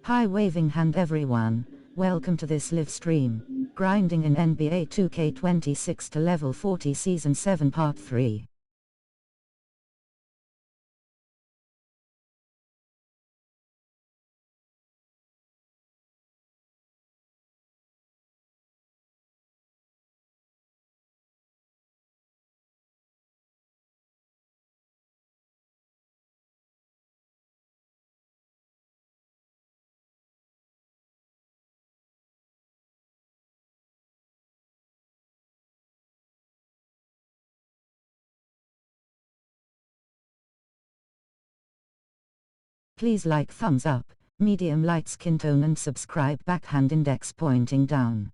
Hi waving hand everyone, welcome to this live stream, grinding in NBA 2K26 to level 40 season 7 part 3. Please like thumbs up, medium light skin tone and subscribe, backhand index pointing down.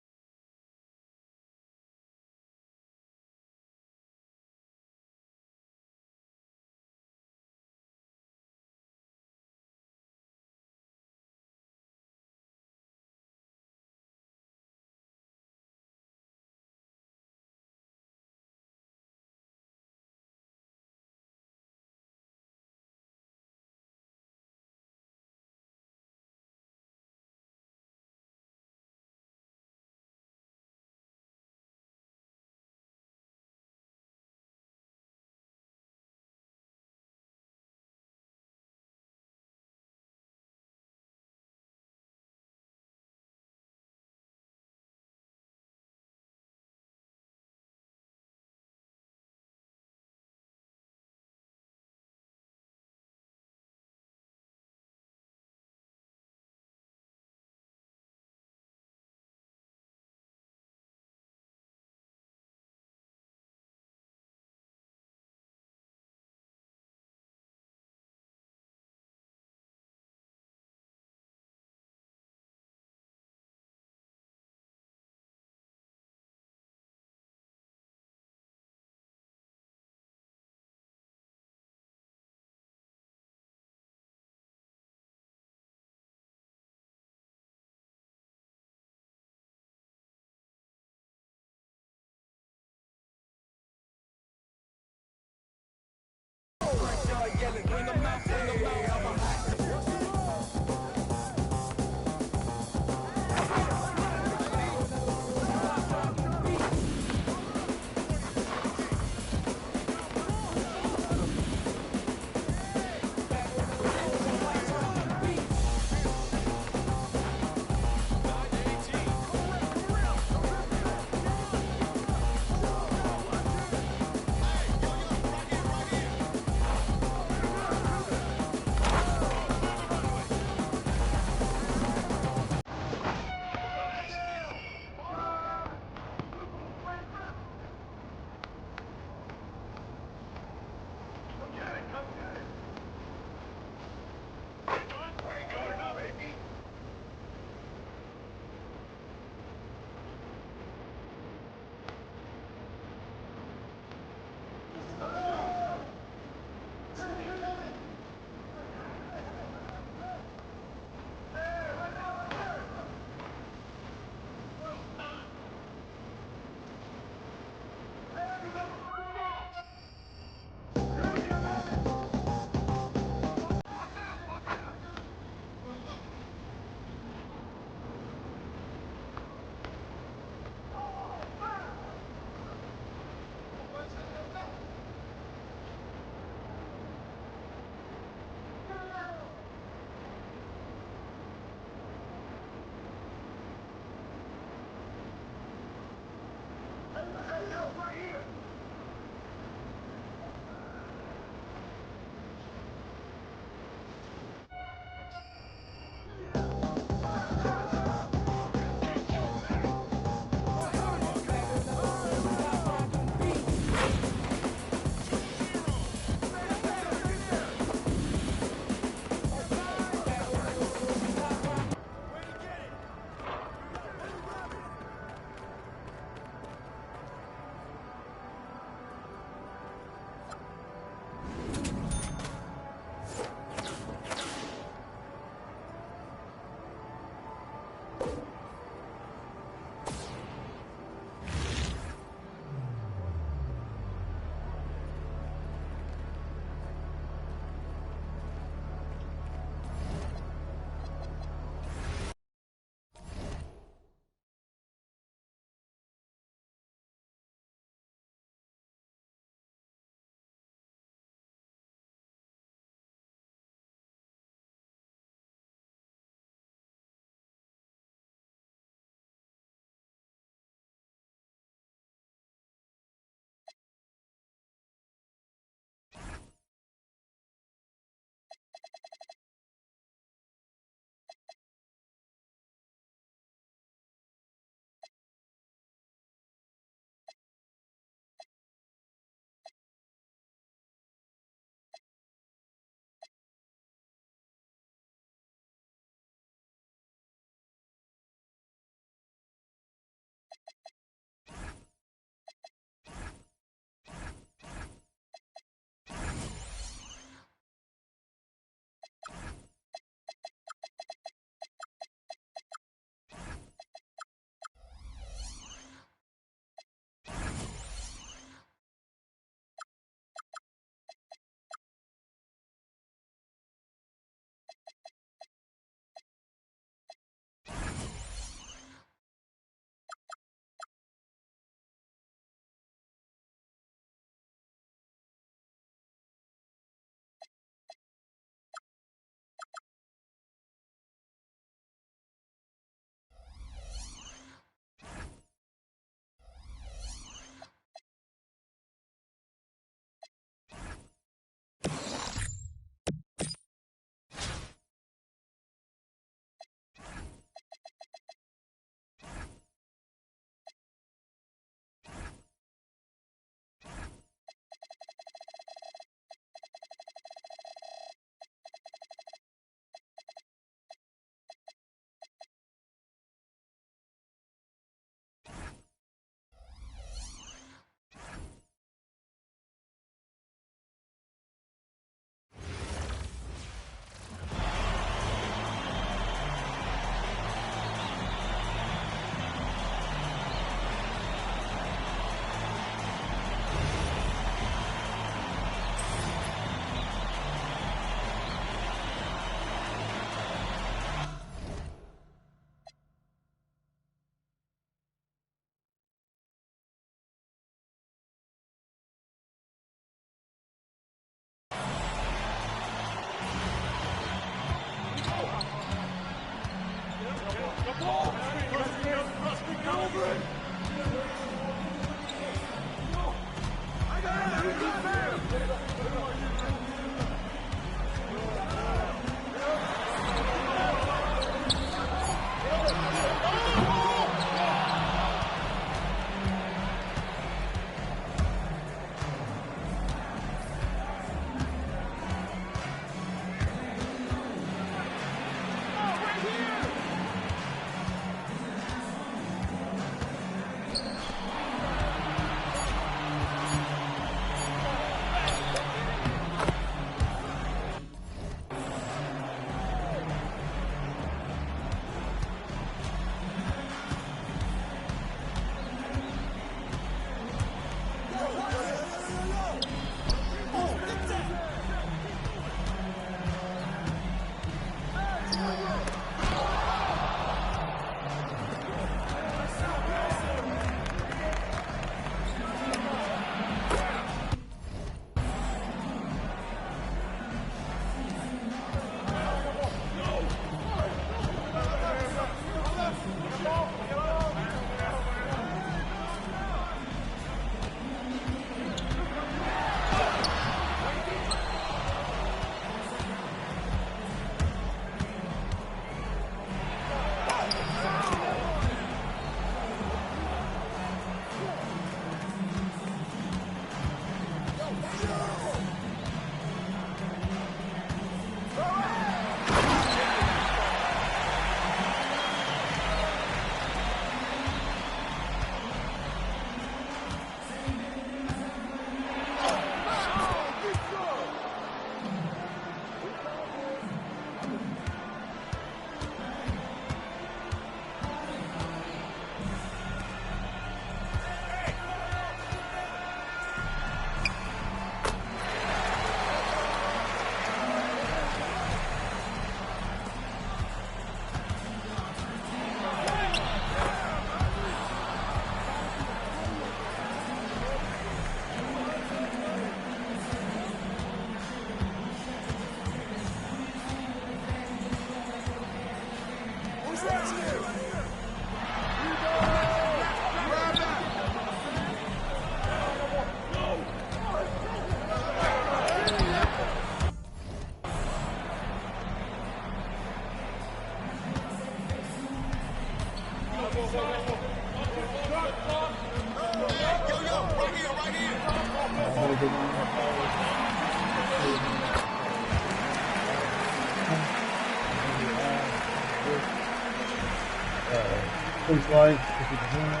please like if you can.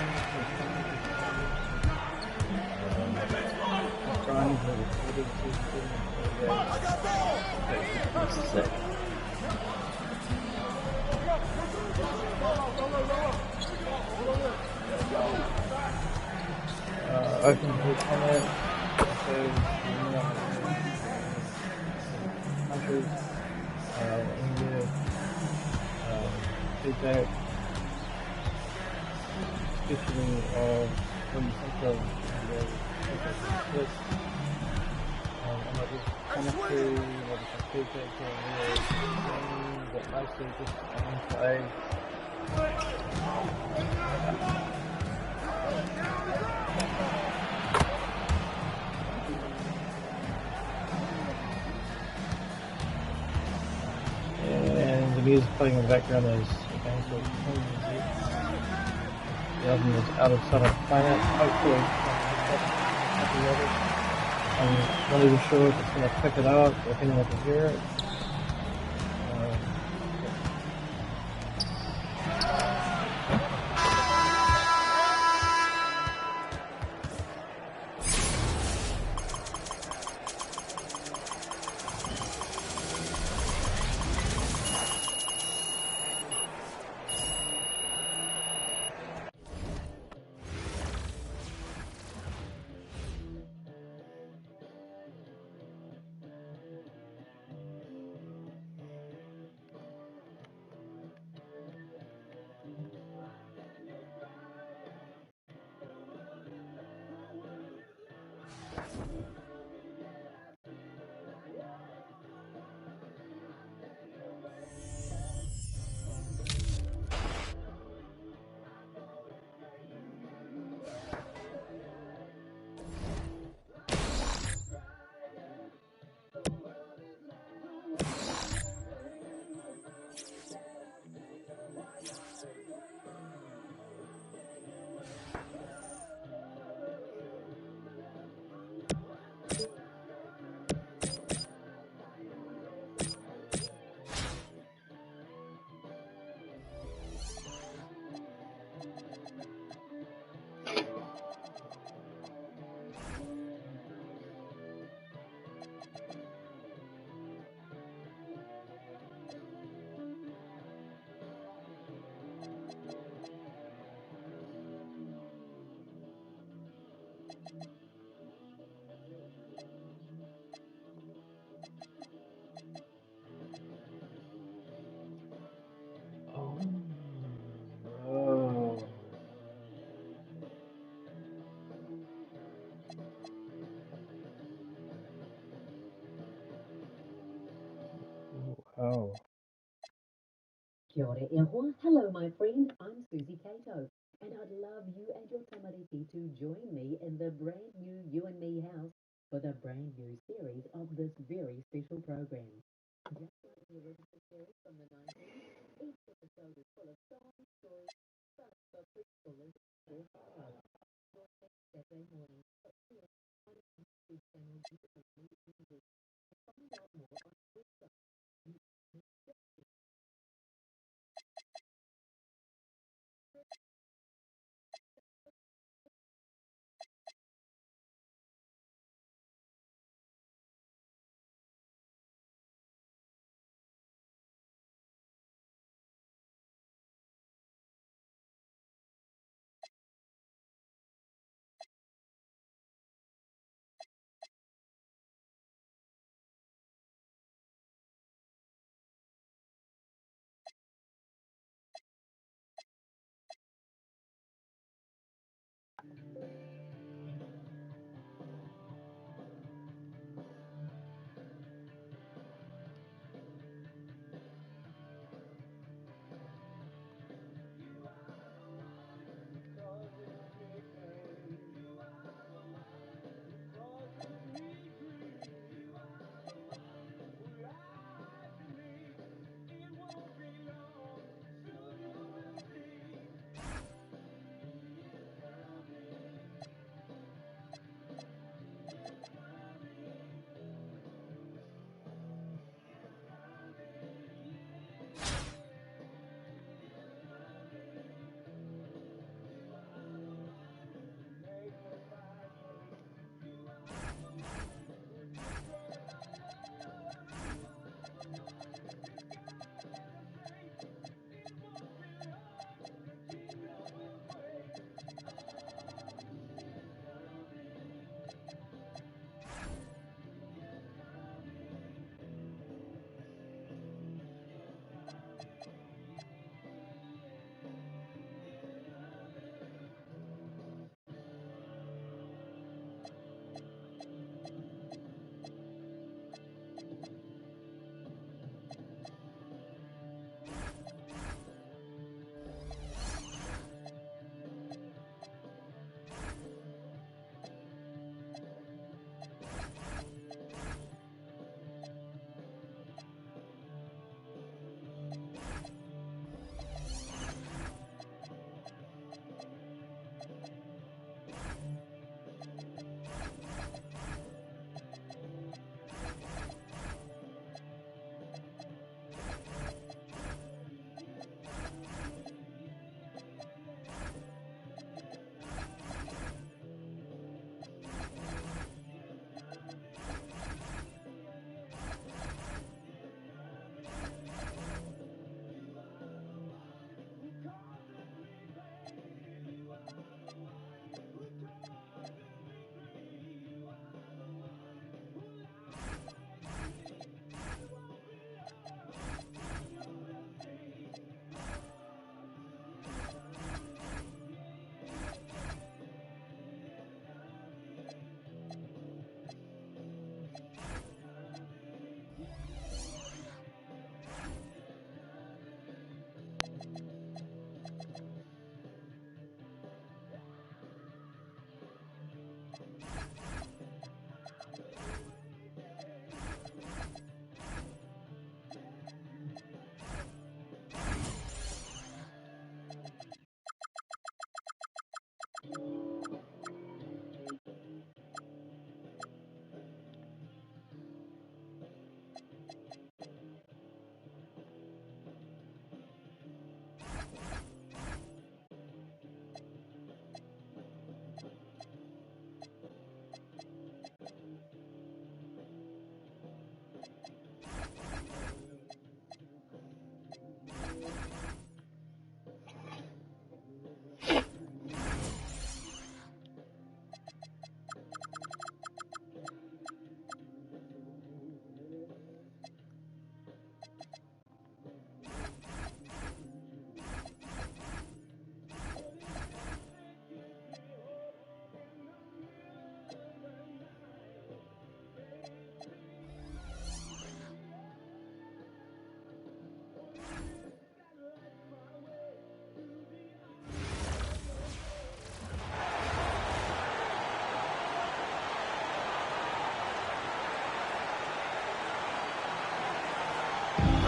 Trying to record it to I can do comment. Countries, India, feedback, especially when you think of this, another chemistry, another feedback that mostly just play. And the music playing in the background is the album is Out of Sight of Planet. Hopefully, I'm not even sure if it's going to pick it up, or if anyone can hear it. Oh. Kia ora e hoa. Hello, my friend. I'm Susie Cato, and I'd love you and your tamariki to join me in the brand new You and Me house for the brand new series of this very special program. Just like the original series from the 90s, each episode is full of songs, stories, fun for preschoolers or kiddos. Saturday morning at 2 on the YouTube channel You and Me English. Find out more on our website.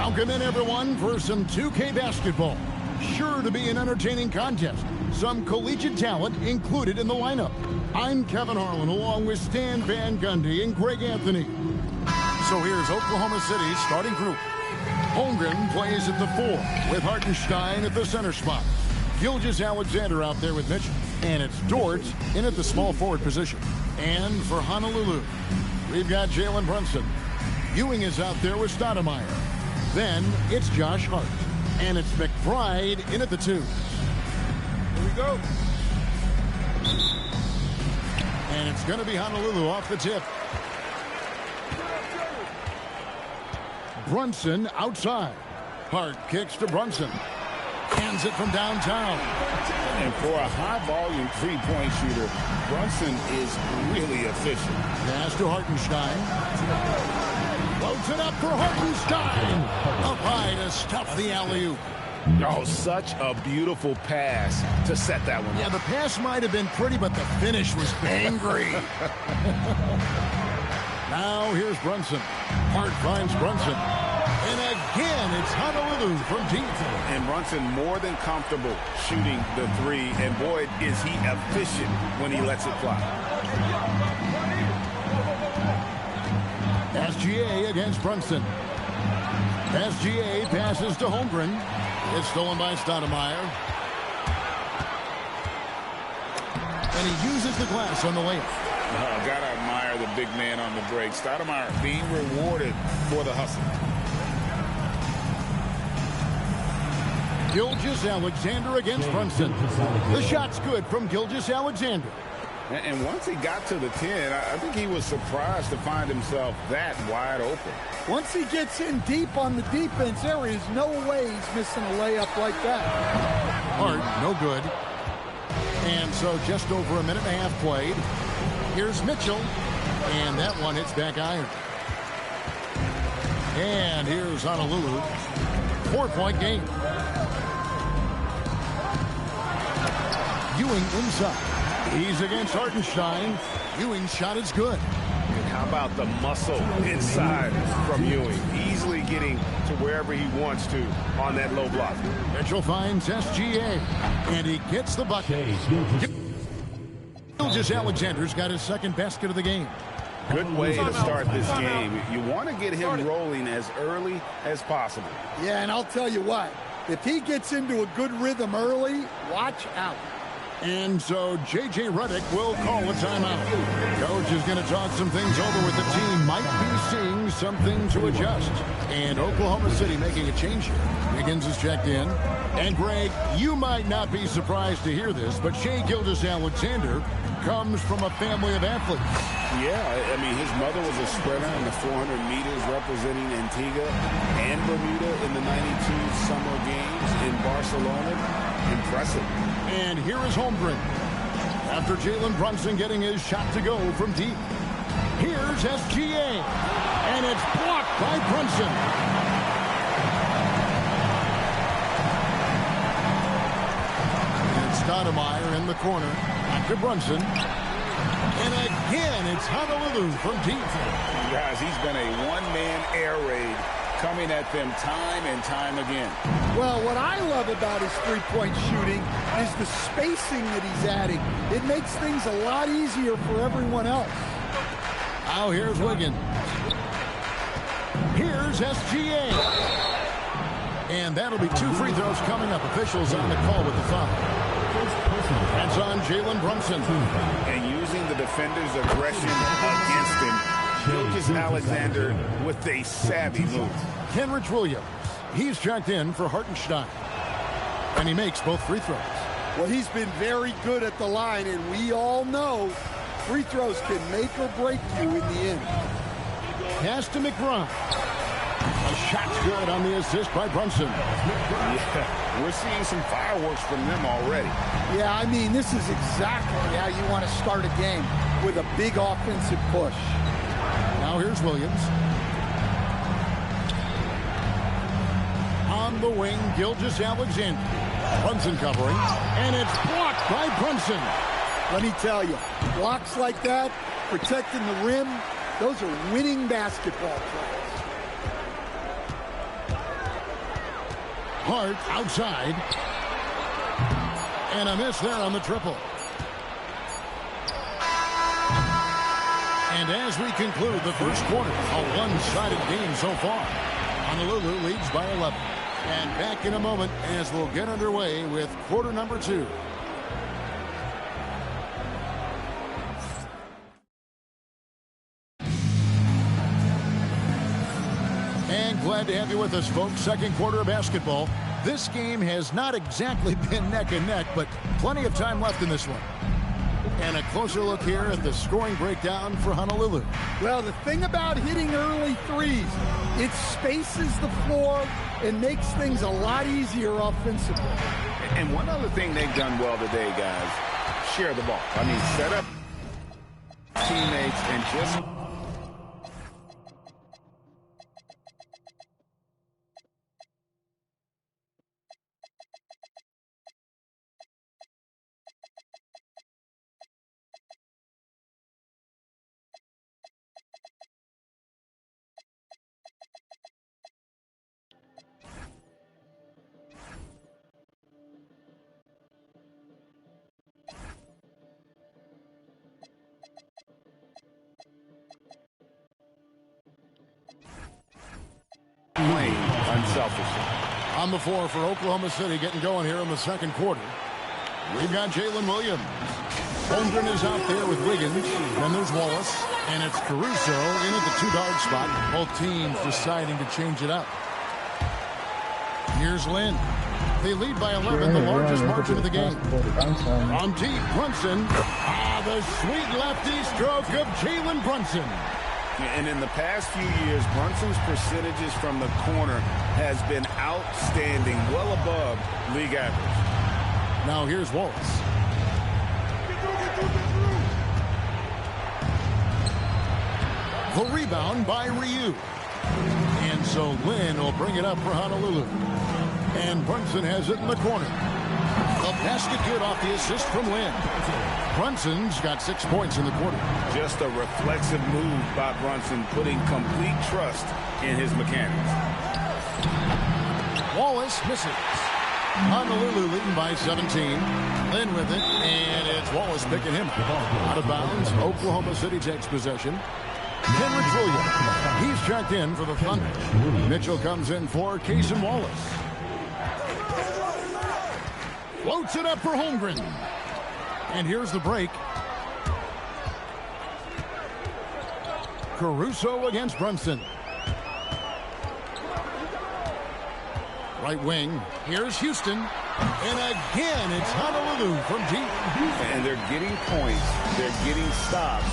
Welcome in, everyone, for some 2K basketball. Sure to be an entertaining contest. Some collegiate talent included in the lineup. I'm Kevin Harlan, along with Stan Van Gundy and Greg Anthony. So here's Oklahoma City's starting group. Holmgren plays at the 4, with Hartenstein at the center spot. Gilgeous-Alexander out there with Mitchell. And it's Dort in at the small forward position. And for Honolulu, we've got Jalen Brunson. Ewing is out there with Stoudemire. Then it's Josh Hart. And it's McBride in at the 2. Here we go. And it's going to be Honolulu off the tip. Brunson outside. Hart kicks to Brunson. Hands it from downtown. And for a high-volume three-point shooter, Brunson is really efficient. Pass to Hartenstein. Floats it up for Hartenstein. Up high to stuff the alley-oop. Oh, such a beautiful pass to set that one. Yeah, the pass might have been pretty, but the finish was angry. Now here's Brunson. Hart finds Brunson. And again, it's Honolulu from deep. And Brunson more than comfortable shooting the 3. And boy, is he efficient when he lets it fly. SGA against Brunson. SGA passes to Holmgren. It's stolen by Stoudemire. And he uses the glass on the layup. Gotta admire the big man on the break. Stoudemire being rewarded for the hustle. Gilgeous-Alexander against Brunson. The shot's good from Gilgeous-Alexander. And once he got to the 10, I think he was surprised to find himself that wide open. Once he gets in deep on the defense, there is no way he's missing a layup like that. Hart, no good. And so just over a minute and a half played. Here's Mitchell. And that one hits back iron. And here's Honolulu. 4-point game. Ewing inside. He's against Hartenstein. Ewing's shot is good. And how about the muscle inside from Ewing? Easily getting to wherever he wants to on that low block. Mitchell finds SGA. And he gets the bucket. Gilgeous-Alexander's got his second basket of the game. Good way to start this game. You want to get him rolling as early as possible. Yeah, and I'll tell you what. If he gets into a good rhythm early, watch out. And so J.J. Redick will call a timeout. Coach is going to talk some things over with the team. Might be seeing something to adjust. And Oklahoma City making a change here. Higgins is checked in. And Greg, you might not be surprised to hear this, but Shai Gilgeous-Alexander comes from a family of athletes. Yeah, I mean, his mother was a sprinter in the 400 meters representing Antigua and Bermuda in the 92 Summer Games in Barcelona. Impressive. And here is Holmgren. After Jalen Brunson getting his shot to go from deep. Here's SGA. And it's blocked by Brunson. And Stoudemire in the corner. Back to Brunson. And again, it's Honolulu from deep. Guys, he's been a one-man air raid coming at them time and time again. Well, what I love about his three-point shooting is the spacing that he's adding. It makes things a lot easier for everyone else. Now here's Wiggins. Here's SGA. And that'll be 2 free throws coming up. Officials on the call with the foul. That's on Jalen Brunson. And using the defender's aggression against him, Gilgeous-Alexander with a savvy move. Kenrich Williams. He's checked in for Hartenstein. And he makes both free throws. Well, he's been very good at the line, and we all know free throws can make or break you in the end. Pass to McBride. A shot's good on the assist by Brunson. Yeah, we're seeing some fireworks from them already. Yeah, I mean, this is exactly how you want to start a game, with a big offensive push. Now here's Williams. On the wing, Gilgeous-Alexander. Brunson covering, and it's blocked by Brunson. Let me tell you, blocks like that, protecting the rim, those are winning basketball plays. Hart outside. And a miss there on the triple. And as we conclude the first quarter, a one-sided game so far. Honolulu leads by 11. And back in a moment as we'll get underway with quarter number 2. And glad to have you with us, folks. Second quarter of basketball. This game has not exactly been neck and neck, but plenty of time left in this one. And a closer look here at the scoring breakdown for Honolulu. Well, the thing about hitting early threes, it spaces the floor and makes things a lot easier offensively. And one other thing they've done well today, guys, share the ball. I mean, set up teammates and just... playing unselfishly. On the floor for Oklahoma City, getting going here in the second quarter. We've got Jalen Williams. Holmgren is out there with Wiggins. Then there's Wallace. And it's Caruso in at the two-guard spot. Both teams deciding to change it up. Here's Lynn. They lead by 11, the largest margin of the game. On deep, Brunson. The sweet lefty stroke of Jalen Brunson. And in the past few years, Brunson's percentages from the corner has been outstanding, well above league average. Now here's Wallace. The rebound by Ryu. And so Lynn will bring it up for Honolulu. And Brunson has it in the corner. A basket good off the assist from Lynn. Brunson's got 6 points in the quarter. Just a reflexive move by Brunson, putting complete trust in his mechanics. Wallace misses. Honolulu leading by 17. Lynn with it, and it's Wallace picking him out of bounds. Oklahoma City takes possession. Kenrich Williams. He's checked in for the Thunder. Mitchell comes in for Cason Wallace. Floats it up for Holmgren. And here's the break. Caruso against Brunson. Right wing. Here's Houston. And again, it's Honolulu from deep. And they're getting points. They're getting stops.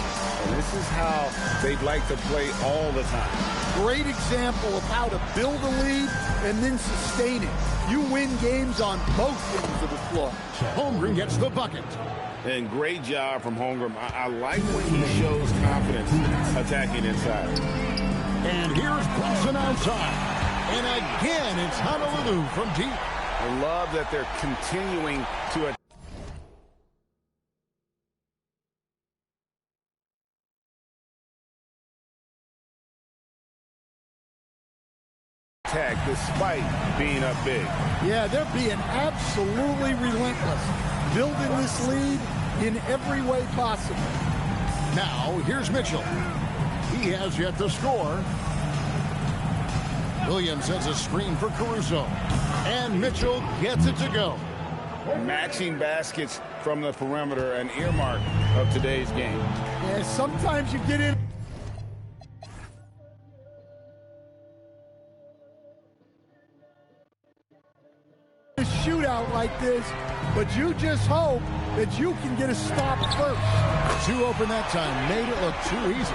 And this is how they'd like to play all the time. Great example of how to build a lead and then sustain it. You win games on both ends of the floor. Holmgren gets the bucket. And great job from Holmgren. I like when he shows confidence attacking inside. And here's Brunson outside. And again, it's Honolulu from deep. I love that they're continuing to attack despite being up big. Yeah, they're being absolutely relentless, building this lead in every way possible. Now, here's Mitchell. He has yet to score. Williams sends a screen for Caruso. And Mitchell gets it to go. Matching baskets from the perimeter, an earmark of today's game. Yeah, sometimes you get in a shootout like this, but you just hope that you can get a stop first. 2 open that time. Made it look too easy.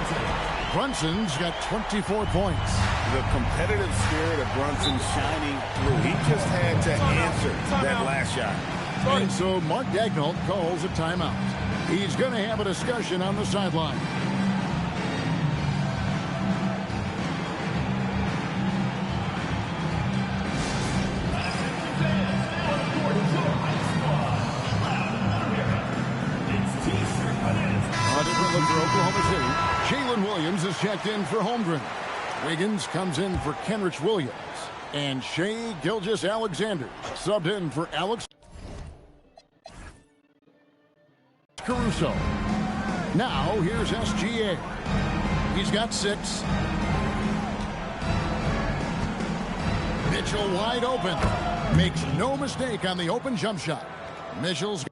Brunson's got 24 points. The competitive spirit of Brunson shining through. He just had to answer that last shot. And so Mark Daigneault calls a timeout. He's going to have a discussion on the sideline. A different look for Oklahoma City. Jalen Williams is checked in for Holmgren. Wiggins comes in for Kenrich Williams. And Shea Gilgeous-Alexander subbed in for Alex Caruso. Now here's SGA. He's got 6. Mitchell wide open. Makes no mistake on the open jump shot. Mitchell's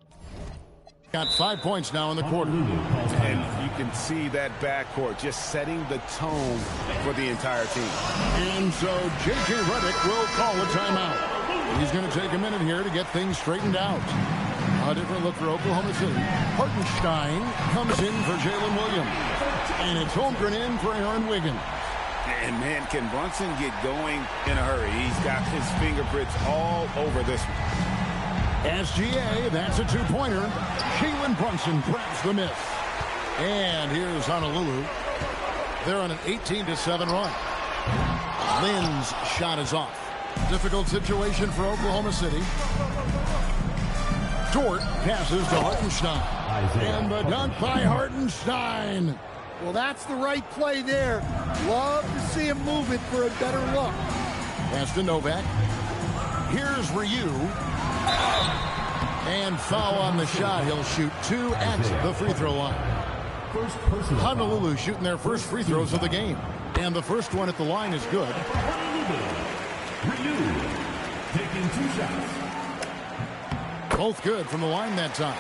got 5 points now in the quarter. And you can see that backcourt just setting the tone for the entire team. And so J.J. Redick will call a timeout. He's going to take a minute here to get things straightened out. A different look for Oklahoma City. Hartenstein comes in for Jalen Williams. And it's Holmgren in for Aaron Wiggins. And man, can Brunson get going in a hurry? He's got his fingerprints all over this one. SGA, that's a 2-pointer. Jalen Brunson grabs the miss. And here's Honolulu. They're on an 18-7 run. Lynn's shot is off. Difficult situation for Oklahoma City. Dort passes to Hartenstein. And the dunk by Hartenstein. Well, that's the right play there. Love to see him move it for a better look. Pass to Novak. Here's Ryu. And foul on the shot. He'll shoot 2 at the free throw line. Honolulu shooting their first free throws of the game. And the first one at the line is good. Ryu taking 2 shots. Both good from the line that time.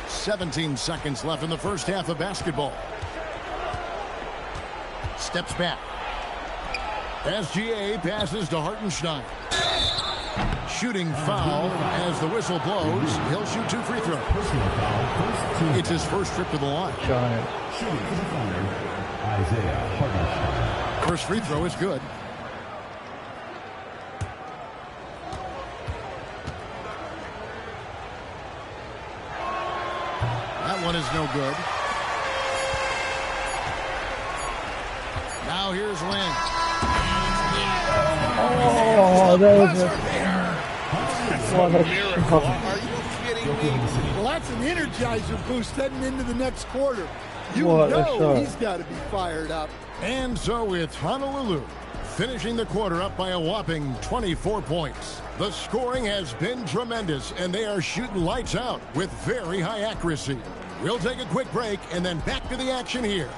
17 seconds left in the first half of basketball. Steps back. SGA passes to Hartenstein. Shooting foul as the whistle blows. He'll shoot 2 free throws. It's his first trip to the line. Shooting for the Thunder, Isaiah Hartenstein. First free throw is good. That one is no good. Now here's Lynn. Oh, that was a... What a shot. Are you kidding me? Well, that's an energizer boost heading into the next quarter. You What a know shot. he's got to be fired up. And so it's Honolulu finishing the quarter up by a whopping 24 points. The scoring has been tremendous, and they are shooting lights out with very high accuracy. We'll take a quick break and then back to the action here.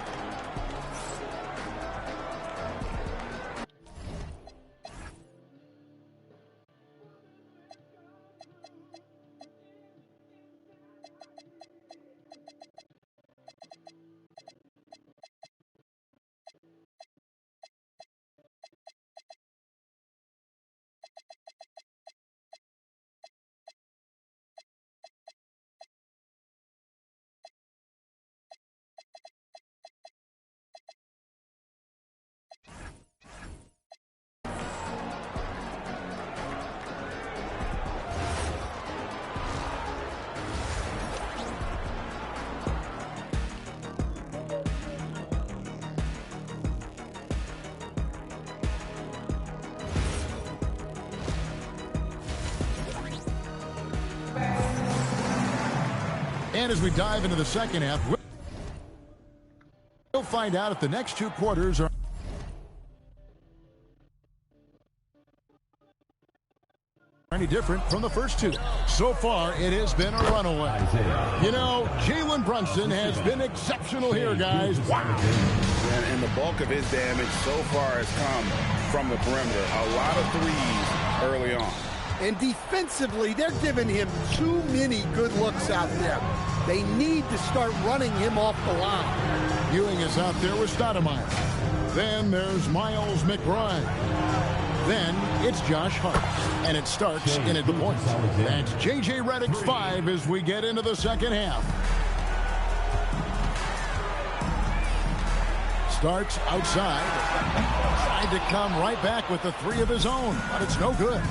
And as we dive into the second half, we'll find out if the next 2 quarters are any different from the first 2. So far, it has been a runaway. You know, Jalen Brunson has been exceptional here, guys. Wow. And the bulk of his damage so far has come from the perimeter. A lot of threes early on. And defensively, they're giving him too many good looks out there. They need to start running him off the line. Ewing is out there with Stoudemire. Then there's Miles McBride. Then it's Josh Hart. And it starts in at the point. That's J.J. Redick's 5 as we get into the second half. Starts outside. Tried to come right back with the 3 of his own, but it's no good.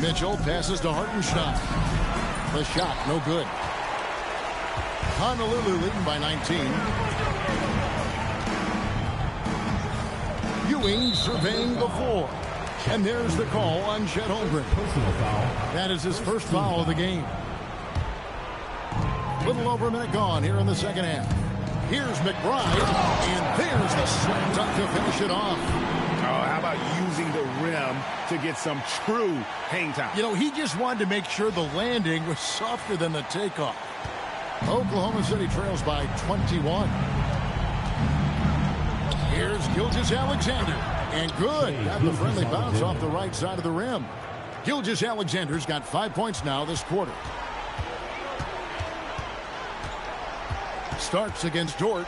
Mitchell passes to Hartenstein. The shot, no good. Honolulu leading by 19. Ewing surveying the floor. And there's the call on Chet Holmgren. That is his first foul of the game. Little over a minute gone here in the second half. Here's McBride, and there's the slam dunk to finish it off. Oh, how about using the rim to get some true hang time? You know, he just wanted to make sure the landing was softer than the takeoff. Oklahoma City trails by 21. Here's Gilgeous-Alexander, and good. Got the friendly bounce off the right side of the rim. Gilgeous-Alexander's got 5 points now this quarter. Starks against Dort.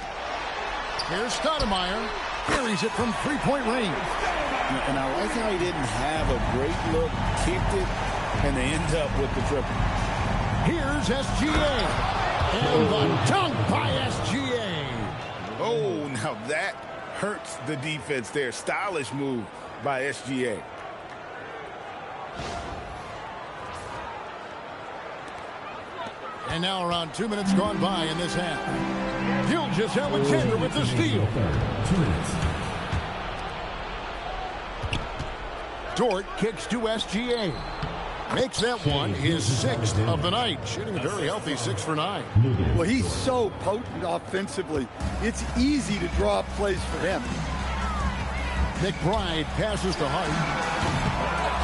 Here's Stoudemire. Carries it from three-point range. And I like how he didn't have a great look, kicked it, and they end up with the triple. Here's SGA. And the dunk by SGA. Oh, now that hurts the defense there. Stylish move by SGA. And now around 2 minutes gone by in this half. Gilgeous-Alexander with the steal. 2 minutes. Dort kicks to SGA. Makes that one his 6th of the night. Shooting a very healthy 6 for 9. Well, he's so potent offensively. It's easy to draw up plays for him. McBride passes to Hart.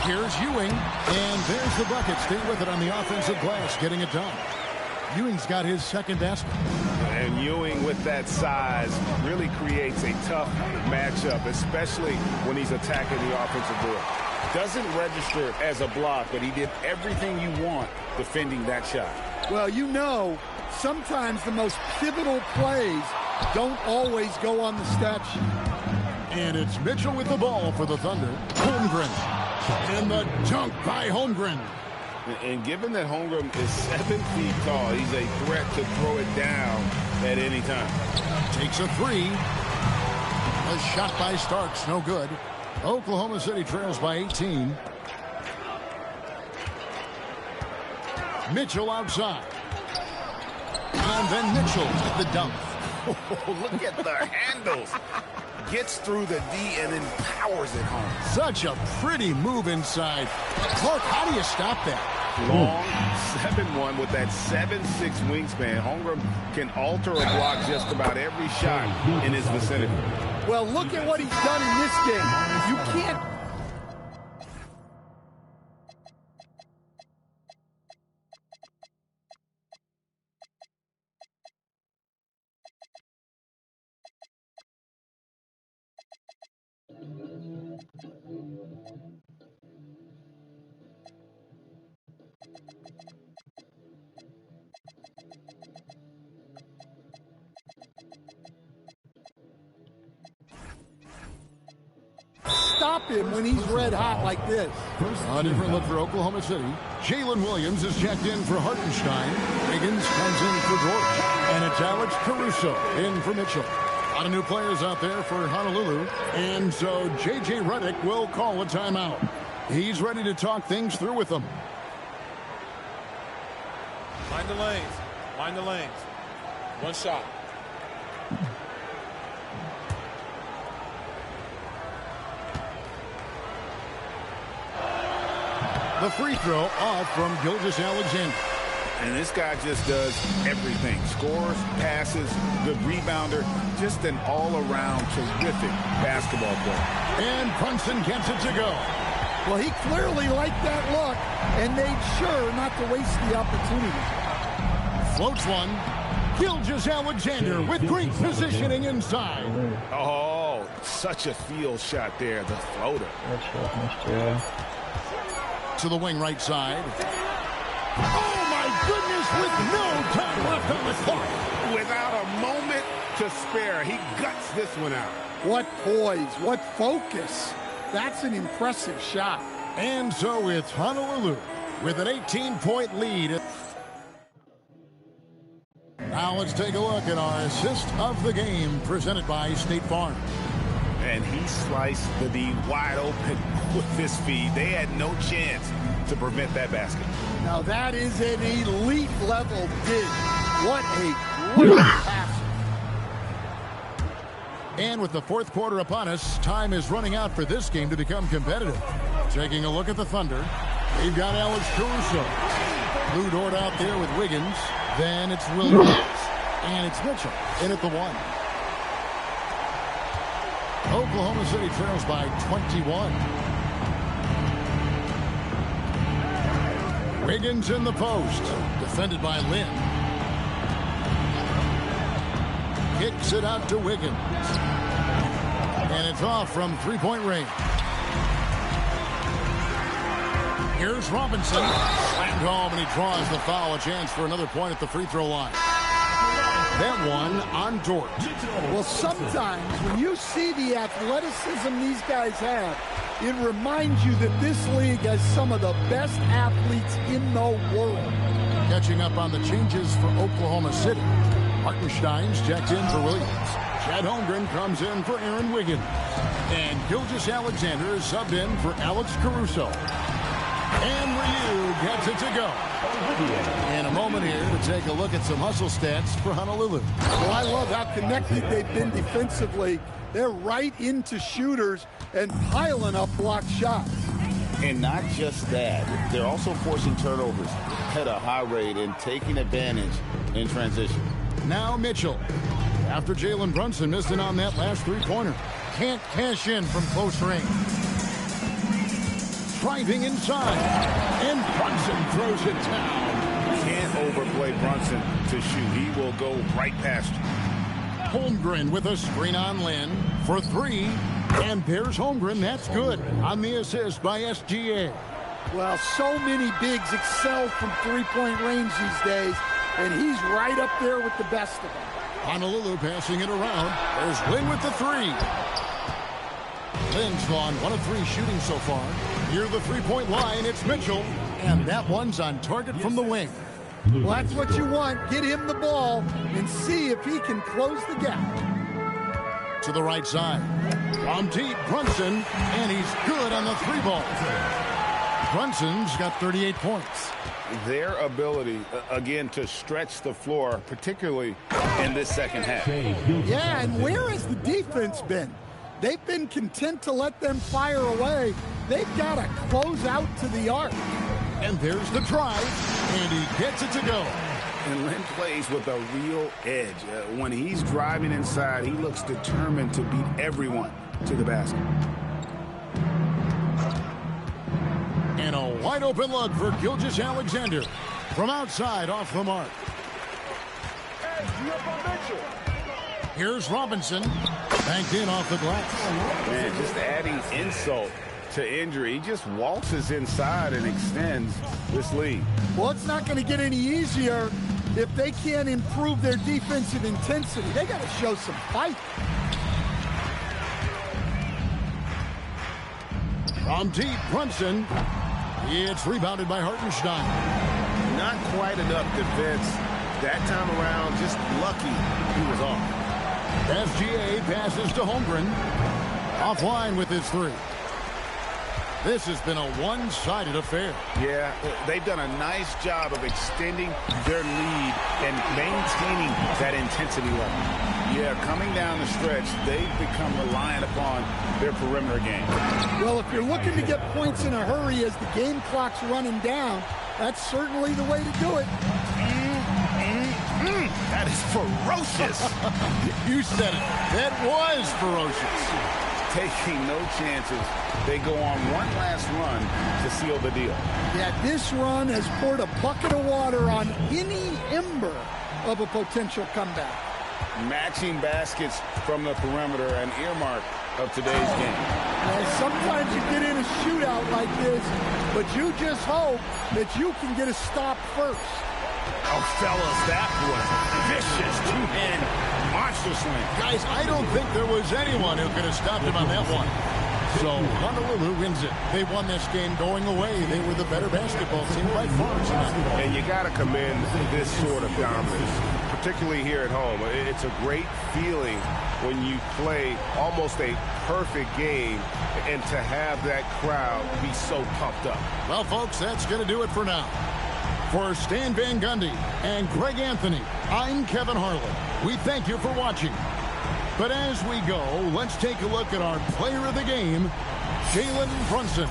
Here's Ewing. And there's the bucket. Stay with it on the offensive glass, getting it done. Ewing's got his second basket. And Ewing with that size really creates a tough matchup, especially when he's attacking the offensive board. Doesn't register as a block, but he did everything you want defending that shot. Well, you know, sometimes the most pivotal plays don't always go on the stat sheet. And it's Mitchell with the ball for the Thunder. Holmgren. And the dunk by Holmgren. And given that Holmgren is 7 feet tall, he's a threat to throw it down at any time. Takes a three. A shot by Starks, no good. Oklahoma City trails by 18. Mitchell outside. And then Mitchell at the dunk. Oh, look at the handles. Gets through the D and then powers it home. Such a pretty move inside. Clark, how do you stop that? Long 7-1 with that 7'6" wingspan. Holmgren can alter a block just about every shot in his vicinity. Well, look at what he's done in this game. You can't. Stop him when he's red hot like this. A different look for Oklahoma City. Jalen Williams is checked in for Hartenstein. Higgins comes in for George. And it's Alex Caruso in for Mitchell. A lot of new players out there for Honolulu. And so J.J. Redick will call a timeout. He's ready to talk things through with them. Mind the lanes. Mind the lanes. One shot. The free throw off from Gilgeous-Alexander. And this guy just does everything. Scores, passes, good rebounder. Just an all-around terrific basketball player. And Brunson gets it to go. Well, he clearly liked that look and made sure not to waste the opportunity. Floats one. Gilgeous-Alexander with great positioning inside. Oh, such a field shot there, the floater. To the wing right side. Oh, my goodness, with no time left on the clock. Without a moment to spare, he guts this one out. What poise, what focus. That's an impressive shot. And so it's Honolulu with an 18-point lead. Now let's take a look at our assist of the game presented by State Farm. And he sliced the D wide open with his feed. They had no chance to prevent that basket. Now that is an elite level dig. What a great pass. And with the fourth quarter upon us, time is running out for this game to become competitive. Taking a look at the Thunder, they've got Alex Caruso. Lou Dort out there with Wiggins. Then it's Williams. And it's Mitchell in at the 1. Oklahoma City trails by 21. Wiggins in the post. Defended by Lynn. Kicks it out to Wiggins. And it's off from three-point range. Here's Robinson. Slammed home, and he draws the foul. A chance for another point at the free throw line. That one on Dort. Well, sometimes when you see the athleticism these guys have, it reminds you that this league has some of the best athletes in the world. Catching up on the changes for Oklahoma City. Hartenstein's checked in for Williams. Chad Holmgren comes in for Aaron Wiggins. And Gilgeous-Alexander is subbed in for Alex Caruso. And Ryu gets it to go. In a moment here to take a look at some hustle stats for Honolulu. Well, I love how connected they've been defensively. They're right into shooters and piling up blocked shots. And not just that, they're also forcing turnovers at a high rate and taking advantage in transition. Now Mitchell. After Jalen Brunson missed it on that last three-pointer. Can't cash in from close range. Driving inside. And Brunson throws it down. Can't overplay Brunson to shoot. He will go right past you. Holmgren with a screen on Lynn for three. And there's Holmgren. That's good on the assist by SGA. Well, so many bigs excel from three-point range these days, and he's right up there with the best of them. Honolulu passing it around. There's Lynn with the three. Lynn's gone 1 of 3 shooting so far. Near the three-point line, it's Mitchell. And that one's on target from the wing. Well, that's what you want. Get him the ball and see if he can close the gap. To the right side. From deep, Brunson. And he's good on the three ball. Brunson's got 38 points. Their ability, again, to stretch the floor, particularly in this second half. Yeah, and where has the defense been? They've been content to let them fire away. They've got to close out to the arc. And there's the drive, and he gets it to go. And Lynn plays with a real edge. When he's driving inside, he looks determined to beat everyone to the basket. And a wide open look for Gilgeous-Alexander. From outside, off the mark. Here's Robinson. Banked in off the glass. Man, just adding insult to injury. He just waltzes inside and extends this lead. Well, it's not going to get any easier if they can't improve their defensive intensity. They got to show some fight. From deep, Brunson. It's rebounded by Hartenstein. Not quite enough defense that time around. Just lucky he was off. SGA passes to Holmgren. Offline with his three. This has been a one-sided affair. Yeah, they've done a nice job of extending their lead and maintaining that intensity level. Yeah, coming down the stretch, they've become reliant upon their perimeter game. Well, if you're looking to get points in a hurry as the game clock's running down, that's certainly the way to do it. That is ferocious. You said it. That was ferocious. Taking no chances. They go on one last run to seal the deal. Yeah, this run has poured a bucket of water on any ember of a potential comeback. Matching baskets from the perimeter, an earmark of today's game. Well, sometimes you get in a shootout like this, but you just hope that you can get a stop first. Oh, fellas, that was vicious two-hand monster slam. Guys, I don't think there was anyone who could have stopped him on that one. So Honolulu wins it. They won this game going away. They were the better basketball team by far tonight. And you got to commend this sort of dominance, particularly here at home. It's a great feeling when you play almost a perfect game and to have that crowd be so pumped up. Well, folks, that's going to do it for now. For Stan Van Gundy and Greg Anthony, I'm Kevin Harlan. We thank you for watching. But as we go, let's take a look at our player of the game, Jalen Brunson.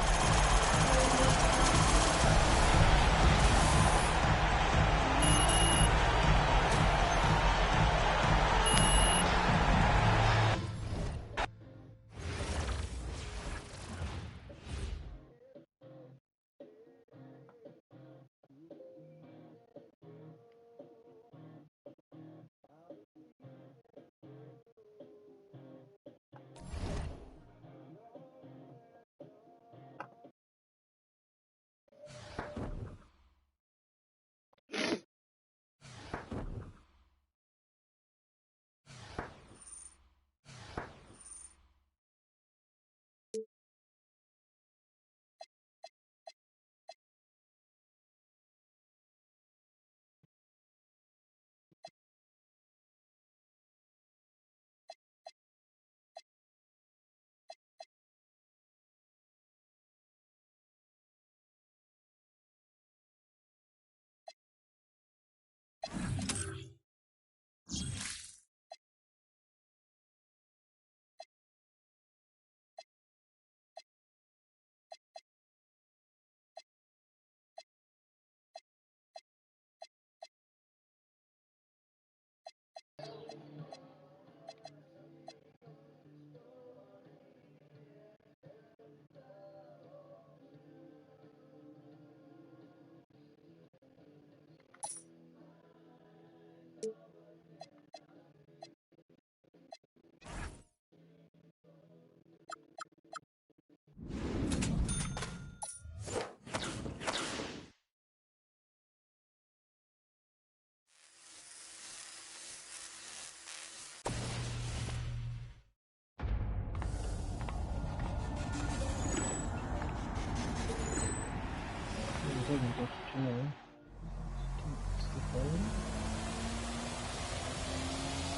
Yeah.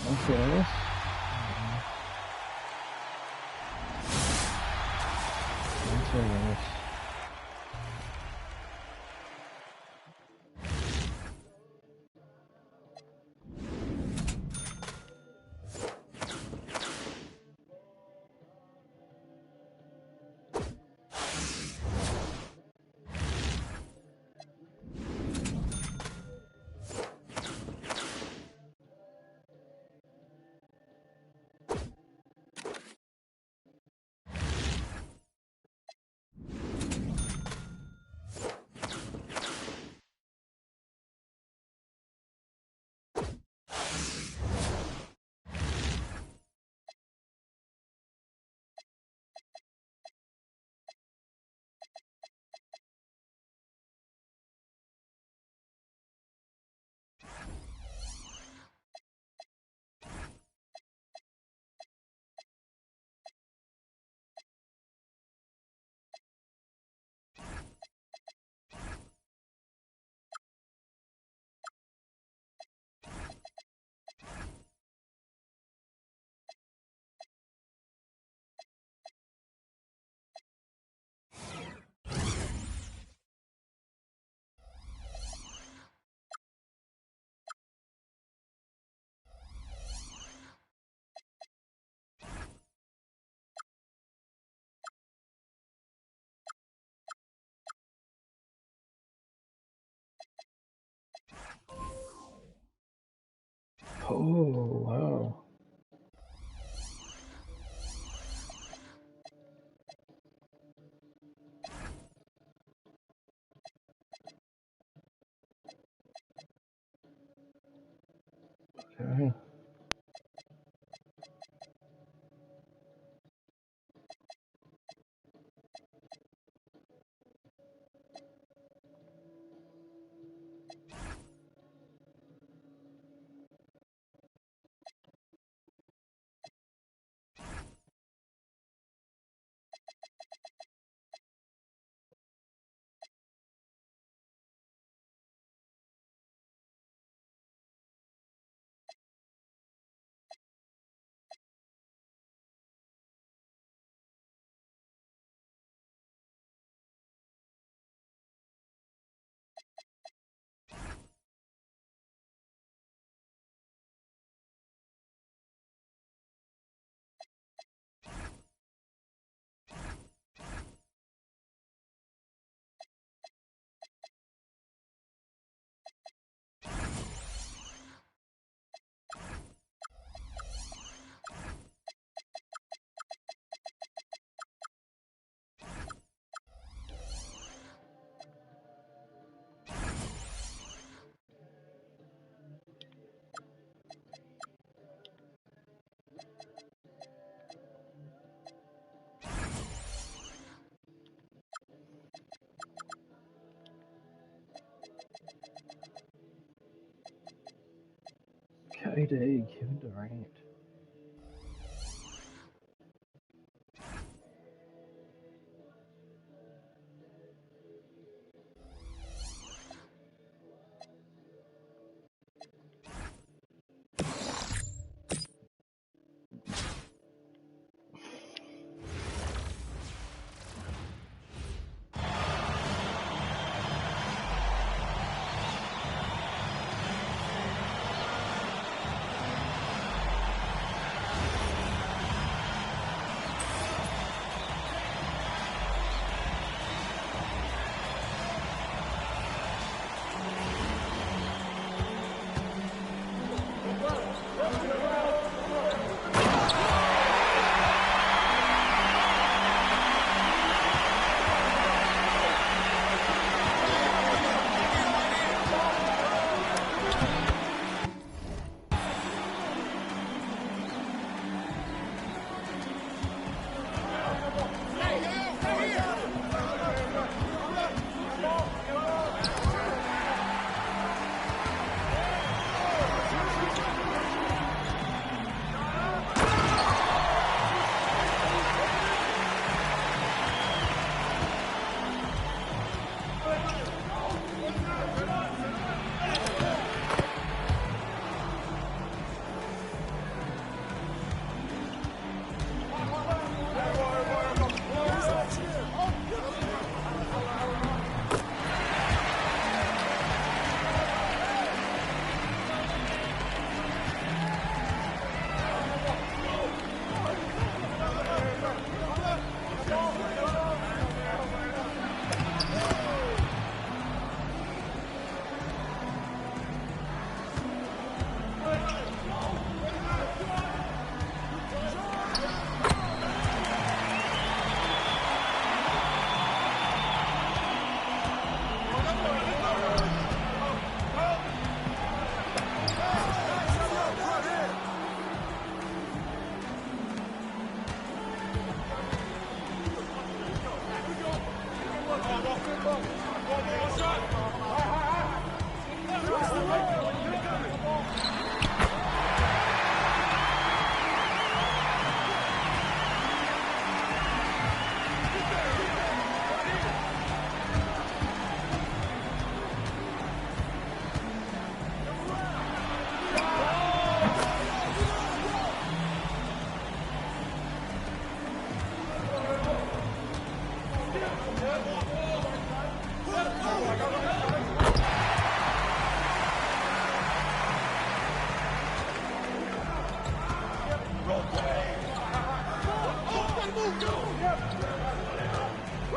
I'm serious. I'm serious. Oh, wow. Okay. KD, Kevin Durant.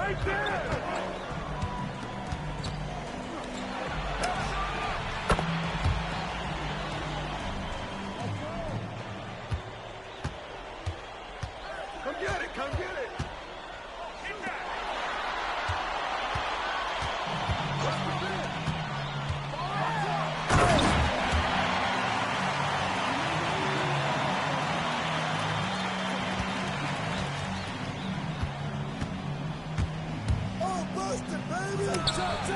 Come get it, come get it. Oh, busted, baby! Touch.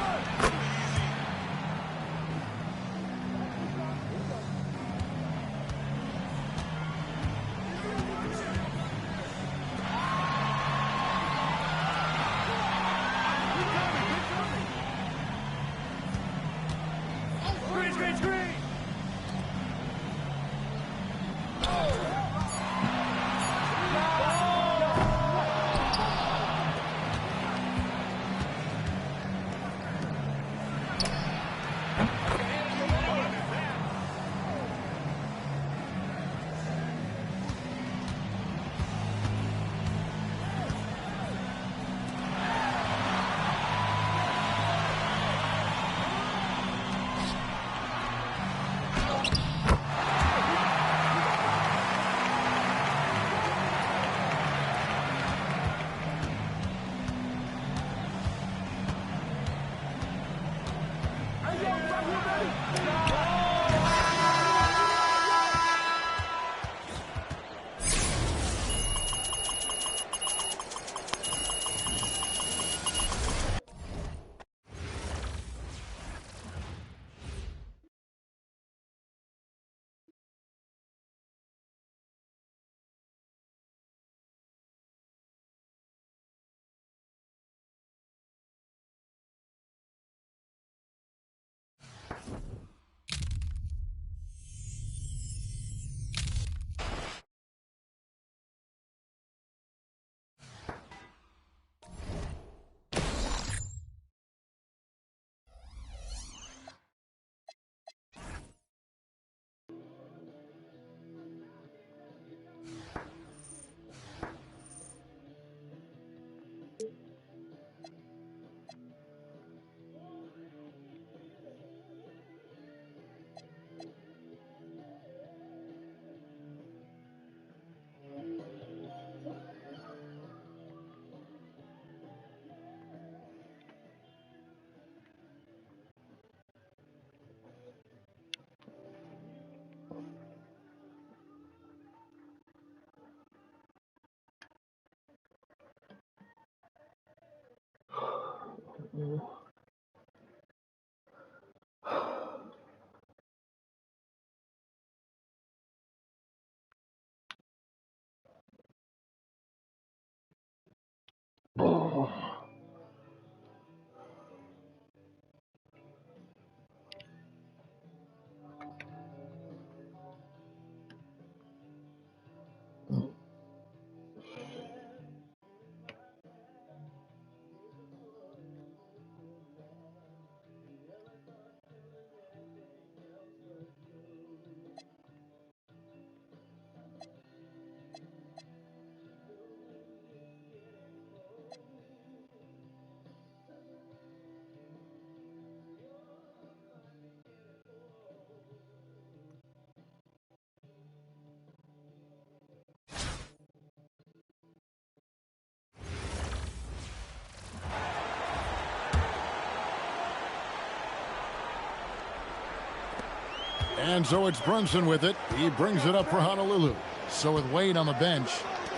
And so it's Brunson with it. He brings it up for Honolulu. So with Wade on the bench,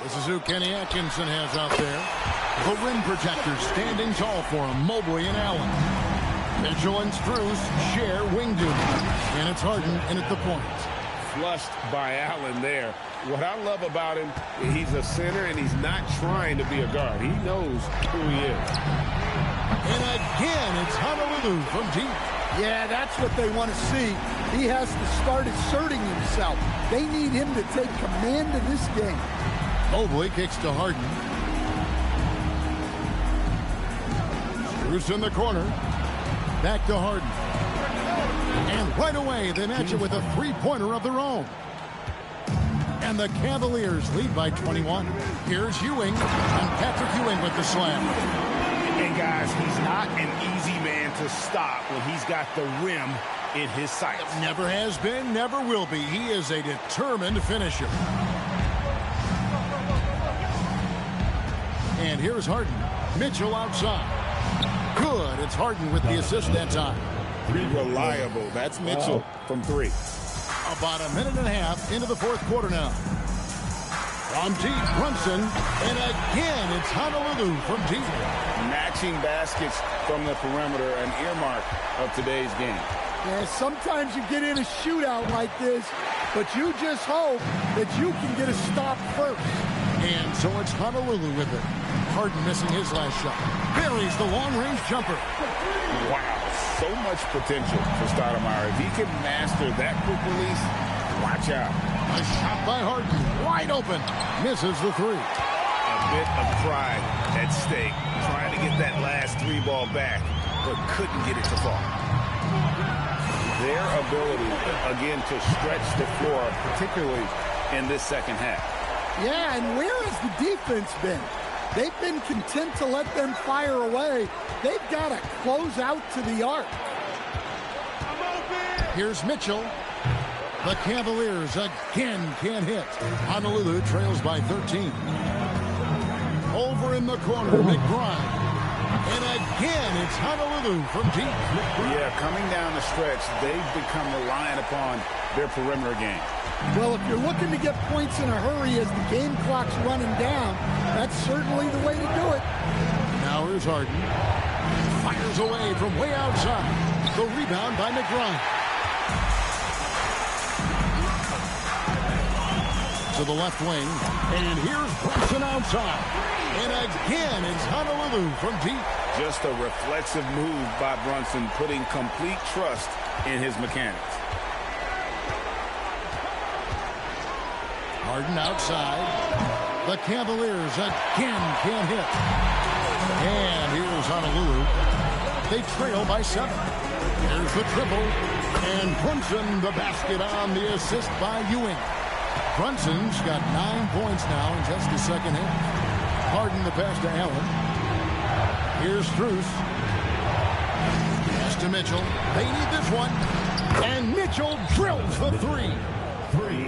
this is who Kenny Atkinson has out there. The rim protectors standing tall for him, Mobley and Allen. Mitchell and Strus share wing duty. And it's Harden in at the point. Flushed by Allen there. What I love about him, he's a center and he's not trying to be a guard. He knows who he is. And again, it's Honolulu from deep. Yeah, that's what they want to see. He has to start asserting himself. They need him to take command of this game. Mobley kicks to Harden. Strus in the corner. Back to Harden. And right away, they match it with a three-pointer of their own. And the Cavaliers lead by 21. Here's Ewing, and Patrick Ewing with the slam. And guys, he's not an easy man to stop when he's got the rim in his sights. Never has been, never will be. He is a determined finisher. And here's Harden. Mitchell outside. Good. It's Harden with the assist that time. Reliable. That's Mitchell from three. About a minute and a half into the fourth quarter now. From deep, Brunson. And again, it's Honolulu from deep. Matching baskets from the perimeter, an earmark of today's game. Yeah, sometimes you get in a shootout like this, but you just hope that you can get a stop first. And so it's Honolulu with it. Harden missing his last shot. Buries the long-range jumper. Wow, so much potential for Stoudemire. If he can master that quick release, watch out. A shot by Harden, wide open. Misses the three. A bit of pride at stake, trying to get that last three ball back, but couldn't get it to fall. Their ability, again, to stretch the floor, particularly in this second half. Yeah, and where has the defense been? They've been content to let them fire away. They've got to close out to the arc. Here's Mitchell. The Cavaliers again can't hit. Honolulu trails by 13. Over in the corner, McBride. And again, it's Honolulu from deep. Yeah, coming down the stretch, they've become reliant upon their perimeter game. Well, if you're looking to get points in a hurry as the game clock's running down, that's certainly the way to do it. Now here's Harden. Fires away from way outside. The rebound by McBride. To the left wing. And here's Brunson outside. And again, it's Honolulu from deep. Just a reflexive move by Brunson, putting complete trust in his mechanics. Harden outside. The Cavaliers again can't hit. And here's Honolulu. They trail by 7. Here's the triple. And Brunson the basket on the assist by Ewing. Brunson's got 9 points now in just the second half. Harden the pass to Allen. Here's Strus. Pass to Mitchell. They need this one. And Mitchell drills the three.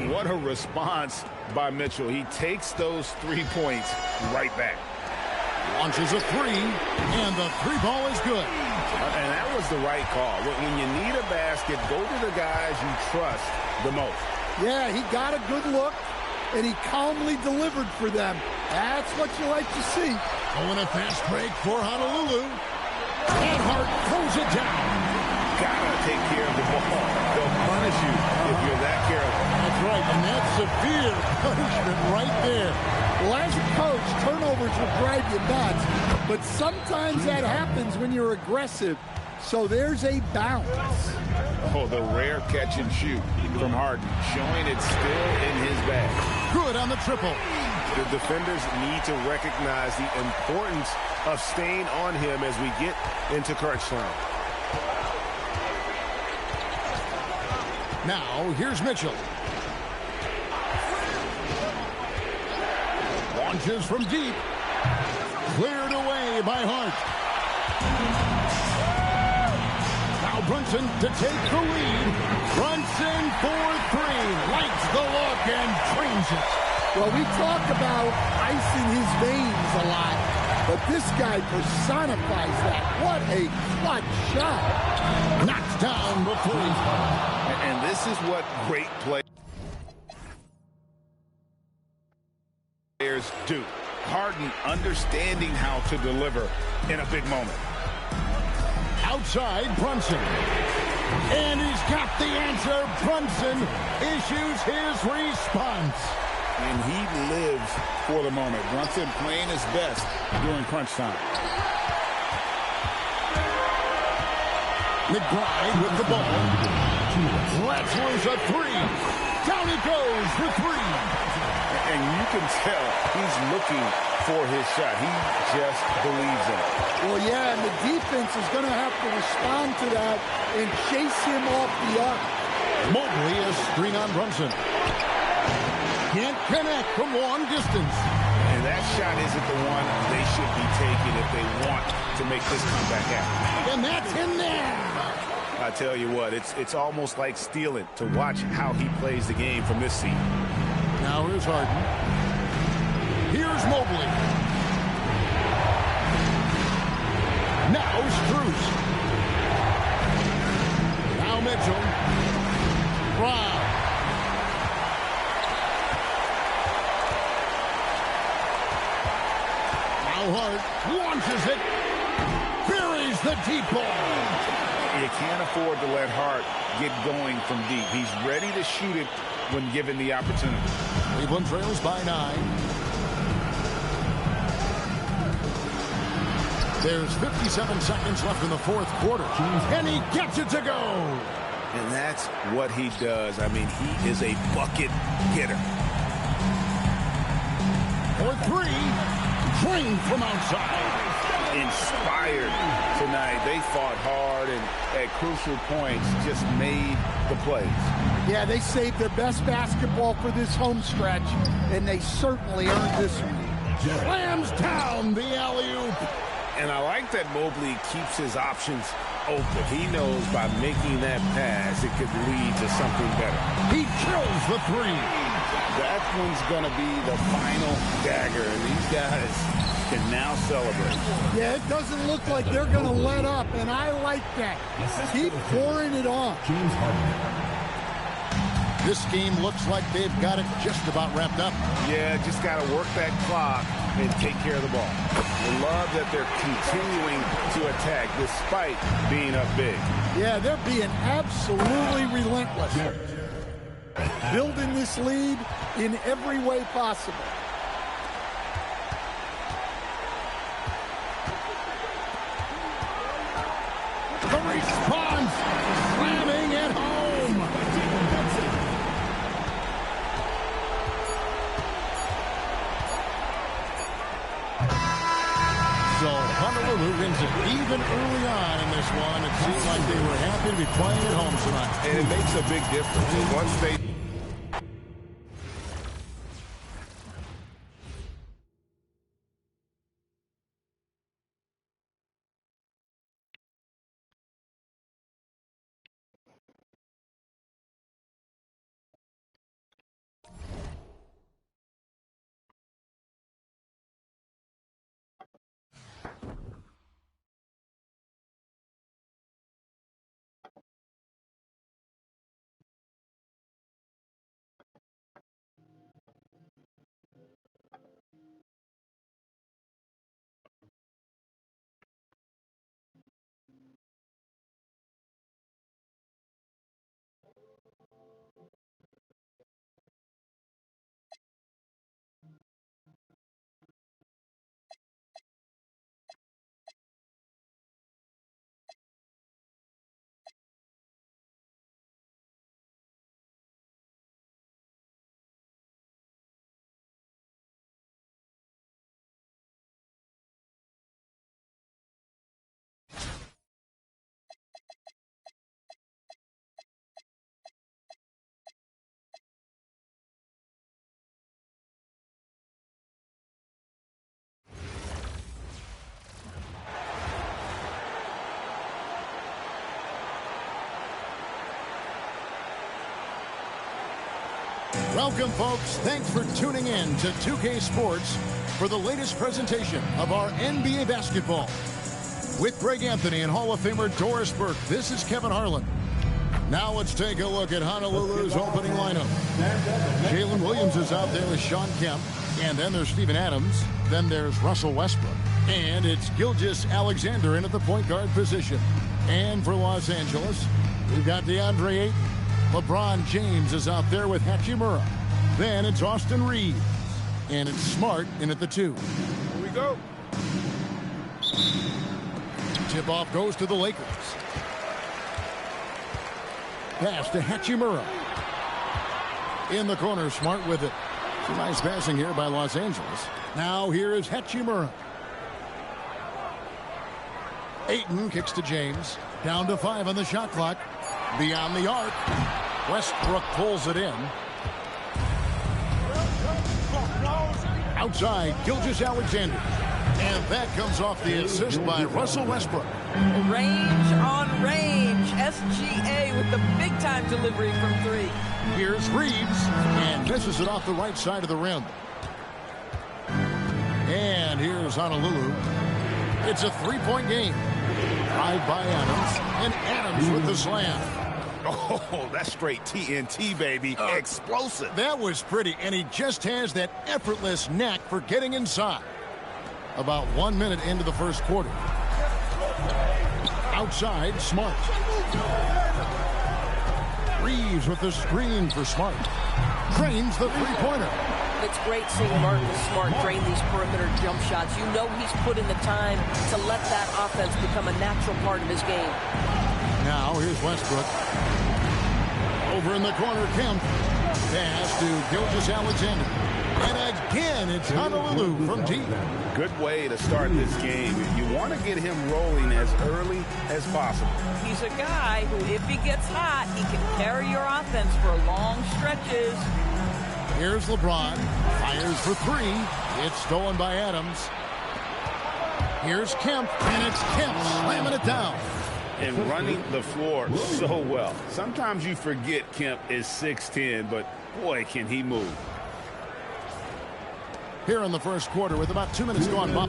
What a response by Mitchell. He takes those 3 points right back. Launches a three, and the three ball is good. And that was the right call. When you need a basket, go to the guys you trust the most. Yeah, he got a good look, and he calmly delivered for them. That's what you like to see. Oh, and a fast break for Honolulu. And Hart throws it down. Gotta take care of the ball. They'll punish you if you're that careless. That's right, and that's severe punishment right there. Well, as a coach, turnovers will drive you nuts, but sometimes that happens when you're aggressive. So there's a bounce. Oh, the rare catch and shoot from Harden, showing it's still in his bag. Good on the triple. The defenders need to recognize the importance of staying on him as we get into crunch time. Now, here's Mitchell. Launches from deep. Cleared away by Hart. Now Brunson to take the lead. Brunson for 3. Lights the look and drains it. Well, we talk about ice in his veins a lot, but this guy personifies that. What a clutch shot. Knocks down the 3. And this is what great players do. Harden understanding how to deliver in a big moment. Outside, Brunson. And he's got the answer. Brunson issues his response. And he lives for the moment. Brunson playing his best during crunch time. McBride with the ball. Lets loose a 3. Down it goes for 3. And you can tell he's looking for his shot. He just believes in it. Well, yeah, and the defense is going to have to respond to that and chase him off the arc. Mobley a screen on Brunson. Can't connect from long distance. And that shot isn't the one they should be taking if they want to make this comeback happen. And that's in there. I tell you what, it's almost like stealing to watch how he plays the game from this seat. Now here's Harden. Here's Mobley. Now Strus. Now Mitchell. Brown. Now Hart launches it. Buries the deep ball. You can't afford to let Hart get going from deep. He's ready to shoot it when given the opportunity. Cleveland trails by 9. There's 57 seconds left in the fourth quarter. And he gets it to go. And that's what he does. I mean, he is a bucket getter. For 3. Drained from outside. Inspired tonight. They fought hard and at crucial points just made the plays. Yeah, they saved their best basketball for this home stretch, and they certainly earned this one. Slams down the alley-oop. And I like that Mobley keeps his options open. He knows by making that pass, it could lead to something better. He kills the 3. That one's going to be the final dagger, and these guys can now celebrate. Yeah, it doesn't look like they're going to let up, and I like that. Keep pouring it on. This game looks like they've got it just about wrapped up. Yeah, just got to work that clock and take care of the ball. I love that they're continuing to attack despite being up big. Yeah, they're being absolutely relentless. Building this lead in every way possible. The response, slamming it home. So Honolulu wins it even early on in this one. It seemed like they were happy to be playing at home tonight. And it makes a big difference. Once they Welcome, folks. Thanks for tuning in to 2K Sports for the latest presentation of our NBA basketball. With Greg Anthony and Hall of Famer Doris Burke, this is Kevin Harlan. Now let's take a look at Honolulu's opening lineup. Jalen Williams is out there with Sean Kemp. And then there's Steven Adams. Then there's Russell Westbrook. And it's Gilgeous Alexander in at the point guard position. And for Los Angeles, we've got DeAndre Ayton. LeBron James is out there with Hachimura. Then it's Austin Reeves. And it's Smart in at the 2. Here we go. Tip-off goes to the Lakers. Pass to Hachimura. In the corner, Smart with it. Some nice passing here by Los Angeles. Now here is Hachimura. Ayton kicks to James. Down to 5 on the shot clock. Beyond the arc. Westbrook pulls it in. Outside, Gilgeous-Alexander. And that comes off the assist by Russell Westbrook. Range on range. SGA with the big-time delivery from three. Here's Reeves, and misses it off the right side of the rim. And here's Honolulu. It's a three-point game. Drive by Adams, and Adams with the slam. Oh, that's straight TNT, baby. Explosive. That was pretty, and he just has that effortless knack for getting inside. About 1 minute into the first quarter. Outside, Smart. Reeves with the screen for Smart. Drains the three-pointer. It's great seeing Marcus Smart drain these perimeter jump shots. You know he's put in the time to let that offense become a natural part of his game. Now, here's Westbrook. Over in the corner, Kemp. Pass to Gilgeous-Alexander. And again, it's Honolulu from deep. Good way to start this game. You want to get him rolling as early as possible. He's a guy who, if he gets hot, he can carry your offense for long stretches. Here's LeBron. Fires for three. It's stolen by Adams. Here's Kemp, and it's Kemp slamming it down. And running the floor so well. Sometimes you forget Kemp is 6'10", but boy, can he move. Here in the first quarter with about 2 minutes gone by.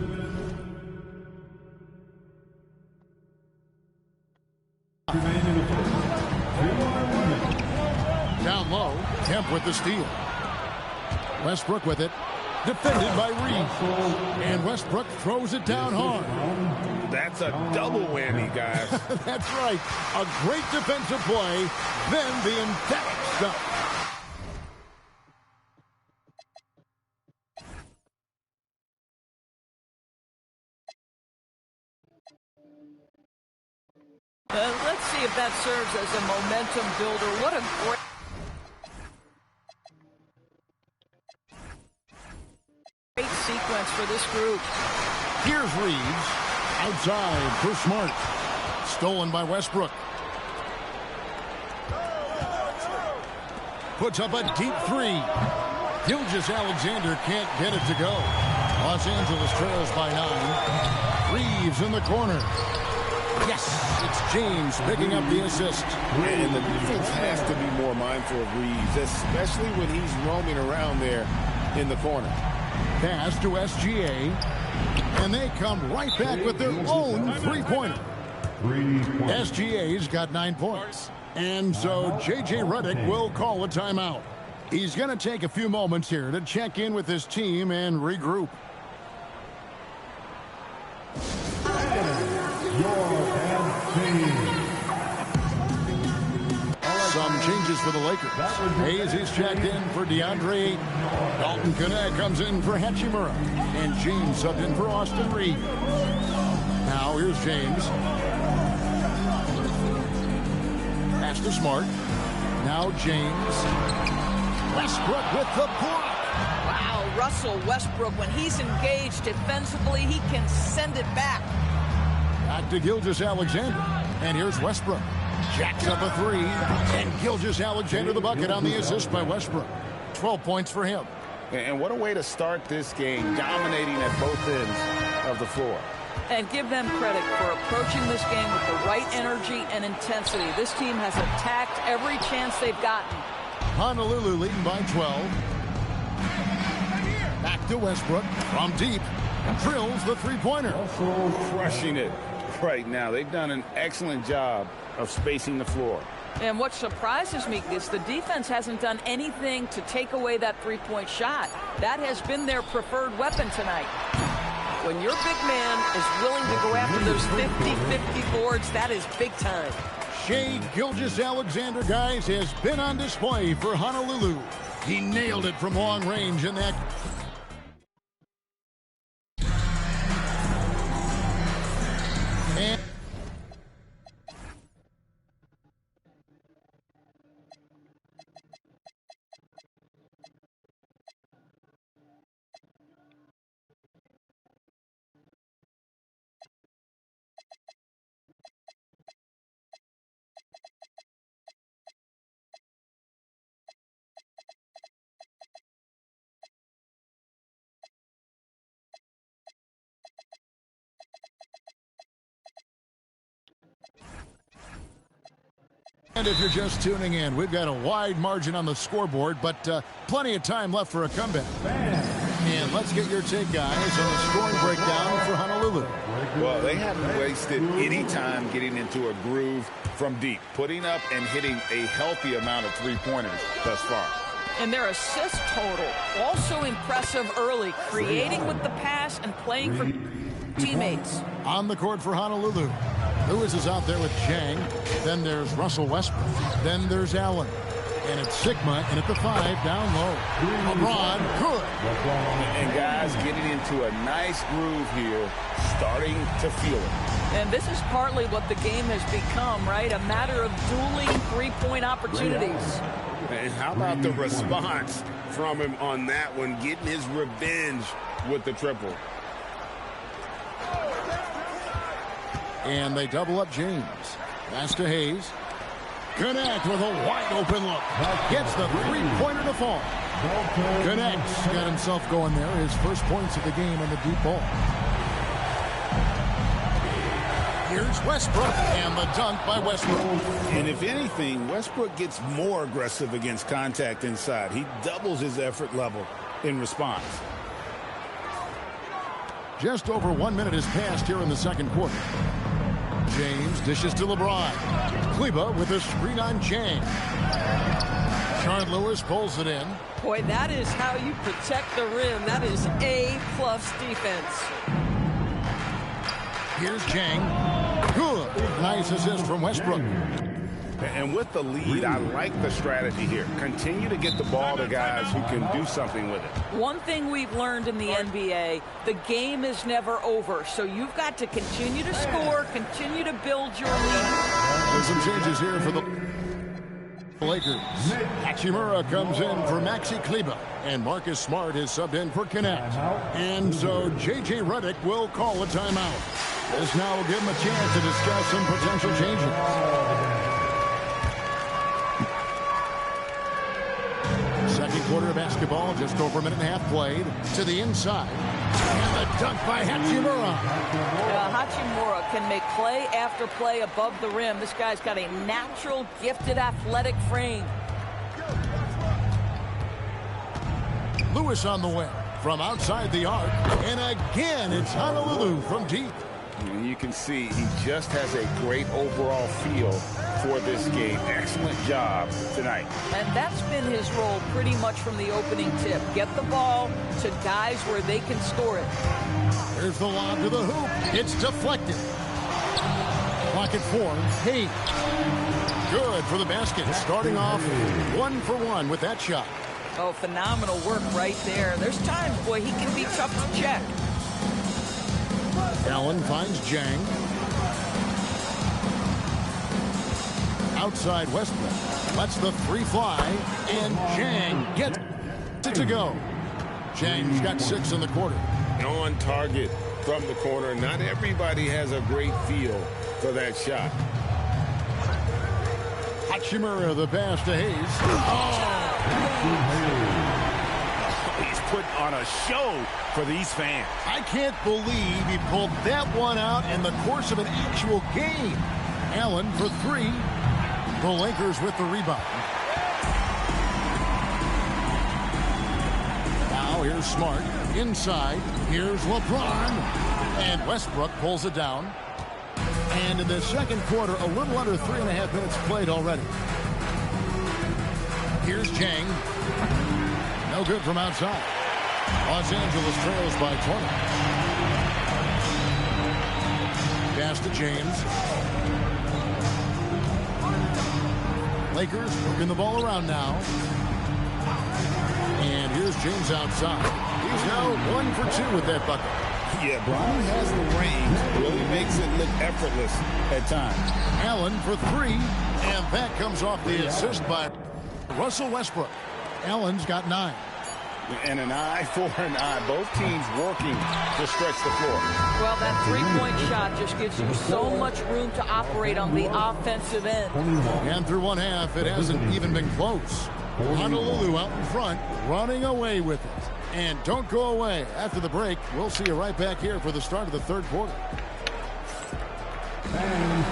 Down low, Kemp with the steal. Westbrook with it. Defended by Reeves. And Westbrook throws it down hard. That's a double whammy, guys. That's right. A great defensive play. Then the emphatic stuff. Let's see if that serves as a momentum builder. What a great sequence for this group. Here's Reeves. Outside for Smart. Stolen by Westbrook. Puts up a deep three. Gilgeous-Alexander can't get it to go. Los Angeles trails by 9. Reeves in the corner. Yes, it's James picking up the assist. And the defense has to be more mindful of Reeves, especially when he's roaming around there in the corner. Pass to SGA. And they come right back with their own three-pointer. SGA's got 9 points. And so J.J. Redick will call a timeout. He's going to take a few moments here to check in with his team and regroup. Some changes for the Lakers. Hayes is checked in for DeAndre Ayton. Dalton Connect comes in for Hachimura. And James subbed in for Austin Reeves. Now here's James. Pass to Smart. Now James. Westbrook with the block. Wow, Russell Westbrook, when he's engaged defensively, he can send it back. Back to Gilgeous-Alexander. And here's Westbrook. Jacks up a three. And Gilgeous-Alexander the bucket on the assist by Westbrook. 12 points for him. And what a way to start this game, dominating at both ends of the floor. And give them credit for approaching this game with the right energy and intensity. This team has attacked every chance they've gotten. Honolulu leading by 12. Back to Westbrook from deep. Drills the three-pointer. Crushing it right now. They've done an excellent job of spacing the floor. And what surprises me is the defense hasn't done anything to take away that three-point shot. That has been their preferred weapon tonight. When your big man is willing to go after those 50-50 boards, that is big time. Shai Gilgeous-Alexander, guys, has been on display for Honolulu. He nailed it from long range in that And if you're just tuning in, we've got a wide margin on the scoreboard, but plenty of time left for a comeback. And let's get your take, guys, on the scoring breakdown for Honolulu. Well, they haven't wasted any time getting into a groove from deep, putting up and hitting a healthy amount of three-pointers thus far. And their assist total, also impressive early, creating with the pass and playing for teammates. On the court for Honolulu, Lewis is out there with Chang. Then there's Russell Westbrook. Then there's Allen. And it's Sigma, and at the 5, down low. LeBron, good. And guys getting into a nice groove here, starting to feel it. And this is partly what the game has become, right? A matter of dueling three-point opportunities. And how about the response from him on that one, getting his revenge with the triple. And they double up James. Pass to Hayes. Connect with a wide open look. Gets the three-pointer to fall. Connects. Got himself going there. His first points of the game on the deep ball. Here's Westbrook, and the dunk by Westbrook. And if anything, Westbrook gets more aggressive against contact inside. He doubles his effort level in response. Just over 1 minute has passed here in the second quarter. James dishes to LeBron. Kleba with a screen on Chang. Sean Lewis pulls it in. Boy, that is how you protect the rim. That is A-plus defense. Here's Chang. Good. Nice assist from Westbrook. And with the lead, I like the strategy here. Continue to get the ball to guys who can do something with it. One thing we've learned in the NBA, the game is never over. So you've got to continue to score, continue to build your lead. There's some changes here for the Lakers. Hachimura comes in for Maxi Kleba. And Marcus Smart is subbed in for Connect. And so J.J. Redick will call a timeout. This now will give him a chance to discuss some potential changes. Second quarter of basketball, just over a minute and a half played. To the inside. And the dunk by Hachimura. Hachimura can make play after play above the rim. This guy's got a natural, gifted, athletic frame. Lewis on the wing from outside the arc. And again, it's Honolulu from deep. And you can see he just has a great overall feel for this game. Excellent job tonight. And that's been his role pretty much from the opening tip. Get the ball to guys where they can score it. Here's the lob to the hoop. It's deflected. Clock at 4. Hayes. Good for the basket. Starting off 1 for 1 with that shot. Oh, phenomenal work right there. There's times, boy, he can be tough to check. Allen finds Jang. Outside Westbrook. Lets the 3 fly. And Jang gets it to go. Jang's got 6 in the quarter. On target from the corner. Not everybody has a great feel for that shot. Hachimura, the pass to Hayes. He's putting on a show for these fans. I can't believe he pulled that one out in the course of an actual game. Allen for 3. The Lakers with the rebound. Now here's Smart. Inside. Here's LeBron. And Westbrook pulls it down. And in the second quarter, a little under 3.5 minutes played already. Here's Chang. No good from outside. Los Angeles trails by 20. Pass to James. Lakers moving the ball around now. And here's James outside. He's now 1 for 2 with that bucket. Yeah, Bronny has the range. Really makes it look effortless at times. Allen for 3. And that comes off the assist by Russell Westbrook. Allen's got 9. And an eye for an eye. Both teams working to stretch the floor. Well, that three-point shot just gives you so much room to operate on the offensive end. And through one half, it hasn't even been close. Honolulu out in front, running away with it. And don't go away. After the break, we'll see you right back here for the start of the third quarter. And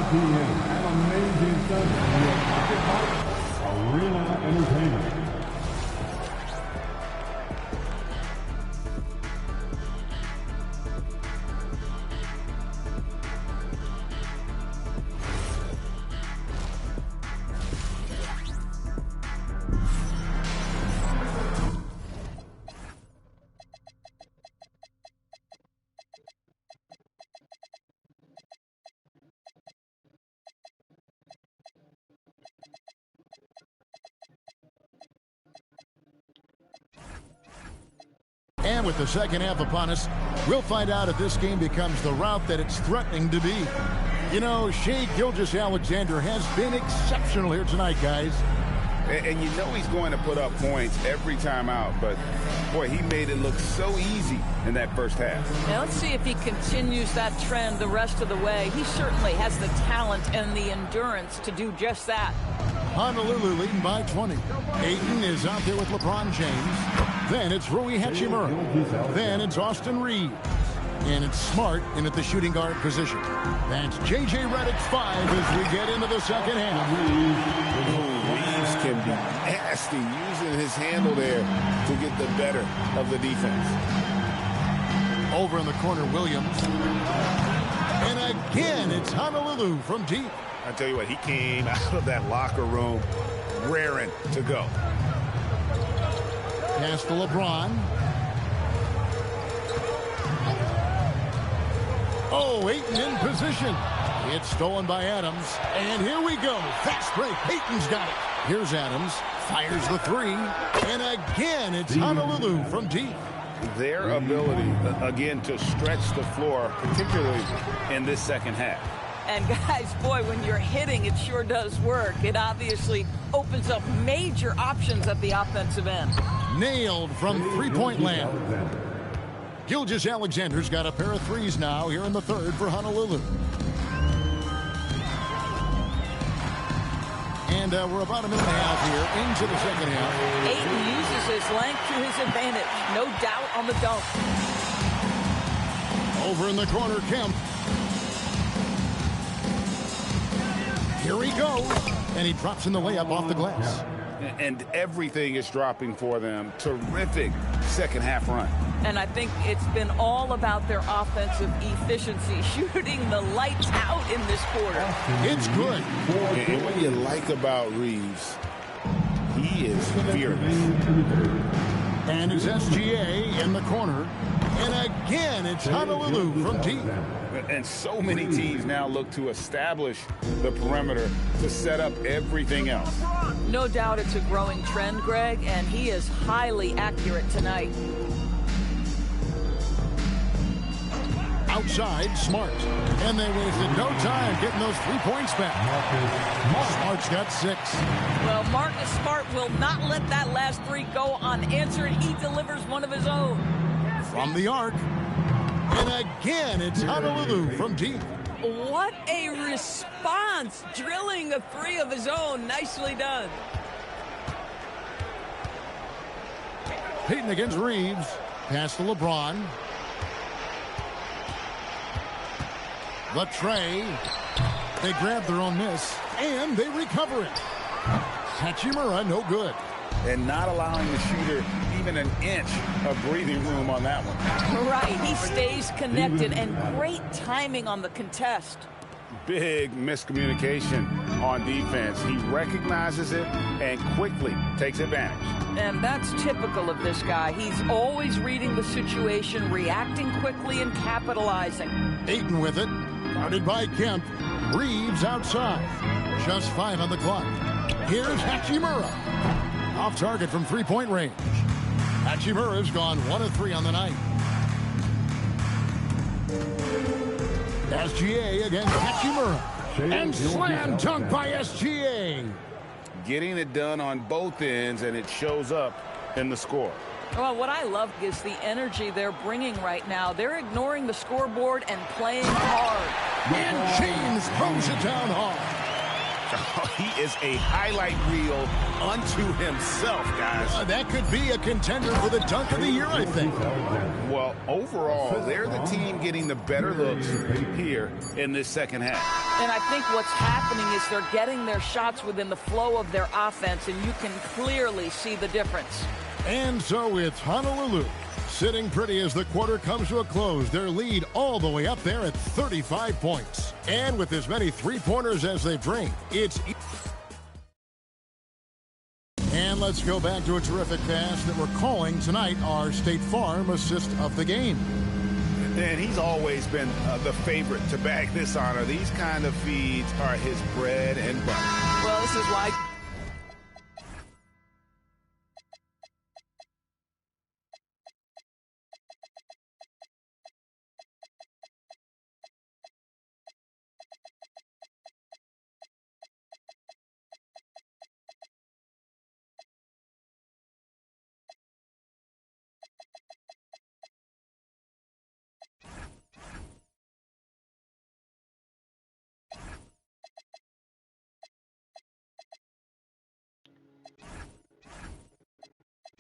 Now PM, an amazing Sunday. You are watching by Arena Entertainment. And with the second half upon us, we'll find out if this game becomes the route that it's threatening to be. You know, Shai Gilgeous-Alexander has been exceptional here tonight, guys. And you know he's going to put up points every time out, but, boy, he made it look so easy in that first half. Now let's see if he continues that trend the rest of the way. He certainly has the talent and the endurance to do just that. Honolulu leading by 20. Ayton is out there with LeBron James. Then it's Rui Hachimura. Then it's Austin Reeves. And it's Smart in at the shooting guard position. That's J.J. Redick's 5 as we get into the second half. Reeves can be nasty using his handle there to get the better of the defense. Over in the corner, Williams. And again, it's Honolulu from deep. I tell you what, he came out of that locker room raring to go. Pass to LeBron. Oh, Ayton in position. It's stolen by Adams. And here we go. Fast break. Ayton's got it. Here's Adams. Fires the 3. And again, it's Honolulu from deep. Their ability, again, to stretch the floor, particularly in this second half. And guys, boy, when you're hitting, it sure does work. It obviously opens up major options at the offensive end. Nailed from three-point land. Gilgeous-Alexander's got a pair of threes now here in the third for Honolulu. And we're about a minute and a half here into the second half. Ayton uses his length to his advantage. No doubt on the dunk. Over in the corner, Kemp. Here he goes. And he drops in the layup off the glass. And everything is dropping for them. Terrific second half run. And I think it's been all about their offensive efficiency, shooting the lights out in this quarter. It's good. And what you like about Reeves, he is fearless. And it's SGA in the corner. And again, it's Honolulu from deep. And so many teams now look to establish the perimeter to set up everything else. No doubt it's a growing trend, Greg, and he is highly accurate tonight. Outside, Smart. And they wasted no time getting those 3 points back. Smart's got 6. Well, Marcus Smart will not let that last 3 go unanswered. He delivers one of his own. From the arc. And again, it's Honolulu from deep. What a response. Drilling a 3 of his own. Nicely done. Payton against Reeves. Pass to LeBron. The tray. They grab their own miss, and they recover it. Hachimura, no good. And not allowing the shooter even an inch of breathing room on that one. Right, he stays connected, and great timing on the contest. Big miscommunication on defense. He recognizes it and quickly takes advantage. And that's typical of this guy. He's always reading the situation, reacting quickly, and capitalizing. Ayton with it. Guarded by Kemp. Reeves outside. Just 5 on the clock. Here's Hachimura. Off target from three-point range. Hachimura's gone 1 of 3 on the night. SGA against Hachimura. And slam dunk by SGA. Getting it done on both ends, and it shows up in the score. Well, what I love is the energy they're bringing right now. They're ignoring the scoreboard and playing hard. And James throws it down hard. He is a highlight reel unto himself, guys. That could be a contender for the dunk of the year, I think. Well, overall, they're the team getting the better looks here in this second half. And I think what's happening is they're getting their shots within the flow of their offense, and you can clearly see the difference. And so it's Honolulu sitting pretty as the quarter comes to a close. Their lead all the way up there at 35 points. And with as many three-pointers as they bring, it's... And let's go back to a terrific pass that we're calling tonight our State Farm assist of the game. And he's always been the favorite to bag this honor. These kind of feeds are his bread and butter. Well, this is why...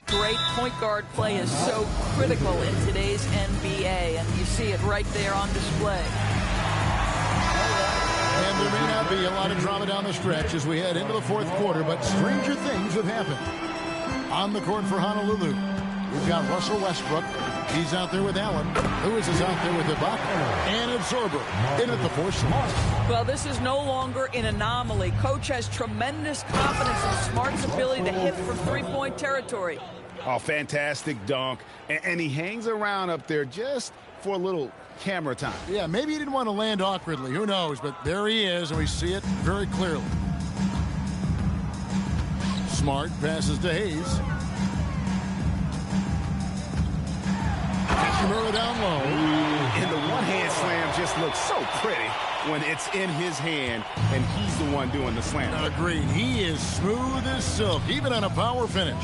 Great point guard play is so critical in today's NBA, and you see it right there on display. And there may not be a lot of drama down the stretch as we head into the fourth quarter, but stranger things have happened. On the court for Honolulu, we've got Russell Westbrook. He's out there with Allen. Lewis is out there with Ibaka. And it's Sorber in at the fourth slot. Well, this is no longer an anomaly. Coach has tremendous confidence in Smart's ability to hit from three-point territory. Oh, fantastic dunk. And he hangs around up there just for a little camera time. Yeah, maybe he didn't want to land awkwardly. Who knows? But there he is, and we see it very clearly. Smart passes to Hayes. Hachimura down low. And the one-hand slam just looks so pretty when it's in his hand, and he's the one doing the slam. Agreed. He is smooth as silk, even on a power finish.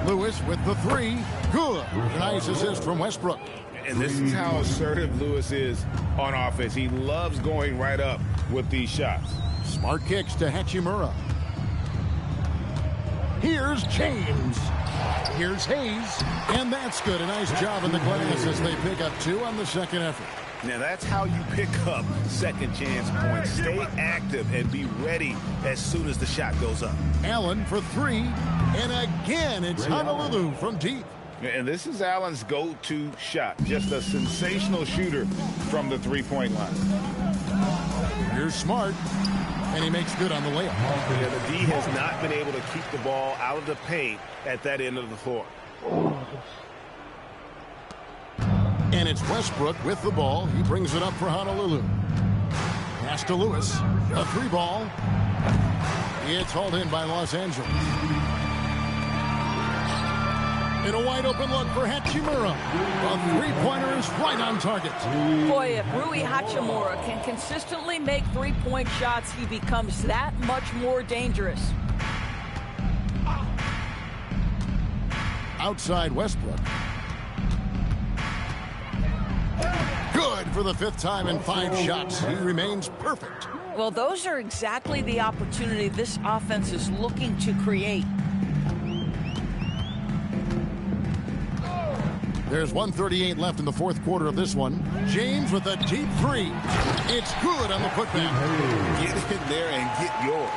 Lewis with the three. Good. Nice assist from Westbrook. And this is how assertive Lewis is on offense. He loves going right up with these shots. Smart kicks to Hachimura. Here's James. Here's Hayes. And that's good. A nice job in the glass as they pick up two on the second effort. Now that's how you pick up second chance points. Stay active and be ready as soon as the shot goes up. Allen for three. And again, it's Honolulu from deep. And this is Allen's go-to shot. Just a sensational shooter from the three-point line. Here's Smart. And he makes good on the layup. Yeah, the D has not been able to keep the ball out of the paint at that end of the floor. And it's Westbrook with the ball. He brings it up for Honolulu. Pass to Lewis. A three ball. It's hauled in by Los Angeles. In a wide open look for Hachimura. A three-pointer is right on target. Boy, if Rui Hachimura can consistently make three-point shots, he becomes that much more dangerous. Outside Westbrook. Good for the fifth time in 5 shots. He remains perfect. Well, those are exactly the opportunity this offense is looking to create. There's 1:38 left in the fourth quarter of this one. James with a deep three. It's good on the putback. Get in there and get yours.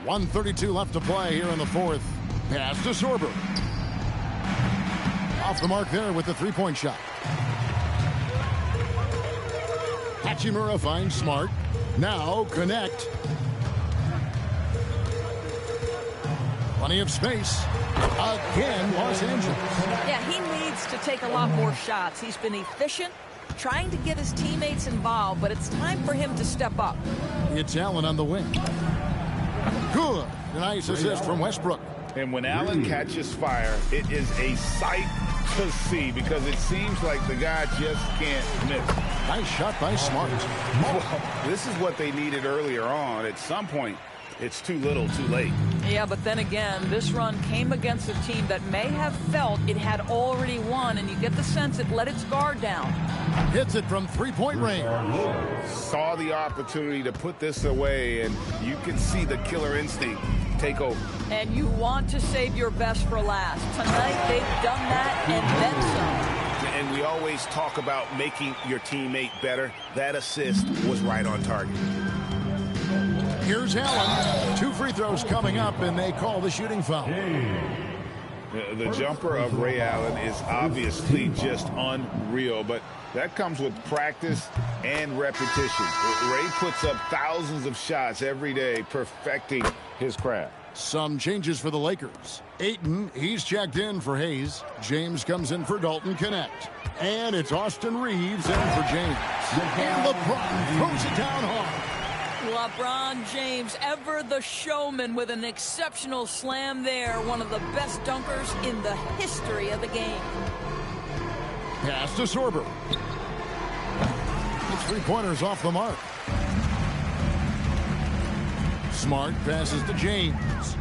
1:32 left to play here in the fourth. Pass to Sorber. Off the mark there with the three-point shot. Hachimura finds Smart. Now connect. Plenty of space. Again, Los Angeles. Yeah, he needs to take a lot more shots. He's been efficient, trying to get his teammates involved, but it's time for him to step up. It's Allen on the wing. Good. Nice assist from Westbrook. And when Allen catches fire, it is a sight to see because it seems like the guy just can't miss. Nice shot by Smart. Well, this is what they needed earlier on. At some point, it's too little, too late. Yeah, but then again, this run came against a team that may have felt it had already won, and you get the sense it let its guard down. Hits it from three-point range. Saw the opportunity to put this away, and you can see the killer instinct take over. And you want to save your best for last. Tonight, they've done that and then some. And we always talk about making your teammate better. That assist was right on target. Here's Allen. 2 free throws coming up, and they call the shooting foul. The jumper of Ray Allen is obviously just unreal, but that comes with practice and repetition. Ray puts up thousands of shots every day, perfecting his craft. Some changes for the Lakers. Ayton, he's checked in for Hayes. James comes in for Dalton Connect. And it's Austin Reeves in for James. And LeBron throws it down hard. LeBron James, ever the showman, with an exceptional slam there. One of the best dunkers in the history of the game. Pass to Sorber. The three-pointers off the mark. Smart passes to James.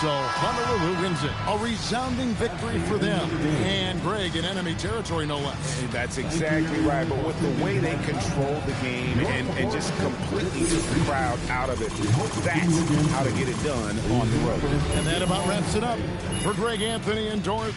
So Honolulu wins it. A resounding victory for them. And Greg in enemy territory, no less. That's exactly right. But with the way they controlled the game and just completely took the crowd out of it, that's how to get it done on the road. And that about wraps it up for Greg Anthony and Dorth.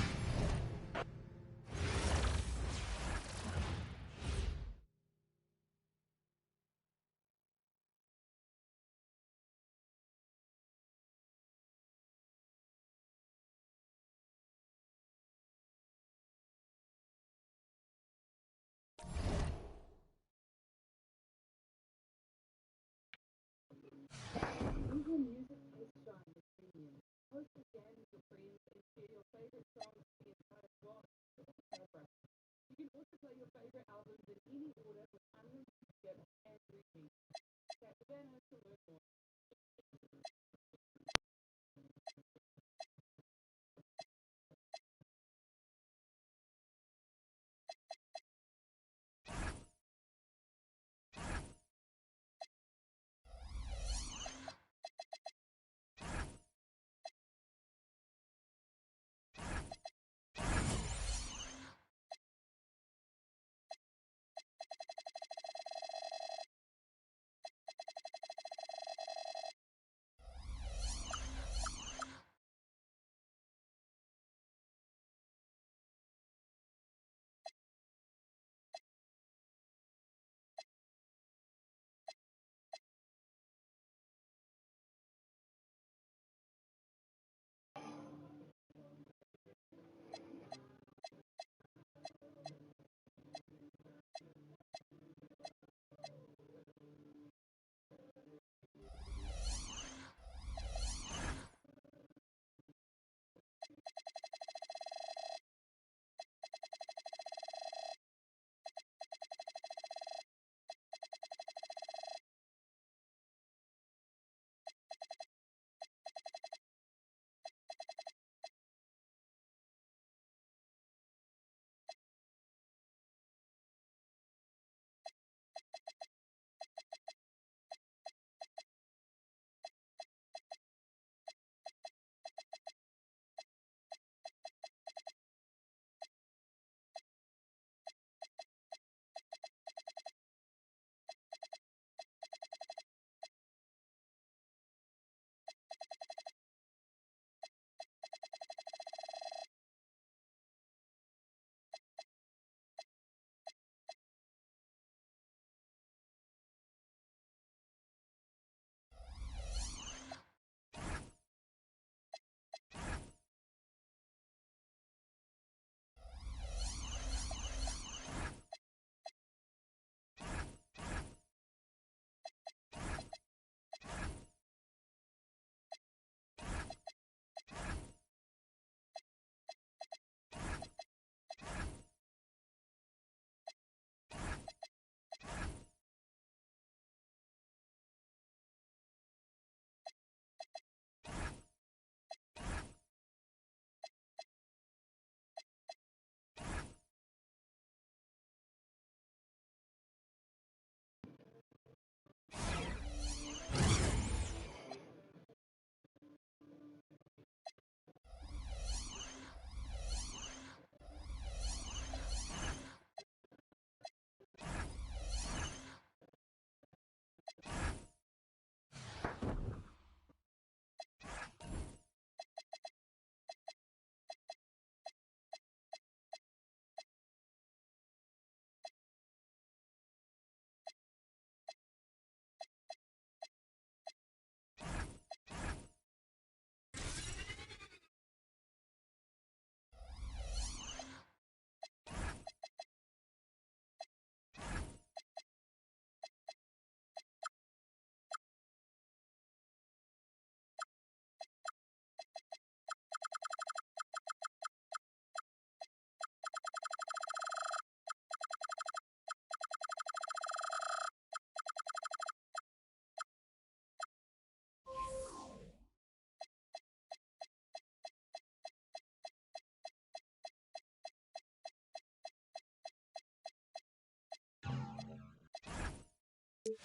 You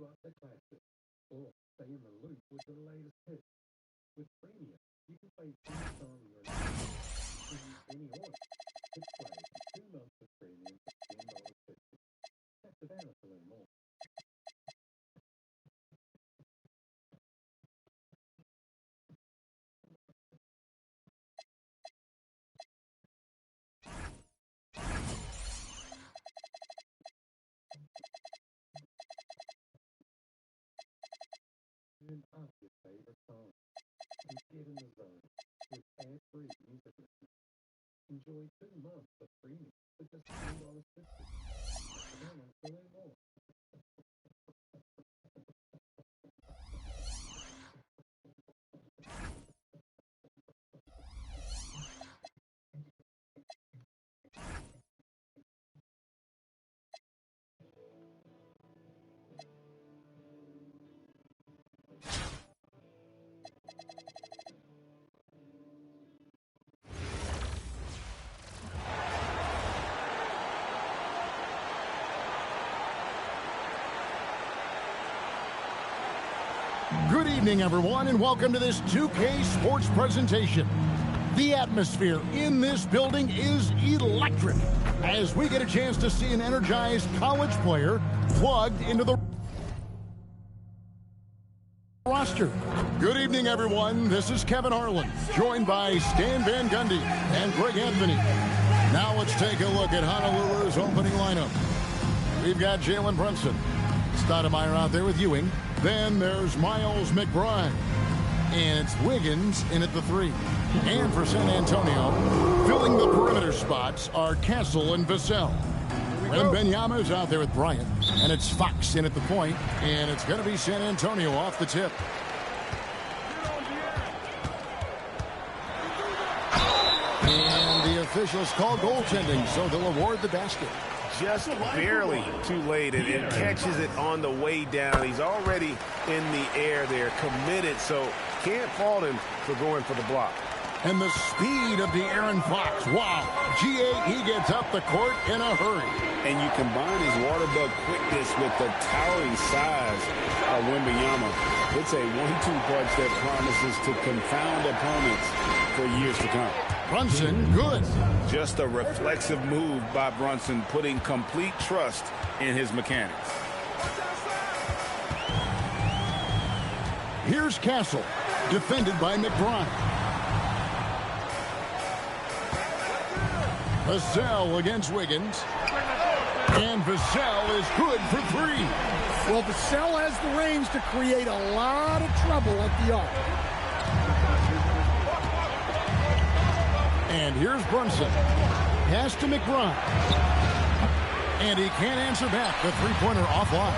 up the classic or stay in the loop with the latest hits. With Premium, you can play any song you're in any order. Hit play 2 months of Premium for $10.50. Check it out to learn more. Turn up your favorite song and get in the zone with ad-free music listening. Enjoy 2 months of Premium for just $10.50. Check it out to learn more. Good evening, everyone, and welcome to this 2K Sports presentation. The atmosphere in this building is electric as we get a chance to see an energized college player plugged into the roster. Good evening, everyone. This is Kevin Harlan, joined by Stan Van Gundy and Greg Anthony. Now let's take a look at Honolulu's opening lineup. We've got Jalen Brunson. Stoudemire out there with Ewing. Then there's Miles McBride. And it's Wiggins in at the 3. And for San Antonio, filling the perimeter spots are Castle and Vassell. Wembanyama's out there with Bryant. And it's Fox in at the point. And it's going to be San Antonio off the tip. And the officials call goaltending, so they'll award the basket. Just barely too late, and catches it on the way down. He's already in the air there, committed, so can't fault him for going for the block. And the speed of the Aaron Fox. Wow. He gets up the court in a hurry. And you combine his water bug quickness with the towering size of Wembanyama. It's a 1-2 punch that promises to confound opponents for years to come. Brunson, good. Just a reflexive move by Brunson, putting complete trust in his mechanics. Here's Castle, defended by McBride. Vassell against Wiggins. And Vassell is good for 3. Well, Vassell has the range to create a lot of trouble at the arc. And here's Brunson. Pass to McBride. And he can't answer back. The three-pointer offline.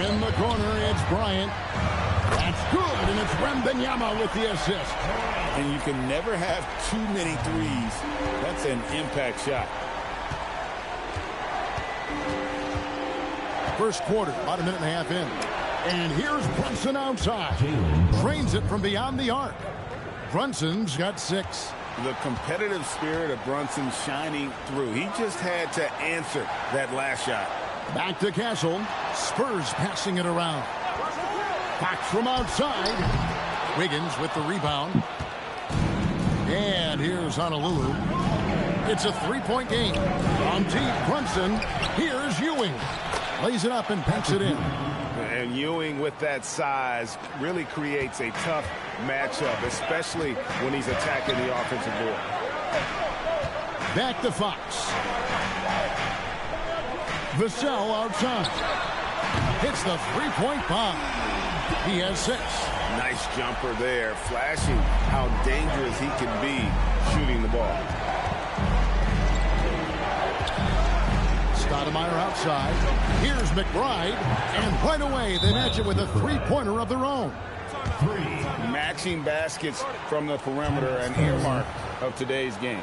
In the corner, it's Bryant. That's good, and it's Wembanyama with the assist. And you can never have too many threes. That's an impact shot. First quarter, about a minute and a half in. And here's Brunson outside. Drains it from beyond the arc. Brunson's got 6. The competitive spirit of Brunson shining through. He just had to answer that last shot. Back to Castle. Spurs passing it around. Fox from outside. Wiggins with the rebound. And here's Honolulu. It's a 3-point game. On deep, Brunson. Here's Ewing. Lays it up and banks it in. And Ewing with that size really creates a tough matchup, especially when he's attacking the offensive board. Back to Fox. Vassell outside. Hits the 3-point bomb. He has 6. Nice jumper there, flashing how dangerous he can be shooting the ball. Stoudemire outside. Here's McBride. And right away, they match it with a 3-pointer of their own. 3 matching baskets from the perimeter, an earmark of today's game.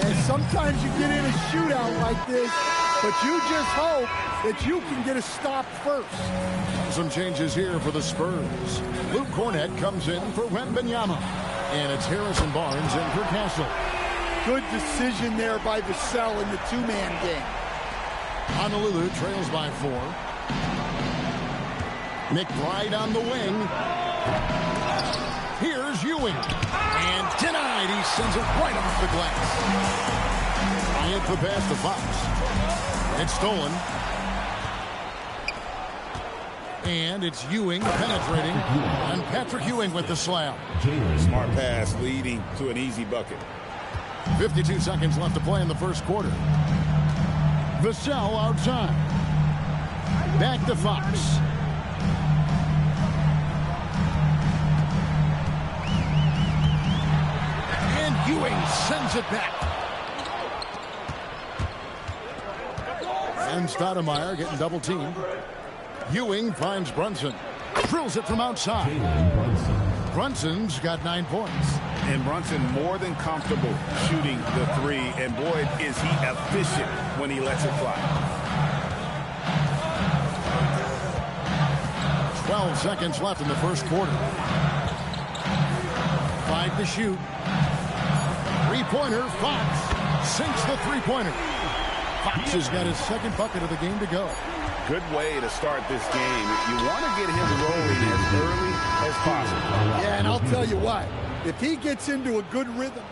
And sometimes you get in a shootout like this, but you just hope that you can get a stop first. Some changes here for the Spurs. Luke Cornett comes in for Wembanyama. And it's Harrison Barnes in for Castle. Good decision there by Vassell in the 2-man game. Honolulu trails by 4. McBride on the wing. Here's Ewing. And denied. He sends it right off the glass. Bryant the pass to Fox. It's stolen. And it's Ewing penetrating. And Patrick Ewing with the slam. Smart pass leading to an easy bucket. 52 seconds left to play in the first quarter. Vassell outside. Back to Fox. And Ewing sends it back. And Stoudemire getting double teamed. Ewing finds Brunson. Drills it from outside. Brunson's got 9 points. And Brunson more than comfortable shooting the 3. And boy, is he efficient when he lets it fly. 12 seconds left in the first quarter. 5 to shoot. 3-pointer, Fox sinks the 3-pointer. Fox has got his second bucket of the game to go. Good way to start this game. You want to get him rolling as early as possible. Yeah, and I'll tell you what, if he gets into a good rhythm.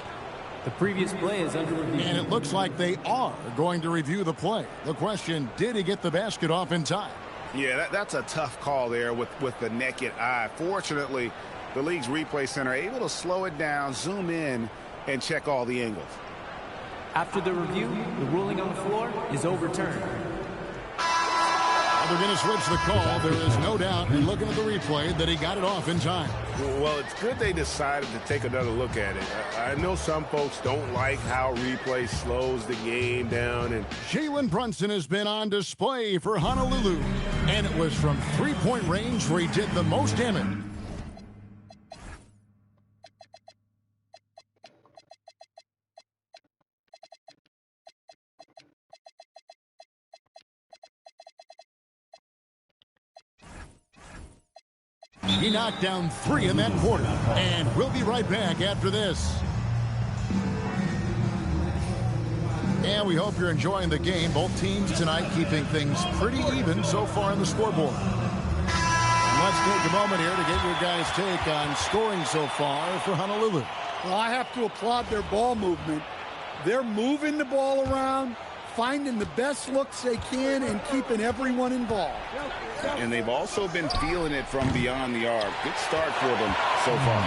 The previous play is under review. And it looks like they are going to review the play. The question, did he get the basket off in time? Yeah, that's a tough call there with the naked eye. Fortunately, the league's replay center able to slow it down, zoom in, and check all the angles. After the review, the ruling on the floor is overturned. They're going to switch the call. There is no doubt in looking at the replay that he got it off in time. Well, it's good they decided to take another look at it. I know some folks don't like how replay slows the game down. And Jalen Brunson has been on display for Honolulu. And it was from three-point range where he did the most damage. He knocked down 3 in that quarter. And we'll be right back after this. And we hope you're enjoying the game. Both teams tonight keeping things pretty even so far on the scoreboard. And let's take a moment here to get your guys' take on scoring so far for Honolulu. Well, I have to applaud their ball movement. They're moving the ball around, finding the best looks they can, and keeping everyone involved. And they've also been feeling it from beyond the arc. Good start for them so far.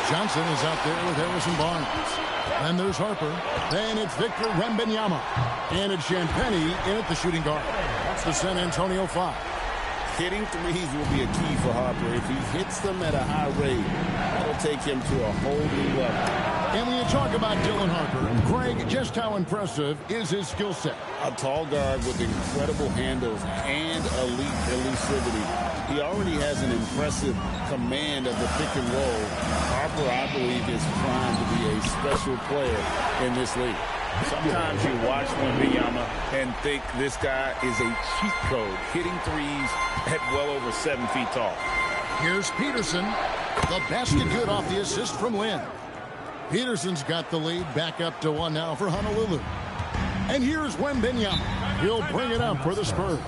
Johnson is out there with Harrison Barnes. Then there's Harper. Then it's Victor Wembanyama. And it's Champagnie in at the shooting guard. That's the San Antonio 5. Hitting threes will be a key for Harper. If he hits them at a high rate, that'll take him to a whole new level. And when you talk about Dylan Harper, Greg, just how impressive is his skill set? A tall guard with incredible handles and elite elusivity. He already has an impressive command of the pick and roll. Harper, I believe, is primed to be a special player in this league. Sometimes you watch Wembanyama and think this guy is a cheat code, hitting threes at well over 7 feet tall. Here's Peterson. The basket good off the assist from Lynn. Peterson's got the lead back up to 1 now for Honolulu. And here's Wembanyama. He'll bring it up for the Spurs.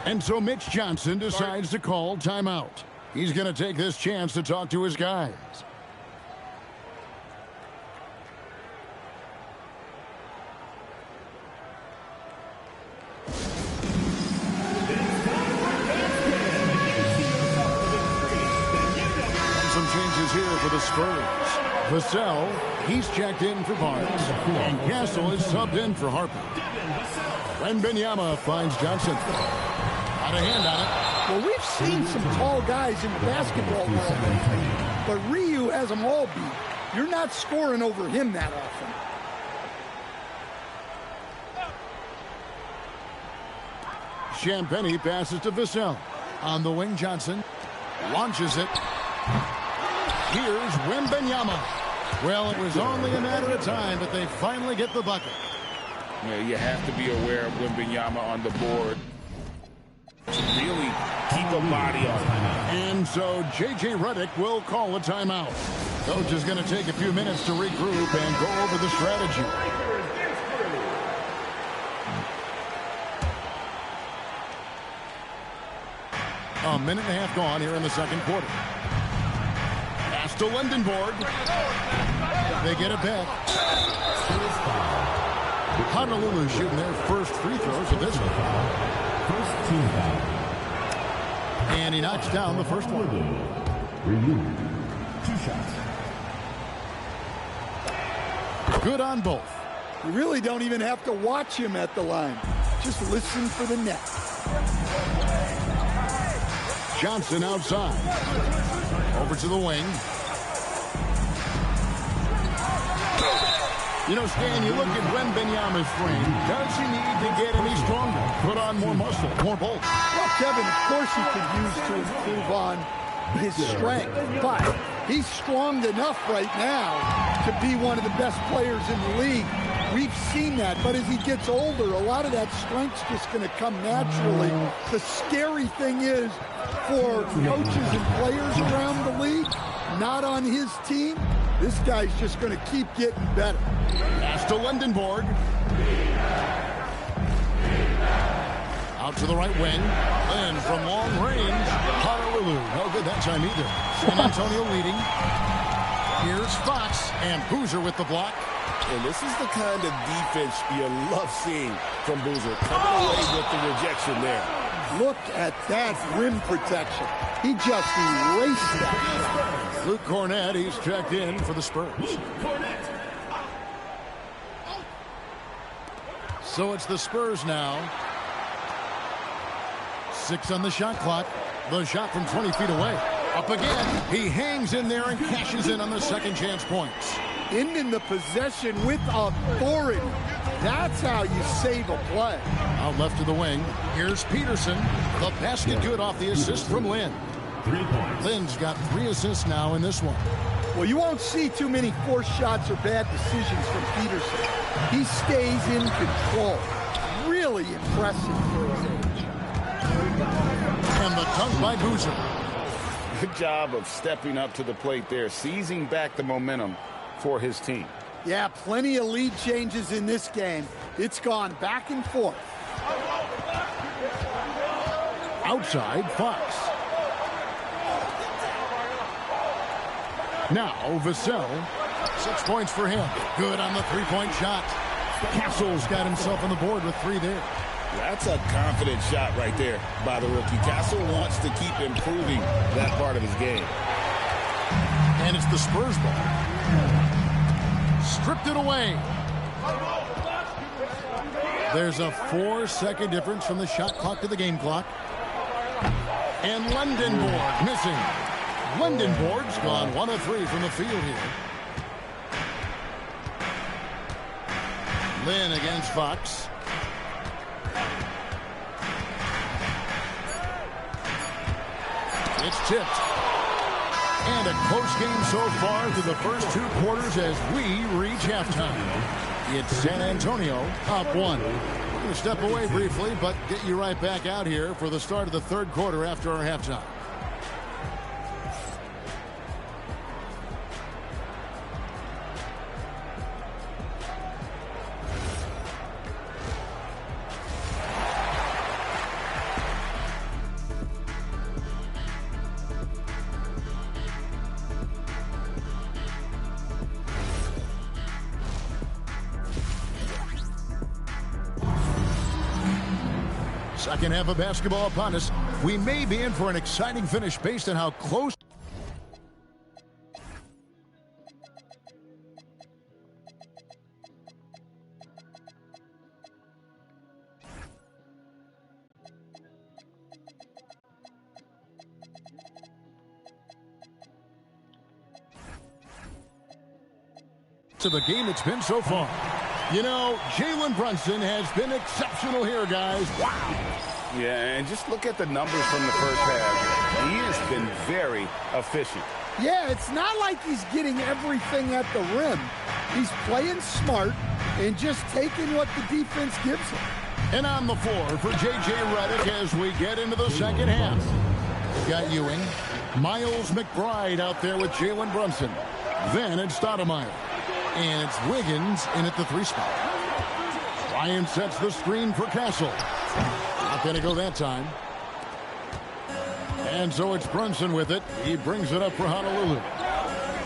And so Mitch Johnson decides to call timeout. He's going to take this chance to talk to his guys. Some changes here for the Spurs. Vassell, he's checked in for Barnes. And Castle is subbed in for Harper. Wembanyama finds Johnson. Got a hand on it. Well, we've seen some tall guys in the basketball world, but Ryu has them all beat. You're not scoring over him that often. Champagnie passes to Vassell. On the wing, Johnson launches it. Here's Wembanyama. Well, it was only a matter of time, but they finally get the bucket. Yeah, you have to be aware of Wembanyama on the board to really keep a body on him. And so J.J. Redick will call a timeout. Coach is going to take a few minutes to regroup and go over the strategy. A minute and a half gone here in the second quarter. Pass to Lindenborg. They get it back. Honolulu shooting their first free throws of this one. First team foul. And he knocks down the first one. Review. 2 shots. Good on both. You really don't even have to watch him at the line. Just listen for the net. Johnson outside. Over to the wing. You know, Stan, you look at Wembanyama's frame. Does he need to get any stronger? Put on more muscle, more bulk? Well, Kevin, of course he could use to improve on his strength, but he's strong enough right now to be one of the best players in the league. We've seen that, but as he gets older, a lot of that strength's just going to come naturally. The scary thing is for coaches and players around the league, not on his team, this guy's just going to keep getting better. Pass to Lindenborg. Out to the right wing. Then from long range, Honolulu. No good that time either. San Antonio leading. Here's Fox and Boozer with the block. And this is the kind of defense you love seeing from Boozer. Coming away with the rejection there. Look at that rim protection. He just erased that. Luke Cornett, he's checked in for the Spurs. So it's the Spurs now. 6 on the shot clock. The shot from 20 feet away. Up again. He hangs in there and cashes in on the second chance points. In the possession with authority. That's how you save a play. Out left to the wing. Here's Peterson. The basket good off the assist from Lynn. 3 points. Lynn's got 3 assists now in this one. Well, you won't see too many forced shots or bad decisions from Peterson. He stays in control. Really impressive for his age. And the dunk by Boozer. Good job of stepping up to the plate there, seizing back the momentum for his team. Yeah, plenty of lead changes in this game. It's gone back and forth. Outside, Fox. Now, Vassell. 6 points for him. Good on the three-point shot. Castle's got himself on the board with 3 there. That's a confident shot right there by the rookie. Castle wants to keep improving that part of his game. And it's the Spurs ball. Stripped it away. There's a 4-second difference from the shot clock to the game clock. And Lundenborg missing. Lundenborg's gone 1 of 3 from the field here. Lynn against Fox. It's tipped. And a close game so far through the first 2 quarters as we reach halftime. It's San Antonio up 1. We're going to step away briefly, but get you right back out here for the start of the 3rd quarter after our halftime. Second half of basketball upon us. We may be in for an exciting finish based on how close. To the game it's been so far. You know, Jalen Brunson has been exceptional here, guys. Wow. Yeah, and just look at the numbers from the first half. He has been very efficient. Yeah, it's not like he's getting everything at the rim. He's playing smart and just taking what the defense gives him. And on the floor for J.J. Redick as we get into the second half. We've got Ewing. Miles McBride out there with Jalen Brunson. Then it's Stoudemire. And it's Wiggins in at the 3 spot. Ryan sets the screen for Castle. Not going to go that time. And so it's Brunson with it. He brings it up for Honolulu.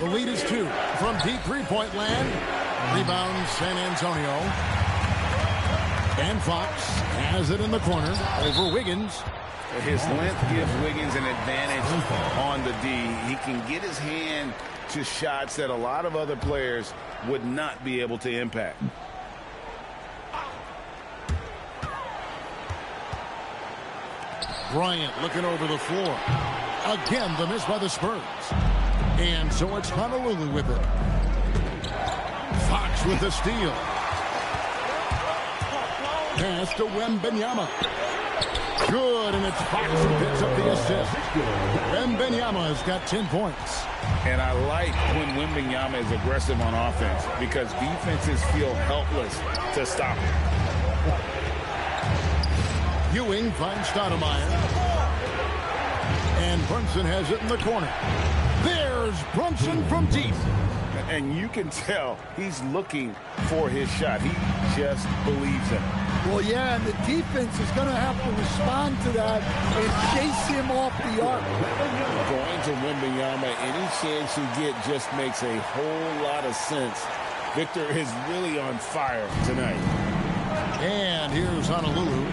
The lead is 2 from deep 3-point land. Rebound San Antonio. And Fox has it in the corner over Wiggins. His length gives Wiggins an advantage on the D. He can get his hand to shots that a lot of other players would not be able to impact. Bryant looking over the floor. Again, the miss by the Spurs. And so it's Honolulu with it. Fox with the steal. Pass to Wembanyama. Good, and it's Fox who picks up the assist. Wembanyama has got 10 points. And I like when Wembanyama is aggressive on offense because defenses feel helpless to stop him. Ewing finds Stoudemire. And Brunson has it in the corner. There's Brunson from deep. And you can tell he's looking for his shot. He just believes in it. Well, yeah, and the defense is going to have to respond to that and chase him off the arc. Going to Wembanyama, any chance you get just makes a whole lot of sense. Victor is really on fire tonight. And here's Honolulu.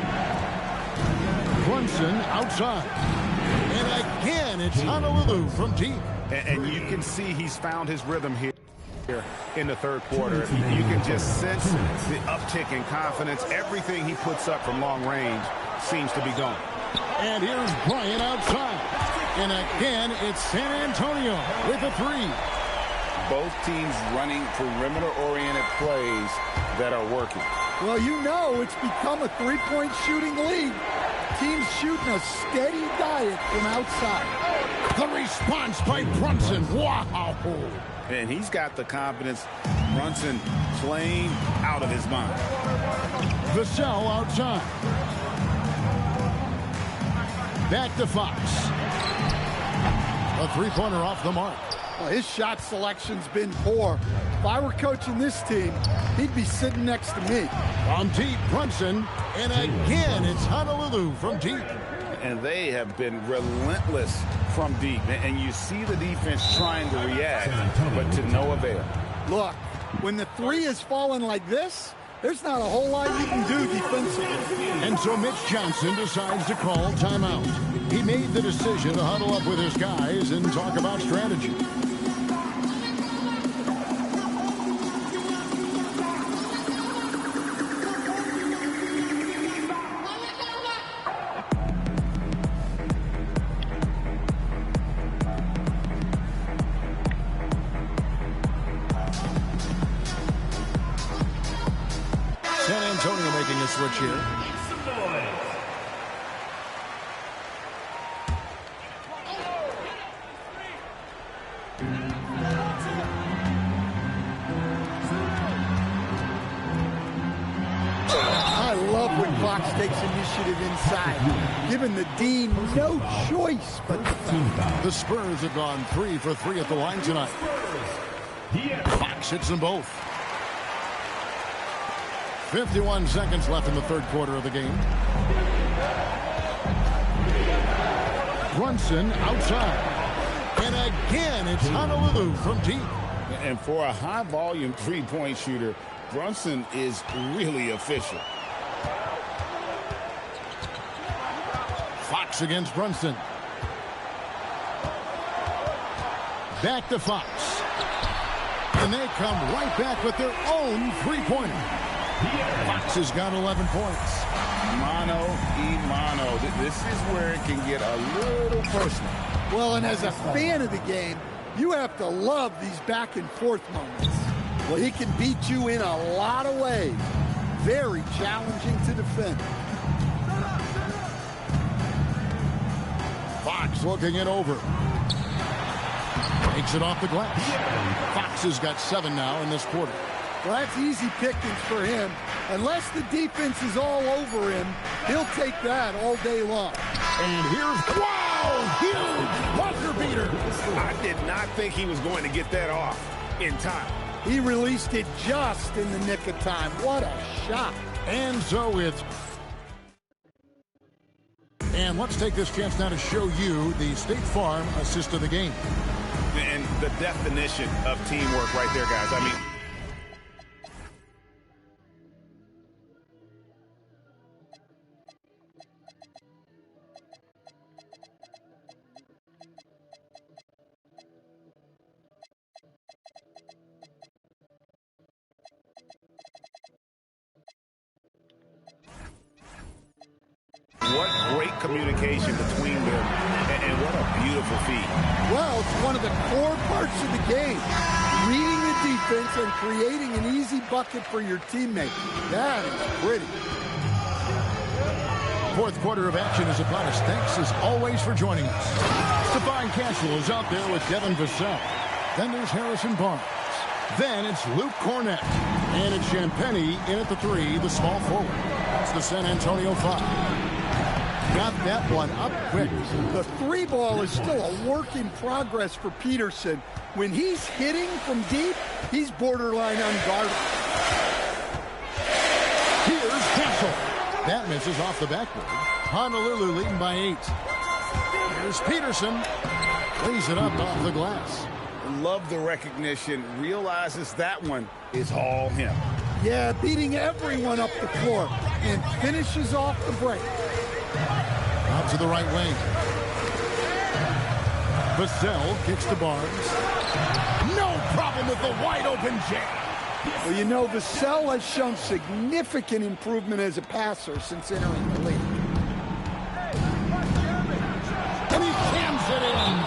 Brunson outside. And again, it's Honolulu from deep. And you can see he's found his rhythm here in the third quarter. You can just sense the uptick in confidence. Everything he puts up from long range seems to be gone. And here's Bryant outside. And again, it's San Antonio with a three. Both teams running perimeter-oriented plays that are working. Well, you know it's become a three-point shooting league. Teams shooting a steady diet from outside. The response by Brunson. Wow. And he's got the confidence. Brunson playing out of his mind. Vassell outside. Back to Fox. A three-pointer off the mark. Well, his shot selection's been poor. If I were coaching this team, he'd be sitting next to me. From deep, Brunson. And again, it's Honolulu from deep. And they have been relentless from deep. And you see the defense trying to react, but to no avail. Look, when the three is falling like this, there's not a whole lot you can do defensively. And so Mitch Johnson decides to call timeout. He made the decision to huddle up with his guys and talk about strategy. San Antonio making a switch here. I love when Fox takes initiative inside, giving the Dean no choice but to foul. The Spurs have gone 3 for 3 at the line tonight. Fox hits them both. 51 seconds left in the third quarter of the game. Brunson outside. And again, it's Honolulu from deep. And for a high-volume three-point shooter, Brunson is really efficient. Fox against Brunson. Back to Fox. And they come right back with their own three-pointer. Fox has got 11 points. Mano y mano. This is where it can get a little personal. Well, and as a fan of the game, you have to love these back-and-forth moments. Well, he can beat you in a lot of ways. Very challenging to defend. Fox looking it over. Takes it off the glass. Fox has got 7 now in this quarter. Well, that's easy pickings for him. Unless the defense is all over him, he'll take that all day long. And here's, wow, huge buzzer beater. I did not think he was going to get that off in time. He released it just in the nick of time. What a shot. And so it's... And let's take this chance now to show you the State Farm assist of the game. And the definition of teamwork right there, guys. I mean... What great communication between them, and what a beautiful feat. Well, it's one of the core parts of the game. Reading the defense and creating an easy bucket for your teammate. That is pretty. Fourth quarter of action is upon us. Thanks as always for joining us. Stefan Cashel is out there with Devin Vassell. Then there's Harrison Barnes. Then it's Luke Cornett. And it's Champagnie in at the 3, the small forward. It's the San Antonio 5. Got that one up quick. The three ball is still a work in progress for Peterson. When he's hitting from deep, he's borderline unguardable. Here's Cashel. That misses off the backboard. Honolulu leading by 8. Here's Peterson. Lays it up off the glass. Love the recognition. Realizes that one is all him. Yeah, beating everyone up the floor and finishes off the break. Out to the right wing. Vassell kicks to Barnes. No problem with the wide open jam. Well, you know, Vassell has shown significant improvement as a passer since entering the league. And he jams it in.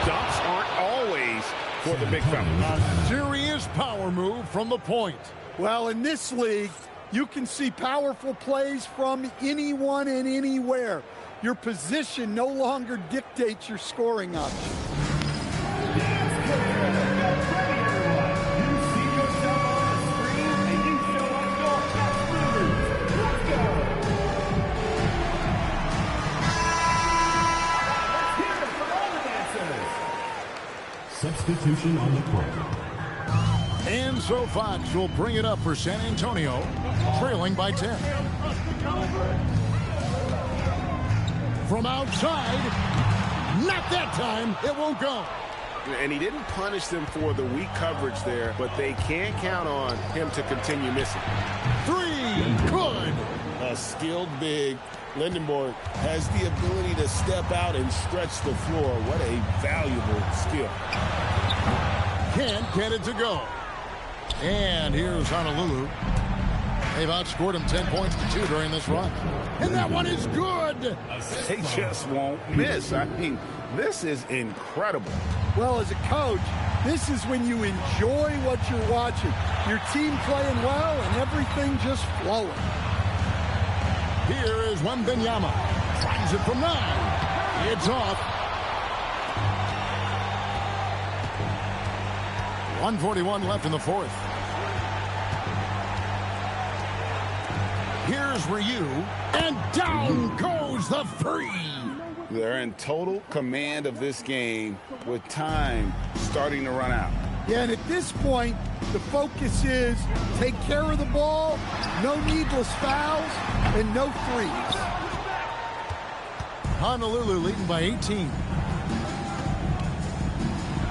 Dunks aren't always for the big fella. A serious power move from the point. Well, in this league, you can see powerful plays from anyone and anywhere. Your position no longer dictates your scoring options. Substitution on the court. And so Fox will bring it up for San Antonio, trailing by 10. From outside, not that time, it won't go. And he didn't punish them for the weak coverage there, but they can't count on him to continue missing. 3, good. A skilled big. Lindenborg has the ability to step out and stretch the floor. What a valuable skill. Can't get it to go. And here's Honolulu. They've outscored him 10 points to 2 during this run. And that one is good. They just won't miss. I mean, this is incredible. Well, as a coach, this is when you enjoy what you're watching. Your team playing well and everything just flowing. Here is Wembanyama. Finds it from 9. It's off. 1:41 left in the fourth. Here's Ryu. And down goes the free. They're in total command of this game with time starting to run out. Yeah, and at this point, the focus is take care of the ball, no needless fouls, and no threes. Honolulu leading by 18.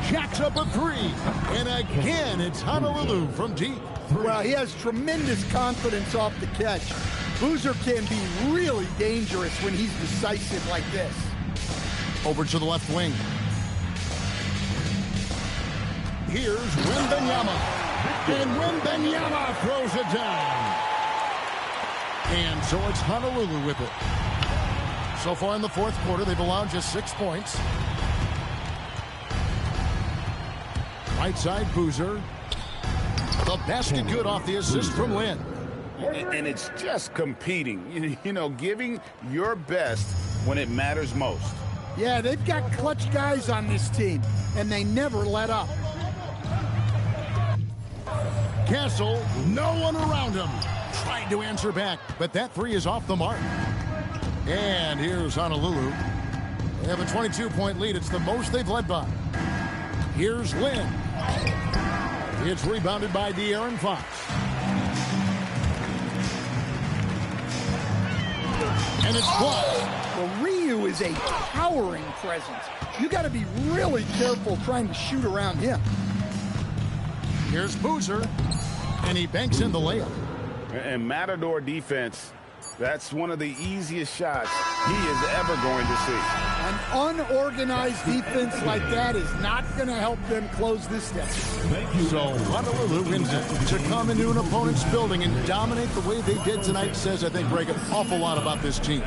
Jacks up a 3. And again, it's Honolulu from deep. Well, he has tremendous confidence off the catch. Boozer can be really dangerous when he's decisive like this. Over to the left wing. Here's Wembanyama. And Wembanyama throws it down. And so it's Honolulu with it. So far in the fourth quarter, they've allowed just 6 points. Right side, Boozer. The basket good off the assist from Lynn. And it's just competing, you know, giving your best when it matters most. Yeah, they've got clutch guys on this team, and they never let up. Castle, no one around him. Trying to answer back, but that 3 is off the mark. And here's Honolulu. They have a 22-point lead. It's the most they've led by. Here's Lynn. It's rebounded by De'Aaron Fox. And it's blocked. Well, Ryu is a towering presence. You got to be really careful trying to shoot around him. Here's Boozer. And he banks in the layup. And Matador defense, that's one of the easiest shots he is ever going to see. An unorganized defense like that is not going to help them close this deficit. So Honolulu wins it. To come into an opponent's building and dominate the way they did tonight says, I think, Greg, an awful lot about this team.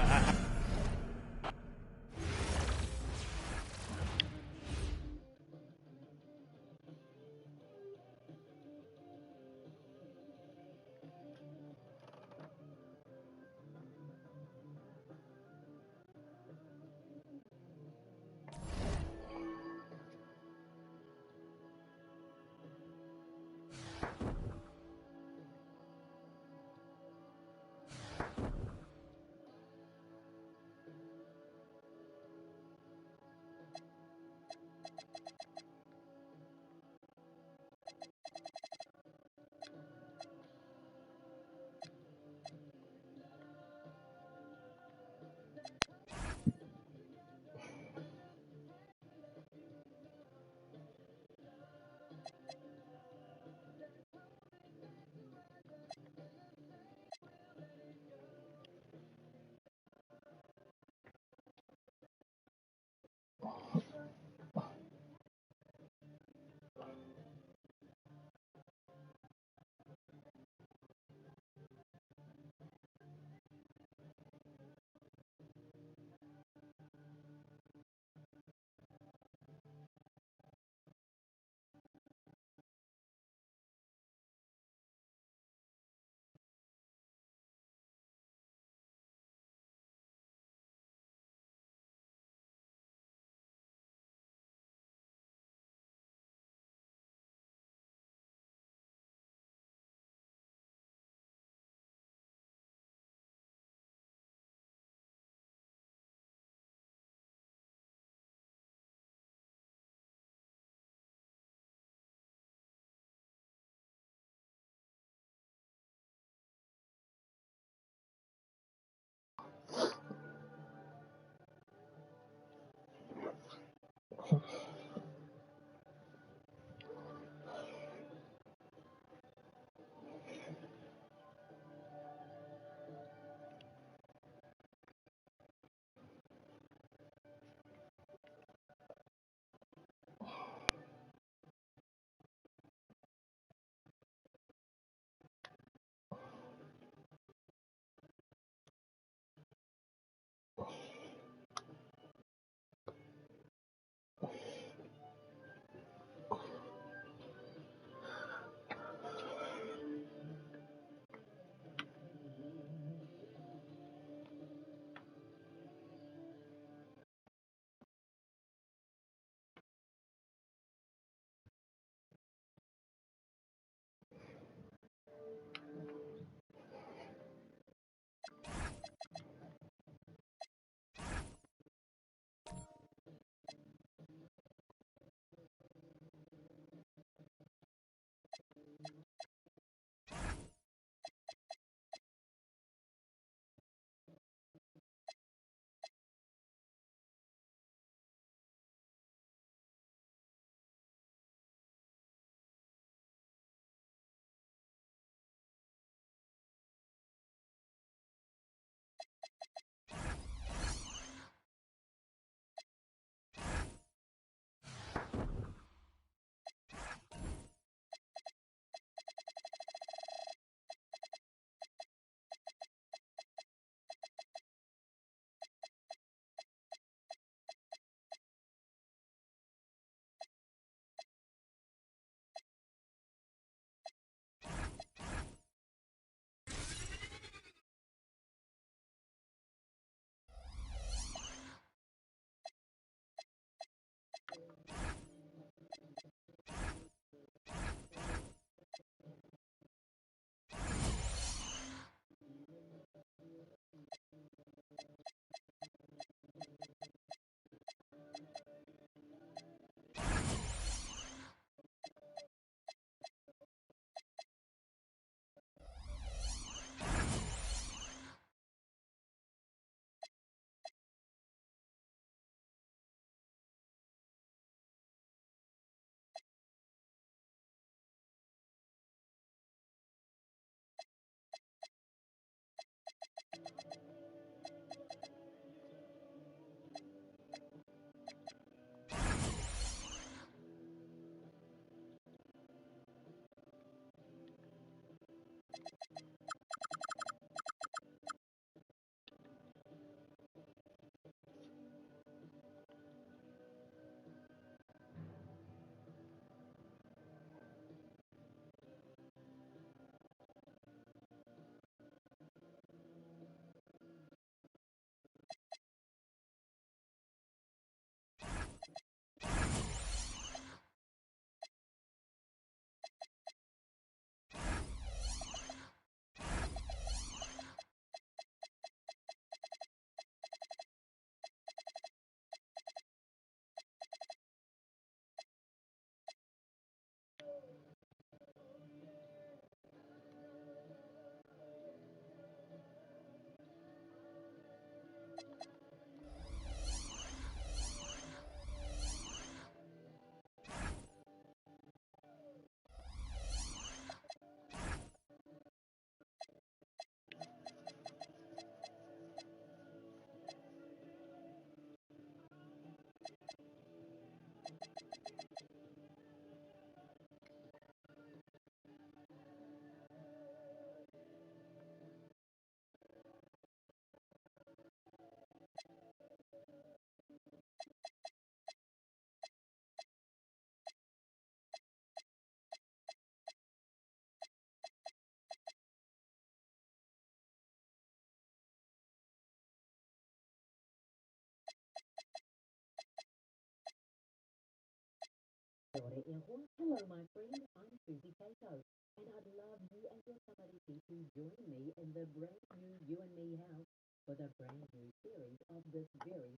Kia ora e hoa. Hello, my friend. I'm Susie Cato, and I'd love you and your tamariki to join me in the brand new You and Me house for the brand new series of this very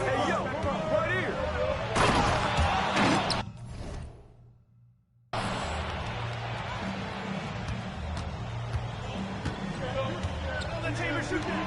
Hey, yo, right here. The team is shooting.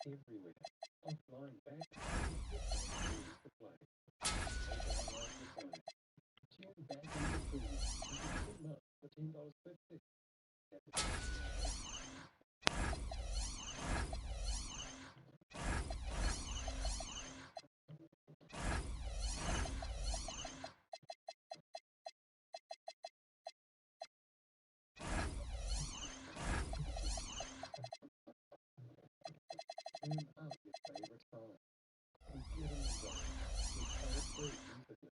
everywhere. Offline back to play. Tune back into premium and 2 months for $10.50. Turn up your favorite song and get in the zone with Total-Free Internet.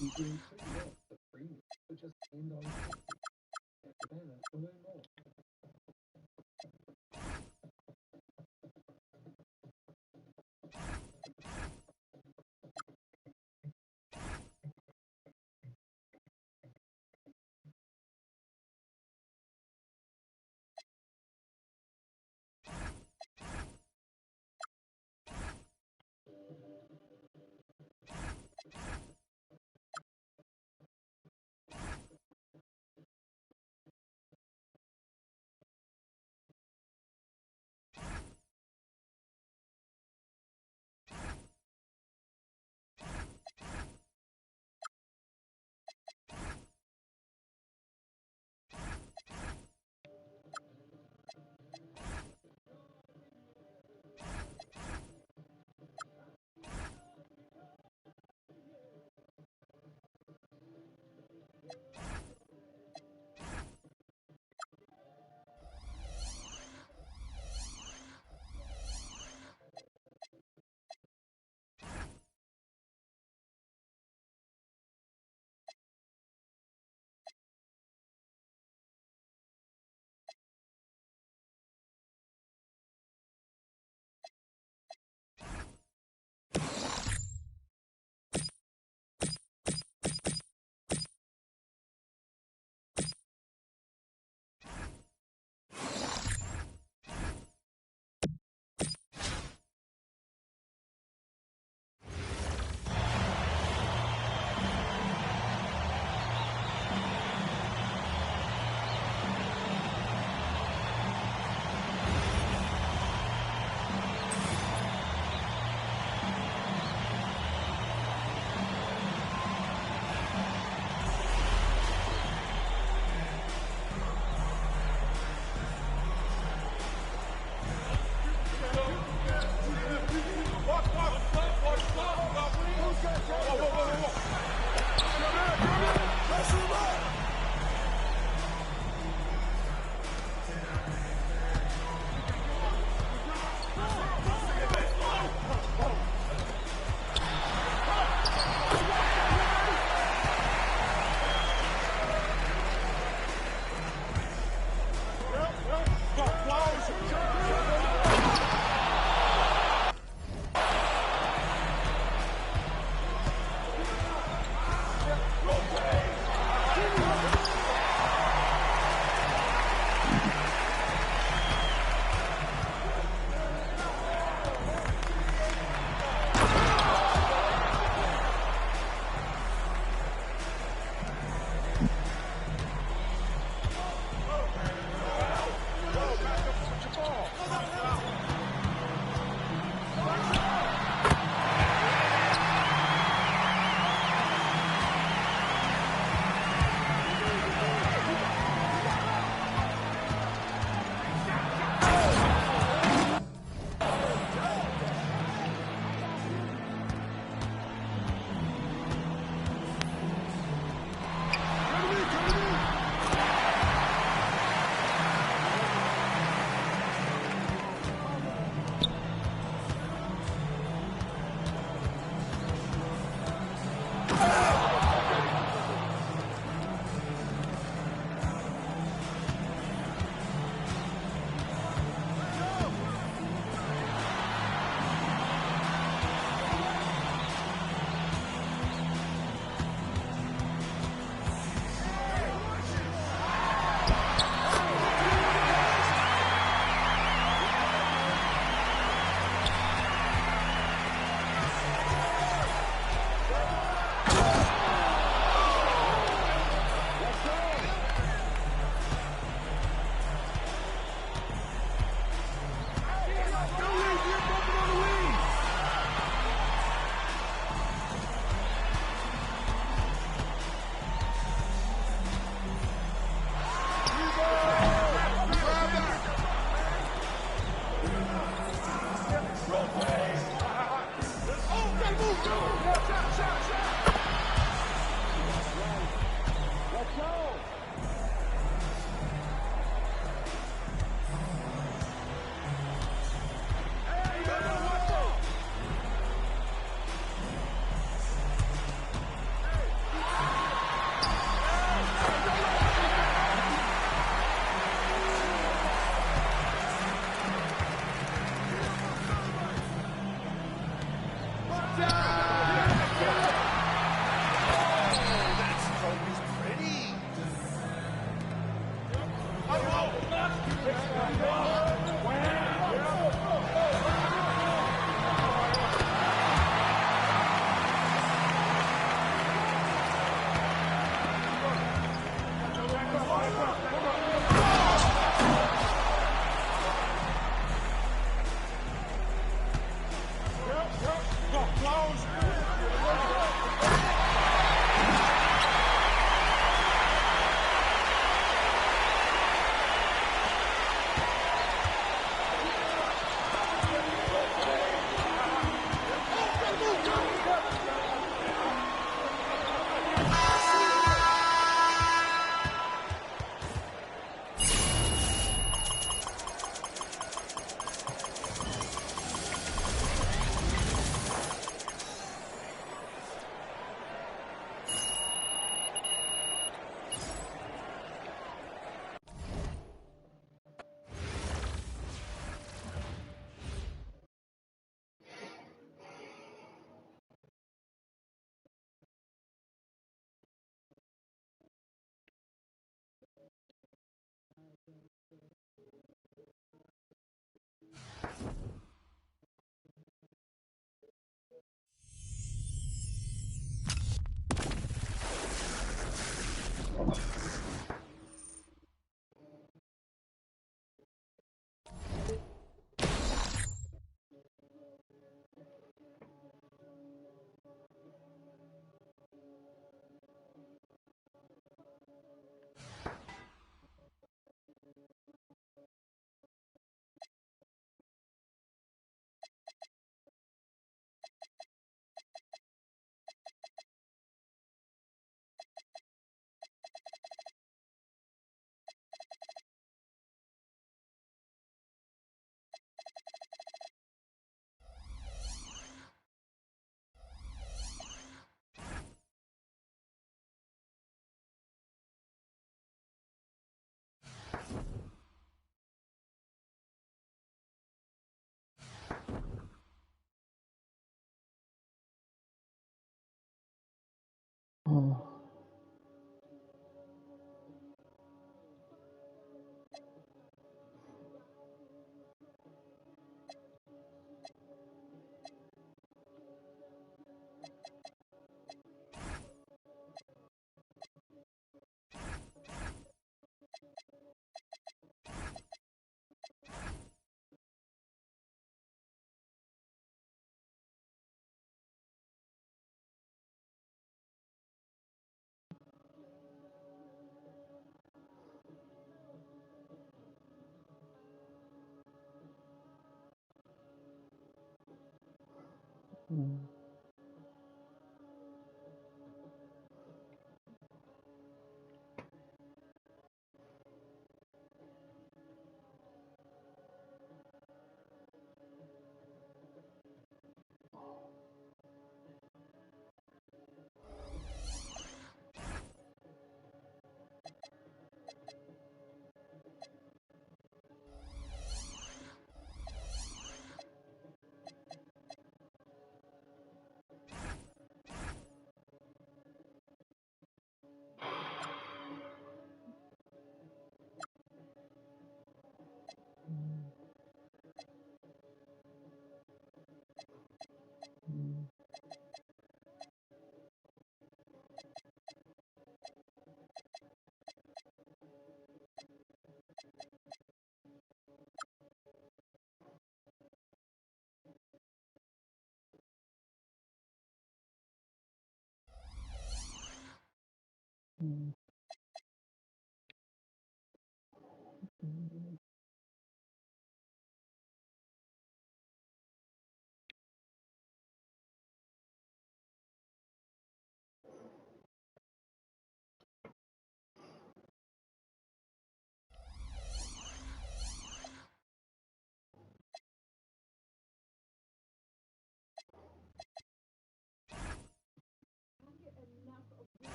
Enjoy 2 months of premium for just $10.50. Tap the banner to learn more.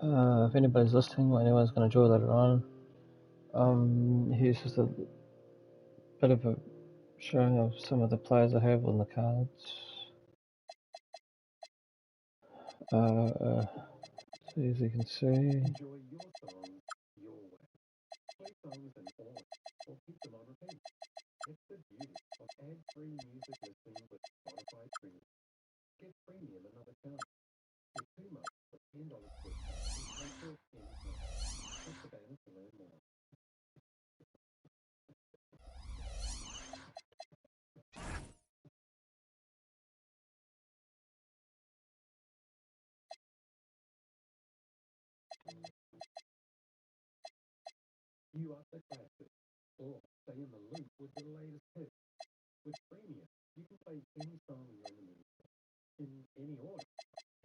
If anybody's listening, or anyone's going to join later on, here's just a bit of a showing of some of the players I have on the cards. So as you can see, Enjoy your songs your way. Play songs in order or keep them on repeat. It's the beauty of ad-free music listening with Spotify Premium. Get Premium another chance. Get 2 months for $10.50 and cancel anytime. Click the banner to learn more. You up the classics or stay in the loop with the latest hits. With Premium, you can play any song you're in the mood for, in any order.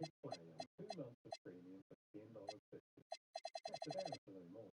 Hit play on 2 months of Premium for $10.50. Tap the banner to learn more.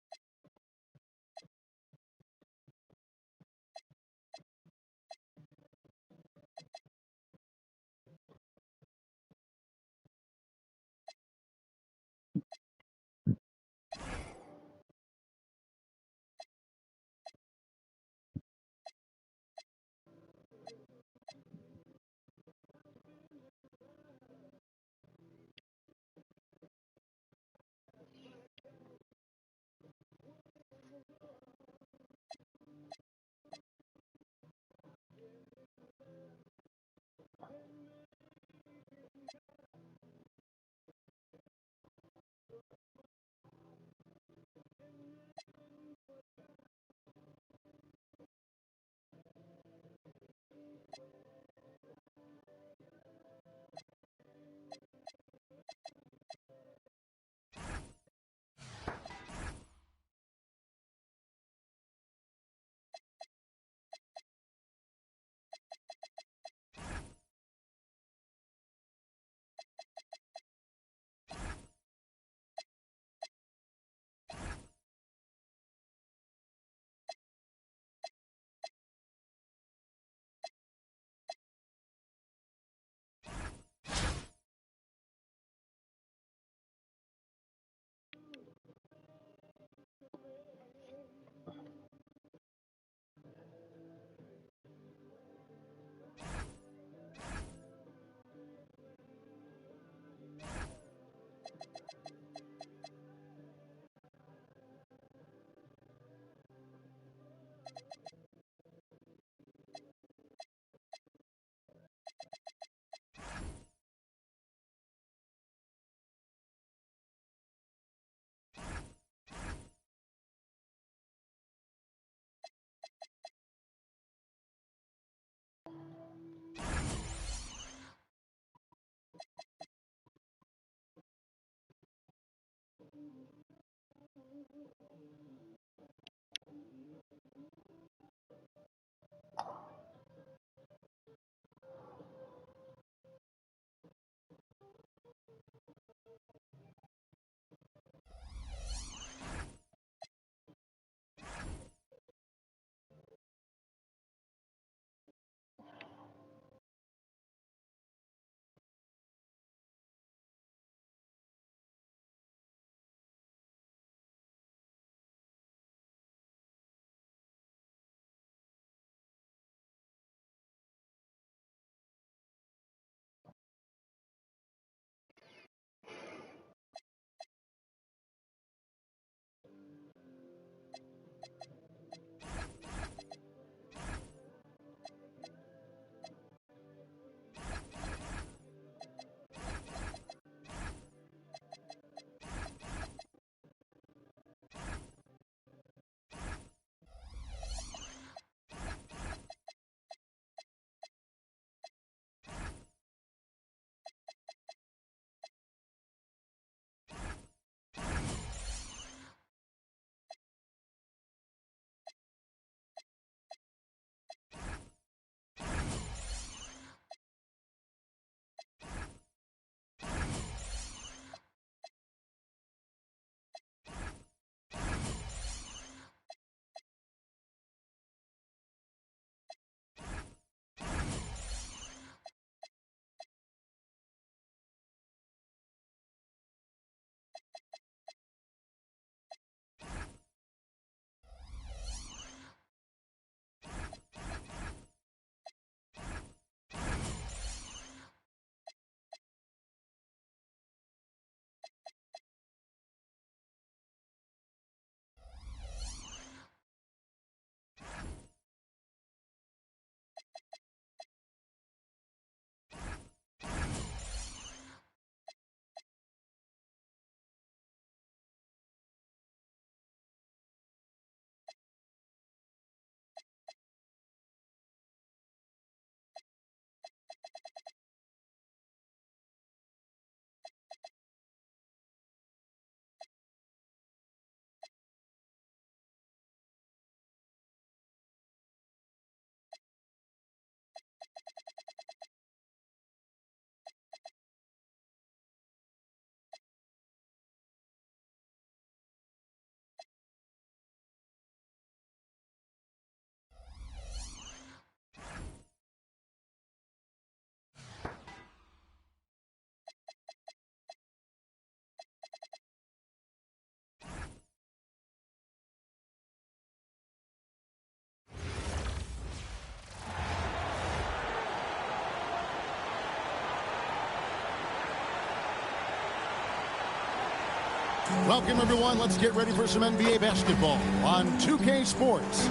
Welcome, everyone. Let's get ready for some NBA basketball on 2K Sports.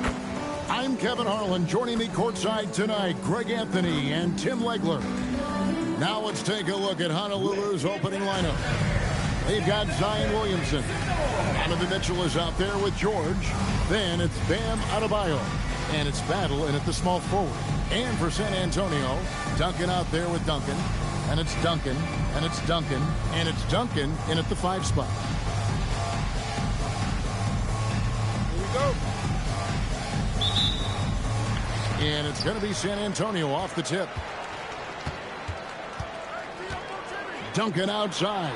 I'm Kevin Harlan. Joining me courtside tonight, Greg Anthony and Tim Legler. Now let's take a look at Honolulu's opening lineup. They've got Zion Williamson. Donovan Mitchell is out there with George. Then it's Bam Adebayo. And it's Battle in at the small forward. And for San Antonio, Duncan out there with Duncan. And it's Duncan. And it's Duncan. And it's Duncan in at the 5 spot. Here we go. And it's going to be San Antonio off the tip. Duncan outside.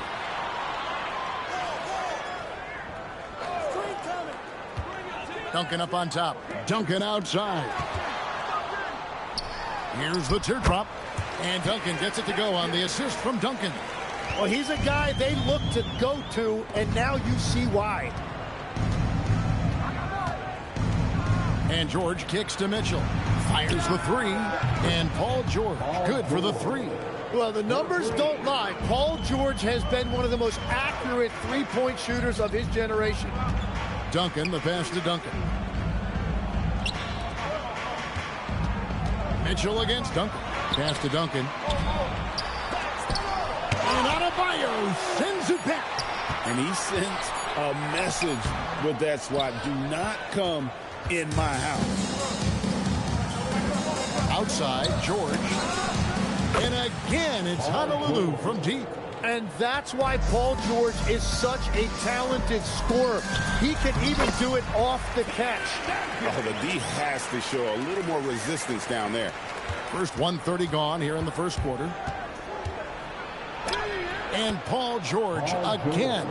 Duncan up on top. Duncan outside. Here's the teardrop. And Duncan gets it to go on the assist from Duncan. Well, he's a guy they look to go to, and now you see why. And George kicks to Mitchell. Fires the 3. And Paul George, good for the 3. Well, the numbers don't lie. Paul George has been one of the most accurate three-point shooters of his generation. Duncan, the pass to Duncan. Mitchell against Duncan. Pass to Duncan. And Adebayo sends it back. And he sent a message with that swat. Do not come in my house. Outside, George. And again, it's Honolulu from deep. And that's why Paul George is such a talented scorer. He can even do it off the catch. Oh, the D has to show a little more resistance down there. First 1:30 gone here in the first quarter. And Paul George again.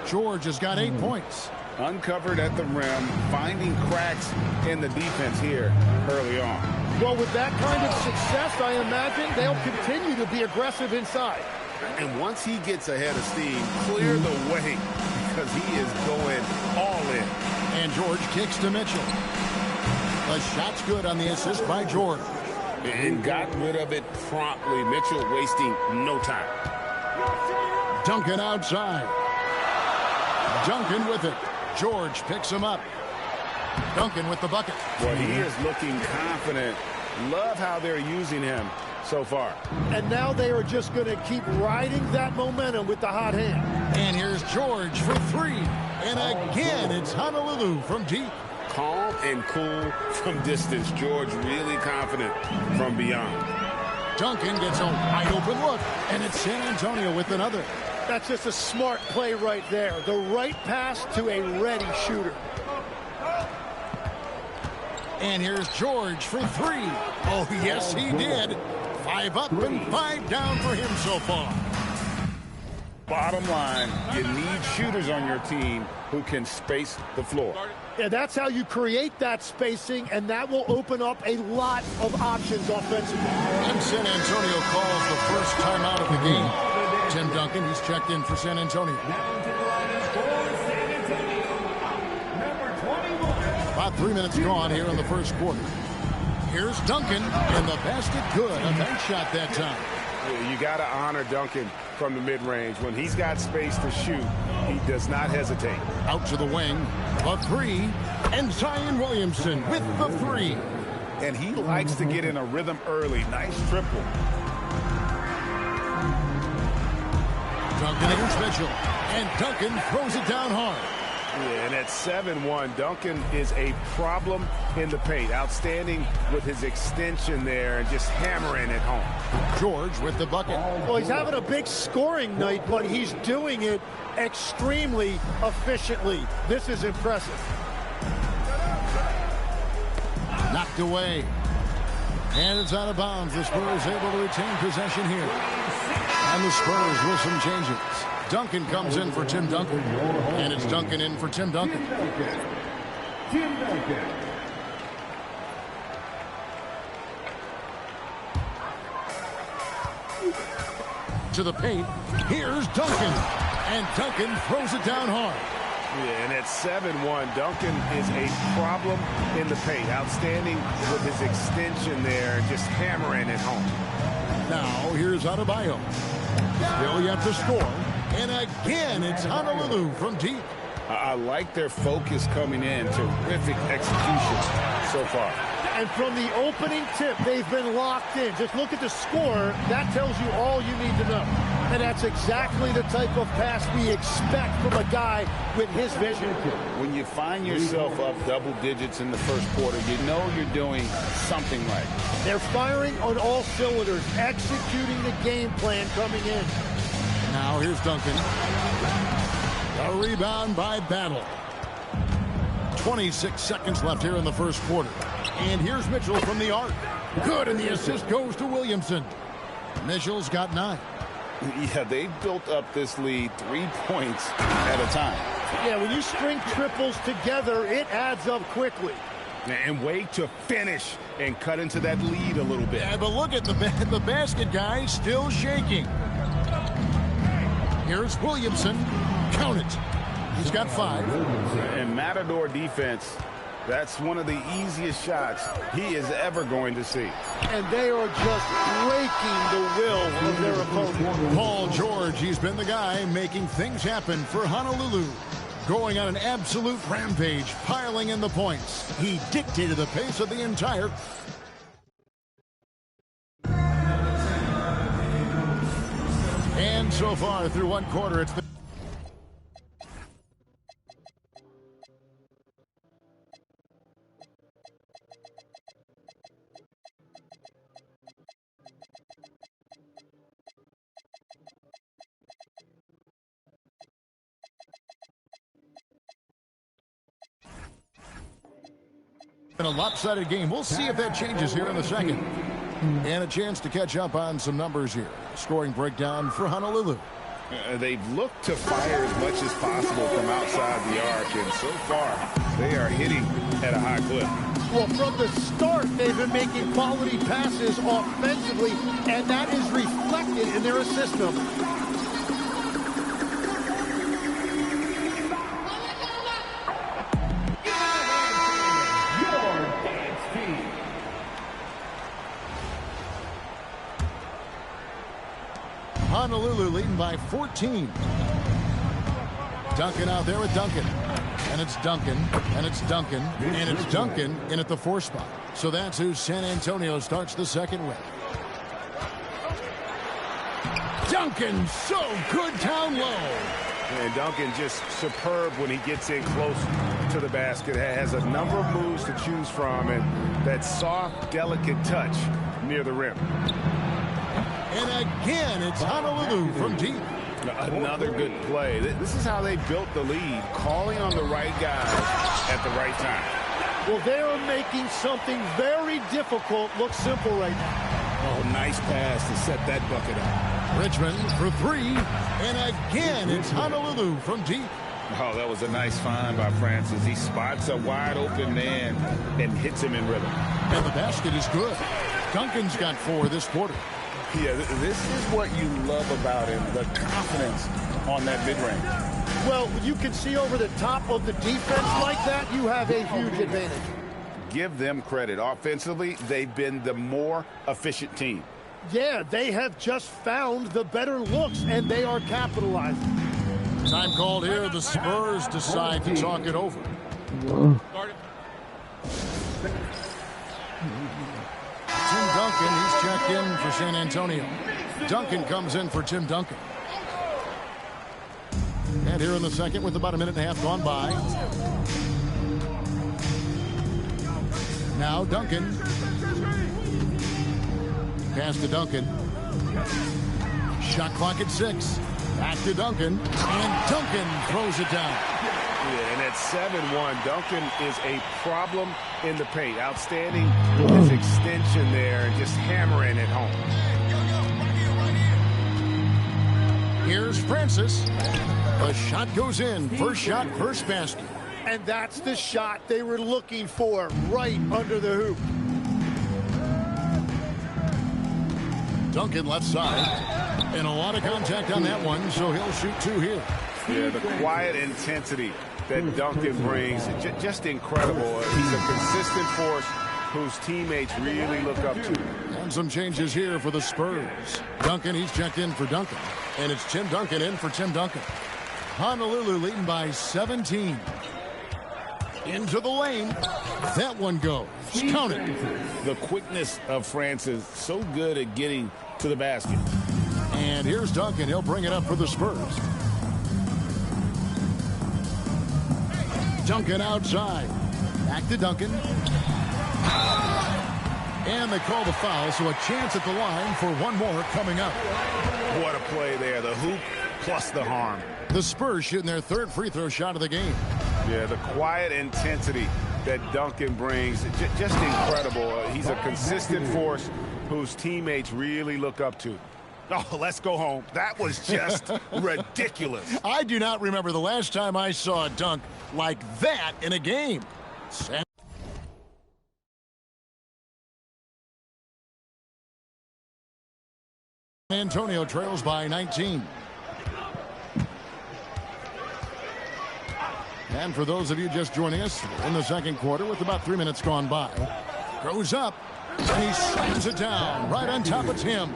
George has got 8 points. Uncovered at the rim, finding cracks in the defense here early on. Well, with that kind of success, I imagine they'll continue to be aggressive inside. And once he gets ahead of steam, clear the way because he is going all in. And George kicks to Mitchell. The shot's good on the assist by George. And got rid of it promptly. Mitchell wasting no time. Duncan outside. Duncan with it. George picks him up. Duncan with the bucket. Well, he is looking confident. Love how they're using him so far. And now they are just going to keep riding that momentum with the hot hand. And here's George for 3. And again, it's Honolulu from deep. Calm and cool from distance. George really confident from beyond. Duncan gets a wide open look. And it's San Antonio with another. That's just a smart play right there. The right pass to a ready shooter. And here's George for 3. Oh, yes, he did. 5 up and 5 down for him so far. Bottom line, you need shooters on your team who can space the floor. Yeah, that's how you create that spacing, and that will open up a lot of options offensively. And San Antonio calls the first timeout of the game. Tim Duncan, he's checked in for San Antonio. About 3 minutes gone here in the first quarter. Here's Duncan, and the basket good. A nice shot that time. Yeah, you got to honor Duncan from the mid-range. When he's got space to shoot, he does not hesitate. Out to the wing, a 3, and Zion Williamson with the 3. And he likes to get in a rhythm early. Nice triple. Duncan against Mitchell, and Duncan throws it down hard. Yeah, and at 7-1, Duncan is a problem in the paint. Outstanding with his extension there and just hammering it home. George with the bucket. Well, he's having a big scoring night, but he's doing it extremely efficiently. This is impressive. Knocked away. And it's out of bounds. The Spurs able to retain possession here. And the Spurs with some changes. Duncan comes in for Tim Duncan. And it's Duncan in for Tim Duncan. Tim Duncan. To the paint. Here's Duncan. And Duncan throws it down hard. Yeah, and at 7-1, Duncan is a problem in the paint. Outstanding with his extension there, just hammering it home. Now, here's Adebayo. Still yet to score. And again, it's Honolulu from deep. I like their focus coming in. Terrific execution so far. And from the opening tip, they've been locked in. Just look at the score. That tells you all you need to know. And that's exactly the type of pass we expect from a guy with his vision. When you find yourself up double digits in the first quarter, you know you're doing something right. They're firing on all cylinders, executing the game plan coming in. Now here's Duncan. A rebound by Battle. 26 seconds left here in the first quarter. And here's Mitchell from the arc. Good, and the assist goes to Williamson. Mitchell's got 9. Yeah, they've built up this lead 3 points at a time. Yeah, when you string triples together, it adds up quickly. And wait to finish and cut into that lead a little bit. Yeah, but look at the basket guy still shaking. Here's Williamson. Count it. He's got 5. And Matador defense, that's one of the easiest shots he is ever going to see. And they are just breaking the will of their opponent. Paul George, he's been the guy making things happen for Honolulu. Going on an absolute rampage, piling in the points. He dictated the pace of the entire... And so far through one quarter, it's been... a lopsided game. We'll see if that changes here in the second. And a chance to catch up on some numbers here. Scoring breakdown for Honolulu. They've looked to fire as much as possible from outside the arc, and so far they are hitting at a high clip. Well, from the start, they've been making quality passes offensively, and that is reflected in their assist number. Honolulu leading by 14. Duncan out there with Duncan. And it's Duncan, and it's Duncan, and it's Duncan in at the 4 spot. So that's who San Antonio starts the second with. Duncan, so good down low. And Duncan just superb when he gets in close to the basket. Has a number of moves to choose from, and that soft, delicate touch near the rim. And again, it's Honolulu from deep. Another good play. This is how they built the lead, calling on the right guys at the right time. Well, they are making something very difficult look simple right now. Oh, nice pass to set that bucket up. Richmond for 3. And again, it's Honolulu from deep. Oh, that was a nice find by Francis. He spots a wide open man and hits him in rhythm. And the basket is good. Duncan's got 4 this quarter. Yeah, this is what you love about him, the confidence on that mid-range. Well, you can see over the top of the defense like that, you have a huge advantage. Give them credit. Offensively, they've been the more efficient team. Yeah, they have just found the better looks, and they are capitalizing. Time called here. The Spurs decide to talk it over. Tim Duncan, he's checked in for San Antonio. Duncan comes in for Tim Duncan. And here in the second with about a minute and a half gone by. Now Duncan. Pass to Duncan. Shot clock at 6. Back to Duncan. And Duncan throws it down. Yeah, and at 7-1, Duncan is a problem in the paint. Outstanding with his extension there and just hammering it home. Here's Francis. The shot goes in. First shot, first basket. And that's the shot they were looking for, right under the hoop. Duncan left side. And a lot of contact on that one, so he'll shoot 2 here. Yeah, the quiet intensity that Duncan brings, just incredible. He's a consistent force whose teammates really look up to. And some changes here for the Spurs. Duncan, he's checked in for Duncan. And it's Tim Duncan in for Tim Duncan. Honolulu leading by 17. Into the lane. That one goes. Count it. The quickness of France is so good at getting to the basket. And here's Duncan. He'll bring it up for the Spurs. Duncan outside. Back to Duncan. And they call the foul, so a chance at the line for one more coming up. What a play there. The hoop plus the harm. The Spurs shooting their third free throw shot of the game. Yeah, the quiet intensity that Duncan brings, just incredible. He's a consistent force whose teammates really look up to. Oh, let's go home. That was just ridiculous. I do not remember the last time I saw a dunk like that in a game. San Antonio trails by 19. And for those of you just joining us in the second quarter with about 3 minutes gone by, goes up and he slams it down right on top of Tim.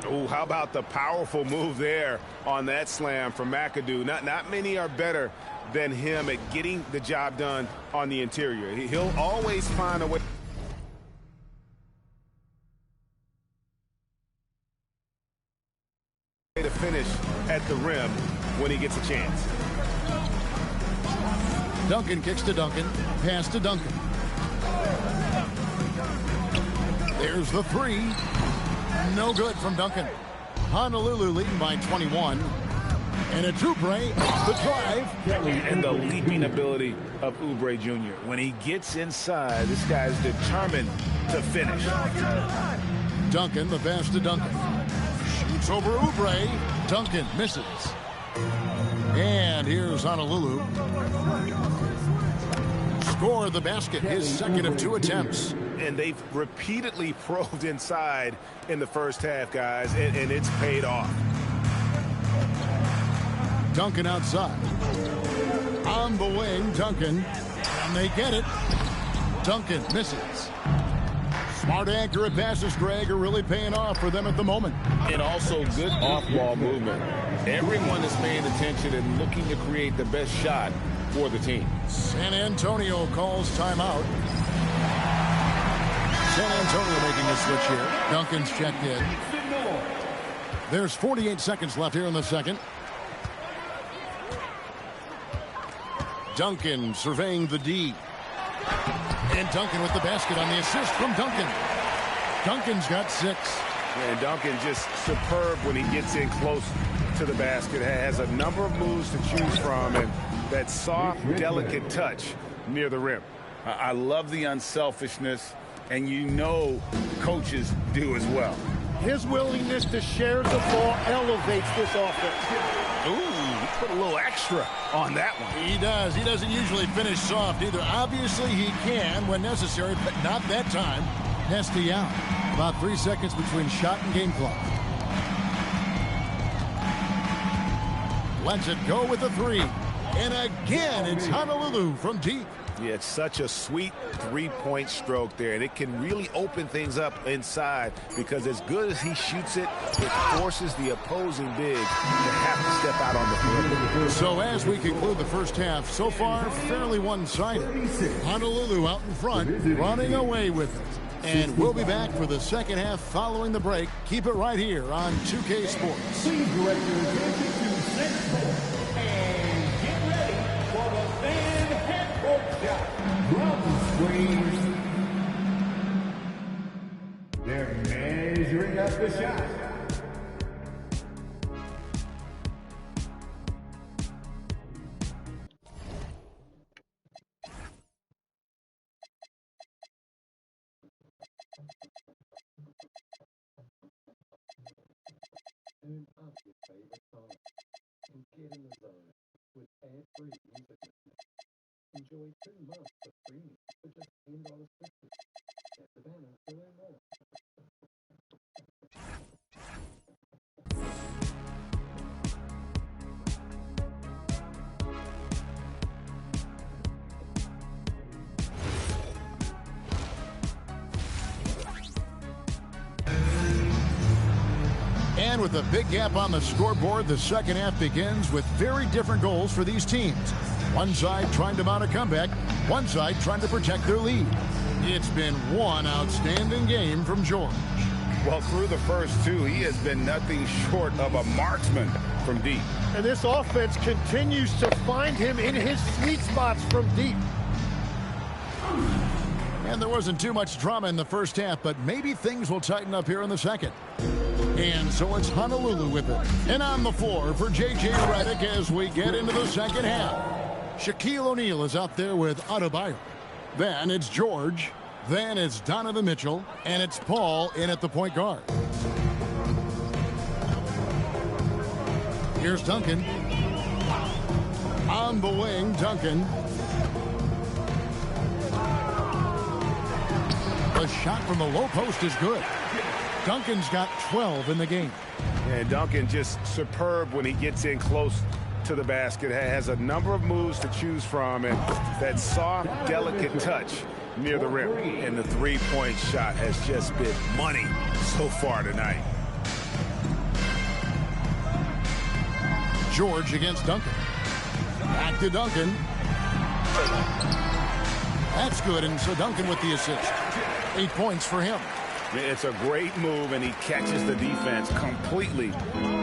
Oh, how about the powerful move there on that slam from McAdoo. Not many are better than him at getting the job done on the interior. He'll always find a way to finish at the rim when he gets a chance. Duncan kicks to Duncan. Pass to Duncan. There's the three. No good from Duncan. Honolulu leading by 21. And a Oubre makes the drive. And the leaping ability of Oubre Jr. When he gets inside, this guy's determined to finish. Duncan, the pass to Duncan. Shoots over Oubre. Duncan misses. And here's Honolulu. Score the basket, his second of 2 attempts. And they've repeatedly probed inside in the first half, guys, and it's paid off. Duncan outside. On the wing, Duncan. And they get it. Duncan misses. Smart, accurate passes, Greg, are really paying off for them at the moment. And also good off-ball movement. Everyone is paying attention and looking to create the best shot for the team. San Antonio calls timeout. San Antonio making a switch here. Duncan's checked in. There's 48 seconds left here in the second. Duncan surveying the D. And Duncan with the basket on the assist from Duncan. Duncan's got 6. And Duncan just superb when he gets in close to the basket. Has a number of moves to choose from, and that soft, delicate touch near the rim. I love the unselfishness, and you know coaches do as well. His willingness to share the ball elevates this offense. Ooh, put a little extra on that one. He does. He doesn't usually finish soft either. Obviously, he can when necessary, but not that time. Nesty out. About 3 seconds between shot and game clock. Lets it go with the 3. And again, it's Honolulu from deep. Yeah, it's such a sweet three-point stroke there, and it can really open things up inside because as good as he shoots it, it forces the opposing big to have to step out on the perimeter. So as we conclude the first half, so far, fairly one-sided. Honolulu out in front, running away with it. And we'll be back for the second half following the break. Keep it right here on 2K Sports. Please direct your attention to Central and get ready for the fan head shot. Drum screens. They're measuring up the shot. Turn up your favorite song and get in the zone with ad-free music. Enjoy 2 months of premium for just $10.50. Check the banner to learn more. with a big gap on the scoreboard, the second half begins with very different goals for these teams. One side trying to mount a comeback, one side trying to protect their lead. It's been one outstanding game from George. Well, through the first two, he has been nothing short of a marksman from deep. And this offense continues to find him in his sweet spots from deep. And there wasn't too much drama in the first half, but maybe things will tighten up here in the second. And so it's Honolulu with it. And on the floor for J.J. Redick as we get into the second half. Shaquille O'Neal is out there with Adebayo. Then it's George. Then it's Donovan Mitchell. And it's Paul in at the point guard. Here's Duncan. On the wing, Duncan. The shot from the low post is good. Duncan's got 12 in the game. And Duncan just superb when he gets in close to the basket. Has a number of moves to choose from, and that soft, delicate touch near the rim. And the three-point shot has just been money so far tonight. George against Duncan. Back to Duncan. That's good, and so Duncan with the assist. 8 points for him. It's a great move, and he catches the defense completely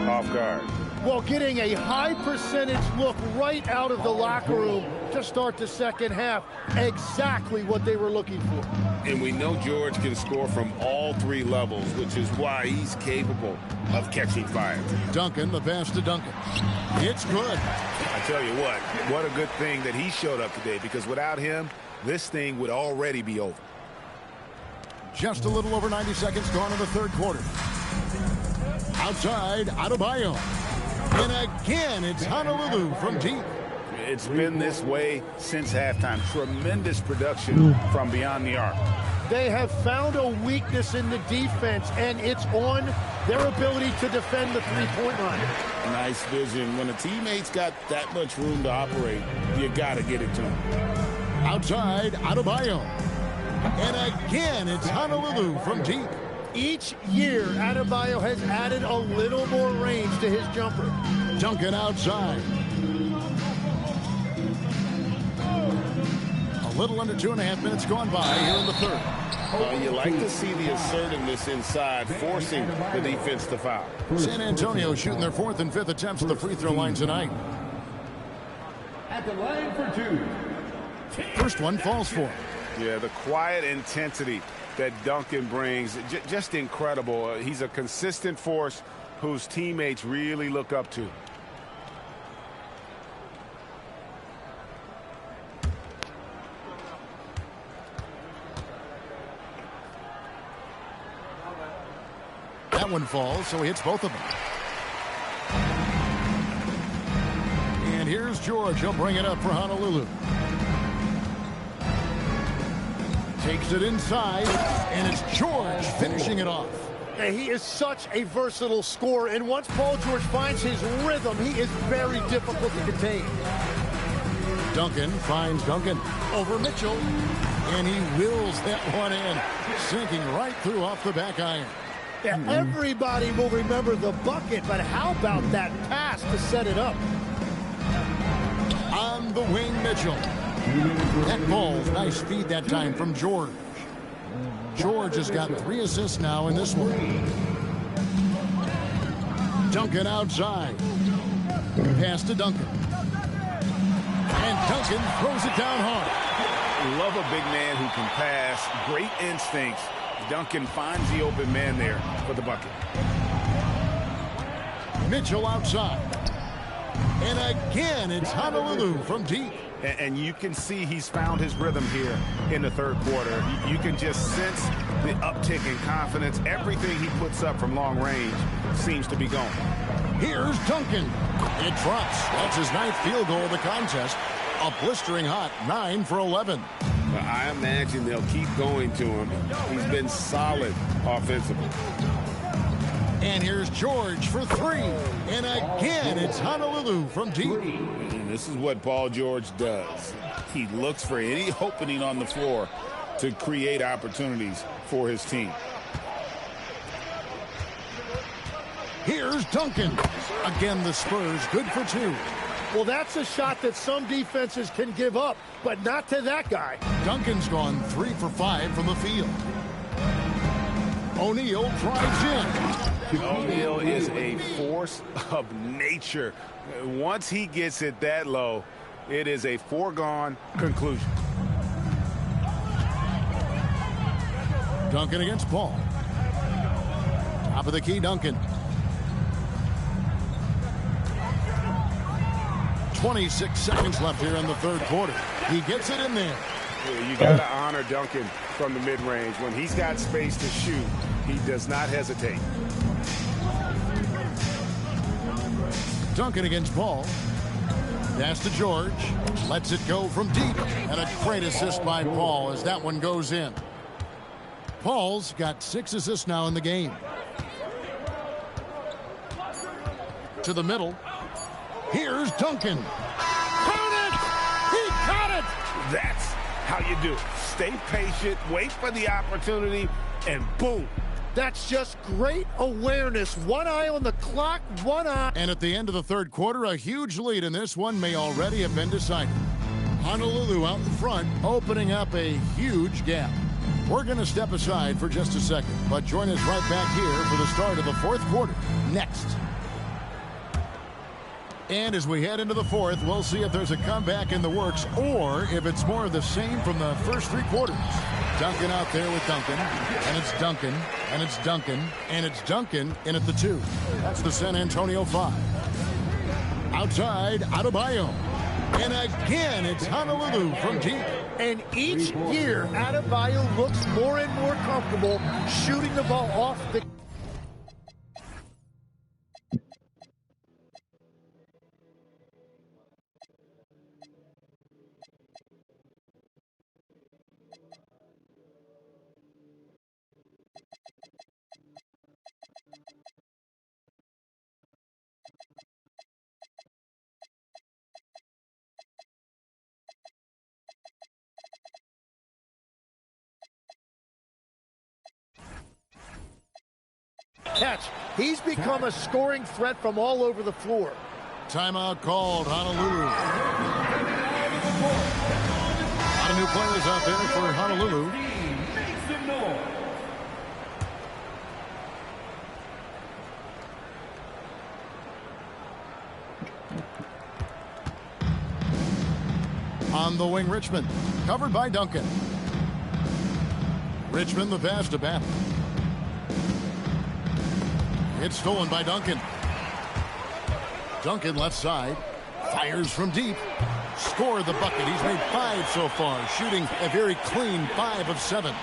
off guard. Well, getting a high percentage look right out of the locker room to start the second half. Exactly what they were looking for. And we know George can score from all three levels, which is why he's capable of catching fire. Duncan, the pass to Duncan. It's good. I tell you what a good thing that he showed up today, because without him, this thing would already be over. Just a little over 90 seconds gone in the third quarter. Outside, Adebayo. And again, it's Honolulu from deep. It's been this way since halftime. Tremendous production from beyond the arc. They have found a weakness in the defense, and it's on their ability to defend the three-point line. Nice vision. When a teammate's got that much room to operate, you got to get it to him. Outside, Adebayo. And again, it's Honolulu from deep. Each year, Adebayo has added a little more range to his jumper. Duncan outside. A little under 2.5 minutes gone by here in the third. You like to see the assertiveness inside, forcing the defense to foul. San Antonio shooting their fourth and fifth attempts at the free throw line tonight. At the line for two. First one falls for. Yeah, the quiet intensity that Duncan brings, just incredible. He's a consistent force whose teammates really look up to. That one falls, so he hits both of them. And here's George. He'll bring it up for Honolulu. Takes it inside, and it's George finishing it off. He is such a versatile scorer, and once Paul George finds his rhythm, he is very difficult to contain. Duncan finds Duncan over Mitchell, and he wills that one in, sinking right through off the back iron. Yeah, everybody will remember the bucket, but how about that pass to set it up? On the wing, Mitchell. That ball's nice feed that time from George. George has got 3 assists now in this one. Duncan outside. Pass to Duncan. And Duncan throws it down hard. Love a big man who can pass. Great instincts. Duncan finds the open man there for the bucket. Mitchell outside. And again, it's Honolulu from deep. And you can see he's found his rhythm here in the third quarter. You can just sense the uptick in confidence. Everything he puts up from long range seems to be going. Here's Duncan. It drops. That's his 9th field goal of the contest. A blistering hot 9 for 11. I imagine they'll keep going to him. He's been solid offensively. And here's George for 3. And again, it's Honolulu from deep. And this is what Paul George does. He looks for any opening on the floor to create opportunities for his team. Here's Duncan. Again, the Spurs good for two. Well, that's a shot that some defenses can give up, but not to that guy. Duncan's gone 3 for 5 from the field. O'Neal drives in. O'Neal is a force of nature. Once he gets it that low, it is a foregone conclusion. Duncan against Paul. Top of the key, Duncan. 26 seconds left here in the third quarter. He gets it in there. You got to honor Duncan from the mid-range. When he's got space to shoot, he does not hesitate. Duncan against Paul. Pass to George. Lets it go from deep. And a great assist by Paul as that one goes in. Paul's got 6 assists now in the game. To the middle. Here's Duncan. Count it! He got it! That's how you do it. Stay patient, wait for the opportunity, and boom. That's just great awareness. One eye on the clock, one eye. And at the end of the third quarter, a huge lead in this one may already have been decided. Honolulu out in front, opening up a huge gap. We're going to step aside for just a second, but join us right back here for the start of the fourth quarter next. And as we head into the fourth, we'll see if there's a comeback in the works or if it's more of the same from the first 3 quarters. Duncan out there with Duncan, and it's Duncan, and it's Duncan, and it's Duncan in at the 2. That's the San Antonio 5. Outside, Adebayo. And again, it's Honolulu from deep. And each year, Adebayo looks more and more comfortable shooting the ball off the... catch. He's become a scoring threat from all over the floor. Timeout called, Honolulu. A lot of new players out there for Honolulu. On the wing, Richmond. Covered by Duncan. Richmond the pass to Bath. It's stolen by Duncan. Duncan left side. Fires from deep. Scored the bucket. He's made 5 so far. Shooting a very clean 5 of 7.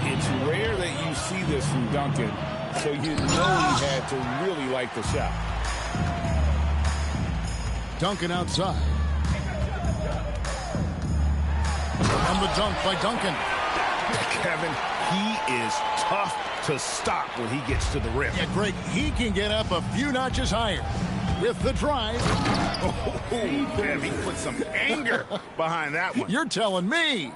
It's rare that you see this from Duncan, so you know he had to really like the shot. Duncan outside. And the dunk by Duncan. Kevin, he is tough to stop when he gets to the rim. Yeah, Greg, he can get up a few notches higher. With the drive. Oh, man, he put some anger behind that one. You're telling me.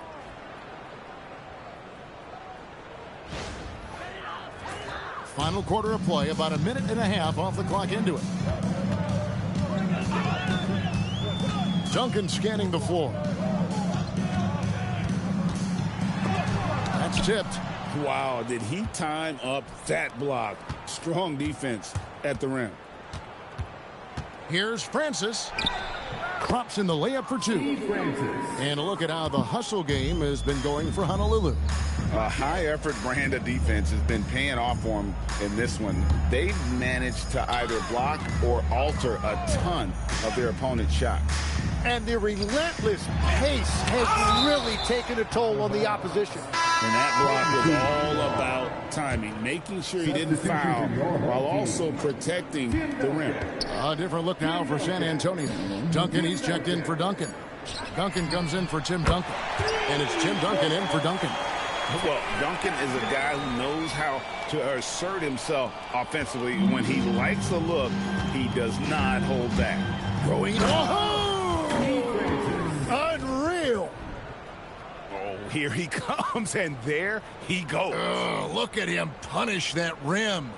Final quarter of play, about a minute and a half off the clock into it. Duncan scanning the floor. That's tipped. Wow, did he time up that block? Strong defense at the rim. Here's Francis. Crops in the layup for 2. And a look at how the hustle game has been going for Honolulu. A high-effort brand of defense has been paying off for them in this one. They've managed to either block or alter a ton of their opponent's shots. And the relentless pace has really taken a toll on the opposition. And that block was all about timing, making sure he didn't foul while also protecting the rim. A different look now for San Antonio. Duncan, he's checked in for Duncan. Duncan comes in for Tim Duncan. And it's Tim Duncan in for Duncan. Well, Duncan is a guy who knows how to assert himself offensively. When he likes a look, he does not hold back. Throwing it. Unreal. Oh, here he comes, and there he goes. Oh, look at him punish that rim.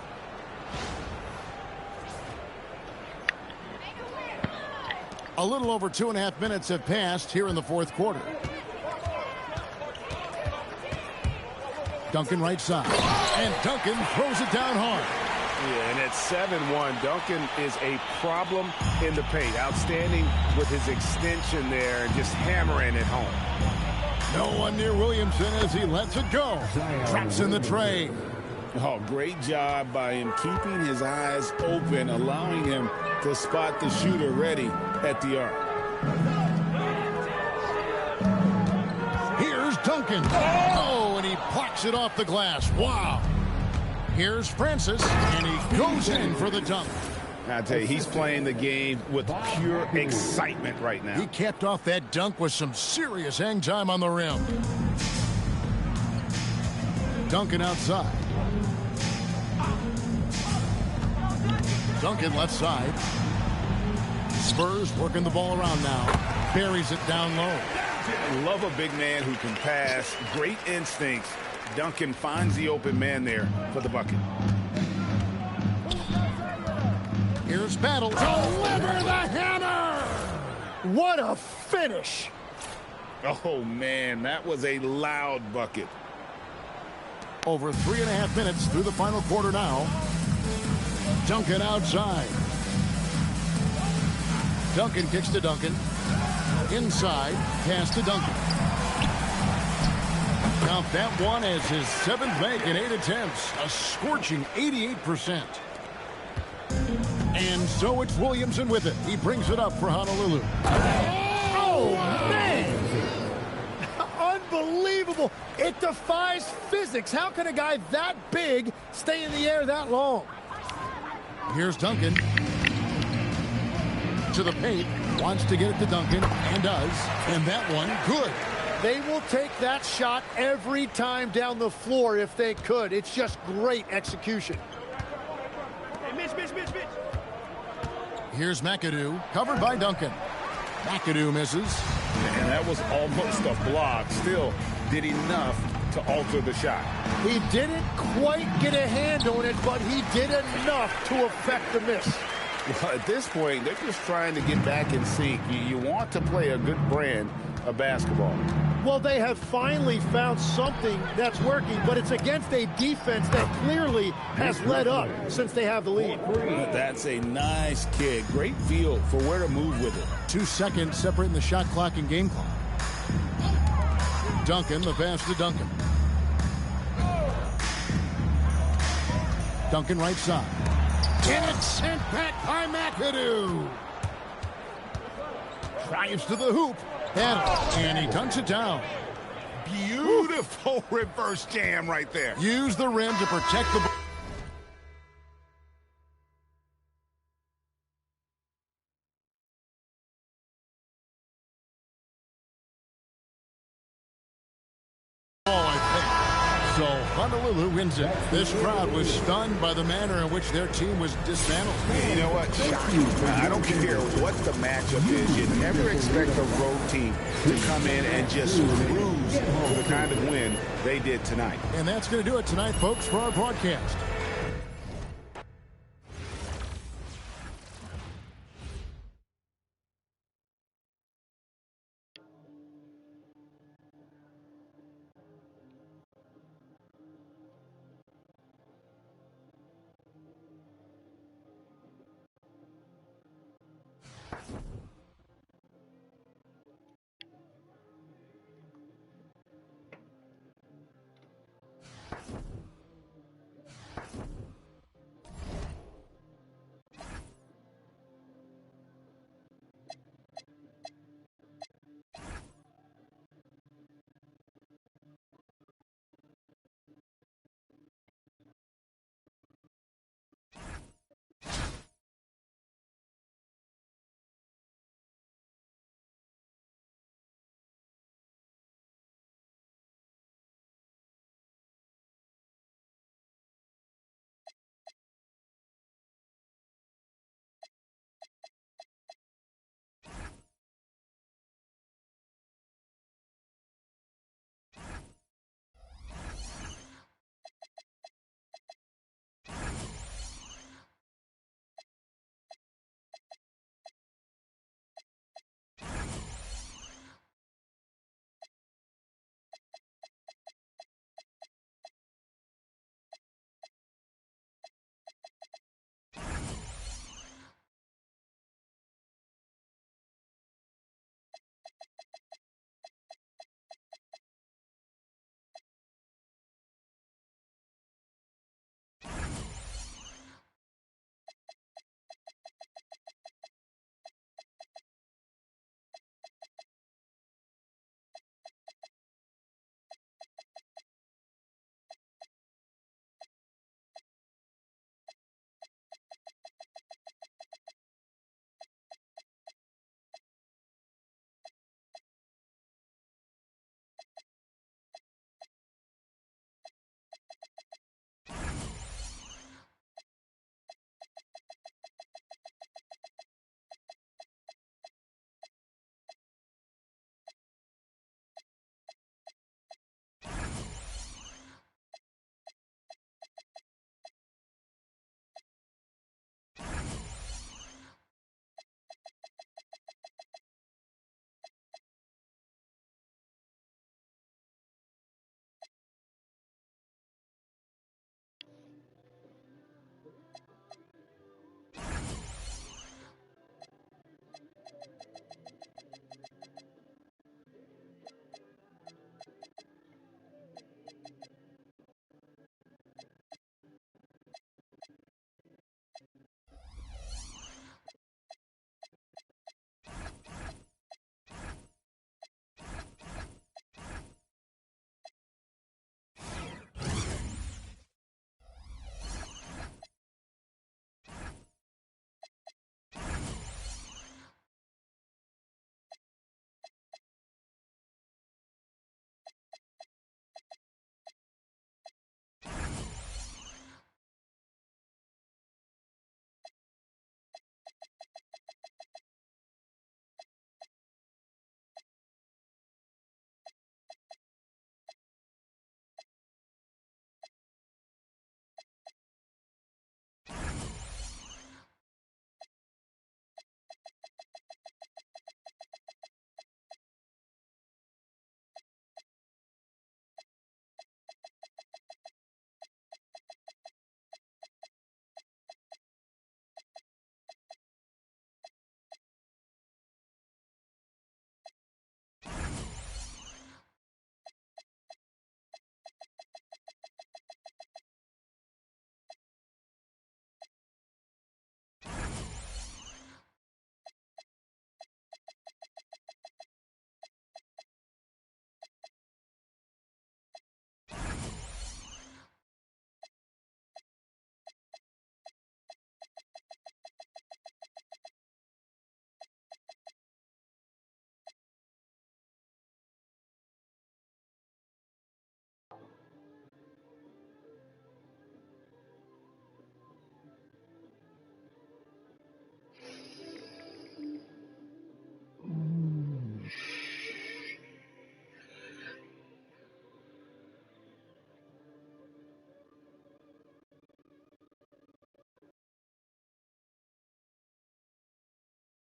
A little over 2.5 minutes have passed here in the fourth quarter. Duncan right side. And Duncan throws it down hard. Yeah, and at 7-1, Duncan is a problem in the paint. Outstanding with his extension there and just hammering it home. No one near Williamson as he lets it go. Traps in the tray. Oh, great job by him keeping his eyes open, allowing him to spot the shooter ready at the arc. Here's Duncan. Oh, and he plucks it off the glass. Wow. Here's Francis, and he goes in for the dunk. I tell you, he's playing the game with pure excitement right now. He capped off that dunk with some serious hang time on the rim. Duncan outside. Duncan left side. Spurs working the ball around now. Buries it down low. Love a big man who can pass. Great instincts. Duncan finds the open man there for the bucket. Here's Battle. Deliver the hammer! What a finish! Oh, man, that was a loud bucket. Over 3.5 minutes through the final quarter now. Duncan outside. Duncan kicks to Duncan. Inside, pass to Duncan. Count that one as his 7th make in 8 attempts. A scorching 88%. And so it's Williamson with it. He brings it up for Honolulu. Oh, man! Unbelievable. It defies physics. How can a guy that big stay in the air that long? Here's Duncan. To the paint. Wants to get it to Duncan. And does. And that one, good. They will take that shot every time down the floor if they could. It's just great execution. Hey, Mitch. Here's McAdoo, covered by Duncan. McAdoo misses. And that was almost a block. Still did enough to alter the shot. He didn't quite get a hand on it, but he did enough to affect the miss. Well, at this point, they're just trying to get back in sync. You want to play a good brand of basketball. Well, they have finally found something that's working, but it's against a defense that clearly has let up since they have the lead. That's a nice kick. Great feel for where to move with it. 2 seconds separating the shot clock and game clock. Duncan, the pass to Duncan. Duncan right side. And it's sent back by McAdoo. Drives to the hoop. And he dunks it down. Beautiful reverse jam right there. Use the rim to protect the ball. So Honolulu wins it. This crowd was stunned by the manner in which their team was dismantled. You know what? I don't care what the matchup is. You never expect a road team to come in and just cruise for the kind of win they did tonight. And that's going to do it tonight, folks, for our broadcast.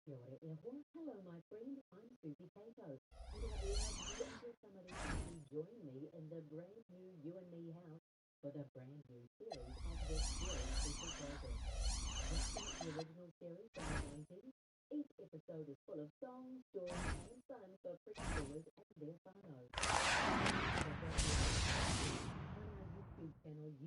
Kia ora e hoa. Hello, my friend. I'm Susie Cato, and I'd love you and your family to join me in the brand new You and Me house for the brand new series of this very special program. Just like the original series from the 90s, each episode is full of songs, stories, and fun for preschoolers and their whānau. On our YouTube channel,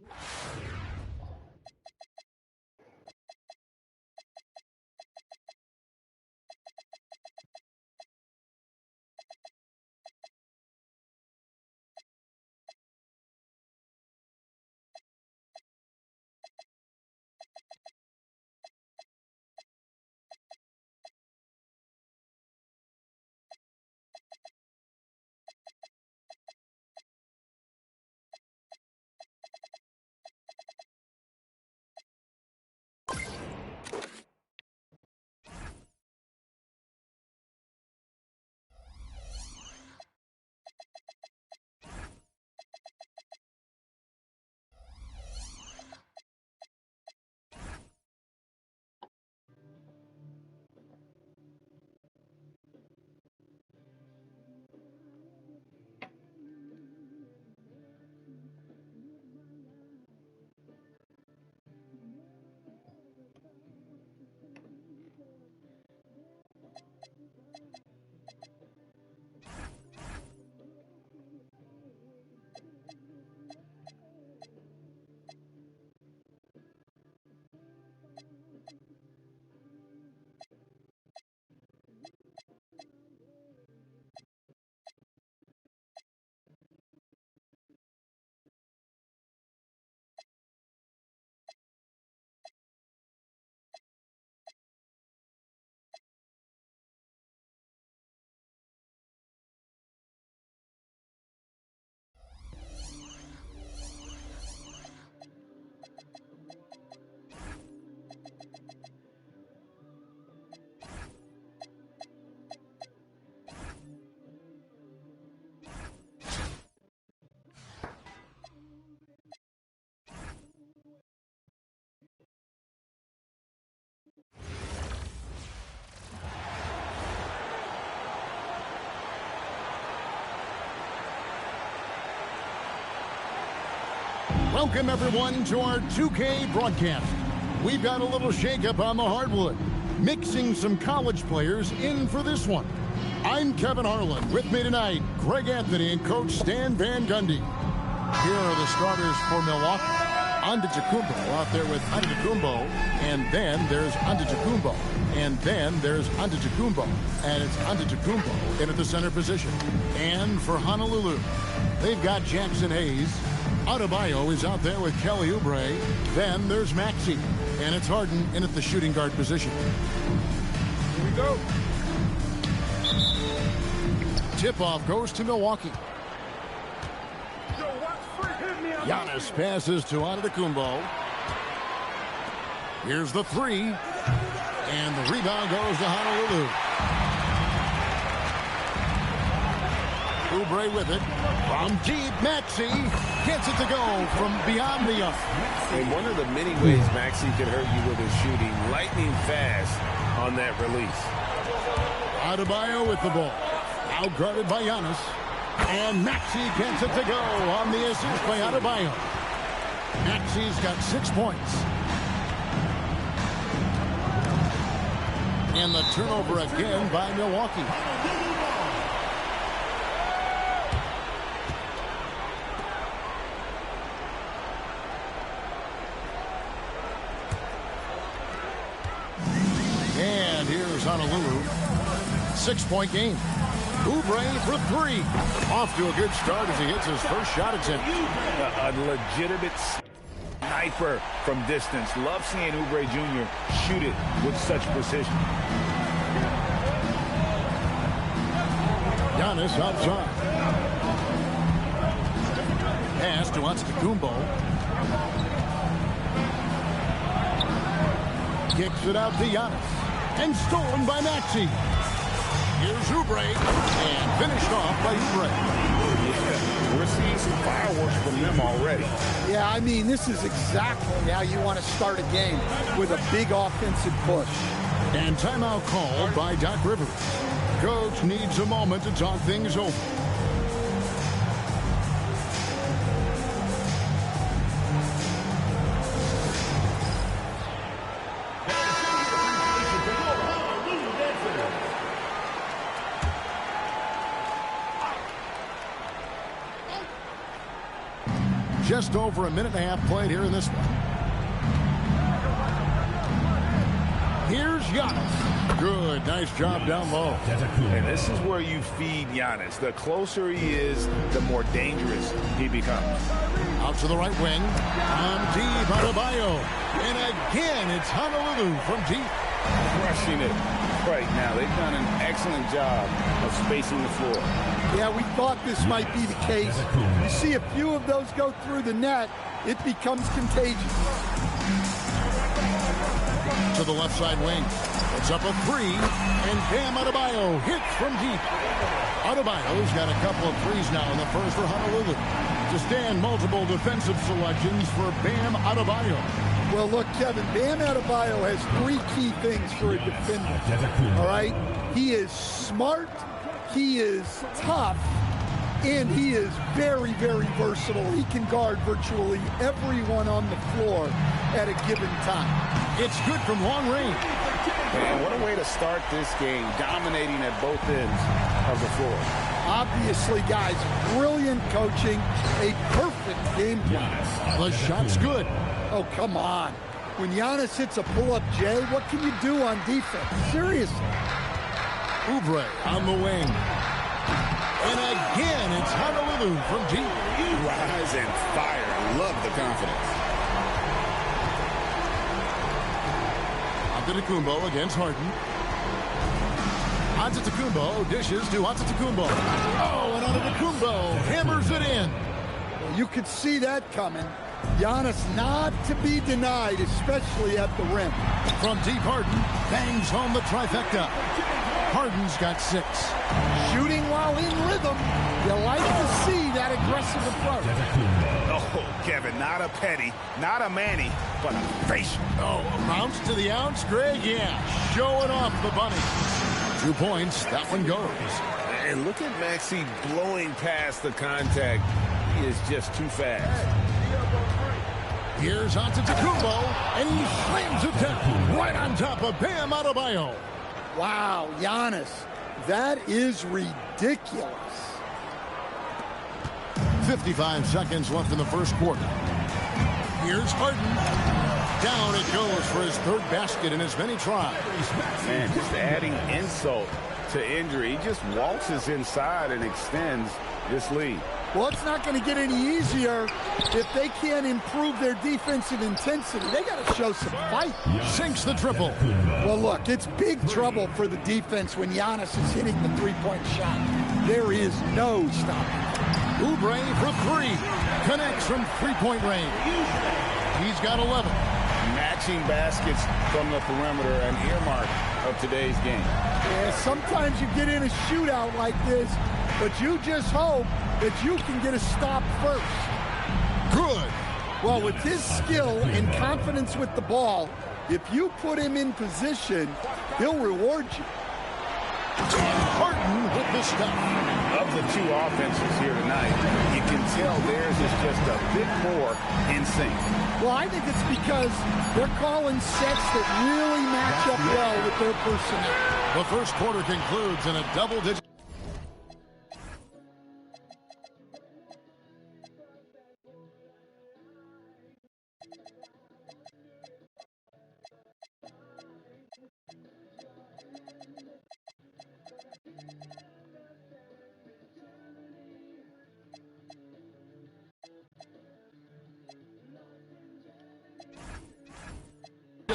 Welcome, everyone, to our 2K broadcast. We've got a little shakeup on the hardwood, mixing some college players in for this one. I'm Kevin Harlan. With me tonight, Greg Anthony and Coach Stan Van Gundy. Here are the starters for Milwaukee. Antetokounmpo out there with Antetokounmpo, and then there's Antetokounmpo, and then there's Antetokounmpo, and it's Antetokounmpo in at the center position. And for Honolulu, they've got Jackson Hayes. Adebayo is out there with Kelly Oubre. Then there's Maxey, and it's Harden in at the shooting guard position. Here we go. Tip-off goes to Milwaukee. Giannis passes to Antetokounmpo. Here's the three. And the rebound goes to Honolulu. Oubre with it. From deep, Maxey gets it to go from beyond the arc. And one of the many ways Maxey can hurt you with his shooting, lightning fast on that release. Adebayo with the ball. Outguarded by Giannis. And Maxey gets it to go on the assist by Adebayo. Maxey's got 6 points. And the turnover again by Milwaukee. And here's Honolulu. 6-point game. Oubre for three. Off to a good start as he hits his first shot attempt. A legitimate sniper from distance. Love seeing Oubre Jr. shoot it with such precision. Giannis outside. Pass to Antetokounmpo. Kicks it out to Giannis. And stolen by Maxey. Here's Oubre, and finished off by Oubre. Yeah, we're seeing some fireworks from them already. Yeah, I mean, this is exactly how you want to start a game, with a big offensive push. And timeout called by Doc Rivers. Coach needs a moment to talk things over. Just over a minute and a half played here in this one. Here's Giannis. Good. Nice job down low. And this is where you feed Giannis. The closer he is, the more dangerous he becomes. Out to the right wing. On deep, Adebayo. And again, it's Honolulu from deep. Crushing it right now. They've done an excellent job of spacing the floor. Yeah, we thought this might be the case. You see a few of those go through the net, it becomes contagious. To the left side wing. It's up a three, and Bam Adebayo hits from deep. Adebayo's got a couple of threes now in the first for Honolulu. To stand multiple defensive selections for Bam Adebayo. Well, look, Kevin, Bam Adebayo has three key things for a defender. All right? He is smart, he is tough, and he is very, very versatile. He can guard virtually everyone on the floor at a given time. It's good from long range. Man, what a way to start this game, dominating at both ends of the floor. Obviously, guys, brilliant coaching, a perfect game plan. The shot's good. Oh, come on. When Giannis hits a pull-up J, what can you do on defense? Seriously. Oubre on the wing. And again, it's Honolulu from deep. Rise and fire. Love the confidence. Antetokounmpo against Harden. Antetokounmpo dishes to Antetokounmpo. Oh, and Antetokounmpo hammers it in. Well, you could see that coming. Giannis not to be denied, especially at the rim. From deep, Harden bangs home the trifecta. Harden's got 6. Shooting while in rhythm. You like to see that aggressive approach. Oh, Kevin, not a petty, not a Manny, but a facial. Oh, bounce to the ounce, Greg? Yeah, showing off the bunny. 2 points, that one goes. And look at Maxey blowing past the contact. He is just too fast. Here's Antetokounmpo, and he slams it down right on top of Bam Adebayo. Wow, Giannis, that is ridiculous. 55 seconds left in the first quarter. Here's Harden. Down it goes for his 3rd basket in as many tries. Man, just adding insult to injury. He just waltzes inside and extends this lead. Well, it's not going to get any easier if they can't improve their defensive intensity. They got to show some fight. Sinks the triple. Well, look, it's big trouble for the defense when Giannis is hitting the three-point shot. There is no stopping. Oubre for 3. Connects from three-point range. He's got 11. Matching baskets from the perimeter, an earmark of today's game. Yeah, sometimes you get in a shootout like this, but you just hope that you can get a stop first. Good. Well, with his skill and confidence with the ball, if you put him in position, he'll reward you. Harden with the stuff. Of the 2 offenses here tonight, you can tell theirs is just a bit more in sync. Well, I think it's because they're calling sets that really match up well with their personnel. The first quarter concludes in a double-digit.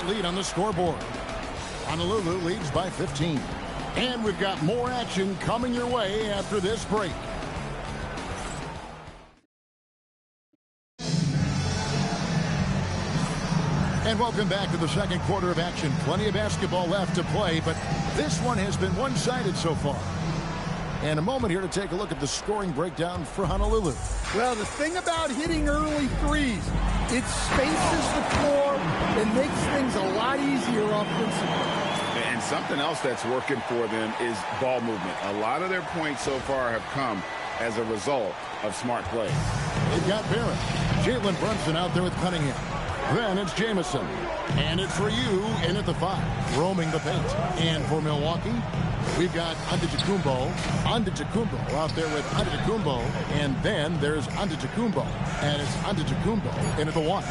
Lead on the scoreboard. Honolulu leads by 15. And we've got more action coming your way after this break. And welcome back to the second quarter of action. Plenty of basketball left to play, but this one has been one-sided so far. And a moment here to take a look at the scoring breakdown for Honolulu. Well, the thing about hitting early threes, it spaces the floor and makes things a lot easier offensively. And something else that's working for them is ball movement. A lot of their points so far have come as a result of smart play. They've got Barrett. Jalen Brunson out there with Cunningham. Then it's Jamison. And it's Ryu in at the 5, roaming the paint. And for Milwaukee, we've got Antetokounmpo out there with Antetokounmpo. And then there's Antetokounmpo. And it's Antetokounmpo in at the 1.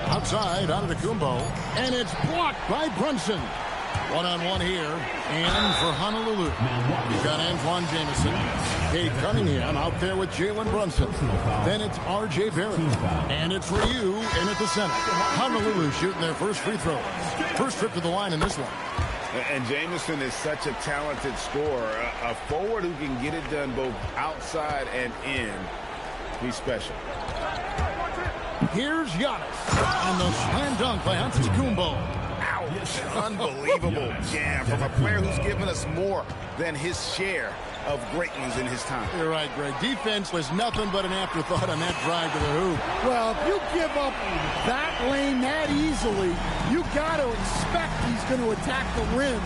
Outside, Antetokounmpo. And it's blocked by Brunson. One-on-one here, and for Honolulu, you've got Antoine Jamison, Cade Cunningham out there with Jalen Brunson. Then it's R.J. Barrett, and it's Ryu in at the center. Honolulu shooting their first free throw. First trip to the line in this one. And Jamison is such a talented scorer, a forward who can get it done both outside and in. He's special. Here's Giannis on the slam dunk by Antetokounmpo. Unbelievable jam from a player who's given us more than his share of great ones in his time. You're right, Greg. Defense was nothing but an afterthought on that drive to the hoop. Well, if you give up that lane that easily, you got to expect he's going to attack the rim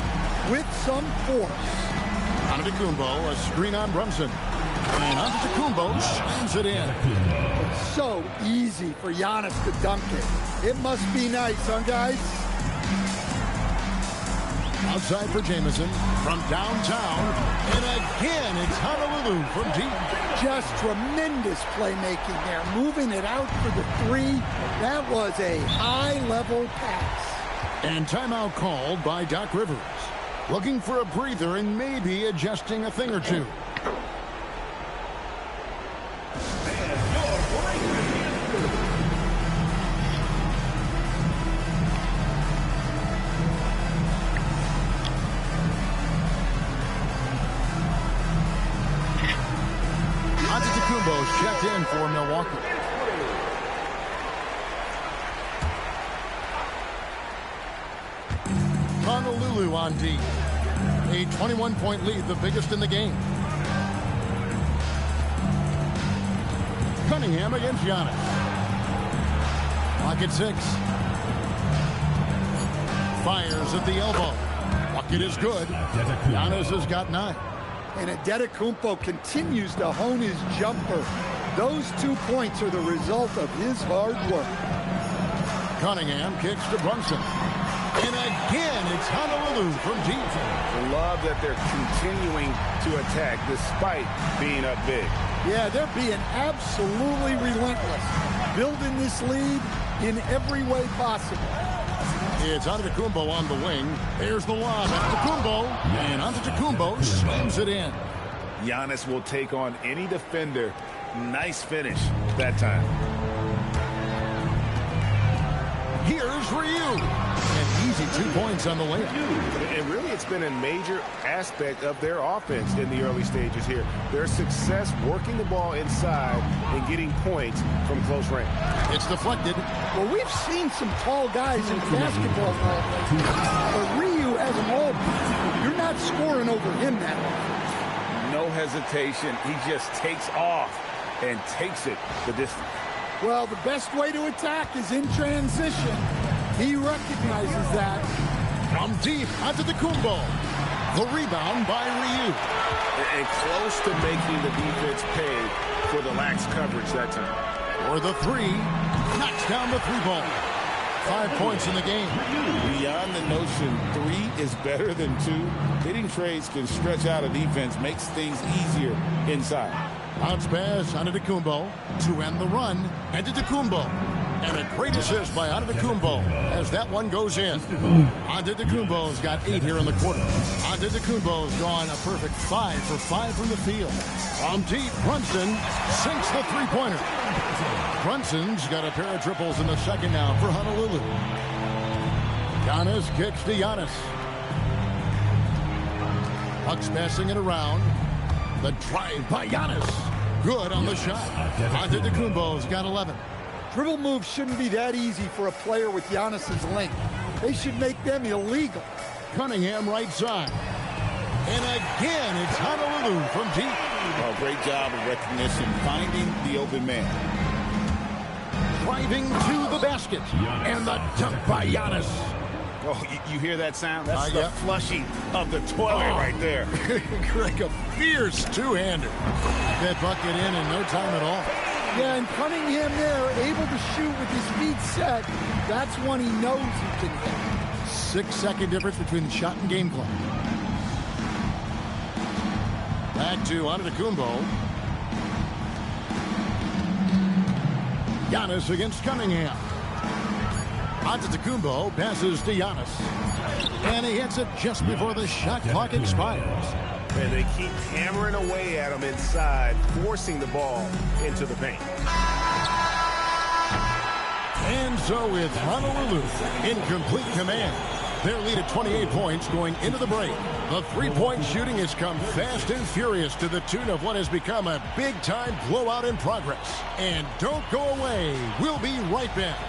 with some force. Antetokounmpo, a screen on Brunson. And Antetokounmpo slams it in. It's so easy for Giannis to dunk it. It must be nice, huh, guys? Outside for Jamison from downtown. And again, it's Honolulu from deep. Just tremendous playmaking there. Moving it out for the 3. That was a high-level pass. And timeout called by Doc Rivers. Looking for a breather and maybe adjusting a thing or two. Antetokounmpo's checked in for Milwaukee. Honolulu on D. A 21-point lead, the biggest in the game. Cunningham against Giannis. Clock at 6. Fires at the elbow. Bucket is good. Giannis has got 9. And Antetokounmpo continues to hone his jumper. Those 2 points are the result of his hard work. Cunningham kicks to Brunson. And again, it's Honolulu from deep. Love that they're continuing to attack despite being up big. Yeah, they're being absolutely relentless. Building this lead in every way possible. It's Antetokounmpo on the wing. There's the lob. Antetokounmpo. And Antetokounmpo slams it in. Giannis will take on any defender. Nice finish that time. Here's Ryu. And easy 2 points on the layup. And really, it's been a major aspect of their offense in the early stages here. Their success working the ball inside and getting points from close range. It's deflected. Well, we've seen some tall guys in basketball lately, but Ryu has them all. You're not scoring over him that often. No hesitation. He just takes off and takes it the distance. Well, the best way to attack is in transition. He recognizes that. From deep, Antetokounmpo. The rebound by Ryu. And close to making the defense pay for the lax coverage that time. For the 3, knocks down the 3-ball. 5 points in the game. Beyond the notion 3 is better than 2, hitting trades can stretch out a defense, makes things easier inside. Bounce pass, Antetokounmpo to end the run. Antetokounmpo. And a great assist by Antetokounmpo as that one goes in. Antetokounmpo's got 8 here in the quarter. Antetokounmpo's gone a perfect 5 for 5 from the field. From deep, Brunson sinks the 3-pointer. Brunson's got a pair of triples in the second now for Honolulu. Giannis kicks to Giannis. Bucks passing it around. The drive by Giannis. Good on the shot. Antetokounmpo's got 11. Dribble moves shouldn't be that easy for a player with Giannis's length. They should make them illegal. Cunningham right side. And again, it's Honolulu from deep. Oh, great job of recognition, finding the open man. Driving to the basket. And the dunk by Giannis. Oh, you hear that sound? That's the flushing of the toilet right there. Greg, a fierce two-hander. That bucket in no time at all. Yeah, and Cunningham there, able to shoot with his feet set. That's one he knows he can hit. 6-second difference between the shot and game clock. Back to Antetokounmpo. Giannis against Cunningham. Antetokounmpo passes to Giannis. And he hits it just before the shot clock expires. And they keep hammering away at him inside, forcing the ball into the paint. And so it's Honolulu in complete command. Their lead at 28 points going into the break. The three-point shooting has come fast and furious to the tune of what has become a big-time blowout in progress. And don't go away. We'll be right back.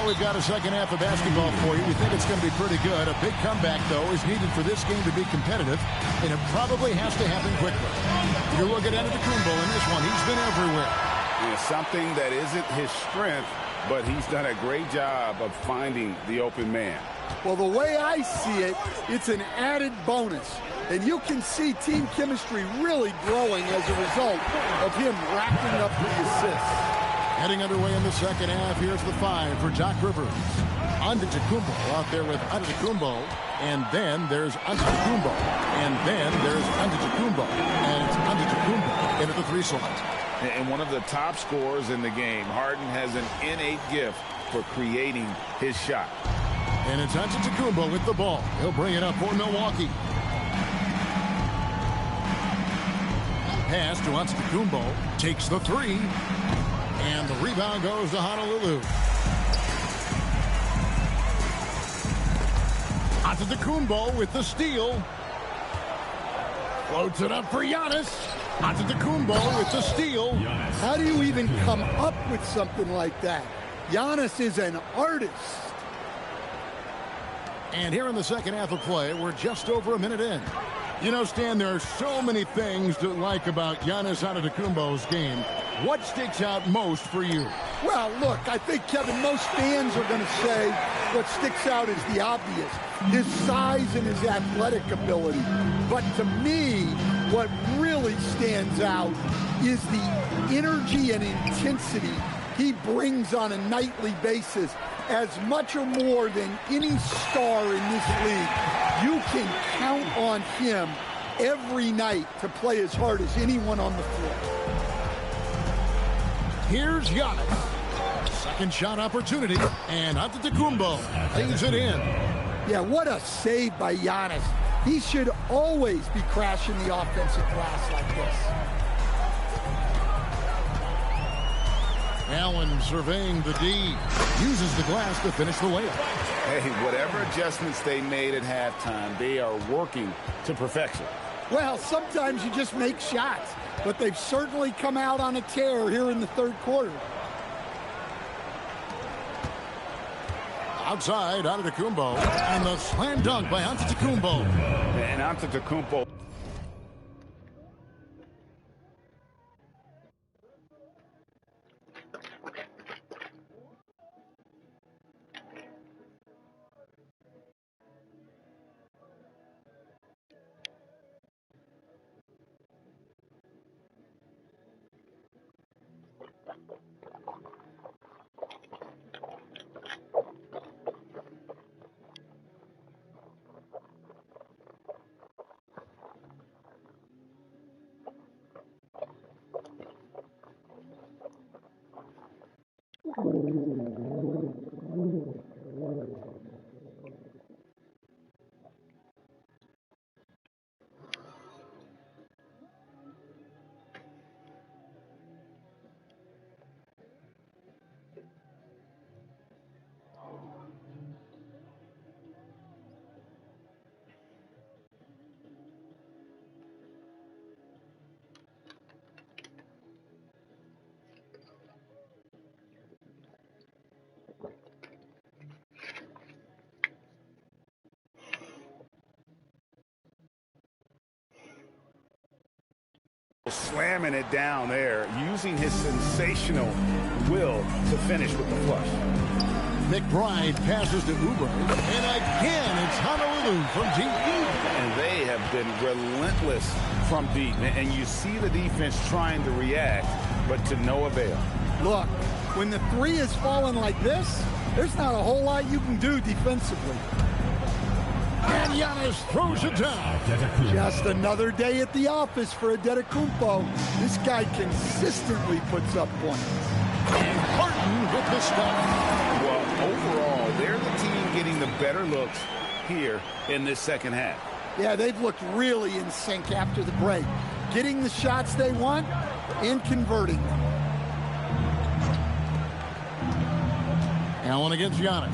We've got a second half of basketball for you. We think it's going to be pretty good. A big comeback, though, is needed for this game to be competitive, and it probably has to happen quickly. You look at Antetokounmpo in this one. He's been everywhere. Yeah, something that isn't his strength, but he's done a great job of finding the open man. Well, the way I see it, it's an added bonus. And you can see team chemistry really growing as a result of him racking up the assists. Heading underway in the second half. Here's the 5 for Doc Rivers. Antetokounmpo out there with Antetokounmpo. And then there's Antetokounmpo. And then there's Antetokounmpo. And it's Antetokounmpo into the 3 slot. And one of the top scorers in the game. Harden has an innate gift for creating his shot. And it's Antetokounmpo with the ball. He'll bring it up for Milwaukee. Pass to Antetokounmpo. Takes the 3. And the rebound goes to Honolulu. Antetokounmpo with the steal. Floats it up for Giannis. Antetokounmpo with the steal. How do you even come up with something like that? Giannis is an artist. And here in the second half of play, we're just over a minute in. You know, Stan, there are so many things to like about Giannis Antetokounmpo's game. What sticks out most for you? Well, look, I think, Kevin, most fans are going to say what sticks out is the obvious, his size and his athletic ability. But to me, what really stands out is the energy and intensity he brings on a nightly basis. As much or more than any star in this league, you can count on him every night to play as hard as anyone on the floor. Here's Giannis. Second shot opportunity, and Antetokounmpo lays it in. Yeah, what a save by Giannis. He should always be crashing the offensive glass like this. Allen surveying the D. Uses the glass to finish the layup. Hey, whatever adjustments they made at halftime, they are working to perfection. Well, sometimes you just make shots, but they've certainly come out on a tear here in the third quarter. Outside, Antetokounmpo, and the slam dunk by Antetokounmpo. And Antetokounmpo. Slamming it down there, using his sensational will to finish with the flush. McBride passes to Oubre, and again it's Honolulu from deep. And they have been relentless from deep, and you see the defense trying to react, but to no avail. Look, when the three is falling like this, there's not a whole lot you can do defensively. And Giannis throws it down. Just another day at the office for Antetokounmpo. This guy consistently puts up points. And Harden with the stop. Well, overall, they're the team getting the better looks here in this second half. Yeah, they've looked really in sync after the break. Getting the shots they want and converting them. Allen against Giannis.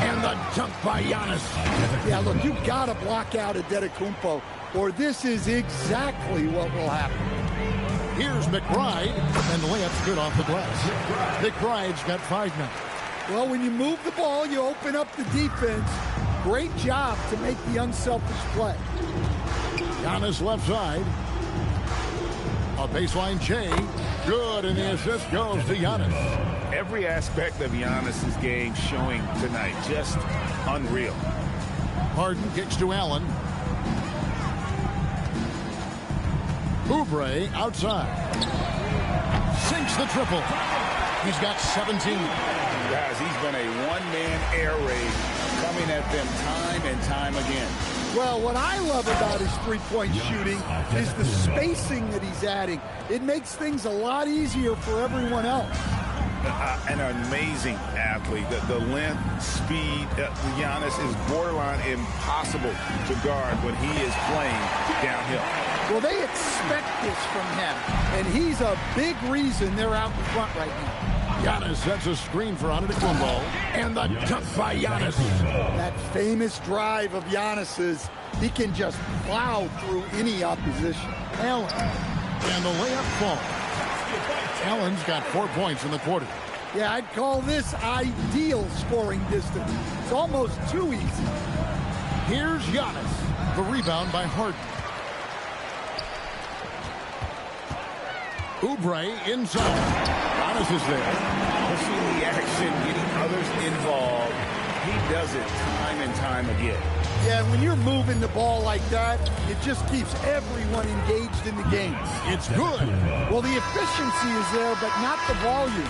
And the dunk by Giannis. Yeah, look, you've got to block out Antetokounmpo, or this is exactly what will happen. Here's McBride, and the layup's good off the glass. McBride's got 5 now. Well, when you move the ball, you open up the defense. Great job to make the unselfish play. Giannis left side. A baseline J. Good, and the assist goes to Giannis. Every aspect of Giannis' game showing tonight. Just unreal. Harden kicks to Allen. Oubre outside. Sinks the triple. He's got 17. Guys, he's been a one-man air raid coming at them time and time again. Well, what I love about his three-point shooting is the spacing that he's adding. It makes things a lot easier for everyone else. An amazing athlete. The length, speed, Giannis is borderline impossible to guard when he is playing downhill. Well, they expect this from him, and he's a big reason they're out in front right now. Giannis sets a screen for Antetokounmpo, and the dunk by Giannis. That famous drive of Giannis's, he can just plow through any opposition. Allen, and the layup falls. Allen's got 4 points in the quarter. Yeah, I'd call this ideal scoring distance. It's almost too easy. Here's Giannis. The rebound by Harden. Oubre inside. Giannis is there. Pushing the action, getting others involved. He does it time and time again. Yeah, when you're moving the ball like that, it just keeps everyone engaged in the game. It's good. Well, the efficiency is there, but not the volume.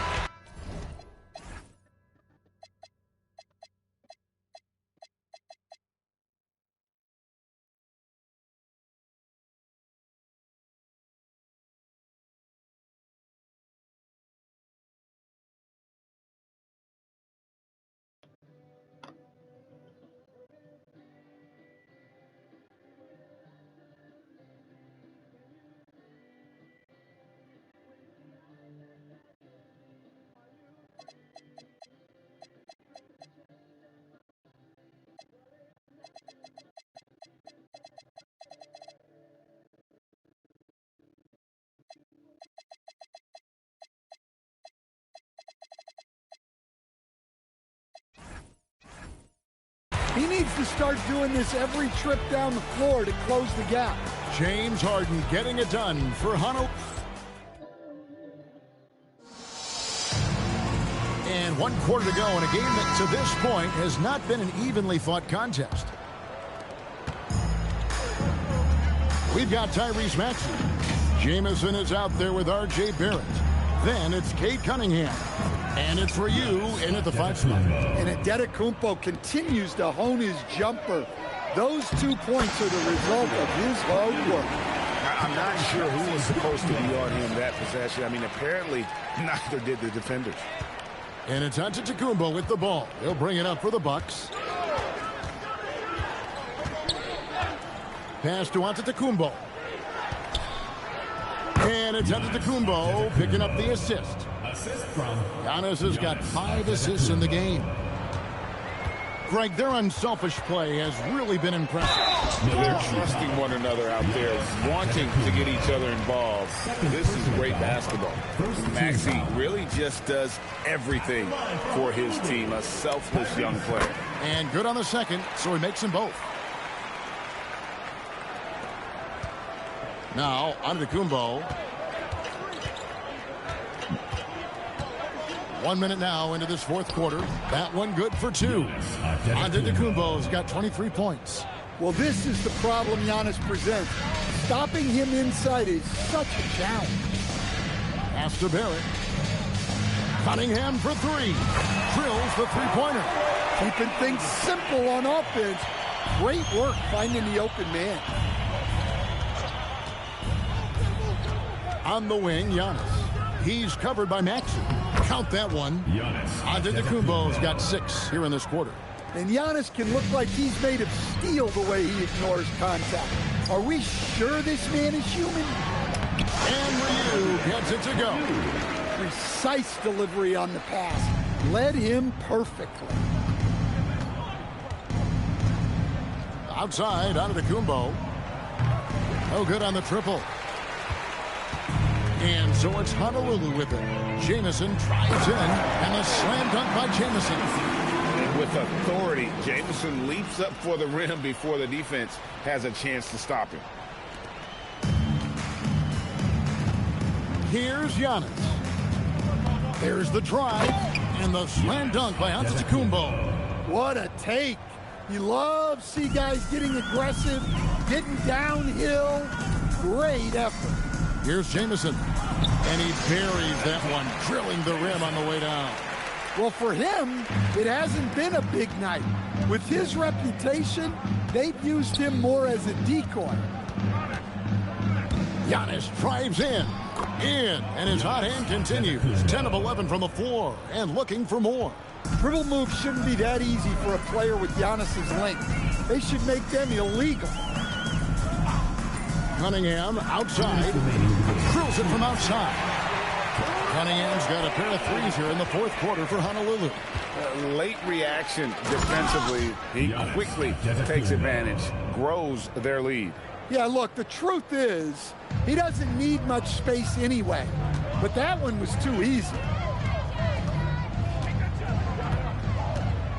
He needs to start doing this every trip down the floor to close the gap. James Harden getting it done for Honolulu. And 1 quarter to go in a game that to this point has not been an evenly fought contest. We've got Tyrese Maxey. Jamison is out there with R.J. Barrett. Then it's Cade Cunningham. And it's for you in at the 5 spot. And Antetokounmpo continues to hone his jumper. Those 2 points are the result of his hard work. I'm not sure who was supposed to be on him that possession. I mean, apparently neither did the defenders. And it's Antetokounmpo with the ball. He'll bring it up for the Bucks. Pass to Antetokounmpo. And it's Antetokounmpo picking up the assist. Giannis has got 5 assists in the game. Greg, their unselfish play has really been impressive. They're trusting one another out there, wanting to get each other involved. This is great basketball. Maxey really just does everything for his team. A selfless young player. And good on the second, so he makes them both. Now, Antetokounmpo. 1 minute now into this fourth quarter. That one good for 2. Antetokounmpo's got 23 points. Well, this is the problem Giannis presents. Stopping him inside is such a challenge. Pass to Barrett. Cunningham for 3. Drills the three-pointer. Keeping things simple on offense. Great work finding the open man. On the wing, Giannis. He's covered by Maxey. Count that one. Antetokounmpo's got 6 here in this quarter. And Giannis can look like he's made of steel the way he ignores contact. Are we sure this man is human? And Ryu gets it to go. Precise delivery on the pass. Led him perfectly. Outside, Antetokounmpo. No good on the triple. And so it's Honolulu with it. Jamison drives in, and a slam dunk by Jamison. And with authority, Jamison leaps up for the rim before the defense has a chance to stop him. Here's Giannis. There's the drive, and the slam dunk by Antetokounmpo. What a take. He loves to see guys getting aggressive, getting downhill. Great effort. Here's Jamison, and he buries that one, drilling the rim on the way down. Well, for him, it hasn't been a big night. With his reputation, they've used him more as a decoy. Giannis drives in, and his hot hand continues. 10 of 11 from the floor, and looking for more. Dribble moves shouldn't be that easy for a player with Giannis's length. They should make them illegal. Cunningham outside, drills it from outside. Cunningham's got a pair of 3s here in the fourth quarter for Honolulu. Late reaction defensively. He quickly takes advantage, grows their lead. Yeah, look, the truth is, he doesn't need much space anyway. But that one was too easy.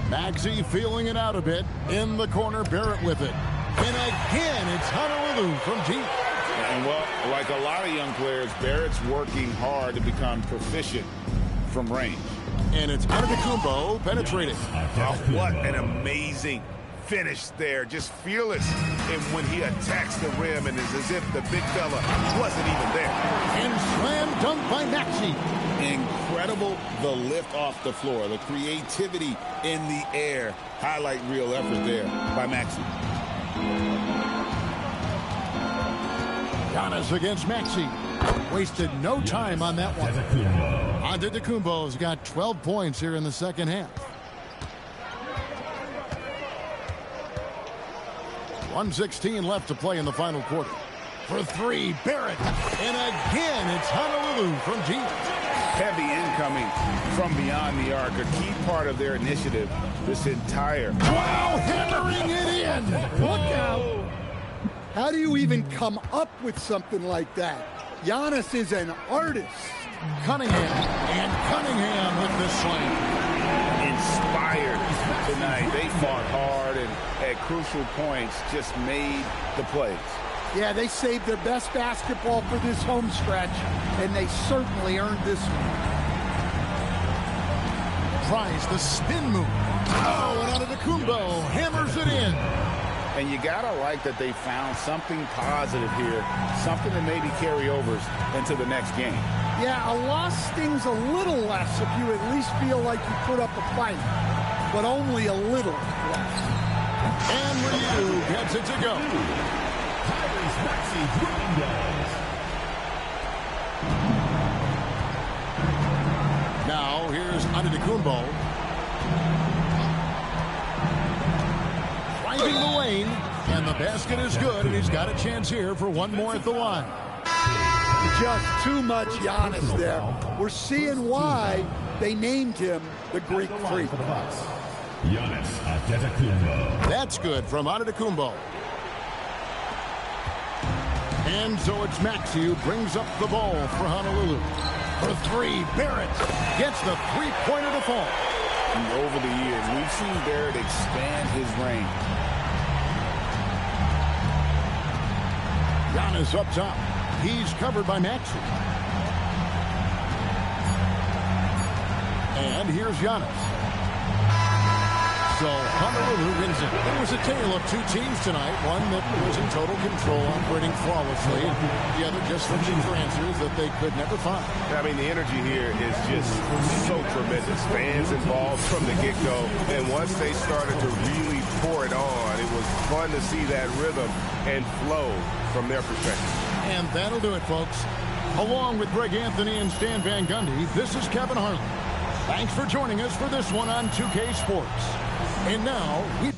Maxey feeling it out a bit. In the corner, Barrett with it. And again, it's Honolulu from deep. And well, like a lot of young players, Barrett's working hard to become proficient from range. And it's Antetokounmpo penetrating. Oh, what an amazing finish there. Just fearless. And when he attacks the rim, and it's as if the big fella wasn't even there. And slam dunk by Maxey. Incredible, the lift off the floor, the creativity in the air. Highlight real effort there by Maxey. Giannis against Maxey. Wasted no time on that one. Antetokounmpo's got 12 points here in the second half. 1:16 left to play in the final quarter. For 3, Barrett. And again, it's Honolulu from deep. Heavy incoming from beyond the arc, a key part of their initiative this entire. Wow, hammering it in. Look out. How do you even come up with something like that? Giannis is an artist. Cunningham with the slam. Inspired tonight. They fought hard and at crucial points just made the plays. Yeah, they saved their best basketball for this home stretch, and they certainly earned this one. Tries the spin move. Oh, and Antetokounmpo hammers it in. And you gotta like that they found something positive here, something that maybe carry overs into the next game. Yeah, a loss stings a little less if you at least feel like you put up a fight, but only a little less. And Ryu gets it to go. Maxey So here's Antetokounmpo. Driving the lane, and the basket is good, and he's got a chance here for one more at the line. Just too much Giannis there. We're seeing why they named him the Greek Freak. Giannis Antetokounmpo. That's good from Antetokounmpo. And so it's Maxey who brings up the ball for Honolulu. For three, Barrett gets the three-pointer to fall. And over the years, we've seen Barrett expand his range. Giannis up top. He's covered by Maxey. And here's Giannis. So Honolulu wins it. There was a tale of two teams tonight. One that was in total control, operating flawlessly. The other just searching for answers that they could never find. I mean, the energy here is just so tremendous. Fans involved from the get-go. And once they started to really pour it on, it was fun to see that rhythm and flow from their perspective. And that'll do it, folks. Along with Greg Anthony and Stan Van Gundy, this is Kevin Harlan. Thanks for joining us for this one on 2K Sports. And now, we...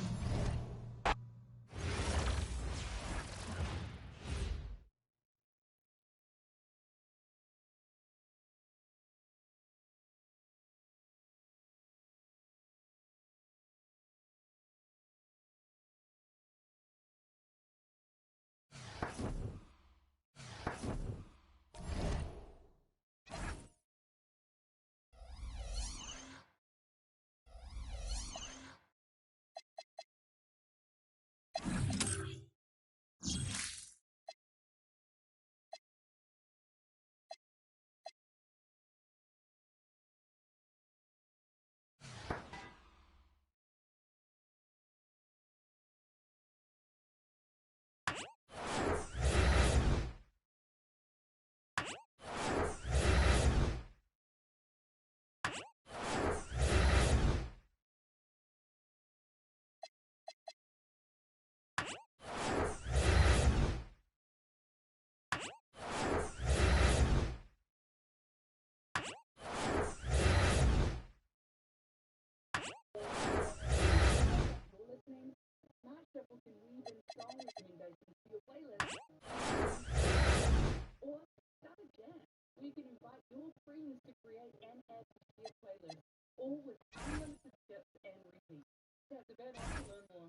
You can invite your friends to create and add to your playlist, all with unlimited tips and repeats. Tap the banner to learn more.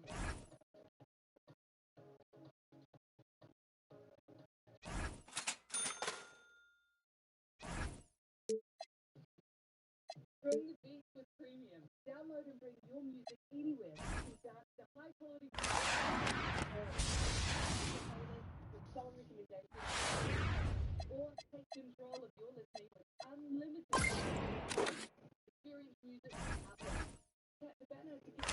Bring the beats with premium. Download and bring your music anywhere. You can dance to high quality with song recommendations, or take control of your listening with unlimited experience music outlets. Tap the banner to get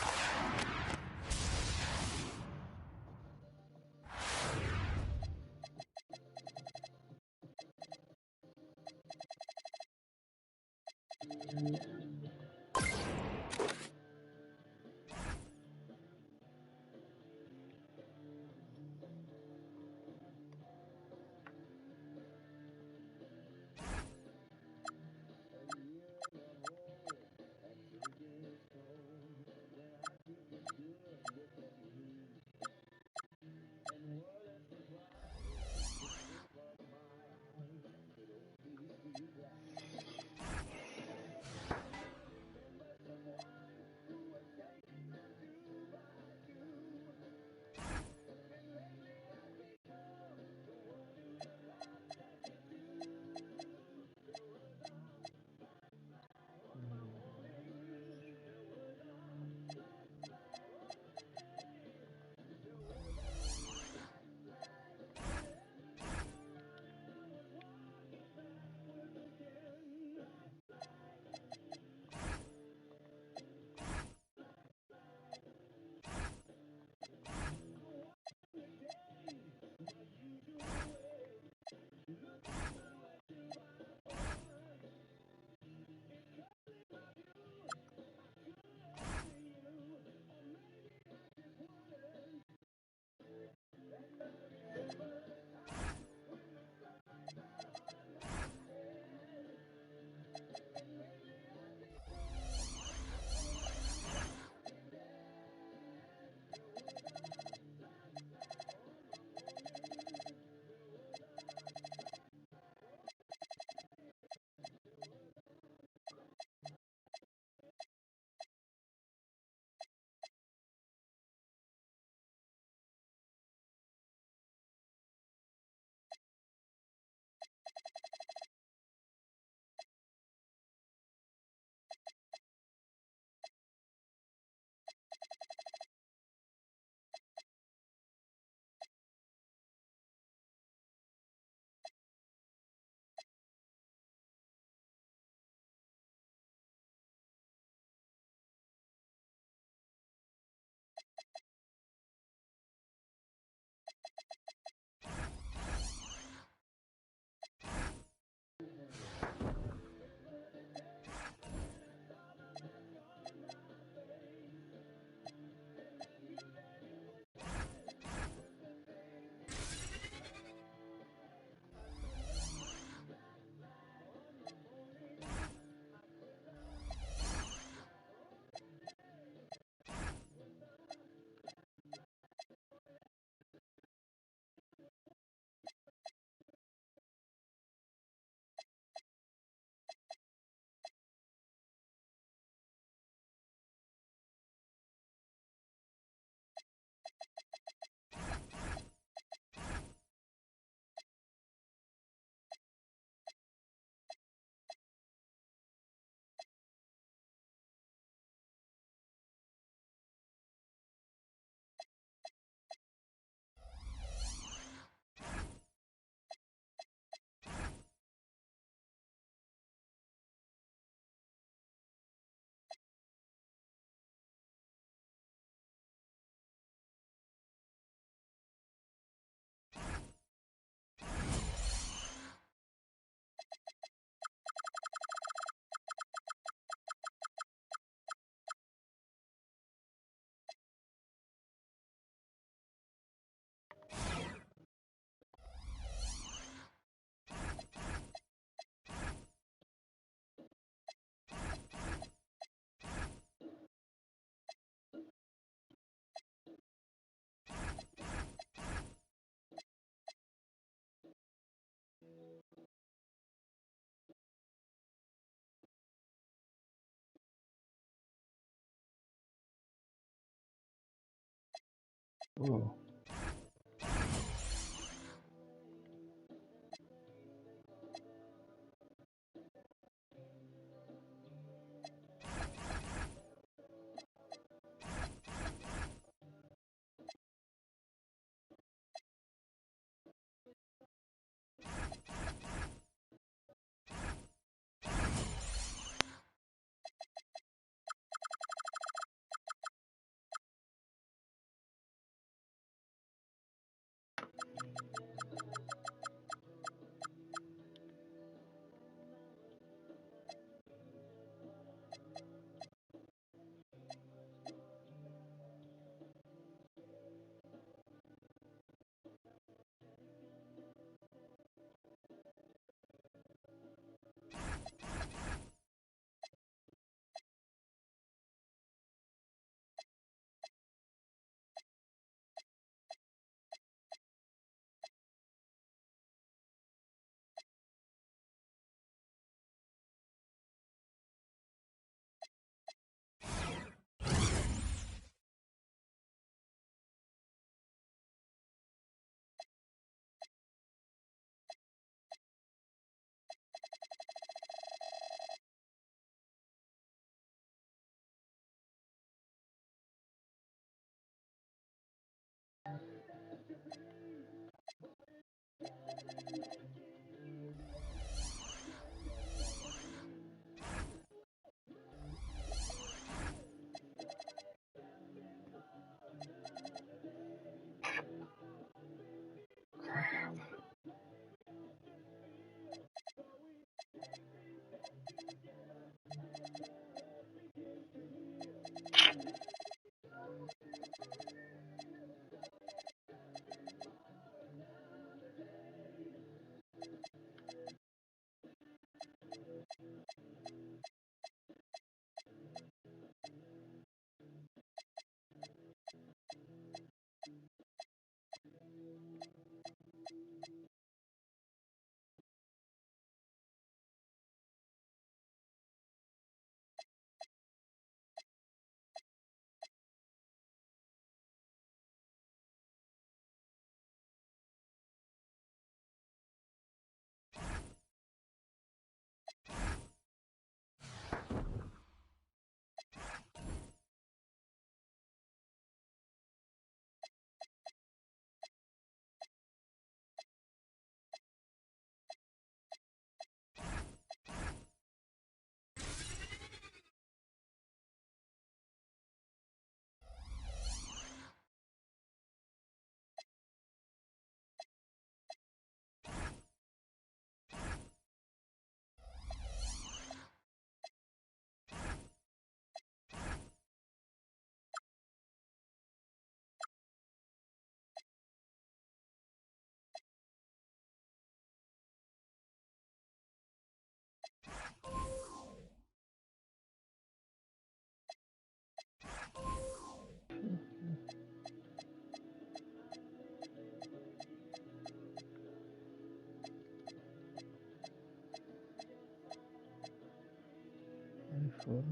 Ooh. Wonderful.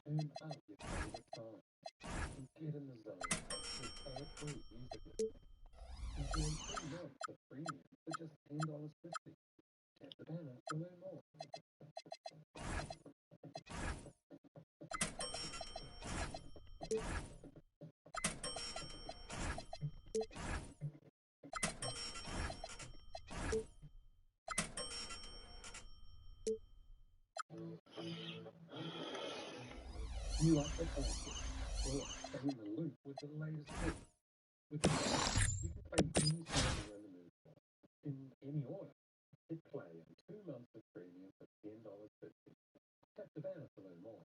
Turn up your favorite song and get in the zone with ad-free music listening. Enjoy 3 months of premium for just $10.50. Tap the banner to learn more. You up the classics, or stay in the loop with the latest hits. With the you can play any song you're in the mood for, in any order. Hit play on 2 months of premium for $10.50. Tap the banner to learn more.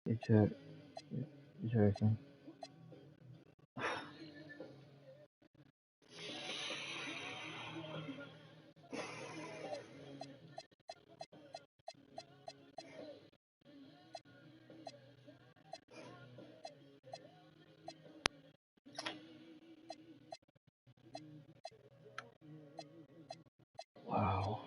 You're joking. Wow.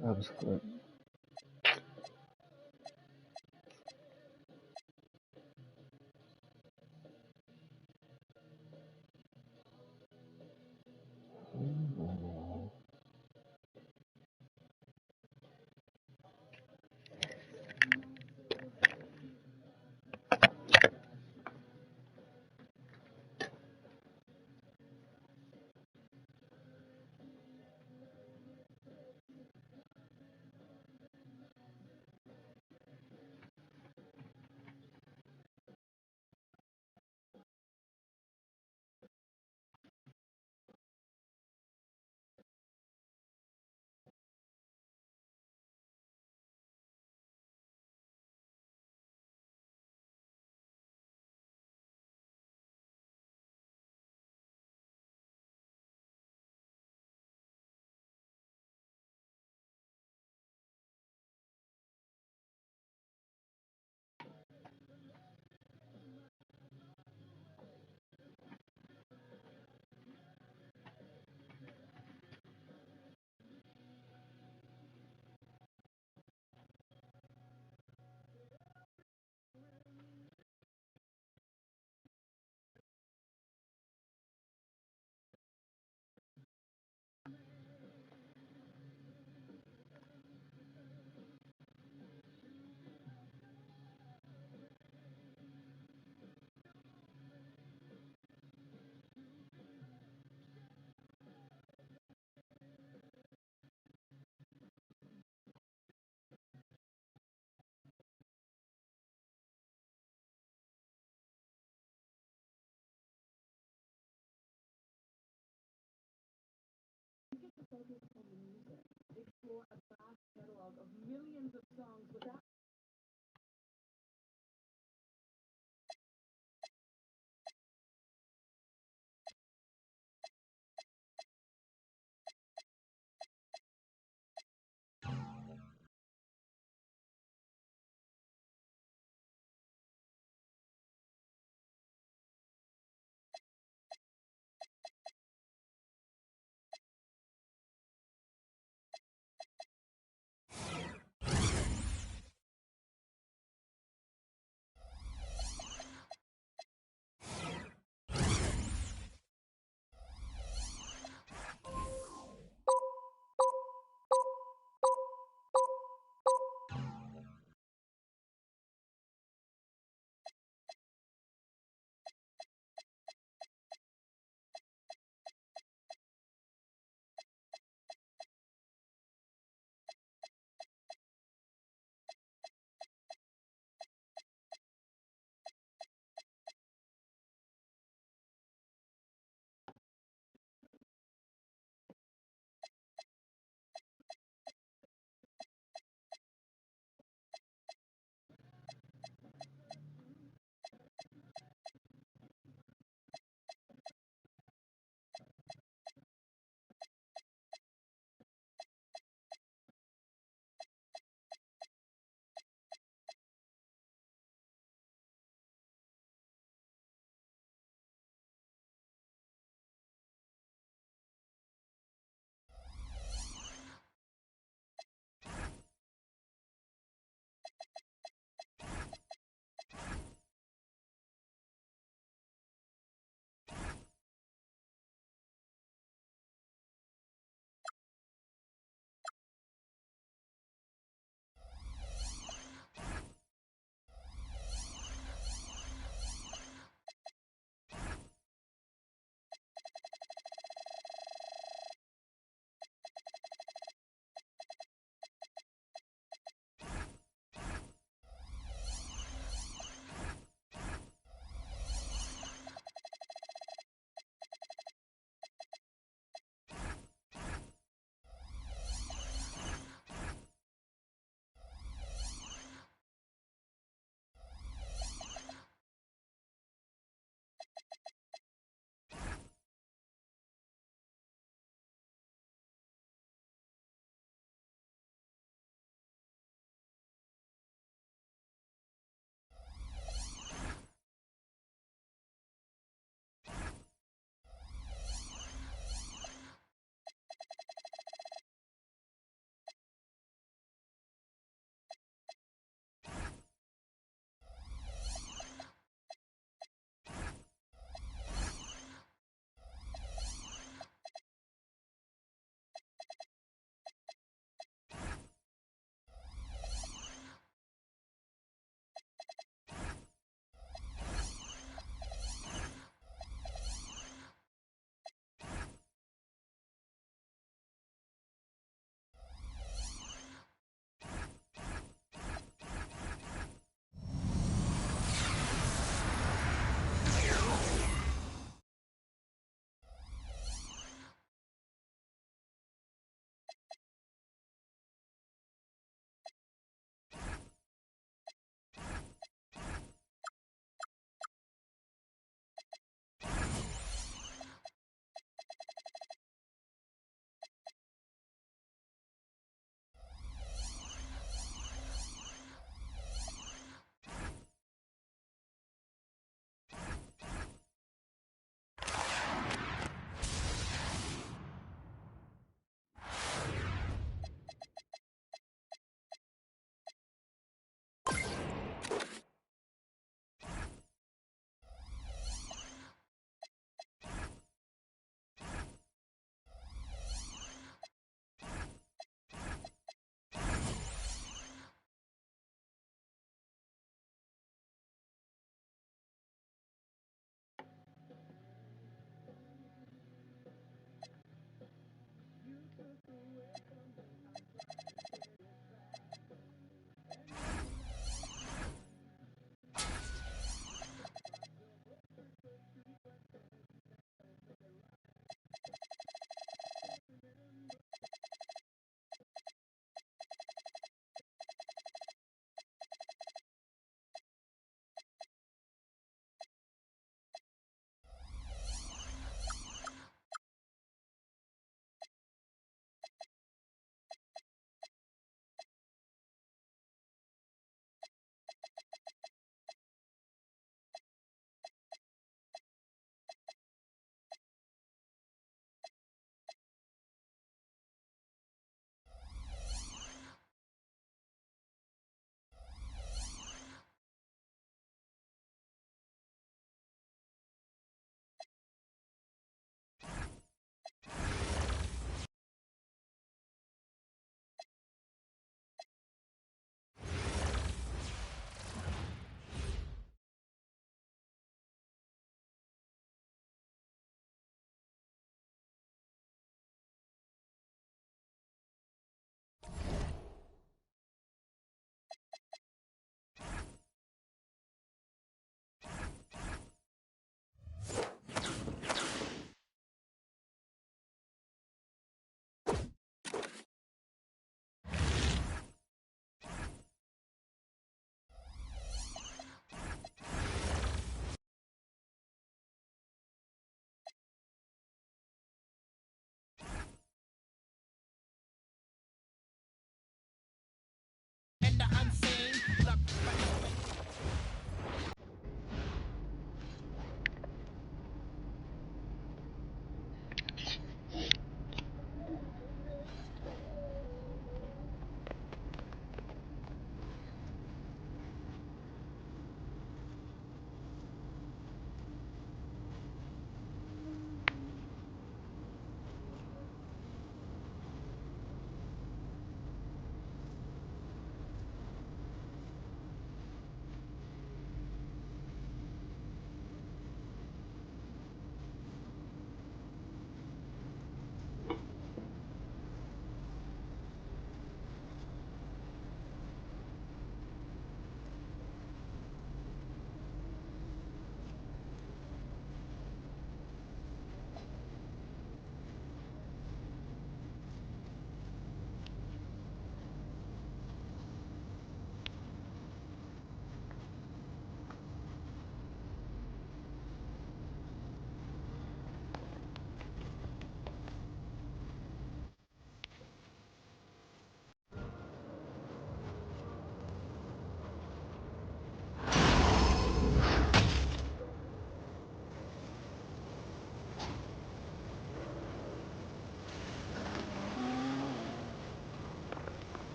That was good. Explore a vast catalog of millions of songs without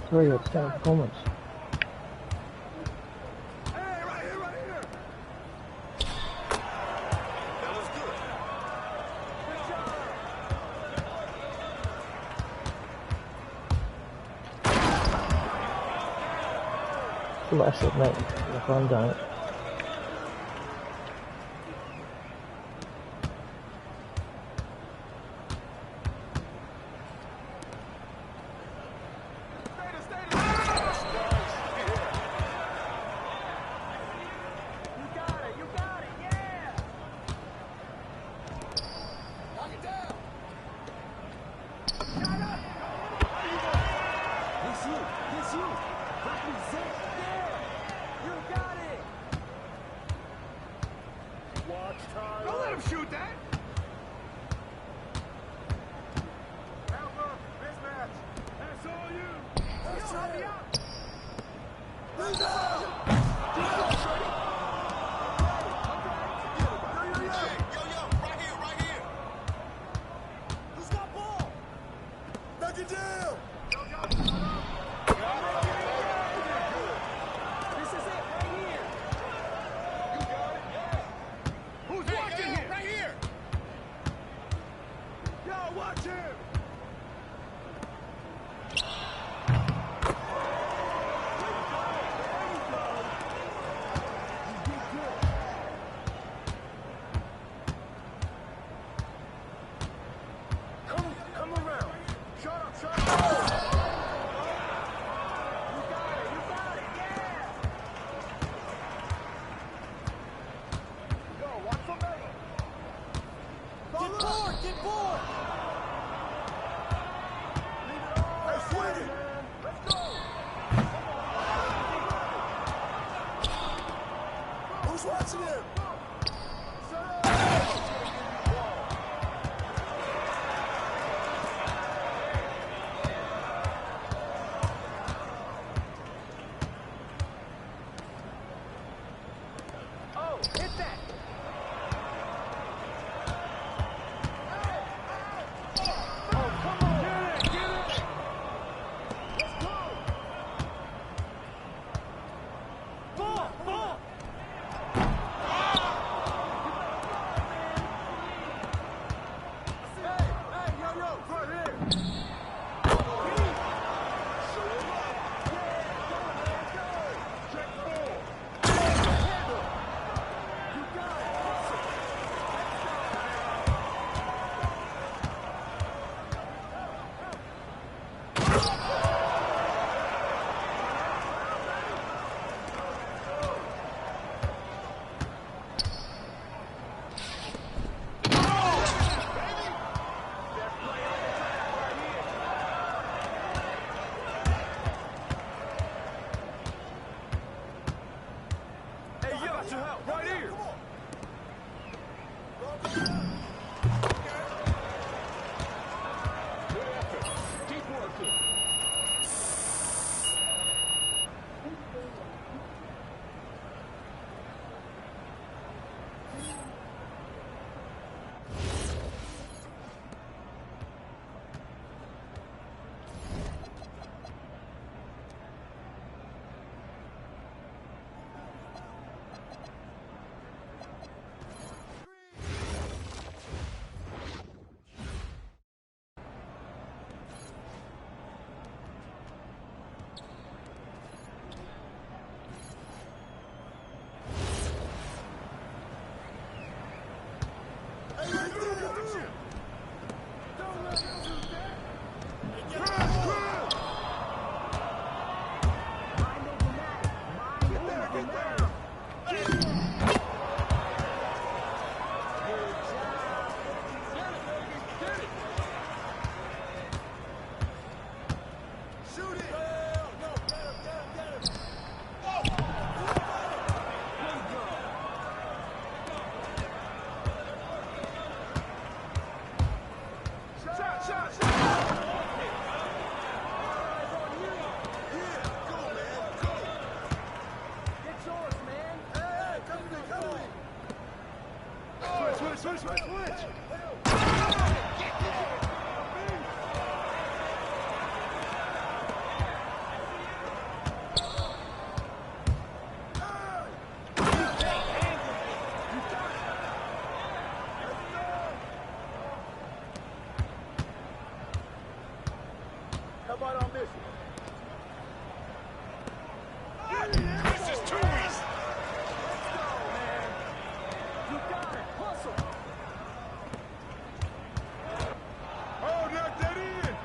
Three outstanding performance. Last it, mate. If I'm done it. Don't let him shoot that! That's all you! That's all you! Right here! Who's got ball? Knock it down! This is it, right here! You got it, yeah! Who's watching him? Right here! Yo, watch him! Come around. Shut up. You got it, yeah! Yo, watch the middle. Get bored! Hey, swing it! Let's go! Who's watching him? Oh, hit that! Oh, come on! Get it! Let's go! Ball! Hey, yo, right here! Check four! You got it! Hey, yo, got your help right here. Good effort. Keep working. Switch! spot on mission. This is too easy. You got it. Hustle. Oh, knock that in.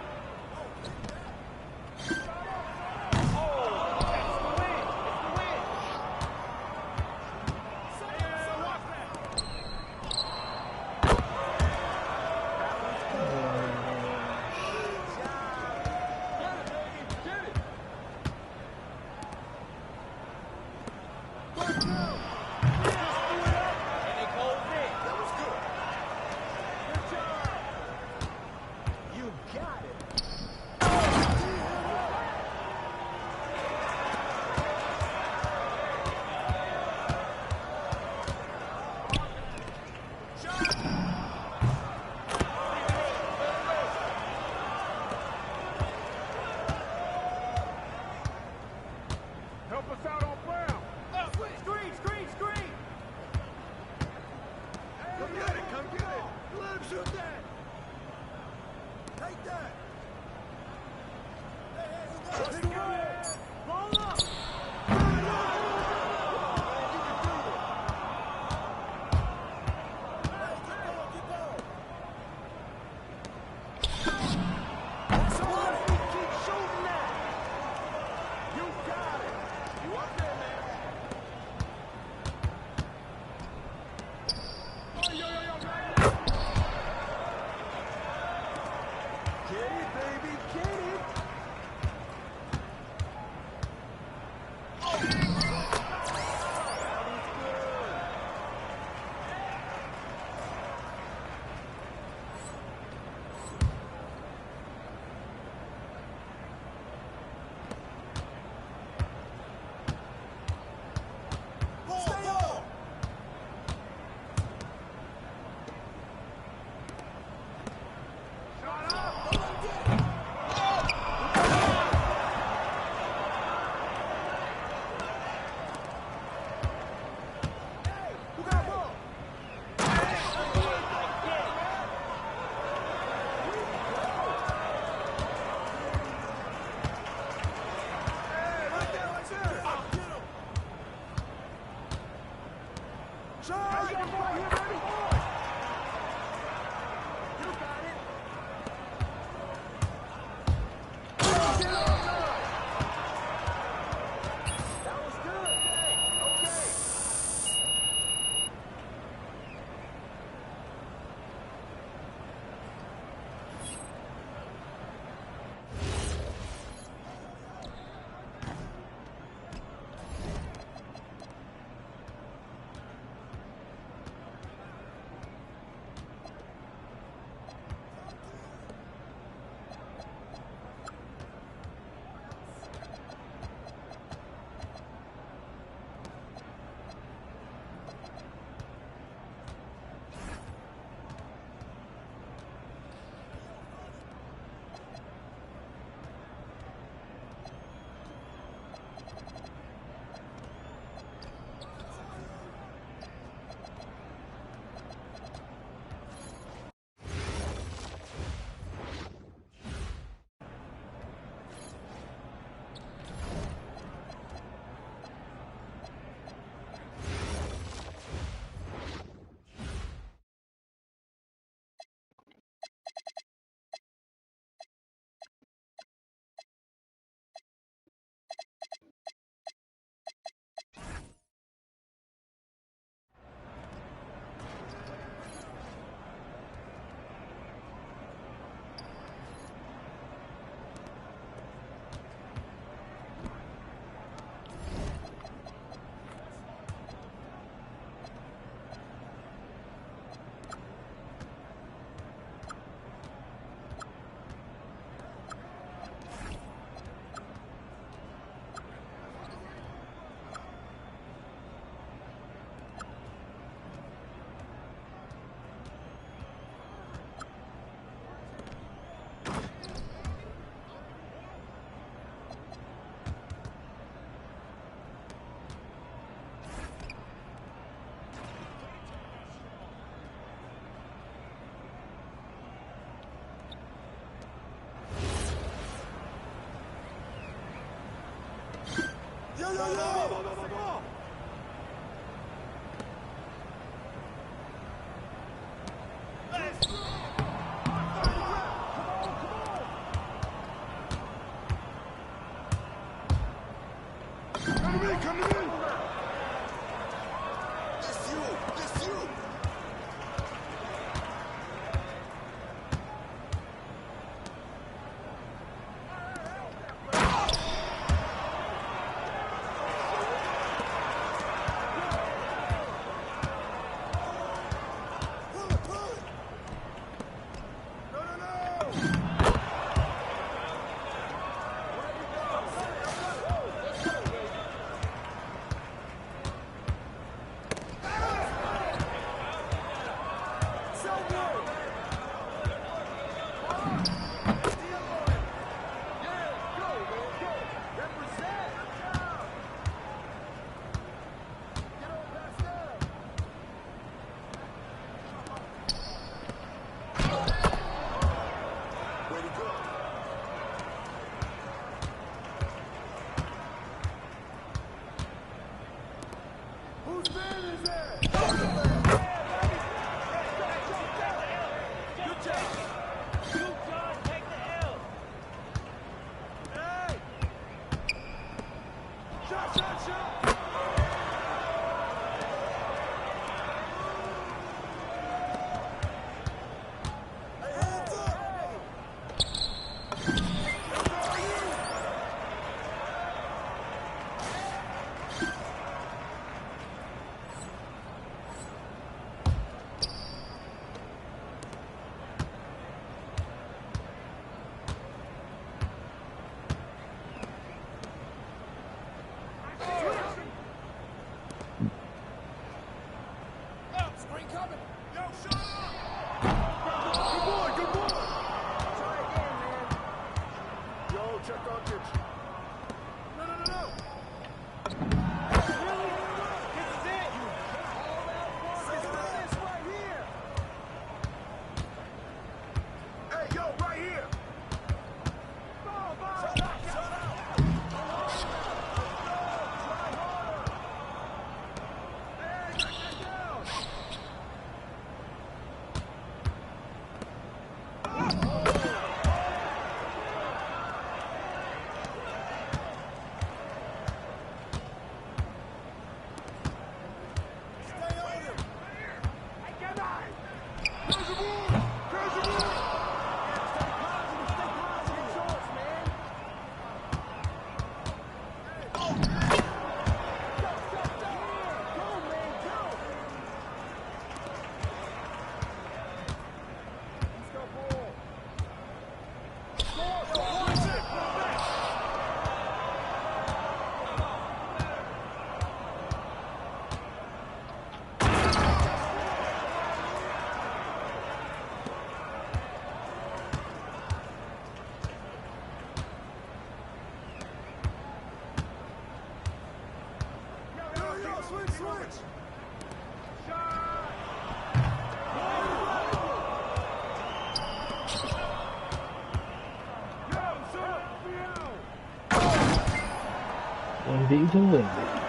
Windy to windy.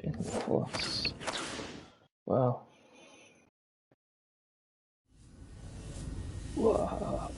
Plus. Wow. Wow.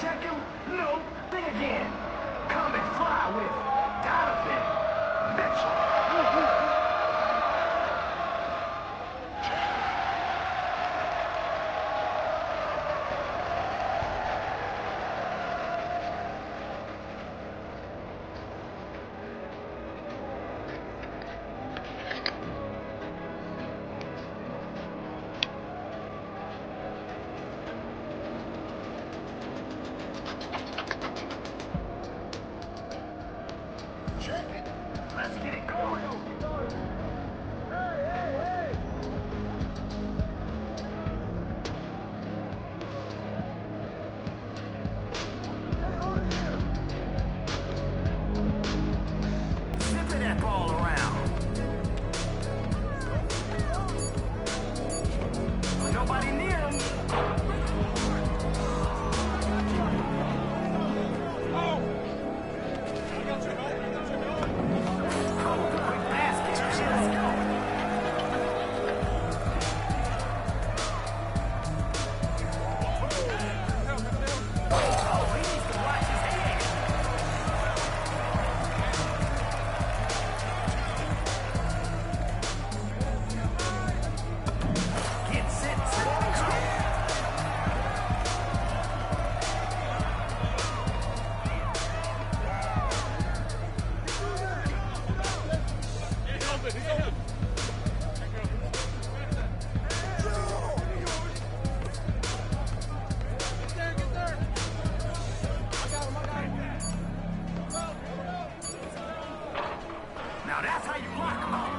Check him? No. Think again. Come and fly with Donovan Mitchell. Let's get it going. Zipping that ball around. Nobody near him. Now that's how you block them out.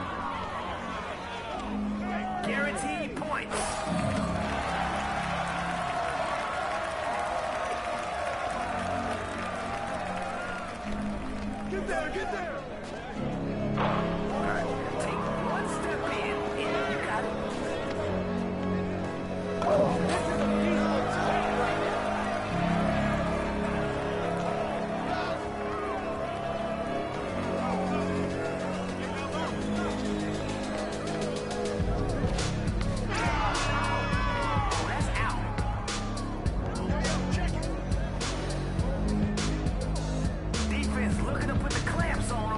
Guaranteed points. Get there, get there. All right, take one step in. Yeah, you got it. Looking to put the clamps on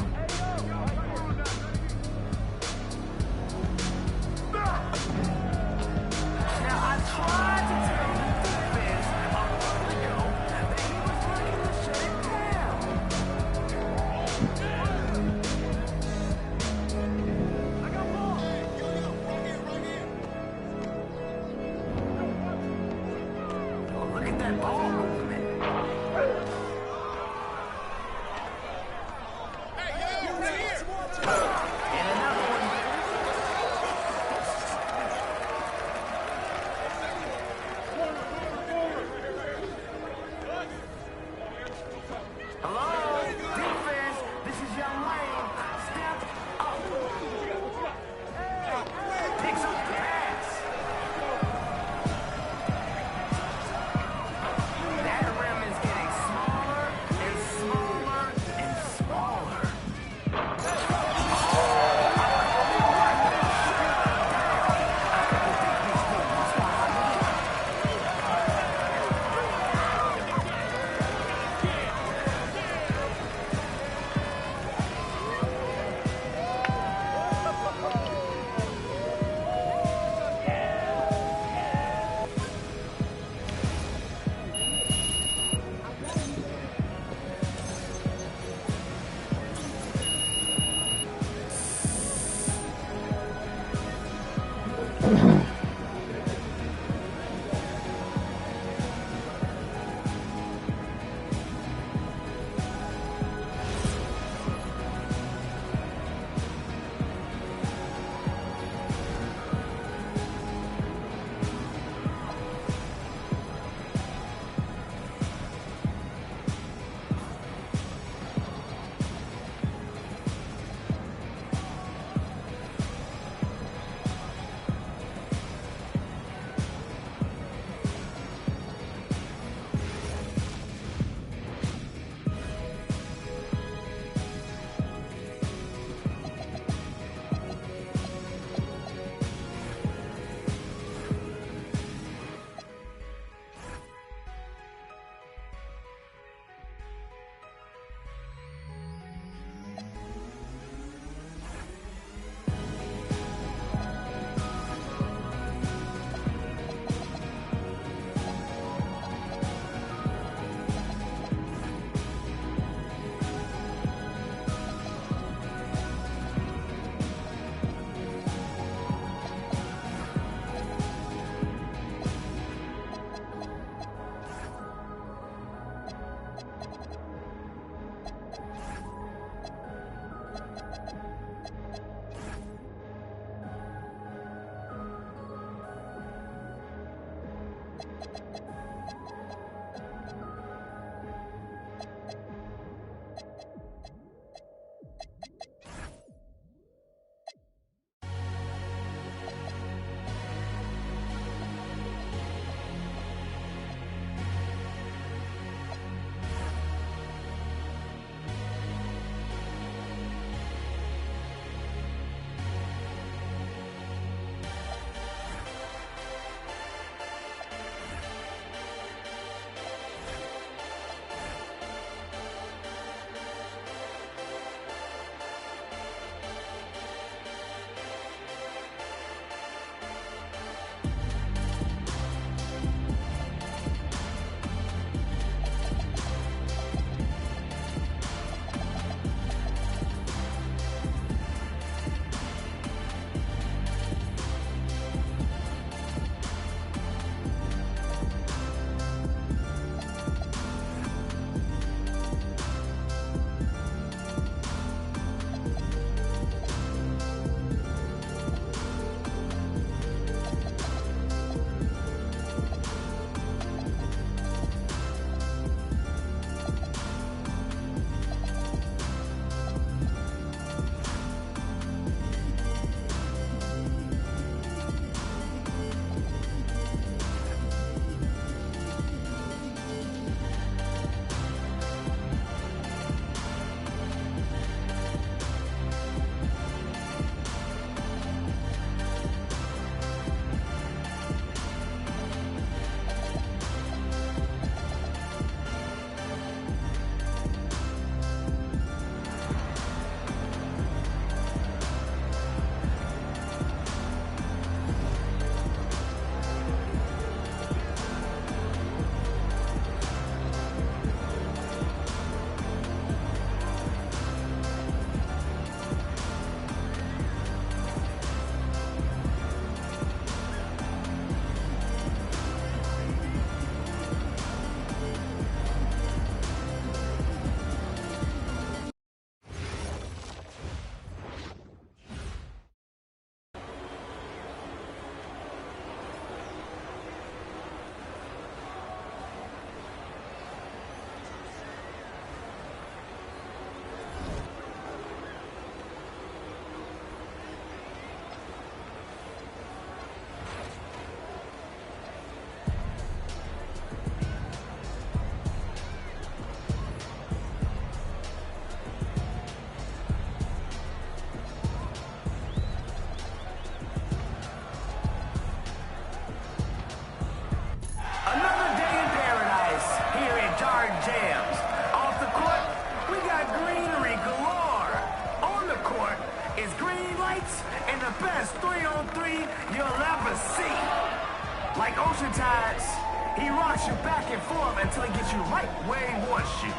He rocks you back and forth until he gets you right where he wants you.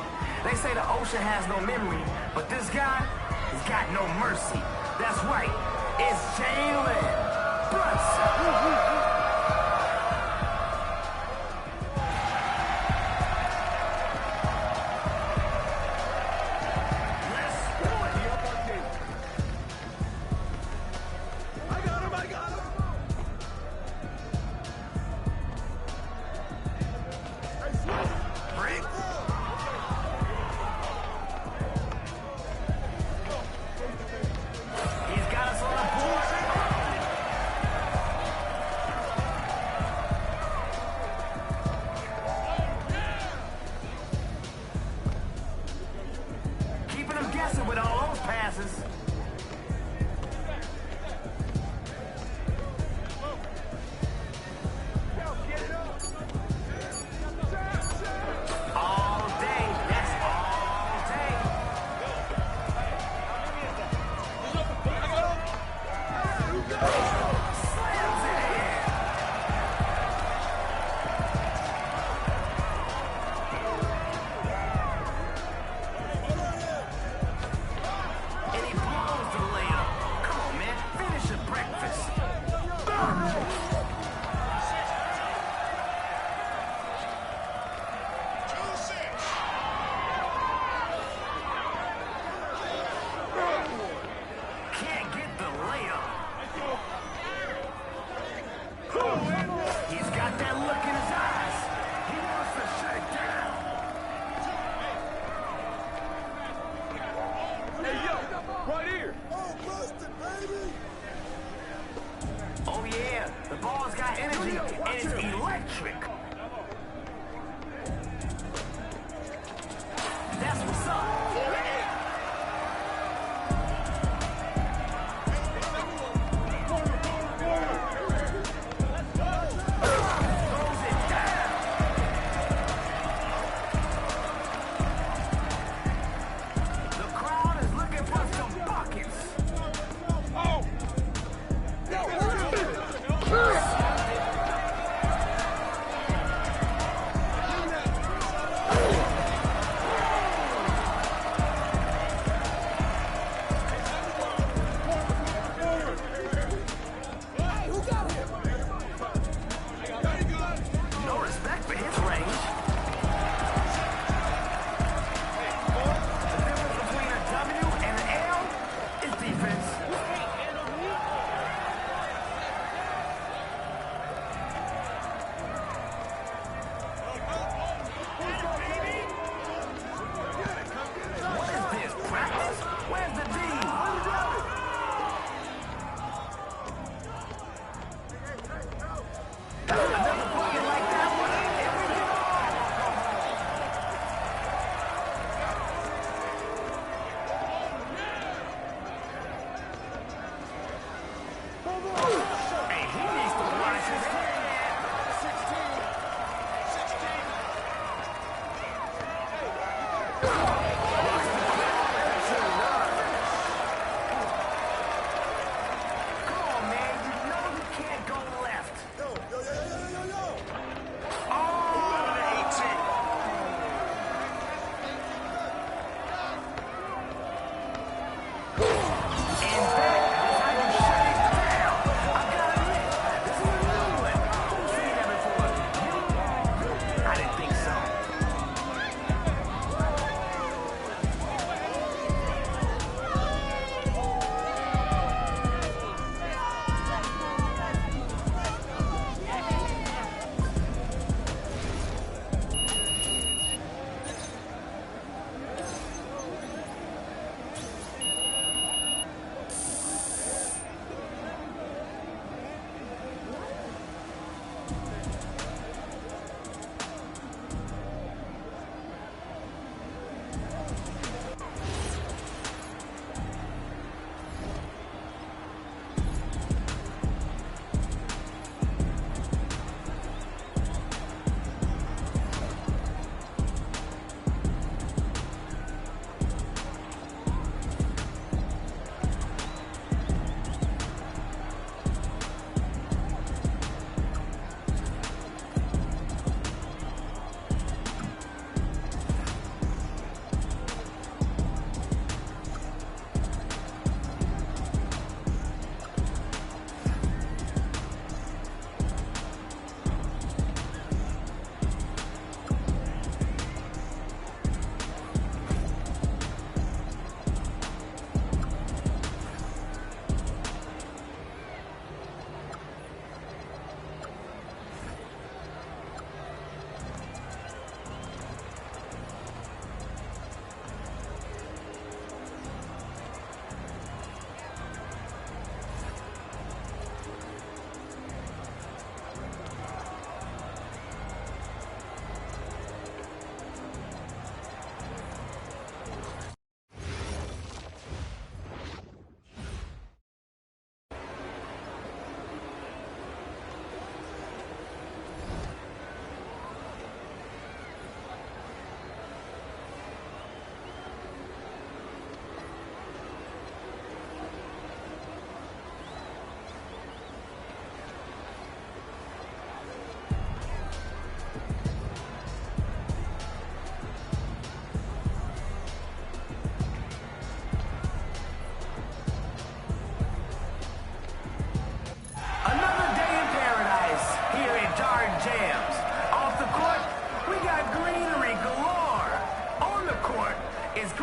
They say the ocean has no memory, but this guy has got no mercy. That's right. It's Jalen Brunson.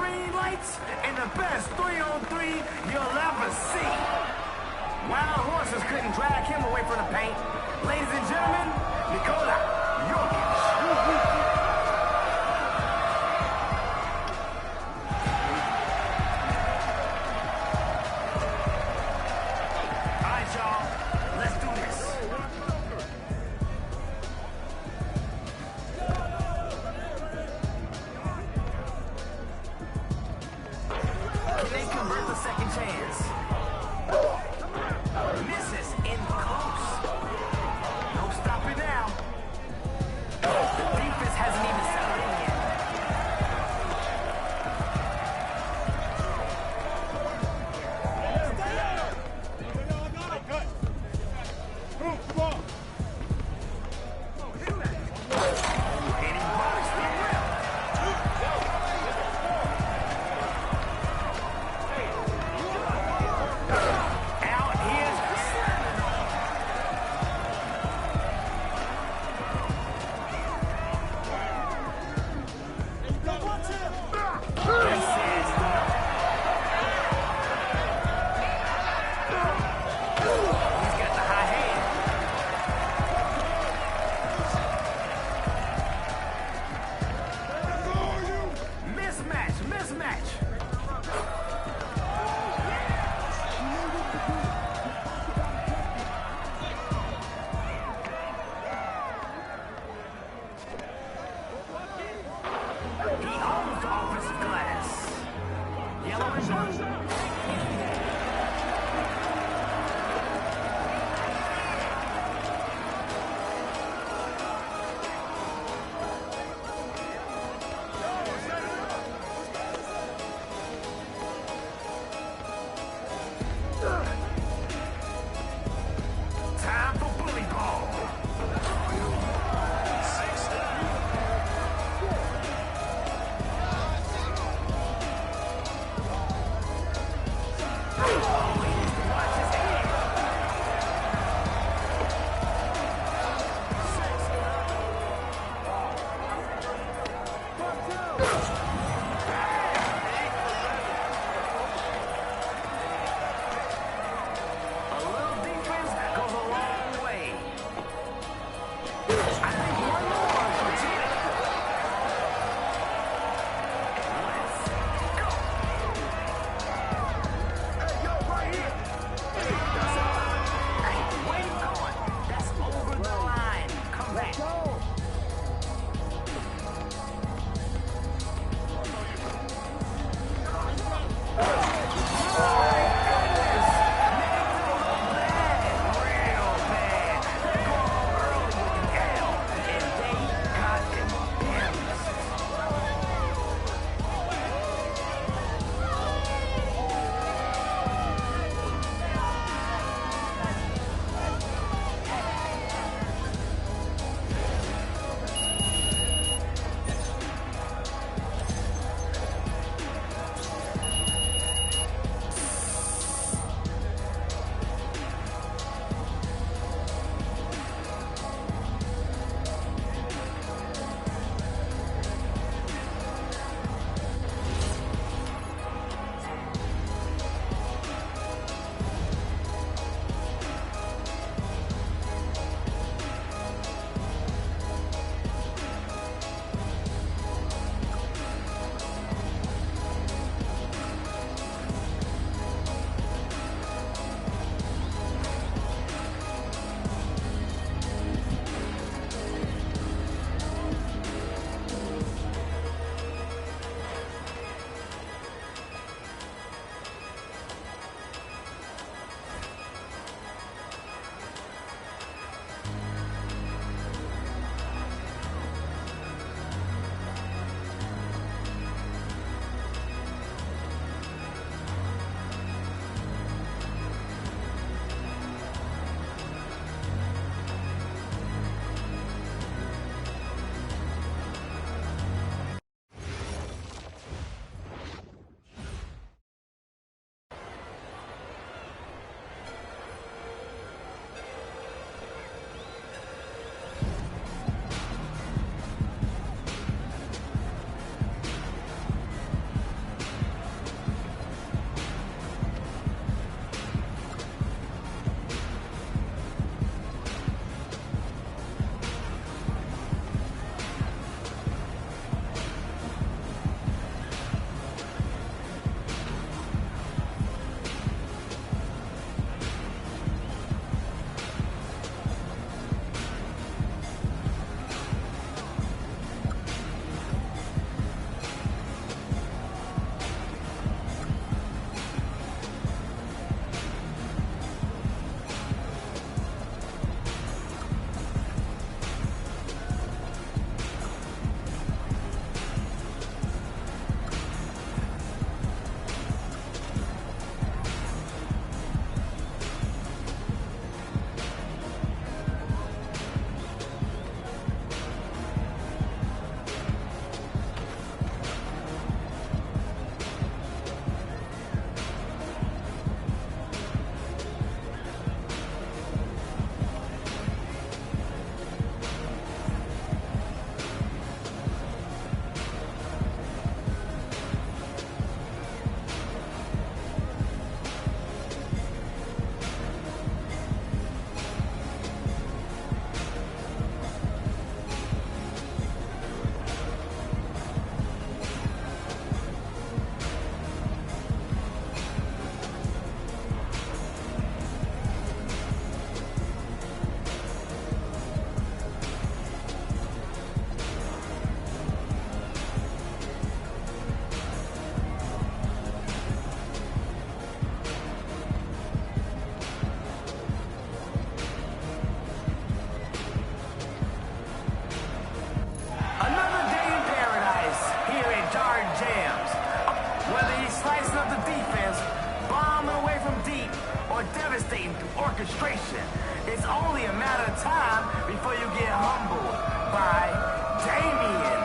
green lights and the best 3-on-3 you'll ever see. Wild horses couldn't drag him away from the paint. Ladies and gentlemen, Nikola Jokic. All right, y'all, let's do this. Can they convert the second chance? Misses in close. No stopping now. The defense hasn't even settled in yet. And he blocks the rim. Out here's the slamming He says no. He's got the high hand. Mismatch. He owns the offensive glass. Yellow and blue. Time for bully ball. frustration. It's only a matter of time before you get humbled by Damian.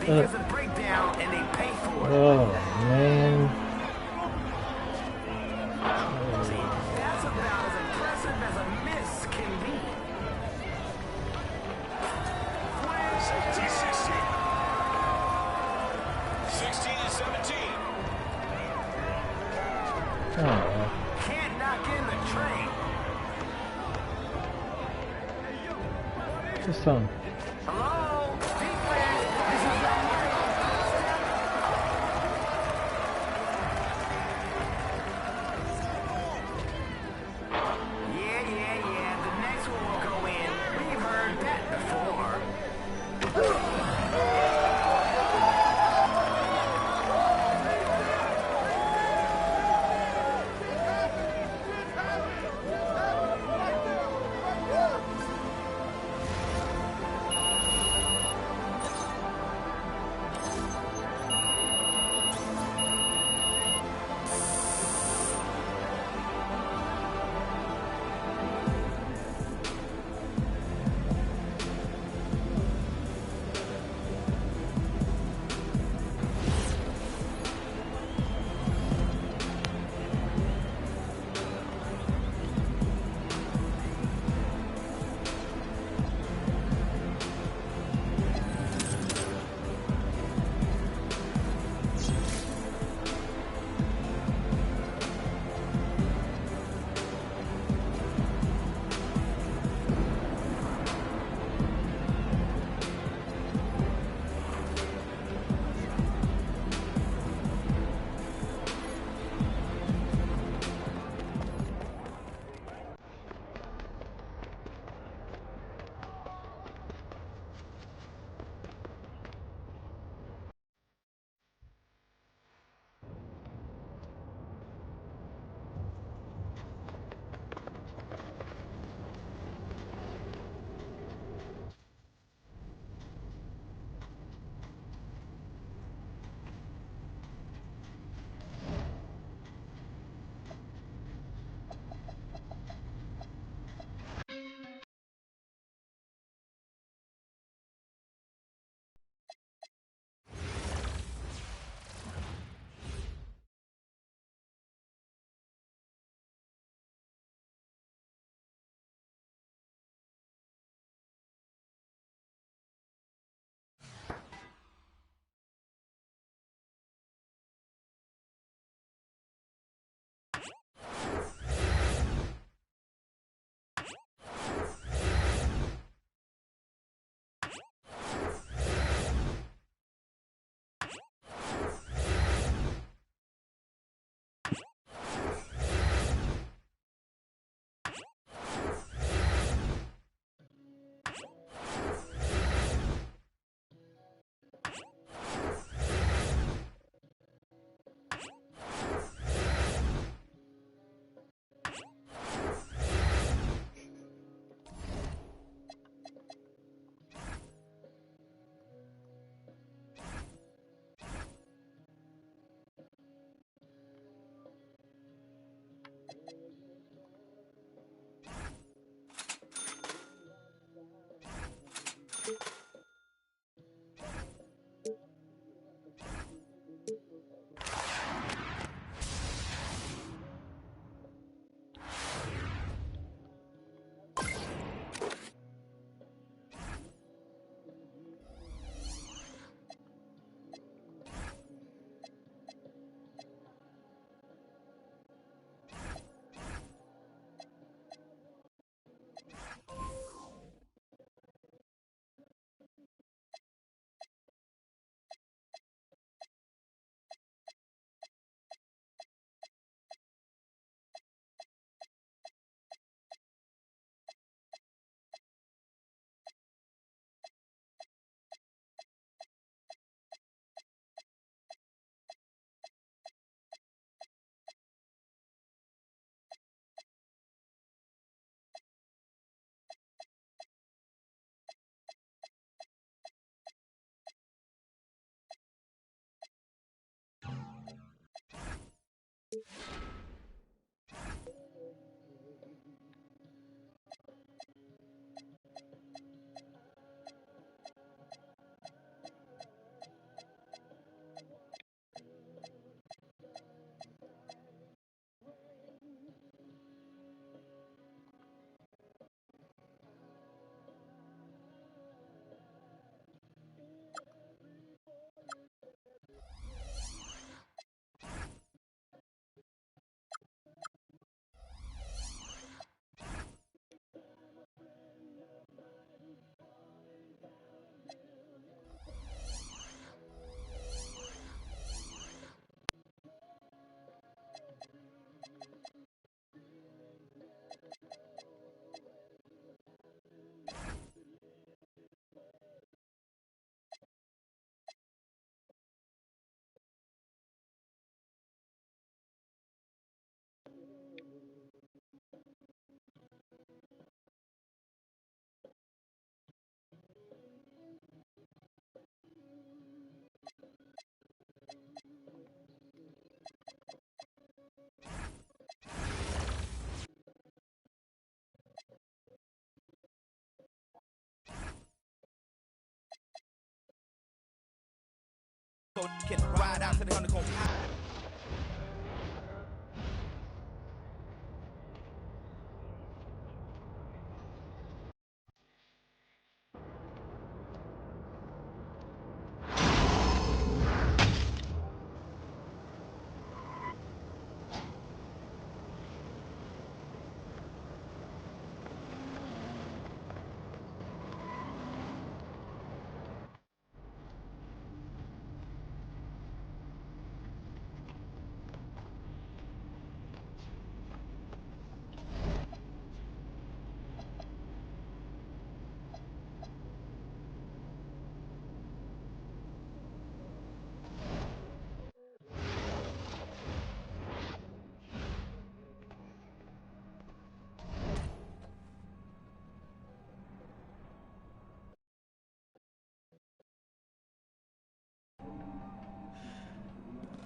Defensive breakdown, and they pay for it. Oh, man. See, that's about as impressive as a miss can be. Oh, Can't knock in the train. just on. Hello? Defense, this is not Yeah. The next one will go in. We've heard that before.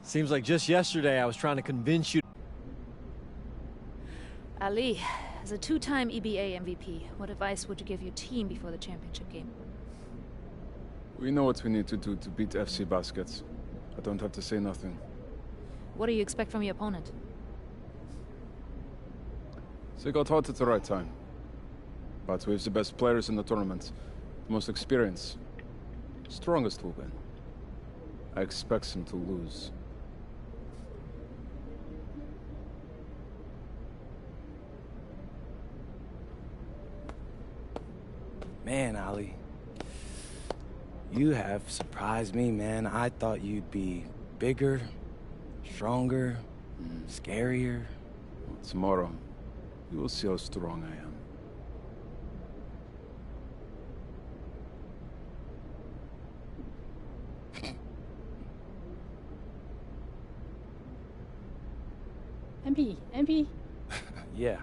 Seems like just yesterday I was trying to convince you. Ali, as a two-time EBA MVP, what advice would you give your team before the championship game? We know what we need to do to beat FC Baskets. I don't have to say nothing. What do you expect from your opponent? They got hot at the right time. But we have the best players in the tournament. The most experience. Strongest will win. I expect them to lose. Man, Ali, you have surprised me, man. I thought you'd be bigger, stronger, scarier. Well, tomorrow, you will see how strong I am. MP. Yeah.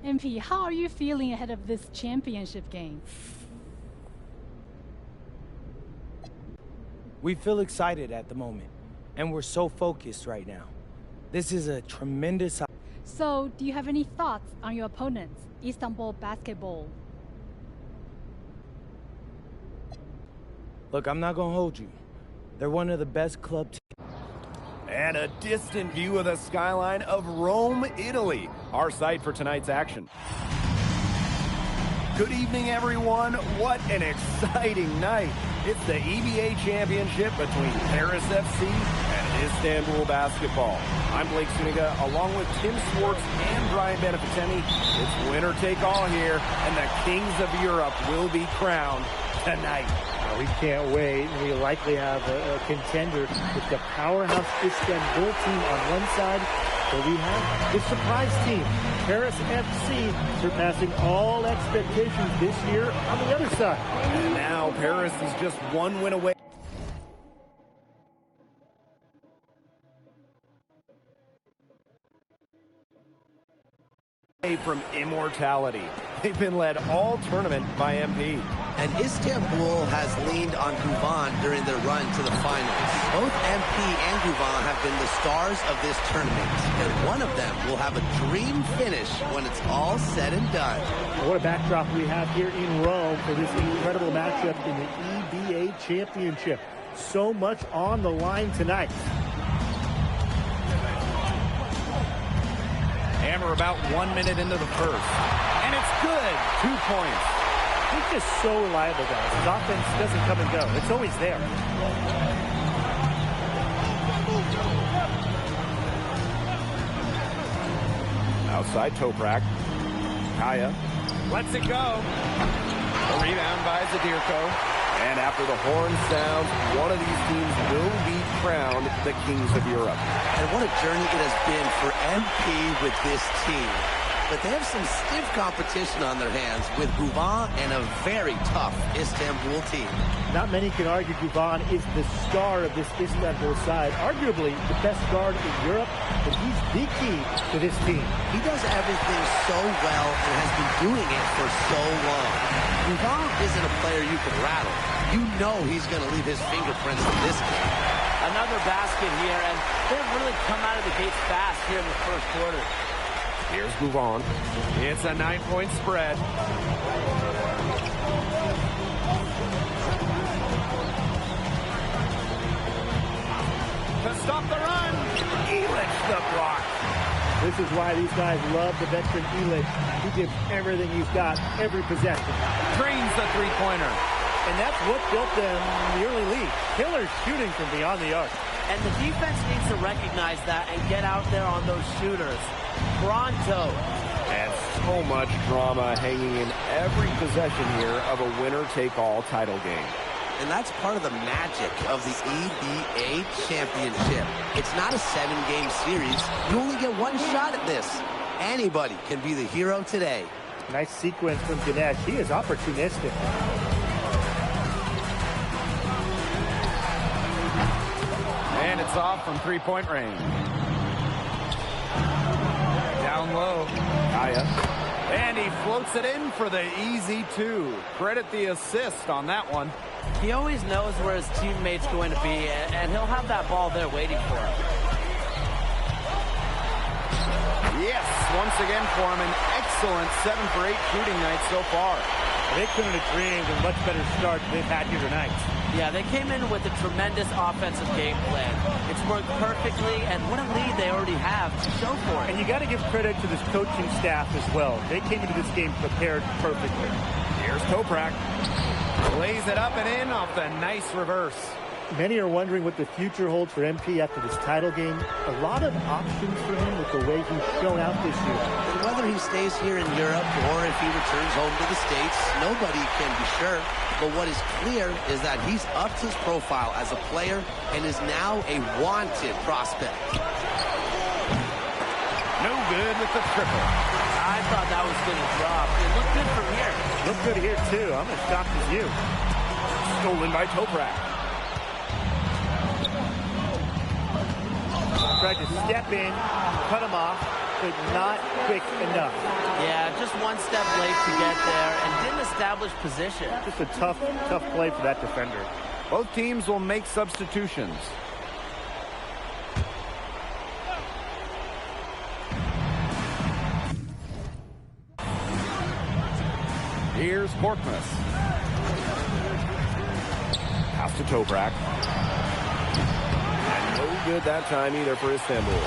MP, how are you feeling ahead of this championship game? We feel excited at the moment, and we're so focused right now. This is a tremendous... So, do you have any thoughts on your opponents, Istanbul Basketball? Look, I'm not gonna hold you. They're one of the best club teams. And a distant view of the skyline of Rome, Italy, our site for tonight's action. Good evening, everyone. What an exciting night. It's the EBA championship between Paris FC and Istanbul Basketball. I'm Blake Suniga, along with Tim Swartz and Brian Benefitemi. It's winner take all here, and the kings of Europe will be crowned tonight. We can't wait. We likely have a contender with the powerhouse Istanbul team on one side, but we have the surprise team, Paris FC, surpassing all expectations this year on the other side. And now Paris is just one win away from immortality. They've been led all tournament by MP. And Istanbul has leaned on Guvan during their run to the finals. Both MP and Guvan have been the stars of this tournament, and one of them will have a dream finish when it's all said and done. What a backdrop we have here in Rome for this incredible matchup in the EBA Championship. So much on the line tonight. Hammer about 1 minute into the first. And it's good. 2 points. He's just so reliable, guys. His offense doesn't come and go. It's always there. Outside Toprak. Kaya lets it go. A rebound by Zadirko. And after the horn sounds, one of these teams will be crowned the kings of Europe. And what a journey it has been for MP with this team. But they have some stiff competition on their hands with Guvan and a very tough Istanbul team. Not many can argue Guvan is the star of this Istanbul side, arguably the best guard in Europe, but he's the key to this team. He does everything so well and has been doing it for so long. Guvan isn't a player you can rattle. You know he's going to leave his fingerprints in this game. Another basket here, and they've really come out of the gates fast here in the first quarter. Here's Guvan. It's a 9-point spread. to stop the run. Elitch the block. This is why these guys love the veteran Elitch. He gives everything he's got, every possession. Drains the three-pointer. And that's what built them in the early lead. Killer shooting from beyond the arc. And the defense needs to recognize that and get out there on those shooters. Pronto. And so much drama hanging in every possession here of a winner-take-all title game. And that's part of the magic of the EBA championship. It's not a 7-game series. You only get one shot at this. Anybody can be the hero today. Nice sequence from Ganesh. He is opportunistic. And it's off from three-point range. Down low. Kaya. And he floats it in for the easy two. Credit the assist on that one. He always knows where his teammate's going to be, and he'll have that ball there waiting for him. Yes, once again for him, an excellent 7 for 8 shooting night so far. They couldn't have dreamed of a much better start than they've had here tonight. Yeah, they came in with a tremendous offensive game plan. It's worked perfectly, and what a lead they already have to show for it. And you got to give credit to this coaching staff as well. They came into this game prepared perfectly. Here's Toprak. Lays it up and in off the nice reverse. Many are wondering what the future holds for MP after this title game. A lot of options for him with the way he's shown out this year. Whether he stays here in Europe or if he returns home to the States, nobody can be sure. But what is clear is that he's upped his profile as a player and is now a wanted prospect. No good with the triple. I thought that was going to drop. It looked good from here. Looked good here, too. I'm as shocked as you. Stolen by Toprak. Tried to step in, cut him off, but not quick enough. Yeah, just one step late to get there and didn't establish position. Just a tough play for that defender. Both teams will make substitutions. Here's Korkmaz. Pass to Toprak. And no good that time either for Istanbul.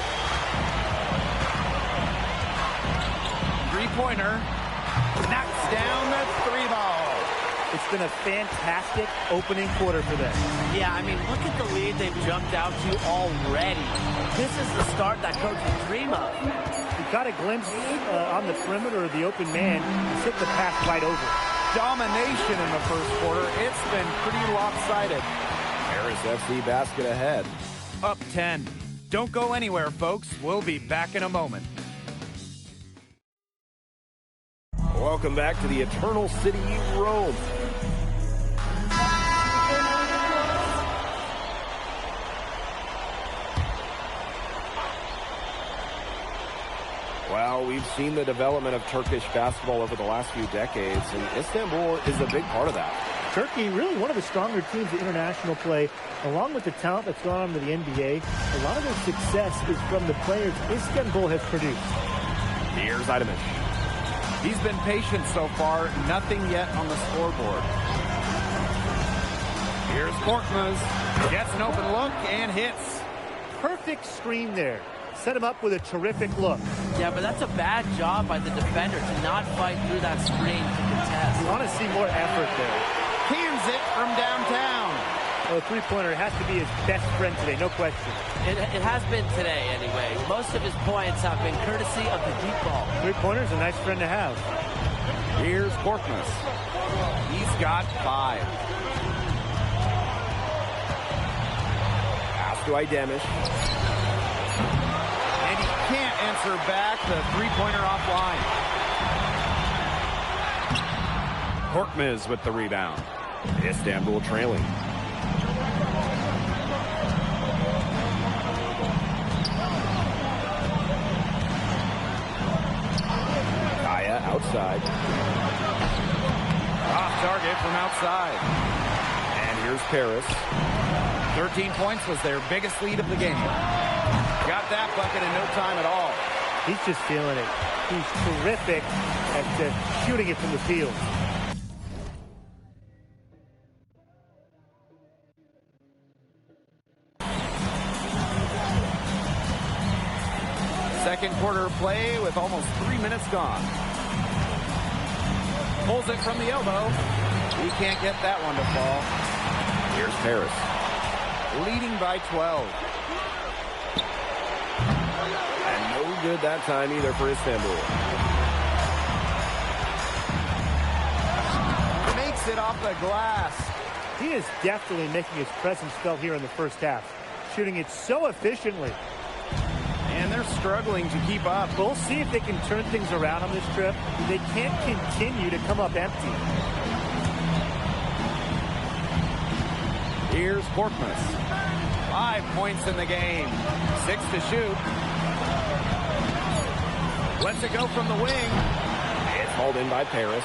Three-pointer. Knocks down the three ball. It's been a fantastic opening quarter for them. Yeah, I mean, look at the lead they've jumped out to already. This is the start that coaches dream of. He got a glimpse on the perimeter of the open man and hit the pass right over. Domination in the first quarter. It's been pretty lopsided. Paris FC basket ahead. Up 10. Don't go anywhere, folks. We'll be back in a moment. Welcome back to the Eternal City, Rome. Well, we've seen the development of Turkish basketball over the last few decades, and Istanbul is a big part of that. Turkey, really one of the stronger teams in international play, along with the talent that's gone on to the NBA. A lot of their success is from the players Istanbul has produced. Here's Idemish. He's been patient so far, nothing yet on the scoreboard. Here's Korkmaz. Gets an open look and hits. Perfect screen there. Set him up with a terrific look. Yeah, but that's a bad job by the defender to not fight through that screen to contest. You want to see more effort there. Cans it from downtown. Well, the three-pointer has to be his best friend today, no question. It has been today, anyway. Most of his points have been courtesy of the deep ball. Three-pointer's a nice friend to have. Here's Korkmaz. He's got 5. Pass to Idemish. And he can't answer back the three-pointer offline. Korkmaz with the rebound. Istanbul trailing. Outside. Off target from outside. And here's Paris. 13 points was their biggest lead of the game. Got that bucket in no time at all. He's just feeling it. He's terrific at shooting it from the field. Second quarter play with almost 3 minutes gone. Pulls it from the elbow. He can't get that one to fall. Here's Paris. Leading by 12. And no good that time either for Istanbul. Makes it off the glass. He is definitely making his presence felt here in the first half, shooting it so efficiently. And they're struggling to keep up. We'll see if they can turn things around on this trip. They can't continue to come up empty. Here's Korkmaz. 5 points in the game. 6 to shoot. Lets it go from the wing. It's hauled in by Paris.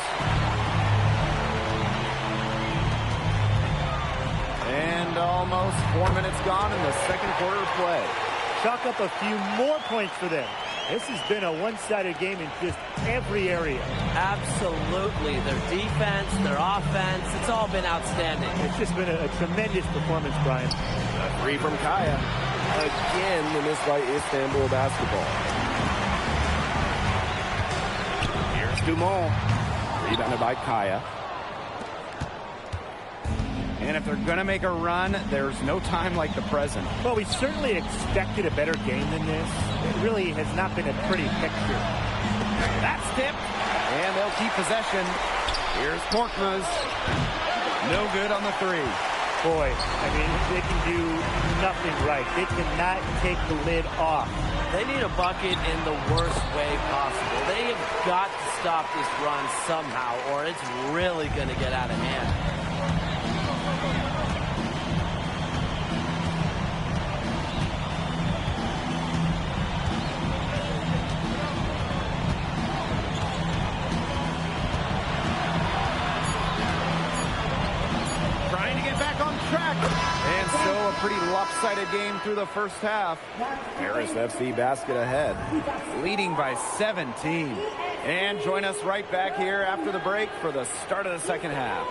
And almost 4 minutes gone in the second quarter of play. Chalk up a few more points for them. This has been a one-sided game in just every area. Absolutely. Their defense, their offense, it's all been outstanding. It's just been a tremendous performance, Brian. A three from Kaya. Again, the miss by Istanbul basketball. Here's Dumont. Rebounded by Kaya. And if they're going to make a run, there's no time like the present. Well, we certainly expected a better game than this. It really has not been a pretty picture. That's tipped. And they'll keep possession. Here's Korkmaz. No good on the three. Boy, I mean, they can do nothing right. They cannot take the lid off. They need a bucket in the worst way possible. They have got to stop this run somehow, or it's really going to get out of hand. And so a pretty lopsided game through the first half. Paris FC basket ahead. Leading by 17. And join us right back here after the break for the start of the second half.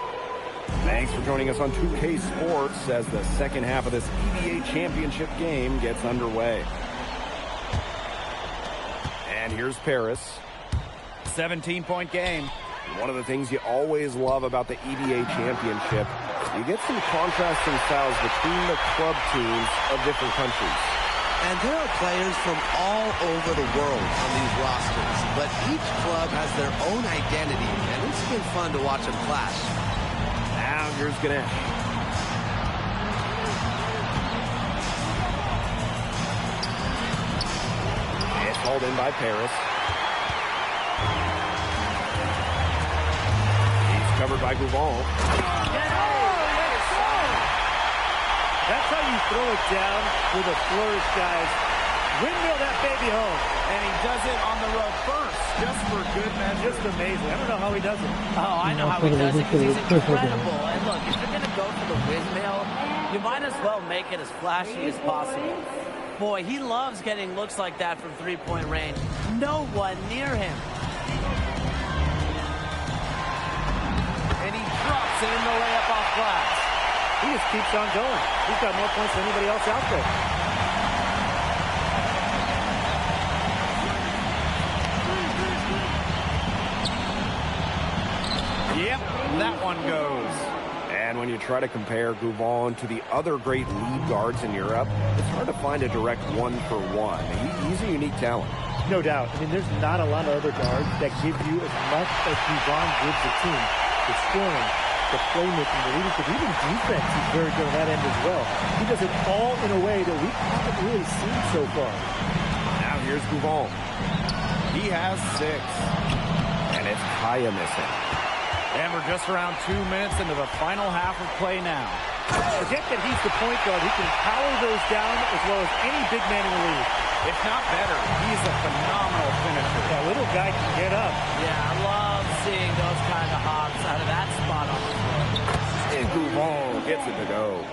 Thanks for joining us on 2K Sports as the second half of this EBA championship game gets underway. And here's Paris. 17-point game. One of the things you always love about the EBA championship, you get some contrasting styles between the club teams of different countries. And there are players from all over the world on these rosters, but each club has their own identity, and it's been fun to watch them clash. Now here's Ganesh. It's hauled in by Paris. Covered by Gouvon. That's how you throw it down with a flourish, guys. Windmill that baby home. And he does it on the road first, just for good measure. Just amazing. I don't know how he does it. Oh, I know how he does it because he's incredible. And look, if you're going to go for the windmill, you might as well make it as flashy as possible. Boy, he loves getting looks like that from three-point range. No one near him. Drops in the layup off glass. He just keeps on going. He's got more points than anybody else out there. Yep, that one goes. And when you try to compare Gouvon to the other great lead guards in Europe, it's hard to find a direct one-for-one. He's a unique talent. No doubt. I mean, there's not a lot of other guards that give you as much as Gouvon gives the team. The scoring, the playmaking, the leadership, even defense, he's very good on that end as well. He does it all in a way that we haven't really seen so far. Now here's Gouvon. He has 6. And it's Kaya missing. And we're just around 2 minutes into the final half of play now. Forget that he's the point guard. He can power those down as well as any big man in the league. If not better, he's a phenomenal finisher. That little guy can get up. Yeah, I love seeing those kind of hops out of that spot on the floor. And Gouvon gets it to go.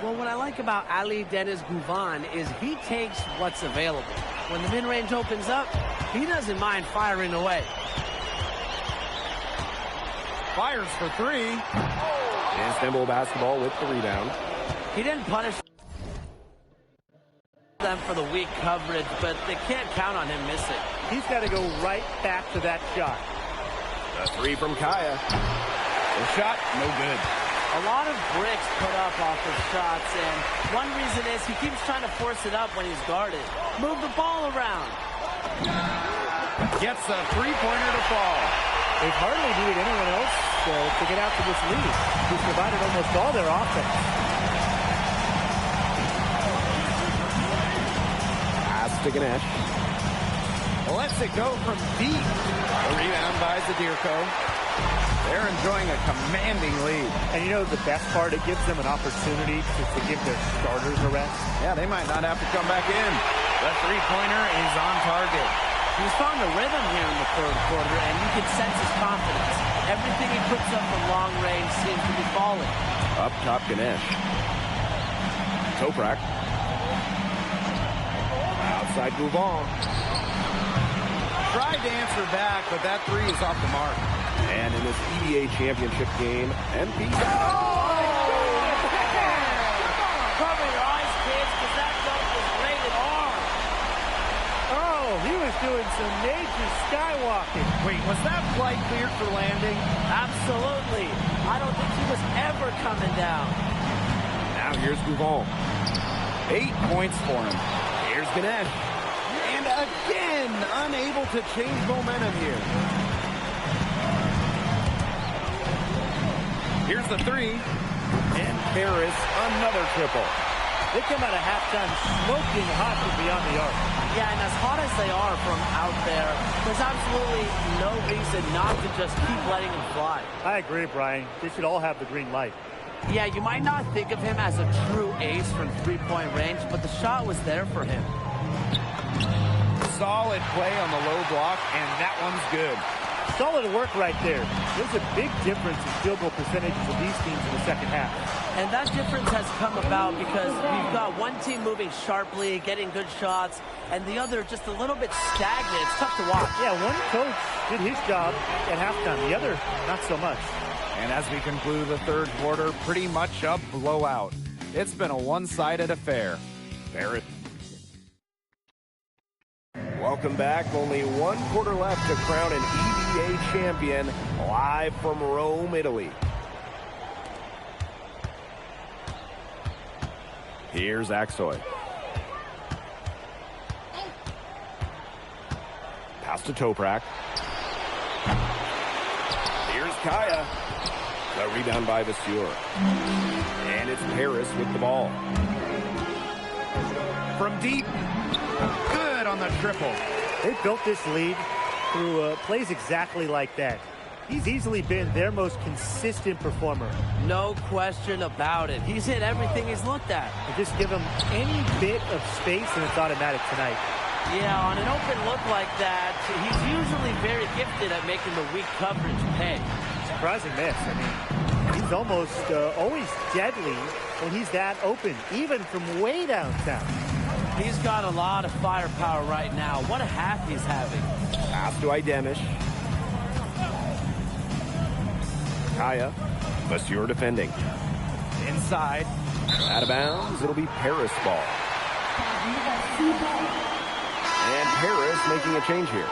Well, what I like about Ali Deniz Gouvon is he takes what's available. When the mid-range opens up, he doesn't mind firing away. Fires for 3. Istanbul basketball with the rebound. He didn't punish. them for the weak coverage, but they can't count on him missing. He's got to go right back to that shot. A three from Kaya. The shot, no good. A lot of bricks put up off his shots, and one reason is he keeps trying to force it up when he's guarded. Move the ball around. Gets a three-pointer to fall. They've hardly needed anyone else to get out to this lead. He's provided almost all their offense. Pass to Ganesh. Lets it go from deep. A rebound by Zadirko. They're enjoying a commanding lead. And you know the best part? It gives them an opportunity to give their starters a rest. Yeah, they might not have to come back in. The three-pointer is on target. He's found a rhythm here in the third quarter, and you can sense his confidence. Everything he puts up from long range seems to be falling. Up top, Ganesh. Toprak. Outside Gouvan. Tried to answer back, but that three is off the mark. And in this EBA championship game, MP. Cover your eyes, kids, because that dunk was rated R. Oh, he was doing some major skywalking. Wait, was that flight cleared for landing? Absolutely. I don't think he was ever coming down. Now here's Gouvan. 8 points for him. Here's Ganesh. And again, unable to change momentum here. Here's the three. And Paris, another triple. They come out of halftime smoking hot from beyond the arc. Yeah, and as hot as they are from out there, there's absolutely no reason not to just keep letting him fly. I agree, Brian. They should all have the green light. Yeah, you might not think of him as a true ace from three-point range, but the shot was there for him. Solid play on the low block, and that one's good. Solid work right there. There's a big difference in field goal percentages of these teams in the second half. And that difference has come about because we've got one team moving sharply, getting good shots, and the other just a little bit stagnant. It's tough to watch. Yeah, one coach did his job at halftime. The other, not so much. And as we conclude the third quarter, pretty much a blowout. It's been a one-sided affair. Barrett. Welcome back. Only one quarter left to crown an EBA champion live from Rome, Italy. Here's Aksoy. Pass to Toprak. Here's Kaya. The rebound by Vasseur. And it's Paris with the ball. From deep. Good on the triple. They built this lead through plays exactly like that. He's easily been their most consistent performer. No question about it. He's hit everything he's looked at. And just give him any bit of space and it's automatic tonight. Yeah, on an open look like that, he's usually very gifted at making the weak coverage pay. Surprising miss. I mean, he's almost always deadly when he's that open, even from way downtown. He's got a lot of firepower right now. What a half he's having. Pass to Idemish. Kaya. Vasseur defending. Inside. Out of bounds. It'll be Paris ball. And Paris making a change here.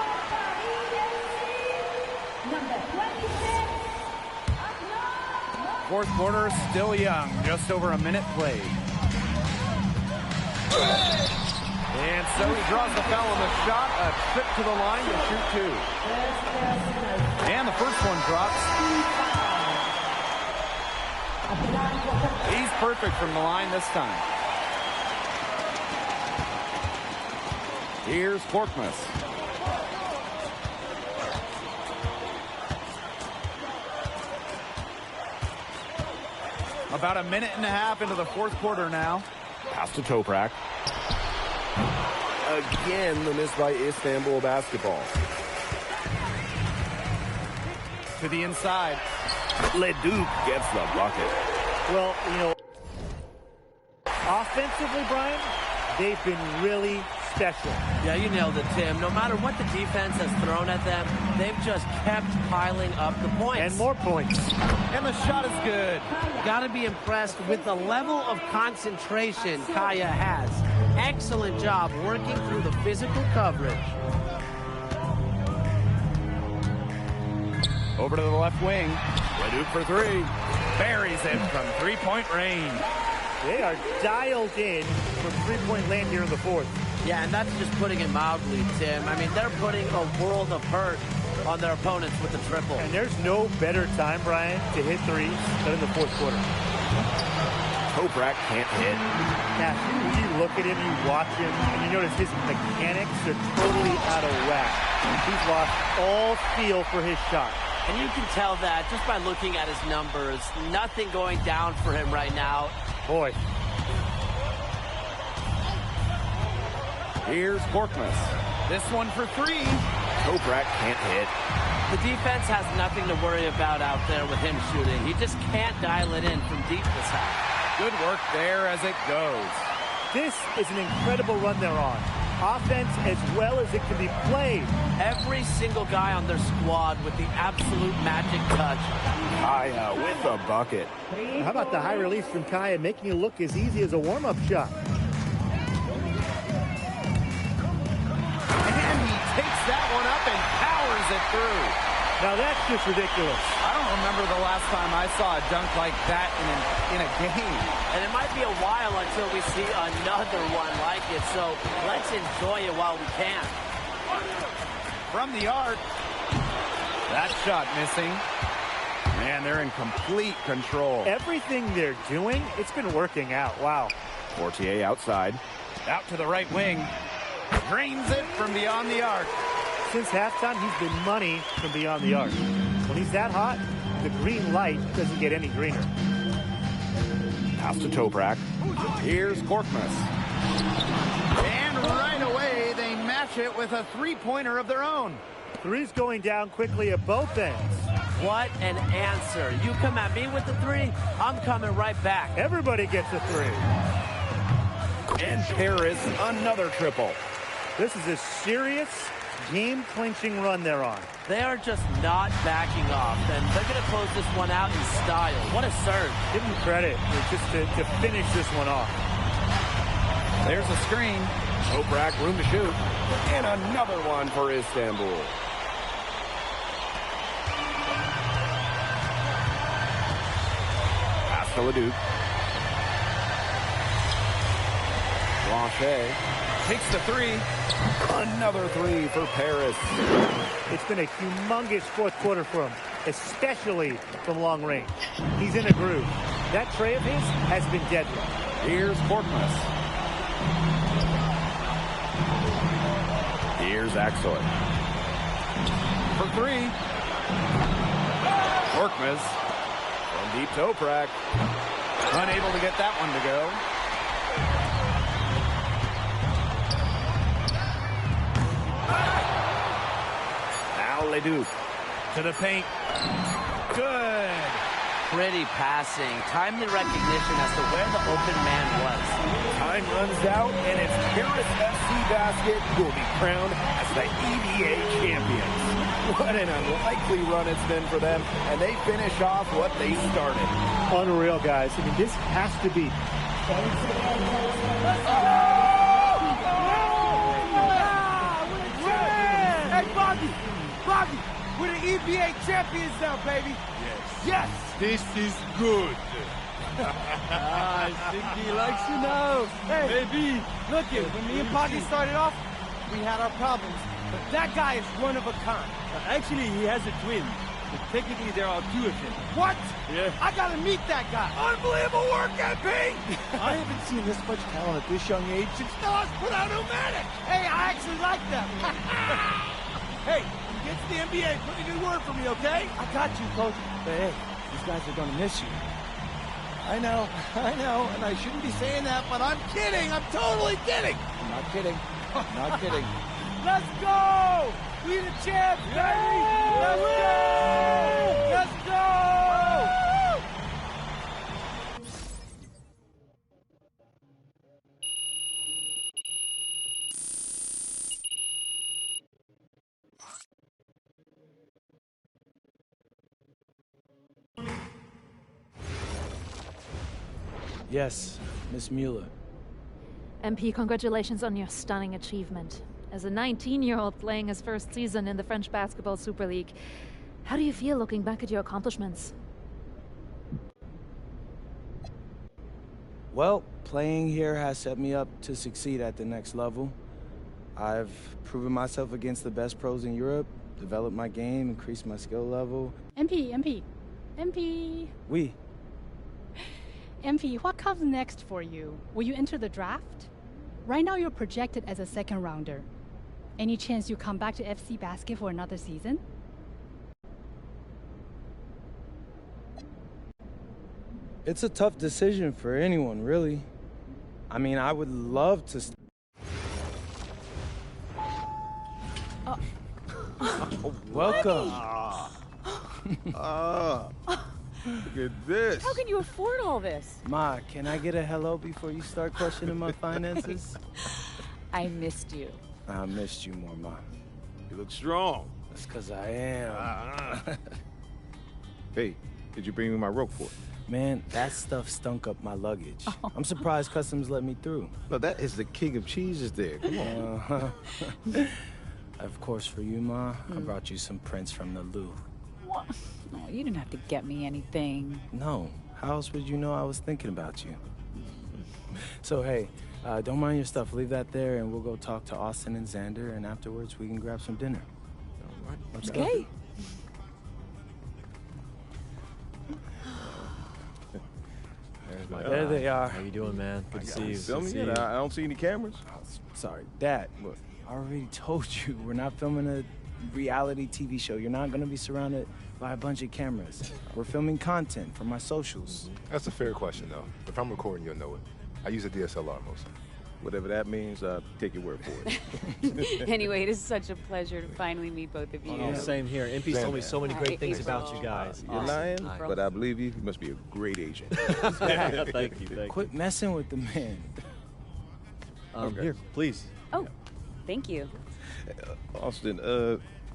Fourth quarter still young. Just over a minute played. And so he draws the foul on the shot. A trip to the line to shoot two. And the first one drops. He's perfect from the line this time. Here's Korkmaz. About a minute and a half into the fourth quarter now. Pass to Toprak. Again, the miss by Istanbul basketball. To the inside. Leduc gets the bucket. Well, you know, offensively, Brian, they've been really special. Yeah, you nailed it, Tim. No matter what the defense has thrown at them, they've just kept piling up the points. And more points. And the shot is good. Got to be impressed with the level of concentration Kaya has. excellent job working through the physical coverage. Over to the left wing. Leduc for three. Buries it from three-point range. They are dialed in from three-point land here in the fourth. Yeah, and that's just putting it mildly, Tim. I mean, they're putting a world of hurt on their opponents with the triple. And there's no better time, Brian, to hit threes than in the fourth quarter. Toprak can't hit. Now, you look at him, you watch him, and you notice his mechanics are totally out of whack. He's lost all feel for his shot. And you can tell that just by looking at his numbers. Nothing going down for him right now. Boy. Here's Korkmaz. This one for three. Toprak can't hit. The defense has nothing to worry about out there with him shooting. He just can't dial it in from deep this half. Good work there as it goes. This is an incredible run they're on. Offense as well as it can be played. Every single guy on their squad with the absolute magic touch. Kaya with a bucket. How about the high release from Kaya, making it look as easy as a warm-up shot? And he takes that one up and powers it through. Now that's just ridiculous. I don't remember the last time I saw a dunk like that in a game. And it might be a while until we see another one like it, so let's enjoy it while we can. From the arc. That shot missing. Man, they're in complete control. Everything they're doing, it's been working out. Wow. Fortier outside. Out to the right wing. Drains it from beyond the arc. Since halftime, he's been money from beyond the arc. When he's that hot, the green light doesn't get any greener. Pass to Toprak. Here's Korkmaz. And right away, they match it with a three-pointer of their own. Three's going down quickly at both ends. What an answer. You come at me with the three, I'm coming right back. Everybody gets a three. And Paris, another triple. This is a serious game-clinching run they're on. They are just not backing off, and they're going to close this one out in style. What a surge. Give them credit just to finish this one off. There's a screen. Toprak, room to shoot. And another one for Istanbul. Pass to Leduc. Blanchet takes the three. Another three for Paris. It's been a humongous fourth quarter for him, especially from long range. He's in a groove. That tray of his has been deadly. Here's Korkmaz. Here's Axel. For three. Korkmaz. From deep Toprak. Unable to get that one to go. Now Leduc. To the paint. Good. Pretty passing. Timely recognition as to where the open man was. Time runs out, and it's Paris FC Basket who will be crowned as the EBA champions. What an unlikely run it's been for them, and they finish off what they started. Unreal, guys. I mean, this has to be. Hey, Bobby, we're the EBA champions now, baby. Yes. This is good. I think he likes you now. Hey, baby, look it. When me and Bobby started off, we had our problems. But that guy is one of a kind. Actually, he has a twin. But technically, there are two of him. What? Yeah. I gotta meet that guy. Unbelievable work, MP! I haven't seen this much talent at this young age since Nas put out Nomadic. Hey, I actually like them. Hey, when you get to the NBA, put in a good word for me, okay? I got you, Coach. But hey, these guys are gonna miss you. I know, and I shouldn't be saying that, but I'm kidding. I'm totally kidding. I'm not kidding. I'm not kidding. Let's go! We the champs, baby! Let's go! Let's go! Yes, Miss Mueller. MP, congratulations on your stunning achievement. As a 19-year-old playing his first season in the French Basketball Super League, how do you feel looking back at your accomplishments? Well, playing here has set me up to succeed at the next level. I've proven myself against the best pros in Europe, developed my game, increased my skill level. MP. Oui. MP, what comes next for you? Will you enter the draft? Right now you're projected as a second rounder. Any chance you come back to FC Basket for another season? It's a tough decision for anyone, really. I mean, I would love to... Welcome. Look at this. How can you afford all this? Ma, can I get a hello before you start questioning my finances? I missed you. I missed you more, Ma. You look strong. That's because I am. Hey, did you bring me my rope for it? Man, that stuff stunk up my luggage. I'm surprised customs let me through. No, that is the king of cheeses there. Come on. Of course, for you, Ma, I brought you some prints from the Louvre. What? No, you didn't have to get me anything. No. How else would you know I was thinking about you? So, hey, don't mind your stuff. Leave that there, and we'll go talk to Austin and Xander, and afterwards we can grab some dinner. All right. Let's Okay. go. There they are. How you doing, man? Good to see you. Filming it? I don't see any cameras. Oh, sorry, Dad. Look, I already told you we're not filming a reality TV show. You're not gonna be surrounded by a bunch of cameras. We're filming content for my socials. That's a fair question, though. If I'm recording, you'll know it. I use a DSLR mostly. Whatever that means, take your word for it. Anyway, it is such a pleasure to finally meet both of you. Oh, same here. MP's told me so many great things about you guys. You're lying, but I believe you. You must be a great agent. Thank you. Quit messing with the man. Here, please. Oh, thank you. Austin,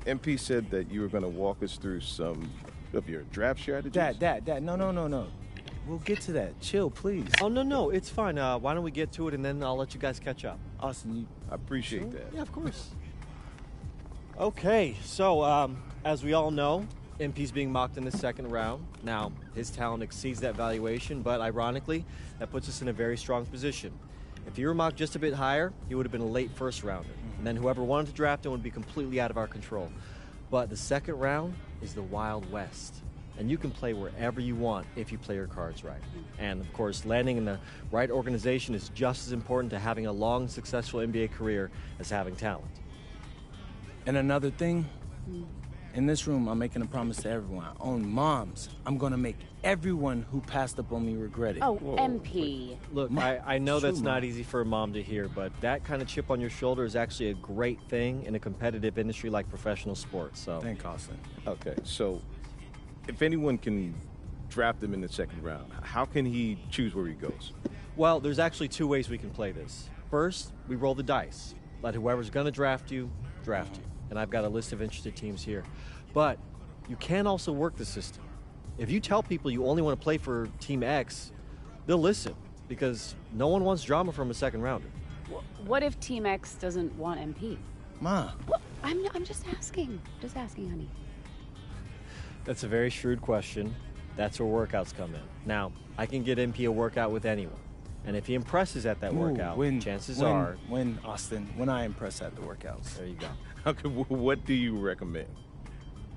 MP said that you were going to walk us through some of your draft strategies. Dad, no. We'll get to that. Chill, please. Oh, no, it's fine. Why don't we get to it, and then I'll let you guys catch up. Austin, I appreciate that. Yeah, of course. Okay, so as we all know, MP's being mocked in the second round. Now, his talent exceeds that valuation, but ironically, that puts us in a very strong position. If he were mocked just a bit higher, he would have been a late first rounder. And then whoever wanted to draft him would be completely out of our control. But the second round is the Wild West. And you can play wherever you want if you play your cards right. And of course, landing in the right organization is just as important to having a long, successful NBA career as having talent. And another thing, in this room, I'm making a promise to everyone. I own moms. I'm gonna make everyone who passed up on me regret it. Oh, MP. Look, I know that's not easy for a mom to hear, but that kind of chip on your shoulder is actually a great thing in a competitive industry like professional sports. So, thank Austin. Okay, so if anyone can draft him in the second round, how can he choose where he goes? Well, there's actually two ways we can play this. First, we roll the dice. Let whoever's going to draft you. And I've got a list of interested teams here. But you can also work the system. If you tell people you only want to play for Team X, they'll listen because no one wants drama from a second rounder. What if Team X doesn't want MP? Ma. What? I'm just asking. Just asking, honey. That's a very shrewd question. That's where workouts come in. Now, I can get MP a workout with anyone. And if he impresses at that workout, chances are... Austin, when I impress at the workouts. There you go. Okay, what do you recommend?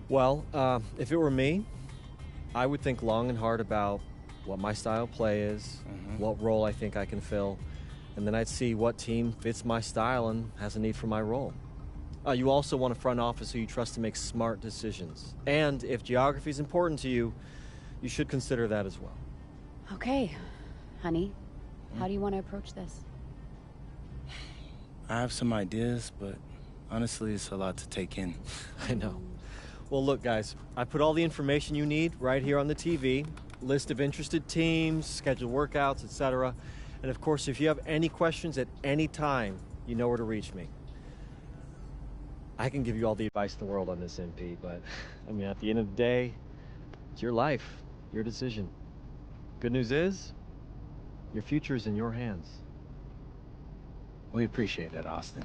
Well, if it were me, I would think long and hard about what my style of play is, what role I think I can fill, and then I'd see what team fits my style and has a need for my role. You also want a front office who you trust to make smart decisions. And if geography is important to you, you should consider that as well. Okay, honey. How do you want to approach this? I have some ideas, but honestly, it's a lot to take in. I know. Well, look, guys, I put all the information you need right here on the TV. List of interested teams, scheduled workouts, etc. And of course, if you have any questions at any time, you know where to reach me. I can give you all the advice in the world on this, MP, but I mean, at the end of the day, it's your life, your decision. Good news is, your future is in your hands. We appreciate it, Austin.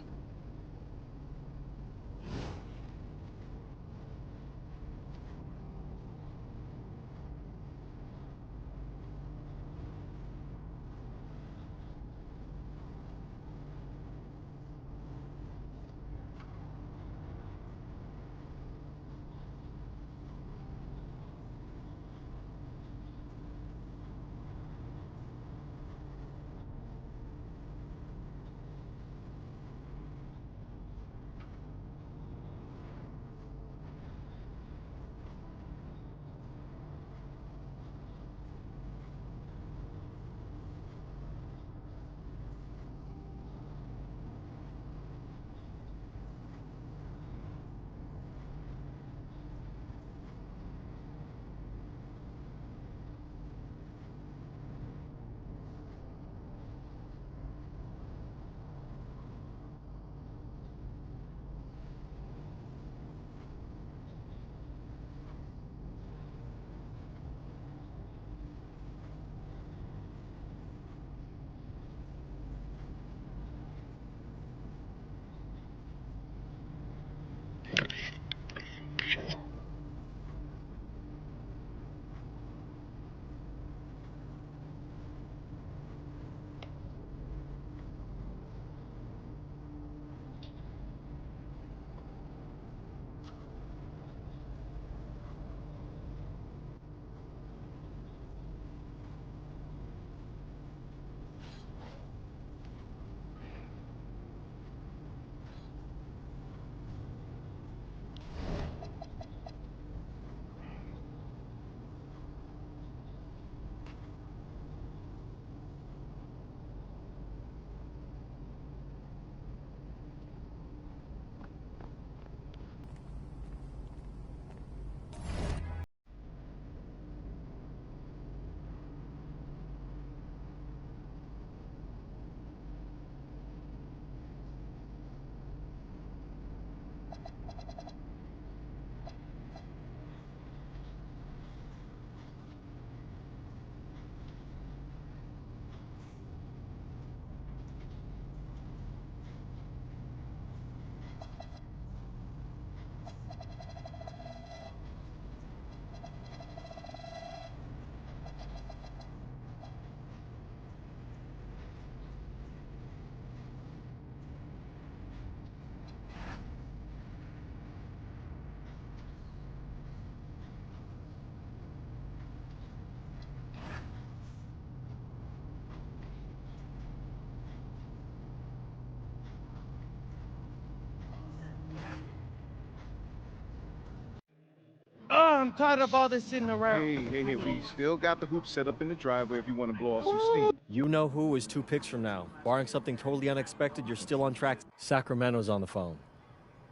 Oh, I'm tired of all this sitting around. Hey, we still got the hoop set up in the driveway if you want to blow off some steam. You know who is 2 picks from now. Barring something totally unexpected, you're still on track. Sacramento's on the phone.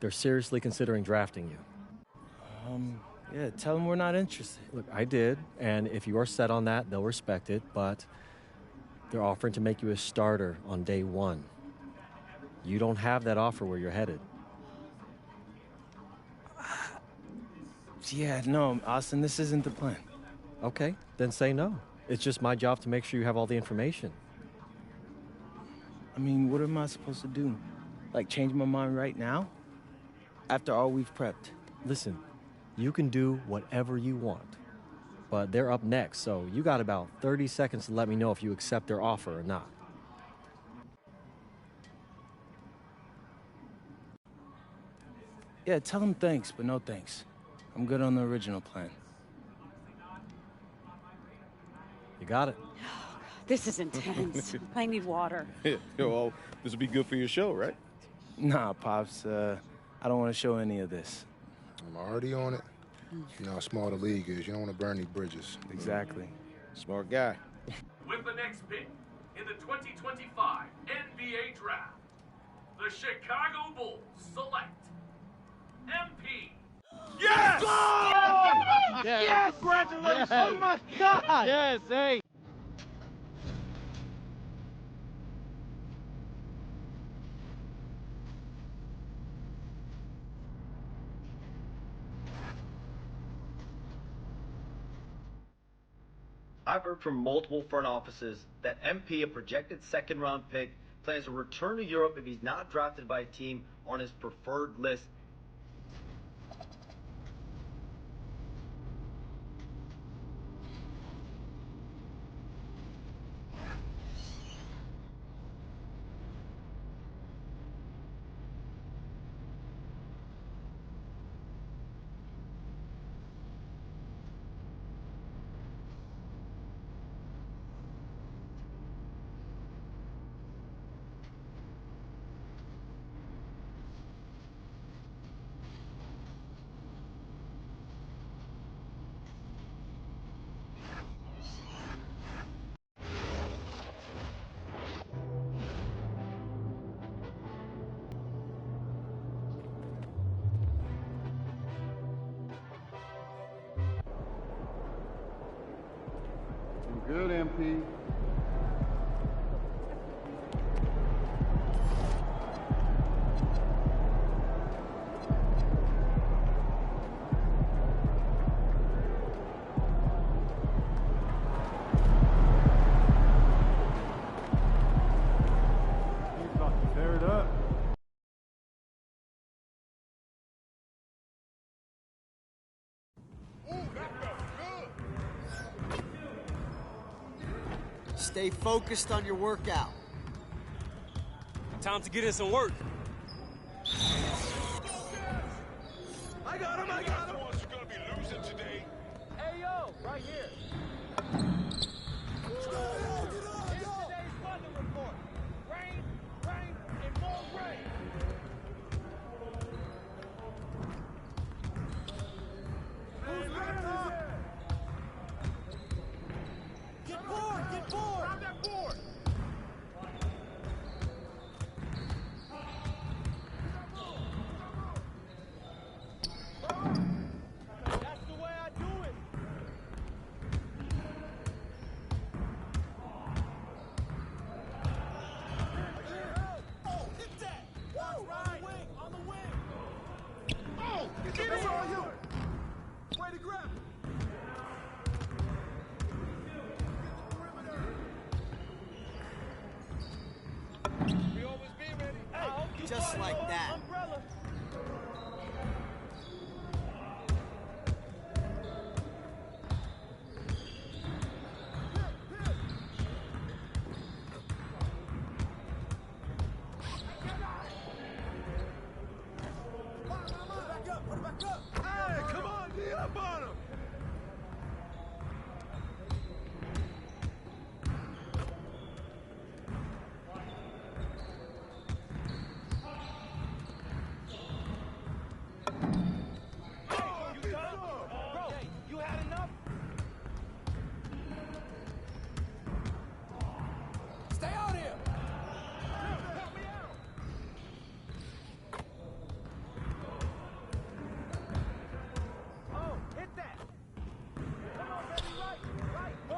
They're seriously considering drafting you. Yeah, tell them we're not interested. Look, I did, and if you are set on that, they'll respect it, but they're offering to make you a starter on day 1. You don't have that offer where you're headed. Yeah, no, Austin, this isn't the plan. Okay, then say no. It's just my job to make sure you have all the information. I mean, what am I supposed to do? Like, change my mind right now? After all we've prepped? Listen, you can do whatever you want, but they're up next, so you got about 30 seconds to let me know if you accept their offer or not. Yeah, tell them thanks, but no thanks. I'm good on the original plan. You got it. This is intense. I need water. Yeah, well, this will be good for your show, right? Nah, Pops, I don't want to show any of this. I'm already on it. You know how small the league is. You don't want to burn any bridges. Exactly. Smart guy. With the next pick in the 2025 NBA Draft, the Chicago Bulls select MP. Yes! Go! Yes! Congratulations! Oh my God! Yes, hey! I've heard from multiple front offices that MP, a projected second-round pick, plans to return to Europe if he's not drafted by a team on his preferred list. Good, MP. He's about to tear it up. Stay focused on your workout. Time to get in some work. I got him, I got him. You're gonna be losing today. Hey, yo, right here. Here's today's weather report. Rain, rain, and more rain. Who's ready? Get bored, get bored. Grab that board. That's the way I do it. Oh, hit that. Woo, right. On the wing. Oh, get it on you. Way to grab it. We always be ready. Hey, Just like that. Umbrella. Hey, come on, get up on him! Oh, you done? Bro, you had enough? Stay out here! Help me out! Oh, hit that! Come on, baby, right! Oh,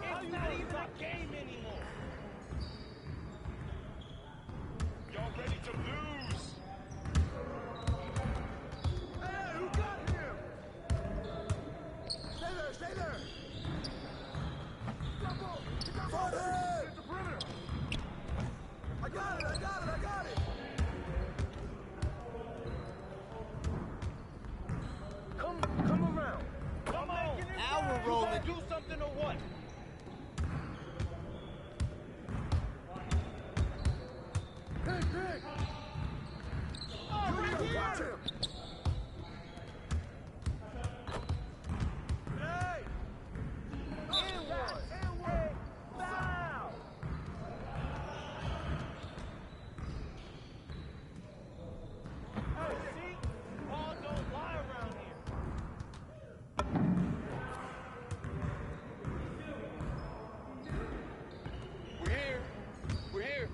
it's not even a game anymore! Y'all ready to lose? Hey, who got him? Stay there, stay there! Front head! Hit the perimeter! I got it, I got it, I got it! Come around. Come on. Now we're rolling. You do something or what? Big. Oh, right here. Watch him. Hey. And one. Foul. Hey, see? Ball don't lie around here. We're here.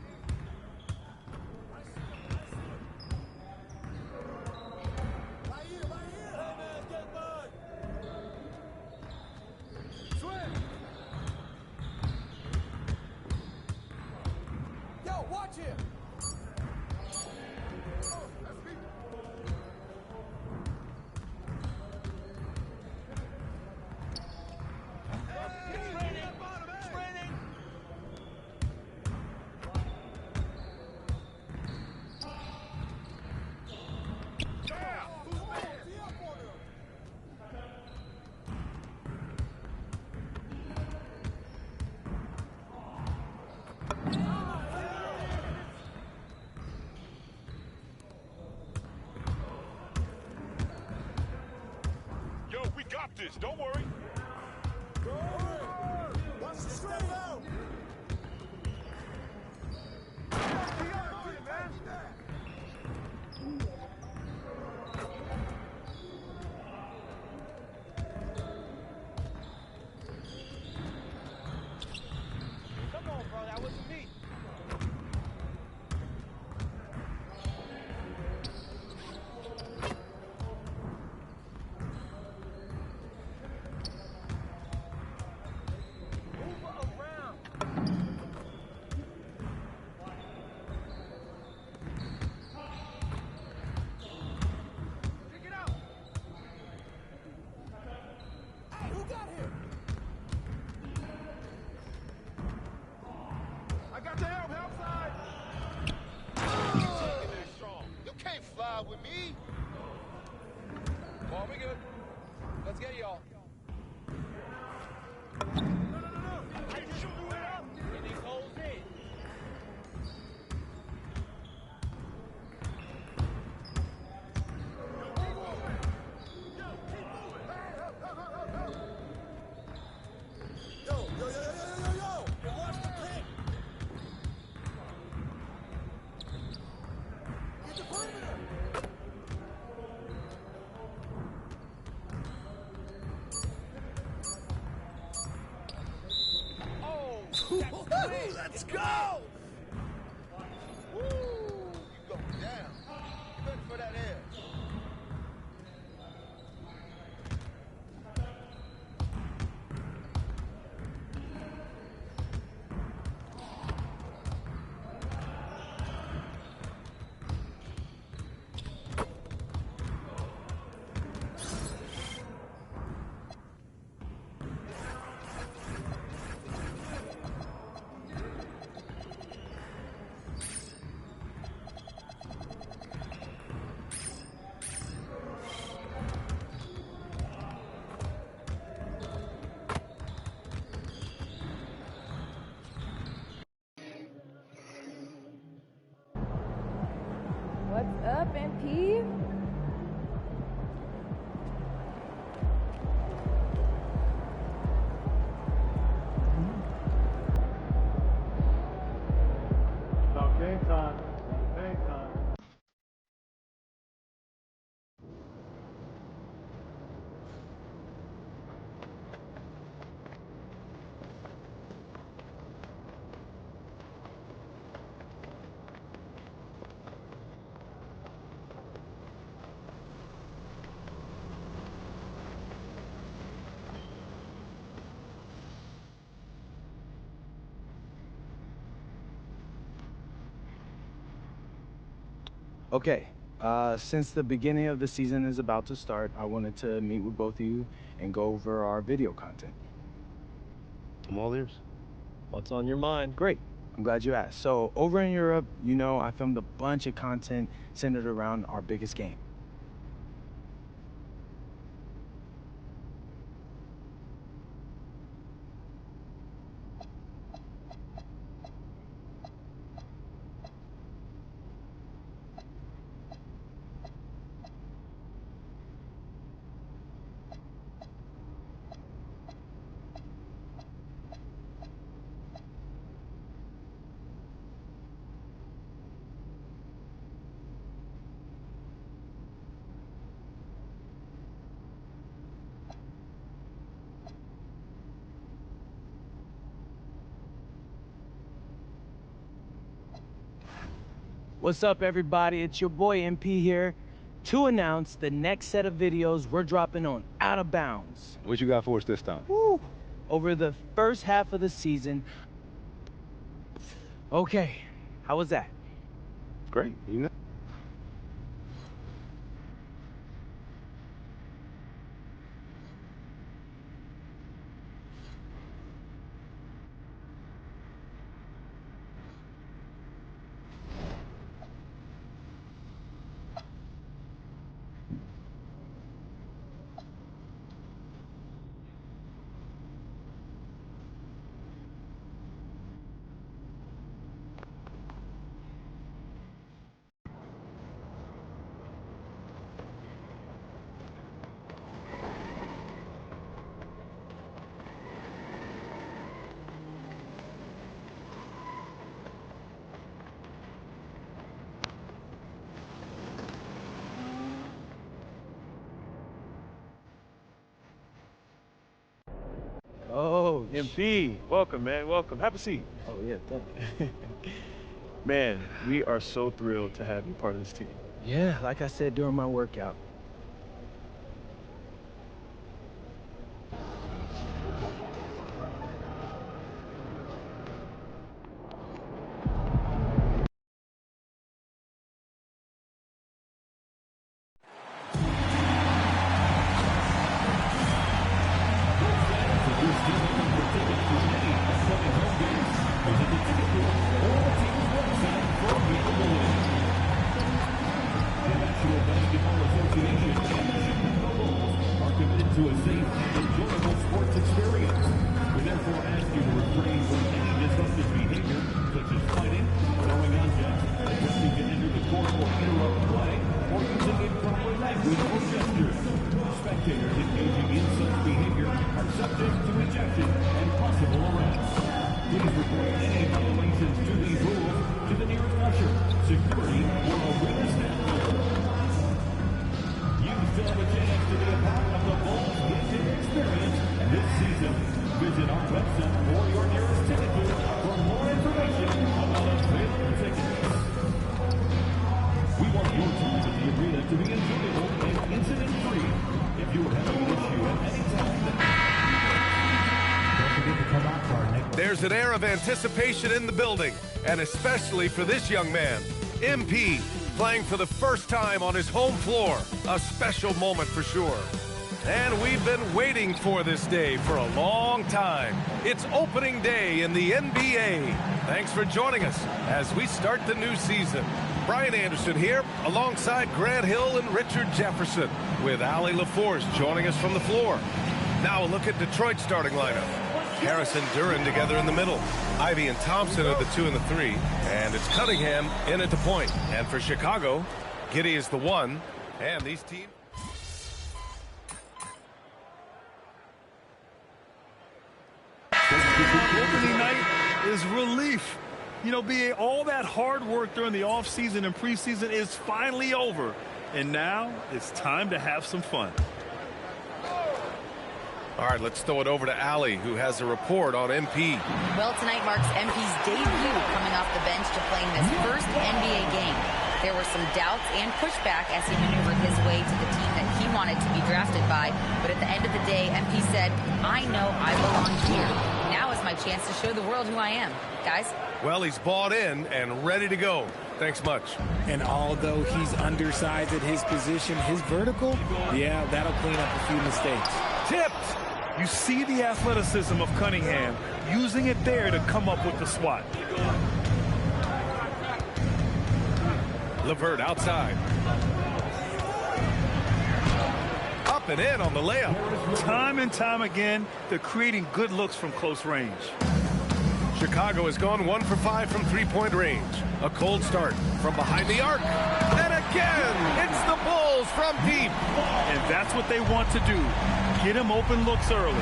Right here. Hey, man, get by. Swim. Yo, watch him. Oh, that's me. Hey, training. got this. Don't worry. Watch the step out. Come on, bro. That wasn't me. I got the help side. You can't fly with me. Ball, we good. Let's get y'all. I shoot you out. And these holes in. Yo, watch the pick. Get the perimeter. Oh, Let's go. Woo, you go down. Good for that edge. What's up, MP? About game time. Game time. Okay, since the beginning of the season is about to start, I wanted to meet with both of you and go over our video content. I'm all ears. What's on your mind? Great. I'm glad you asked. So over in Europe, you know, I filmed a bunch of content centered around our biggest game. What's up, everybody? It's your boy MP here to announce the next set of videos we're dropping on Out of Bounds. What you got for us this time? Woo! Over the first half of the season. Okay, how was that? Great. You know. MP, welcome, man. Welcome. Have a seat. Oh, yeah, thank you. Man, we are so thrilled to have you part of this team. Yeah, like I said during my workout. To a safe and enjoyable sports experience. We therefore ask you to refrain from any disruptive behavior, such as fighting, throwing objects, attempting to enter the court or interrupt play, or using improper language or gestures. Spectators engaging in such behavior are subject to ejection and possible arrest. Please report any violations to these rules to the nearest usher, security, or a witness staff member. You still have a chance to be a part of the Bulls gifted experience this season. Visit our website or your nearest ticket booth for more information about available tickets. We want your time at the arena to be enjoyable and incident-free. If you are having an issue at any time, don't forget to come out for our next. There's an air of anticipation in the building, and especially for this young man, MP, playing for the first time on his home floor. A special moment for sure. And we've been waiting for this day for a long time. It's opening day in the NBA. Thanks for joining us as we start the new season. Brian Anderson here alongside Grant Hill and Richard Jefferson, with Allie LaForce joining us from the floor. Now a look at Detroit's starting lineup. Harris and Duran together in the middle. Ivy and Thompson are the 2 and the 3. And it's Cunningham in at the point. And for Chicago, Giddey is the 1. And these teams... Opening night is relief. You know, BA, all that hard work during the offseason and preseason is finally over. And now it's time to have some fun. All right, let's throw it over to Allie, who has a report on MP. Well, tonight marks MP's debut coming off the bench to play in his first NBA game. There were some doubts and pushback as he maneuvered his way to the team that he wanted to be drafted by. But at the end of the day, MP said, I know I belong here. Now is my chance to show the world who I am. Guys? Well, he's bought in and ready to go. Thanks much. And although he's undersized at his position, his vertical, yeah, that'll clean up a few mistakes. Tipped! You see the athleticism of Cunningham, using it there to come up with the swat. LeVert outside. Up and in on the layup. Time and time again, they're creating good looks from close range. Chicago has gone 1 for 5 from three-point range. A cold start from behind the arc. And again, it's the Bulls from deep. And that's what they want to do. Get him open looks early.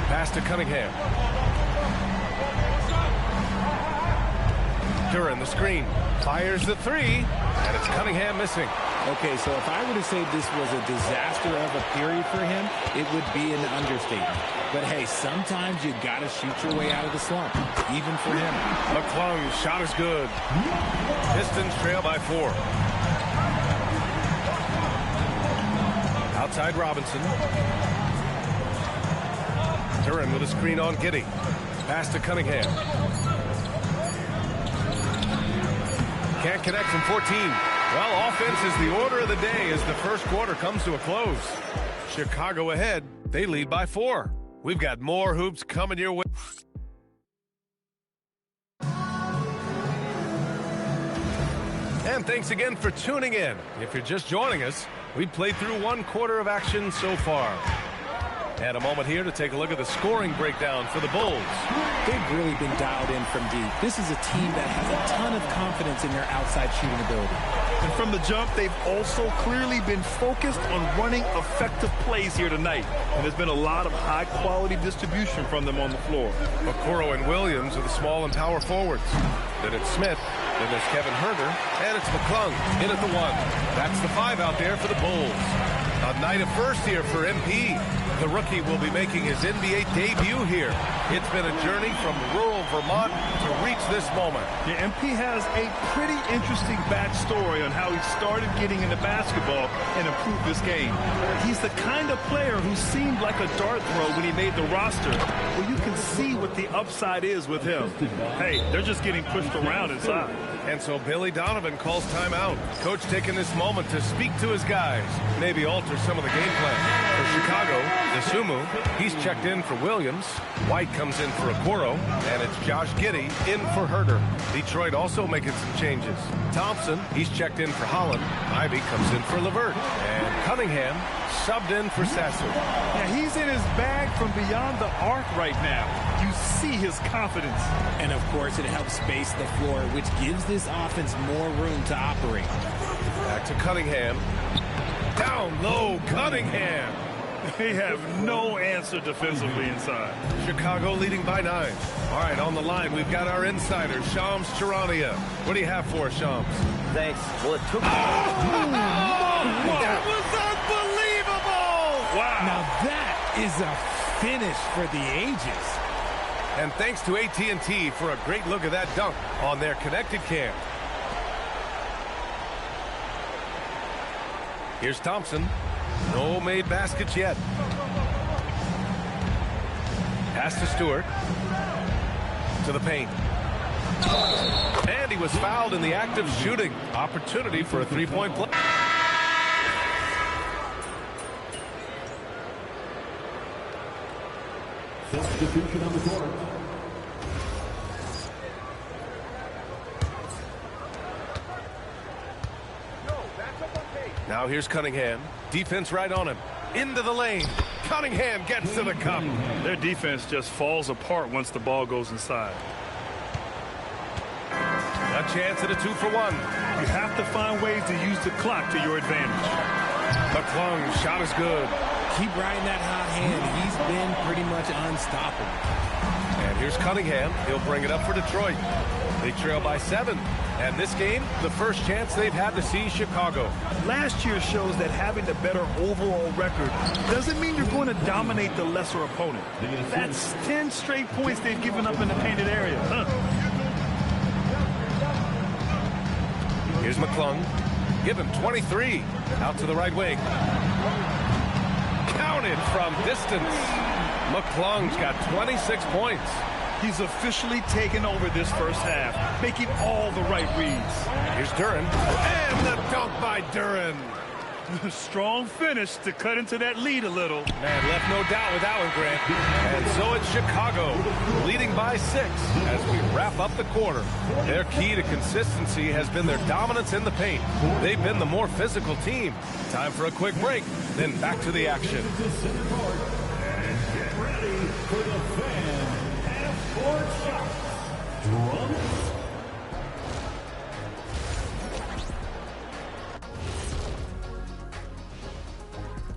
Pass to Cunningham. Duran the screen. Fires the 3. And it's Cunningham missing. Okay, so if I were to say this was a disaster of a period for him, it would be an understatement. But hey, sometimes you got to shoot your way out of the slump, even for him. McClung, shot is good. Pistons trail by 4. Outside Robinson. Duran with a screen on Giddey. Pass to Cunningham. Can't connect from 14. Well, offense is the order of the day as the first quarter comes to a close. Chicago ahead. They lead by 4. We've got more hoops coming your way. And thanks again for tuning in. If you're just joining us, we've played through 1 quarter of action so far. And a moment here to take a look at the scoring breakdown for the Bulls. They've really been dialed in from deep. This is a team that has a ton of confidence in their outside shooting ability. And from the jump, they've also clearly been focused on running effective plays here tonight. And there's been a lot of high-quality distribution from them on the floor. Okoro and Williams are the small and power forwards. Then it's Smith. Then there's Kevin Herter. And it's McClung in at the 1. That's the 5 out there for the Bulls. A night of first here for MP. The rookie will be making his NBA debut here. It's been a journey from rural Vermont to reach this moment. Yeah, MP has a pretty interesting backstory on how he started getting into basketball and improved this game. He's the kind of player who seemed like a dart throw when he made the roster, where you can see what the upside is with him. Hey, they're just getting pushed around inside. And so Billy Donovan calls timeout. Coach taking this moment to speak to his guys, maybe alter some of the game plan. For Chicago, Nasumu, he's checked in for Williams. White comes in for Okoro, and it's Josh Giddey in for Herter. Detroit also making some changes. Thompson, he's checked in for Holland. Ivy comes in for LeVert. And Cunningham subbed in for Sasser. Yeah, he's in his bag from beyond the arc right now. You see his confidence. And of course, it helps space the floor, which gives this offense more room to operate. Back to Cunningham. Down low, Cunningham. They have no answer defensively inside. Chicago leading by 9. All right, on the line, we've got our insider, Shams Charania. What do you have for us, Shams? Thanks. Well, it took... That was unbelievable! Wow. Now that is a finish for the ages. And thanks to AT&T for a great look at that dunk on their connected cam. Here's Thompson. No made baskets yet. Pass to Stewart. To the paint. And he was fouled in the act of shooting. Opportunity for a three-point play. Substitution on the court. Now here's Cunningham. Defense right on him. Into the lane. Cunningham gets to the cup. Their defense just falls apart once the ball goes inside. A chance at a 2-for-1. You have to find ways to use the clock to your advantage. McClung, shot is good. Keep riding that hot hand. He's been pretty much unstoppable. And here's Cunningham. He'll bring it up for Detroit. They trail by 7. And this game, the first chance they've had to see Chicago. Last year shows that having the better overall record doesn't mean you're going to dominate the lesser opponent. That's 10 straight points they've given up in the painted area. Here's McClung. Give him 23. Out to the right wing. Counted from distance. McClung's got 26 points. He's officially taken over this first half, making all the right reads. Here's Duren. And the dunk by Duren. Strong finish to cut into that lead a little. Man, left no doubt with that one, Grant. And so it's Chicago, leading by 6 as we wrap up the quarter. Their key to consistency has been their dominance in the paint. They've been the more physical team. Time for a quick break, then back to the action. And get ready for the fan half-court shots. Drums.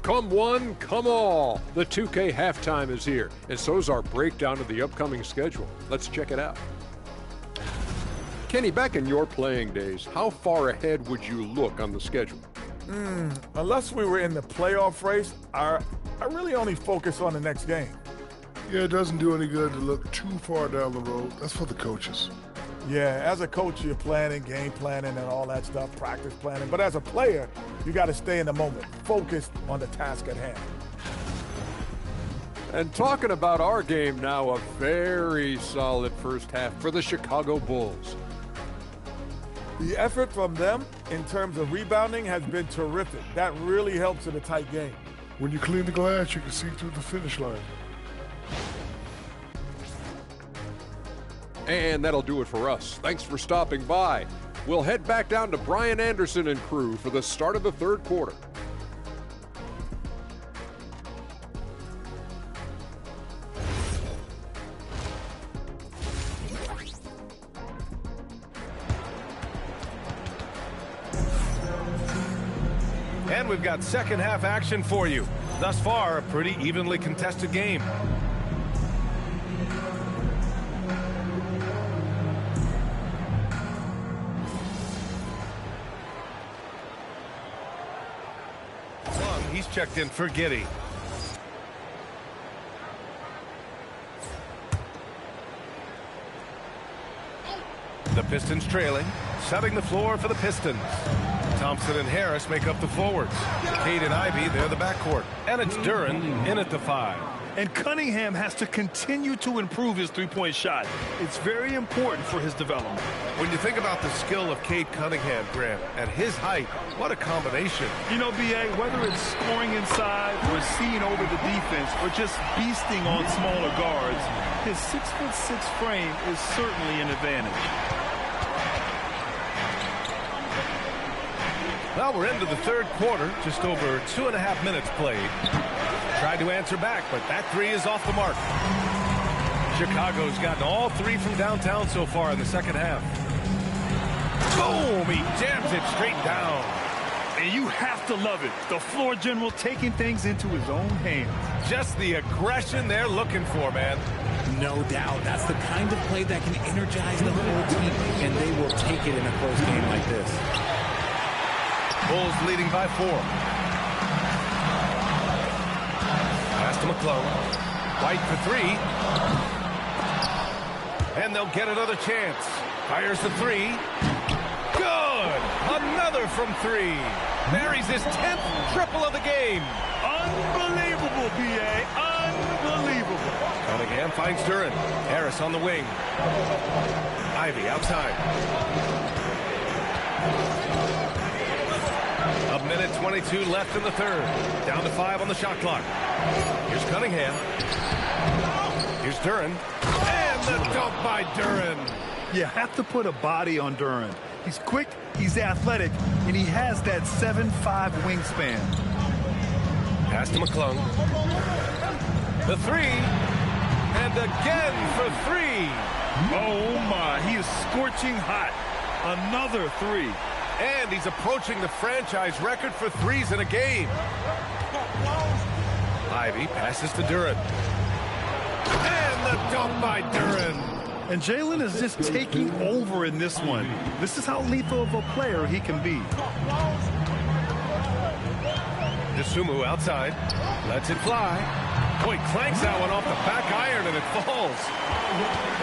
Come one, come all. The 2K halftime is here, and so is our breakdown of the upcoming schedule. Let's check it out. Kenny, back in your playing days, how far ahead would you look on the schedule? Unless we were in the playoff race, I really only focus on the next game. Yeah, it doesn't do any good to look too far down the road. That's for the coaches. Yeah, as a coach, you're planning, game planning, and all that stuff, practice planning. But as a player, you got to stay in the moment, focused on the task at hand. And talking about our game now, a very solid first half for the Chicago Bulls. The effort from them in terms of rebounding has been terrific. That really helps in a tight game. When you clean the glass, you can see through the finish line. And that'll do it for us. Thanks for stopping by. We'll head back down to Brian Anderson and crew for the start of the third quarter. And we've got second half action for you. Thus far, a pretty evenly contested game. He's checked in for Giddey. The Pistons trailing, setting the floor for the Pistons. Thompson and Harris make up the forwards. Cade and Ivy, they're the backcourt. And it's Duren in at the 5. And Cunningham has to continue to improve his three-point shot. It's very important for his development. When you think about the skill of Cade Cunningham, Grant, and his height, what a combination. You know, B.A., whether it's scoring inside or seeing over the defense or just beasting on smaller guards, his 6'6" frame is certainly an advantage. Well, we're into the third quarter, just over 2.5 minutes played. Tried to answer back, but that 3 is off the mark. Chicago's gotten all 3 from downtown so far in the second half. Boom! He jams it straight down. And you have to love it. The floor general taking things into his own hands. Just the aggression they're looking for, man. No doubt. That's the kind of play that can energize the whole team, and they will take it in a close game like this. Bulls leading by 4. Pass to McClung. White for 3. And they'll get another chance. Fires the 3. Good! Another from 3. Buries his 10th triple of the game. Unbelievable, B.A. Unbelievable. Cunningham finds Duren. Harris on the wing. Ivy outside. A minute 22 left in the third. Down to 5 on the shot clock. Here's Cunningham. Here's Duren. And the dunk by Duren. You have to put a body on Duren. He's quick, he's athletic, and he has that 7'5" wingspan. Pass to McClung. The 3. And again for 3. Oh, my. He is scorching hot. Another 3. And he's approaching the franchise record for 3s in a game. Ivy passes to Duren. And the dunk by Duren. And Jalen is just taking over in this one. This is how lethal of a player he can be. DeSumo outside. Lets it fly. Boy, clanks that one off the back iron and it falls.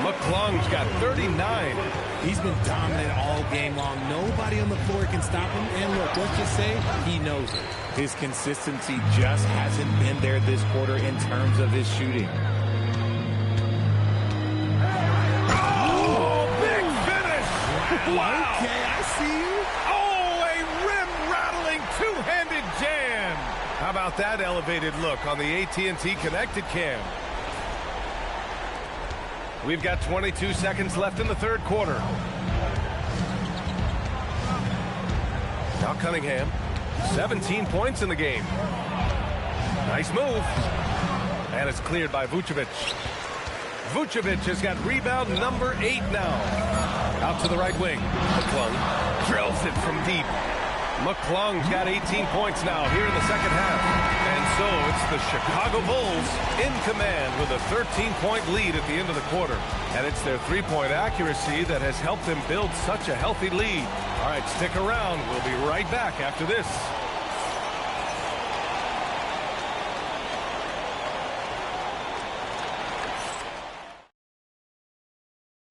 McClung's got 39. He's been dominant all game long. Nobody on the floor can stop him. And look, let's just say he knows it. His consistency just hasn't been there this quarter in terms of his shooting. Oh, big finish! Wow! Okay, I see you. Oh, a rim-rattling two-handed jam! How about that elevated look on the AT&T Connected Cam? We've got 22 seconds left in the third quarter. Now Cunningham, 17 points in the game. Nice move. And it's cleared by Vucevic. Vucevic has got rebound number 8 now. Out to the right wing. McClung drills it from deep. McClung's got 18 points now here in the second half. And so it's the Chicago Bulls in command with a 13-point lead at the end of the quarter. And it's their three-point accuracy that has helped them build such a healthy lead. All right, stick around. We'll be right back after this.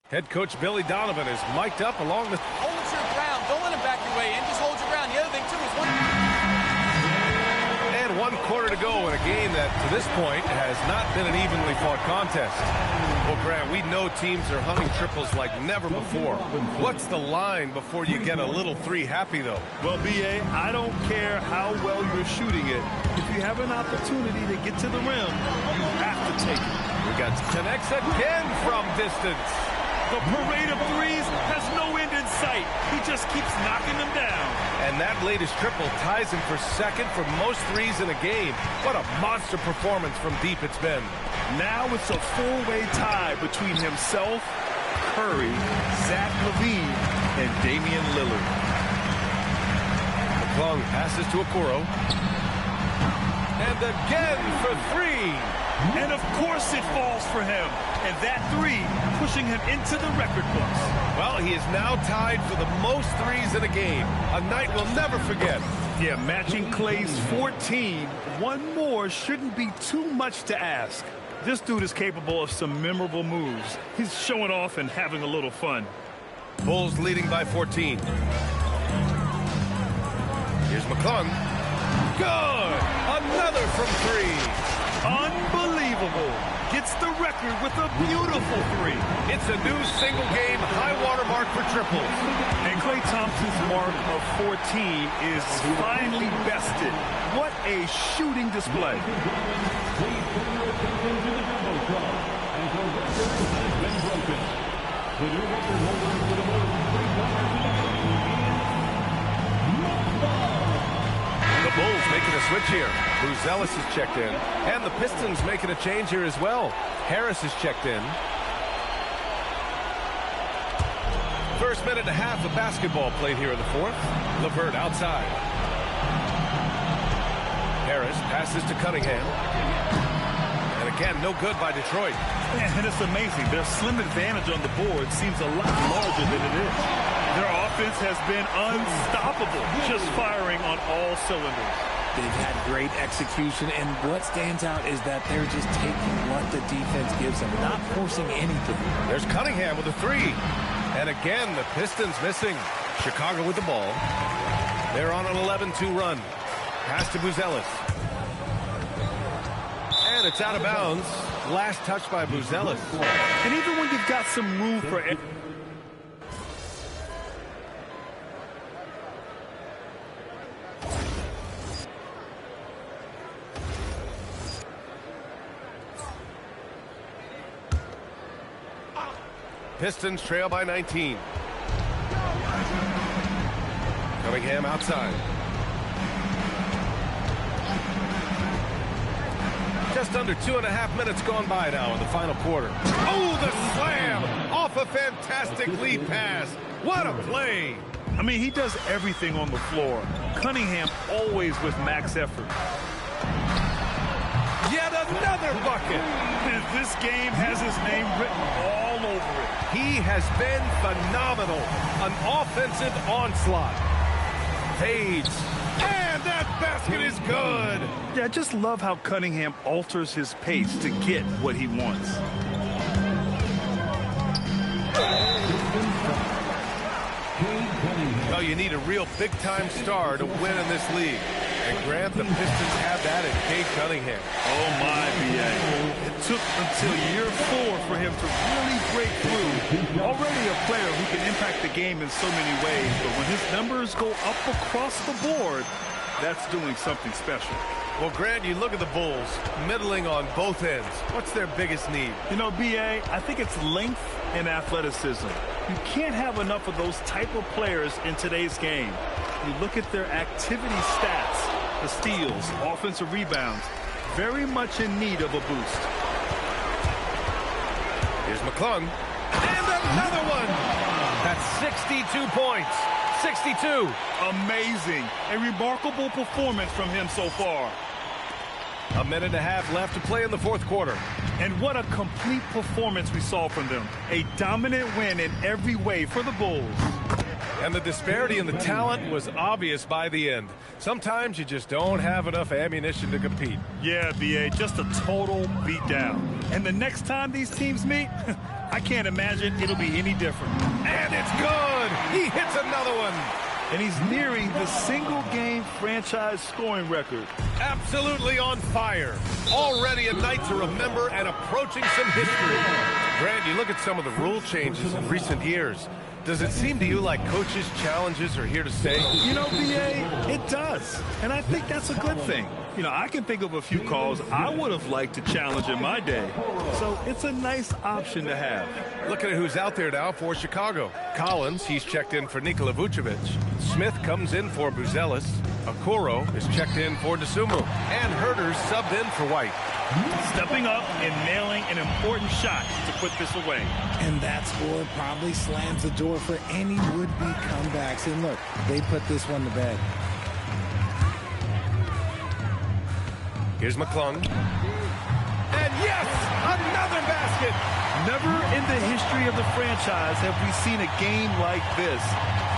Head coach Billy Donovan is mic'd up along the... Hold your ground. Don't let him back your way in. Just hold your ground. The other thing, too, is And 1 quarter to go in a game that, to this point, has not been an evenly fought contest. Well, Grant, we know teams are hunting triples like never before. What's the line before you get a little 3 happy, though? Well, B.A., I don't care how well you're shooting it. If you have an opportunity to get to the rim, you have to take it. We got connects again from distance. The parade of threes has no end in sight. He just keeps knocking them down. And that latest triple ties him for second for most threes in a game. What a monster performance from deep it's been. Now it's a four-way tie between himself, Curry, Zach LaVine, and Damian Lillard. McClung passes to Okoro. And And again for three. And of course it falls for him. And that three pushing him into the record books. Well, he is now tied for the most threes in a game. A night we'll never forget. Yeah, matching Clay's 14. One more shouldn't be too much to ask. This dude is capable of some memorable moves. He's showing off and having a little fun. Bulls leading by 14. Here's McClung. Good! Another from three. Unbelievable. Gets the record with a beautiful three. It's a new single-game high-water mark for triples. And Klay Thompson's mark of 14 is finally bested. What a shooting display. The Bulls making a switch here. Buzelis is checked in. And the Pistons making a change here as well. Harris is checked in. First minute and a half of basketball played here in the fourth. LeVert outside. Harris passes to Cunningham. And again, no good by Detroit. Man, and it's amazing. Their slim advantage on the board seems a lot larger than it is. Their offense has been unstoppable, just firing on all cylinders. They've had great execution, and what stands out is that they're just taking what the defense gives them, not forcing anything. There's Cunningham with a three. And again, the Pistons missing. Chicago with the ball. They're on an 11-2 run. Pass to Buzelis. And it's out of bounds. Last touch by Buzelis. And even when you've got some room for... Pistons trail by 19. Cunningham outside. Just under 2.5 minutes gone by now in the final quarter. Oh, the slam off a fantastic lead pass. What a play. I mean, he does everything on the floor. Cunningham always with max effort. Yet another bucket. This game has his name written all over it. He has been phenomenal. An offensive onslaught. Fades. And that basket is good. Yeah, I just love how Cunningham alters his pace to get what he wants. Well, you need a real big-time star to win in this league. And Grant, the Pistons have that in Cade Cunningham. Oh, my, B.A. It took until year 4 for him to really break through. Already a player who can impact the game in so many ways, but when his numbers go up across the board, that's doing something special. Well, Grant, you look at the Bulls, middling on both ends. What's their biggest need? You know, B.A., I think it's length and athleticism. You can't have enough of those type of players in today's game. You look at their activity stats, the steals, offensive rebounds, very much in need of a boost. Here's McClung. And another one! That's 62 points. 62. Amazing. A remarkable performance from him so far. A minute and a half left to play in the fourth quarter. And what a complete performance we saw from them. A dominant win in every way for the Bulls. And the disparity in the talent was obvious by the end. Sometimes you just don't have enough ammunition to compete. Yeah, B.A., just a total beatdown. And the next time these teams meet, I can't imagine it'll be any different. And it's good! He hits another one! And he's nearing the single-game franchise scoring record. Absolutely on fire. Already a night to remember and approaching some history. Grant, you look at some of the rule changes in recent years. Does it seem to you like coaches' challenges are here to stay? You know, B.A., it does. And I think that's a good thing. You know, I can think of a few calls I would have liked to challenge in my day. So it's a nice option to have. Looking at who's out there now for Chicago. Collins, he's checked in for Nikola Vucevic. Smith comes in for Buzelis. Okoro is checked in for DeSumo. And Herter's subbed in for White. Stepping up and nailing an important shot to put this away. And that score probably slams the door for any would-be comebacks. And look, they put this one to bed. Here's McClung. And yes, another basket. Never in the history of the franchise have we seen a game like this.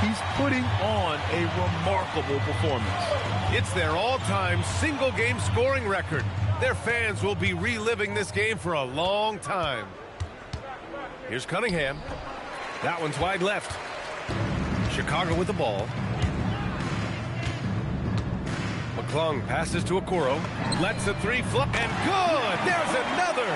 He's putting on a remarkable performance. It's their all-time single-game scoring record. Their fans will be reliving this game for a long time. Here's Cunningham. That one's wide left. Chicago with the ball. McClung passes to Okoro. Lets a three fly. And good! There's another!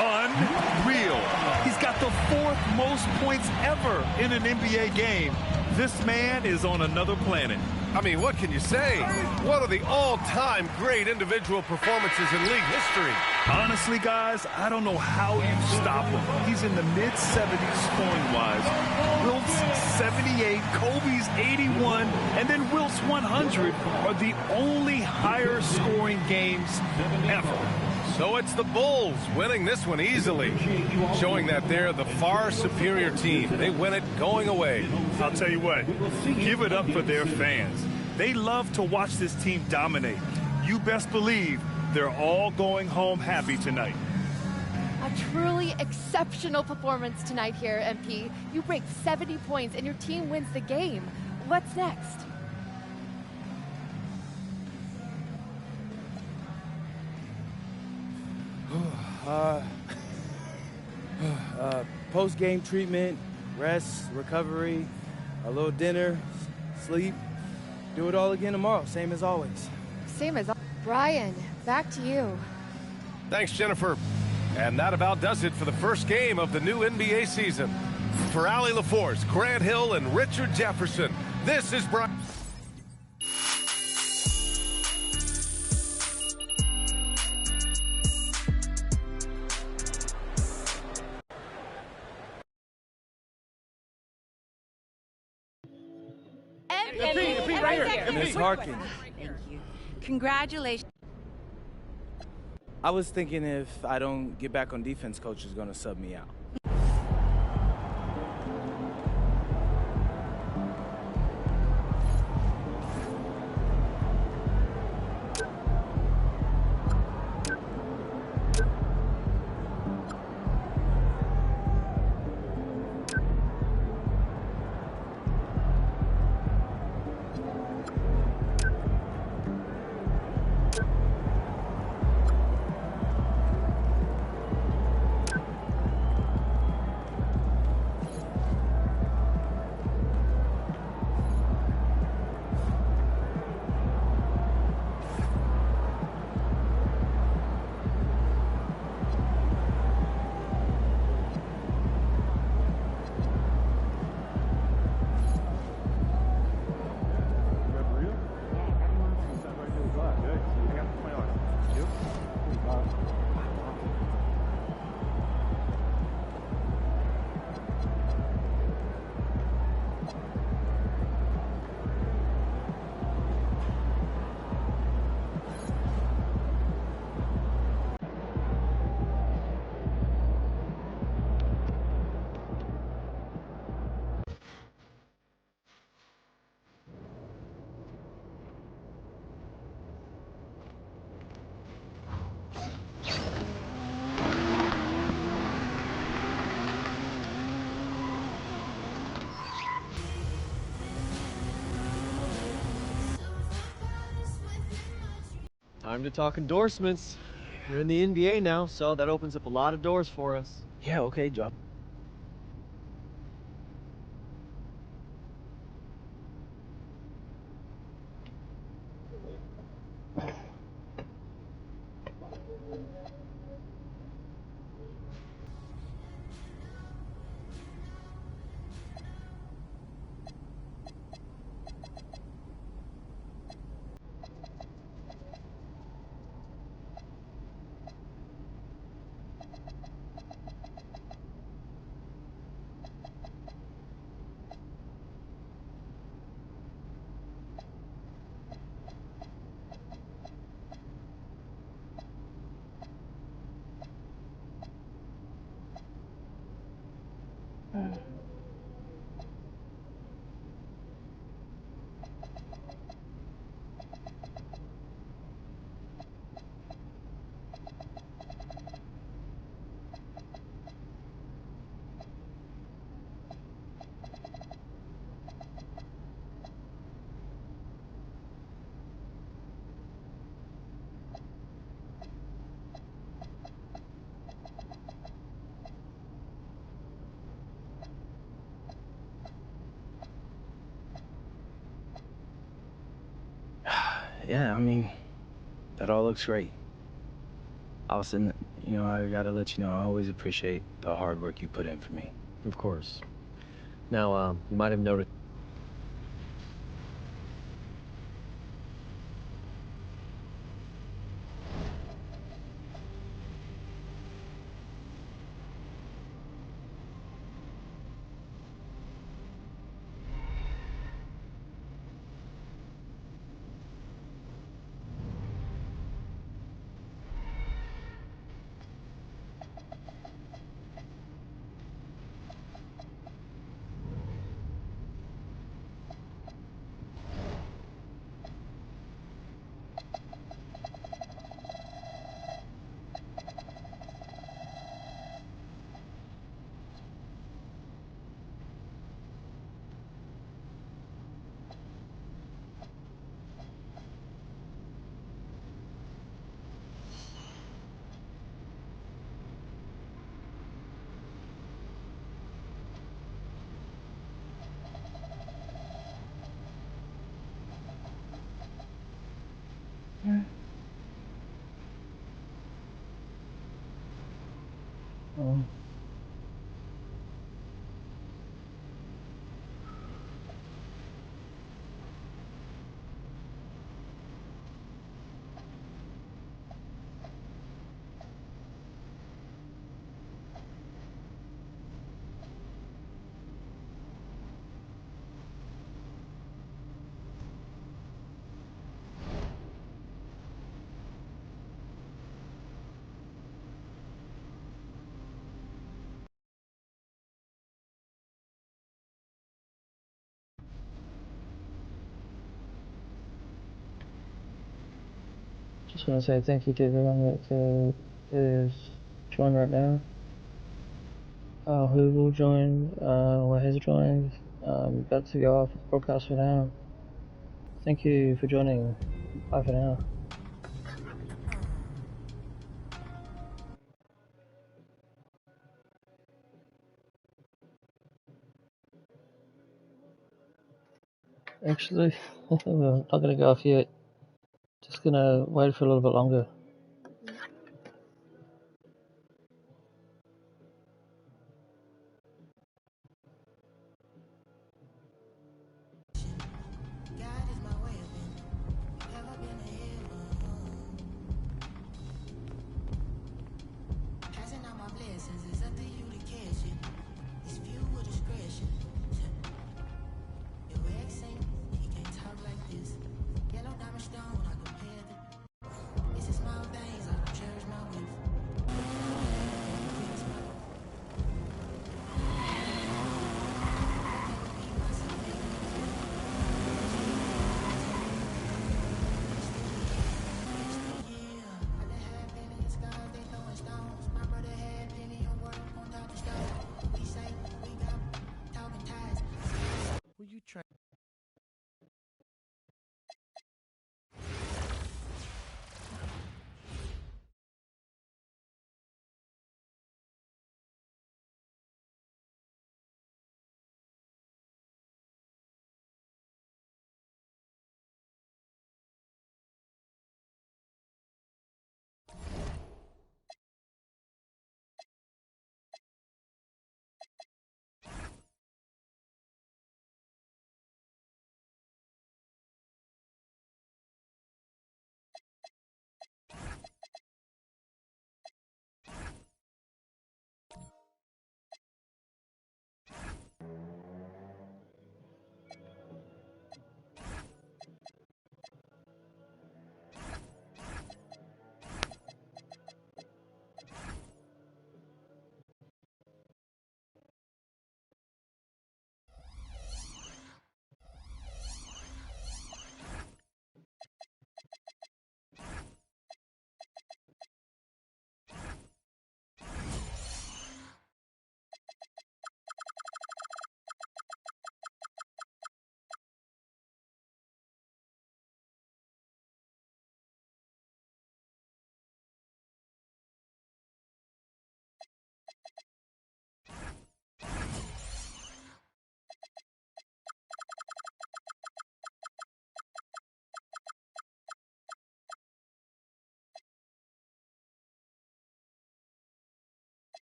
Unreal. He's got the fourth most points ever in an NBA game. This man is on another planet. I mean, what can you say? One of the all-time great individual performances in league history. Honestly, guys, I don't know how you stop him. He's in the mid-70s scoring-wise. Wilt's 78, Kobe's 81, and then Wilt's 100 are the only higher-scoring games ever. So it's the Bulls winning this one easily, showing that they're the far superior team. They win it going away. I'll tell you what, give it up for their fans. They love to watch this team dominate. You best believe they're all going home happy tonight. A truly exceptional performance tonight here, MP. You break 70 points and your team wins the game. What's next? Post-game treatment, rest, recovery, a little dinner, sleep. Do it all again tomorrow, same as always. Same as Brian, back to you. Thanks, Jennifer. And that about does it for the first game of the new NBA season. For Allie LaForce, Grant Hill, and Richard Jefferson, this is Brian. MP, right here. Miss Harkin. Thank you. Congratulations. I was thinking if I don't get back on defense, coach is going to sub me out. Time to talk endorsements. You're in the NBA now, so that opens up a lot of doors for us. Yeah, okay, drop. Yeah, I mean, that all looks great. Austin, you know, I gotta let you know, I always appreciate the hard work you put in for me. Of course. Now, you might have noticed. Just want to say thank you to everyone that is joined right now. Who will join, or has joined. About to go off broadcast for now. Thank you for joining. Bye for now. Actually, we're not going to go off yet. Just going to wait for a little bit longer. This is my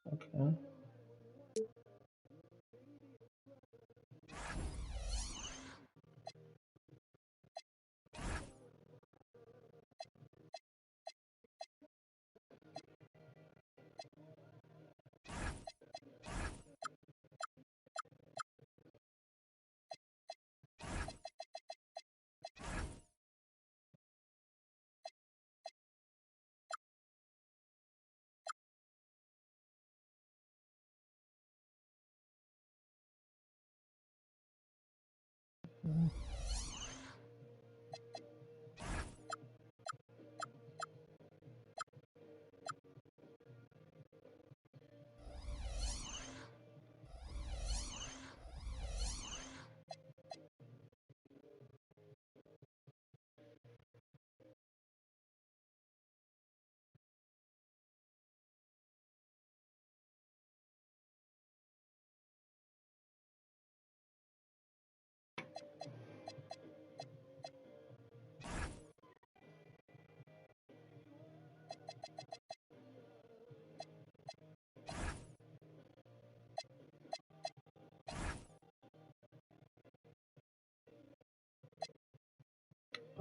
Okay.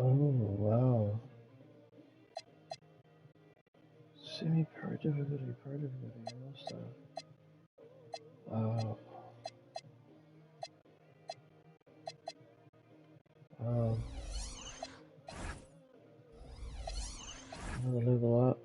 Oh, wow. Semi-pro difficulty, pro difficulty, no stuff. Wow. Another level up.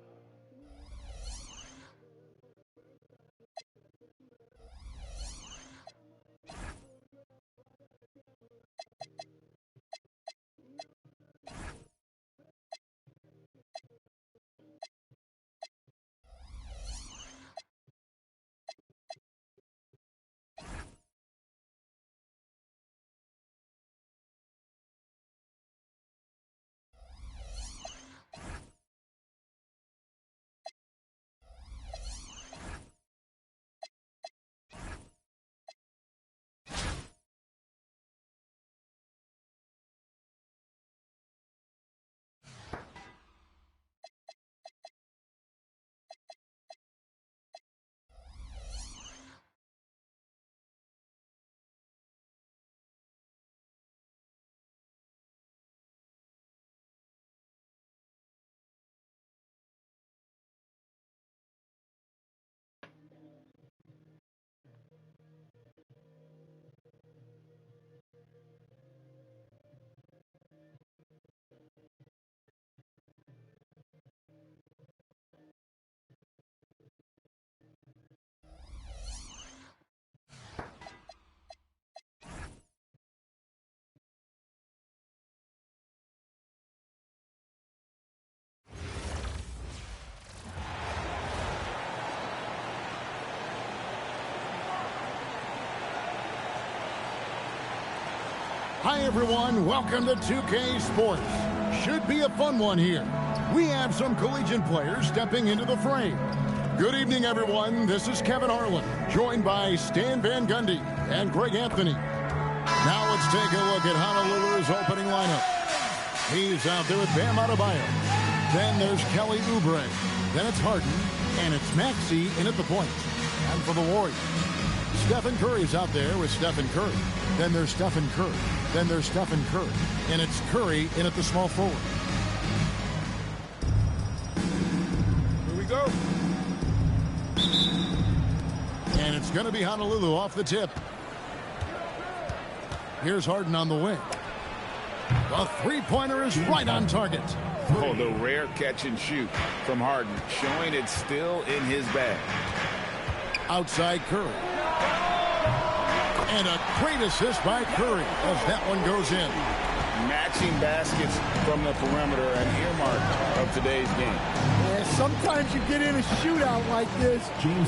Hi everyone, welcome to 2K Sports. Should be a fun one here. We have some collegiate players stepping into the fray. Good evening everyone, this is Kevin Harlan, joined by Stan Van Gundy and Greg Anthony. Now let's take a look at Honolulu's opening lineup. He's out there with Bam Adebayo. Then there's Kelly Oubre. Then it's Harden, and it's Maxey in at the point. And for the Warriors, Stephen Curry's out there with Stephen Curry. Then there's Stephen Curry. Then there's Stephen Curry. And it's Curry in at the small forward. Here we go. And it's going to be Honolulu off the tip. Here's Harden on the wing. The three-pointer is right on target. Oh, the rare catch and shoot from Harden, showing it's still in his bag. Outside Curry. And a great assist by Curry as that one goes in. Matching baskets from the perimeter, an earmark of today's game. Yeah, sometimes you get in a shootout like this,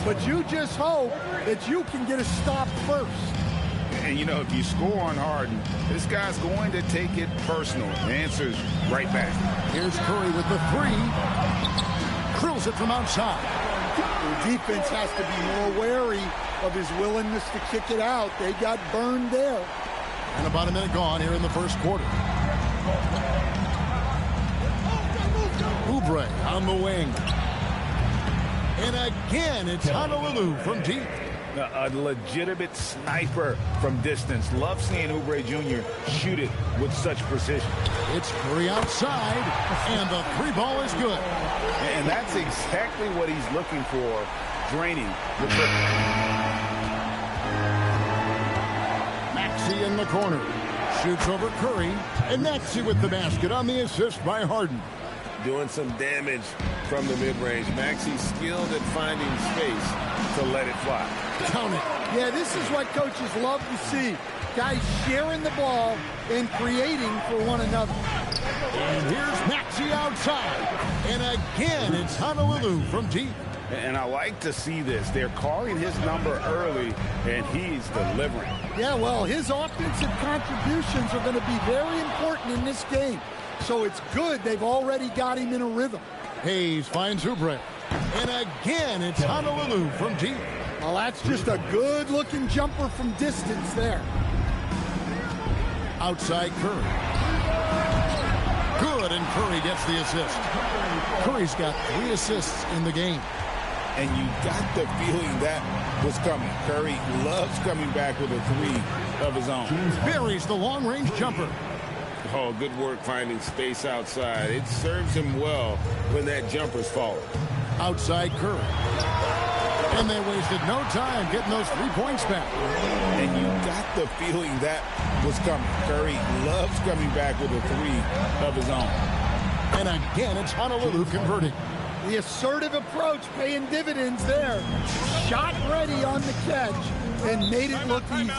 but you just hope that you can get a stop first. And, you know, if you score on Harden, this guy's going to take it personal. The answer's right back. Here's Curry with the three. Drills it from outside. The defense has to be more wary of his willingness to kick it out. They got burned there. And about a minute gone here in the first quarter. Oubre on the wing. And again, it's Honolulu from deep. A legitimate sniper from distance. Love seeing Oubre Jr. shoot it with such precision. It's Curry outside, and the three ball is good. And that's exactly what he's looking for, draining the triple. Maxey in the corner. Shoots over Curry, and Maxey with the basket on the assist by Harden. doing some damage from the mid-range. Maxi's skilled at finding space to let it fly. Count it. Yeah, this is what coaches love to see. Guys sharing the ball and creating for one another. And here's Maxi outside. And again, it's Honolulu from deep. And I like to see this. They're calling his number early, and he's delivering. Yeah, well, his offensive contributions are going to be very important in this game. So it's good they've already got him in a rhythm. Hayes finds Oubre. And again, it's Honolulu from deep. Well, that's just a good-looking jumper from distance there. Outside Curry. Good, and Curry gets the assist. Curry's got 3 assists in the game. And you got the feeling that was coming. Curry loves coming back with a 3 of his own. Buries the long-range jumper. Oh, good work finding space outside. It serves him well when that jumper's falling. Outside Curry. And they wasted no time getting those 3 points back. And you got the feeling that was coming. Curry loves coming back with a 3 of his own. And again, it's Honolulu converting. The assertive approach paying dividends there. Shot ready on the catch and made it look easy.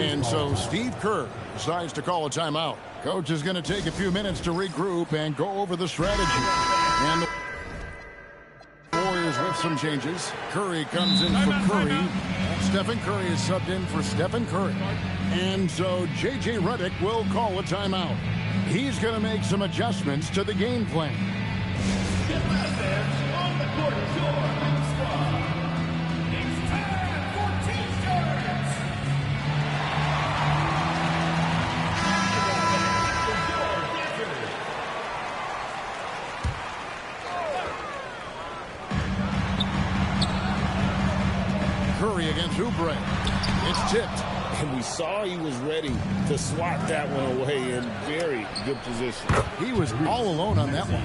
And so Steve Kerr decides to call a timeout. Coach is going to take a few minutes to regroup and go over the strategy. And the Warriors with some changes. Curry comes in for Curry. Stephen Curry is subbed in for Stephen Curry. And so J.J. Redick will call a timeout. He's going to make some adjustments to the game plan. On the court, your squad. It's time for team starts. Curry against Oubre. It's tipped. And we saw he was ready to swat that one away in very good position. He was all alone on that one.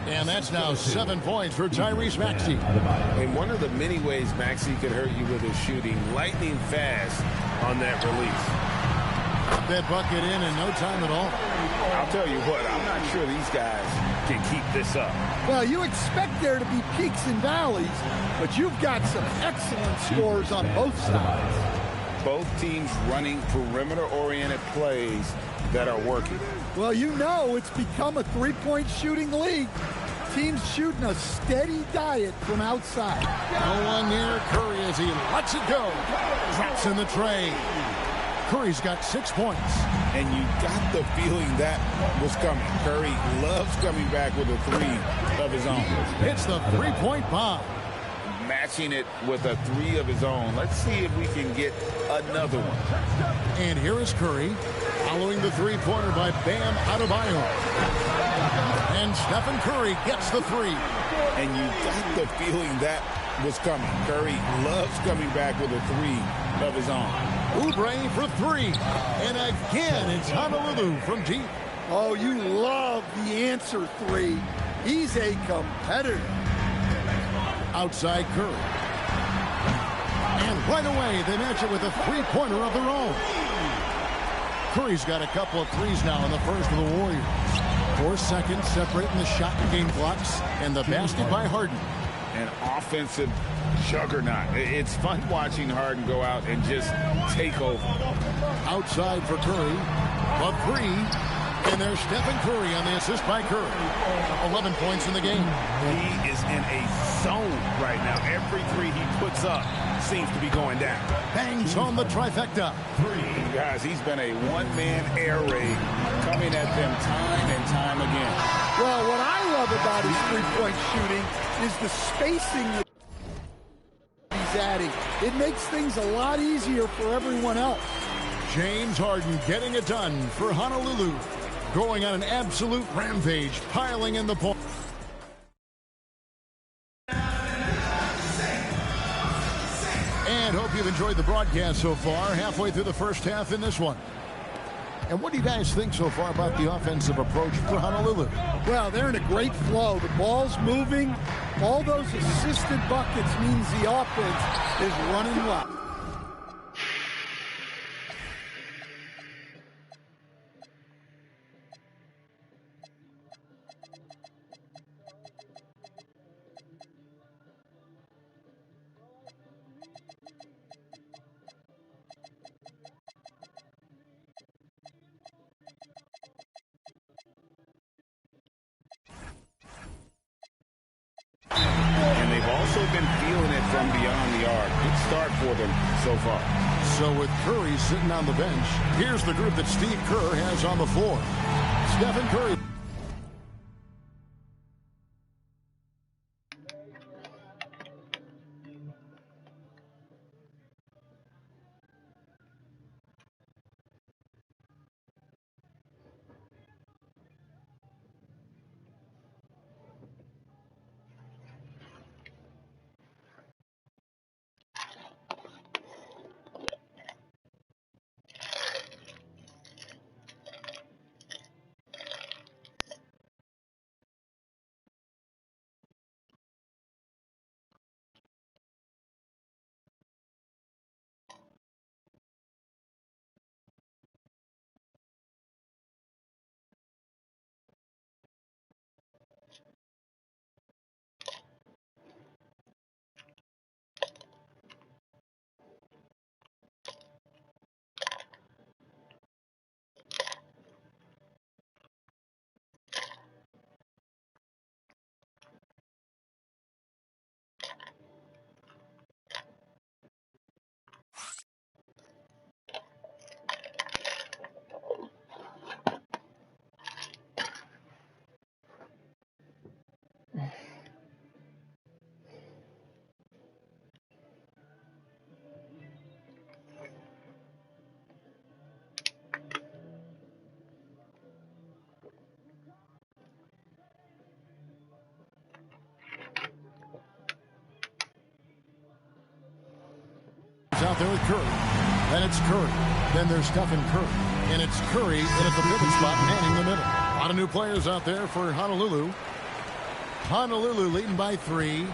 And that's now 7 points for Tyrese Maxey. In one of the many ways Maxey could hurt you with his shooting, lightning fast on that release. Got that bucket in no time at all. I'll tell you what, I'm not sure these guys can keep this up. Well, you expect there to be peaks and valleys, but you've got some excellent scores on both sides. Both teams running perimeter-oriented plays that are working. Well, you know it's become a three-point shooting league. Teams shooting a steady diet from outside. No one near Curry as he lets it go. Drops in the tray. Curry's got 6 points. And you got the feeling that was coming. Curry loves coming back with a 3 of his own. It's the three-point bomb. Matching it with a 3 of his own. Let's see if we can get another one. And here is Curry following the three-pointer by Bam Adebayo. And Stephen Curry gets the 3. And you got the feeling that was coming. Curry loves coming back with a 3 of his own. Oubre for 3. And again, it's Honolulu from deep. Oh, you love the answer 3. He's a competitor. Outside Curry. And right away, they match it with a three-pointer of their own. Curry's got a couple of threes now in the first of the Warriors. 4 seconds separating the shot and game clocks. And the basket by Harden. An offensive juggernaut. It's fun watching Harden go out and just take over. Outside for Curry. A 3. And there's Stephen Curry on the assist by Curry. 11 points in the game. He is in a zone right now. Every 3 he puts up seems to be going down. Bangs on the trifecta. Guys, he's been a one-man air raid coming at them time and time again. Well, what I love about his three-point shooting is the spacing he's adding. It makes things a lot easier for everyone else. James Harden getting it done for Honolulu. Going on an absolute rampage, piling in the points. And hope you've enjoyed the broadcast so far. Halfway through the first half in this one. And what do you guys think so far about the offensive approach for Honolulu? Well, they're in a great flow. The ball's moving. All those assisted buckets means the offense is running well. also been feeling it from beyond the arc. Good start for them so far. So with Curry sitting on the bench, here's the group that Steve Kerr has on the floor. Stephen Curry. Out there with Curry. Then it's Curry. Then there's Stephen Curry. And it's Curry in at the pivot spot, manning the middle. A lot of new players out there for Honolulu. Honolulu leading by 3.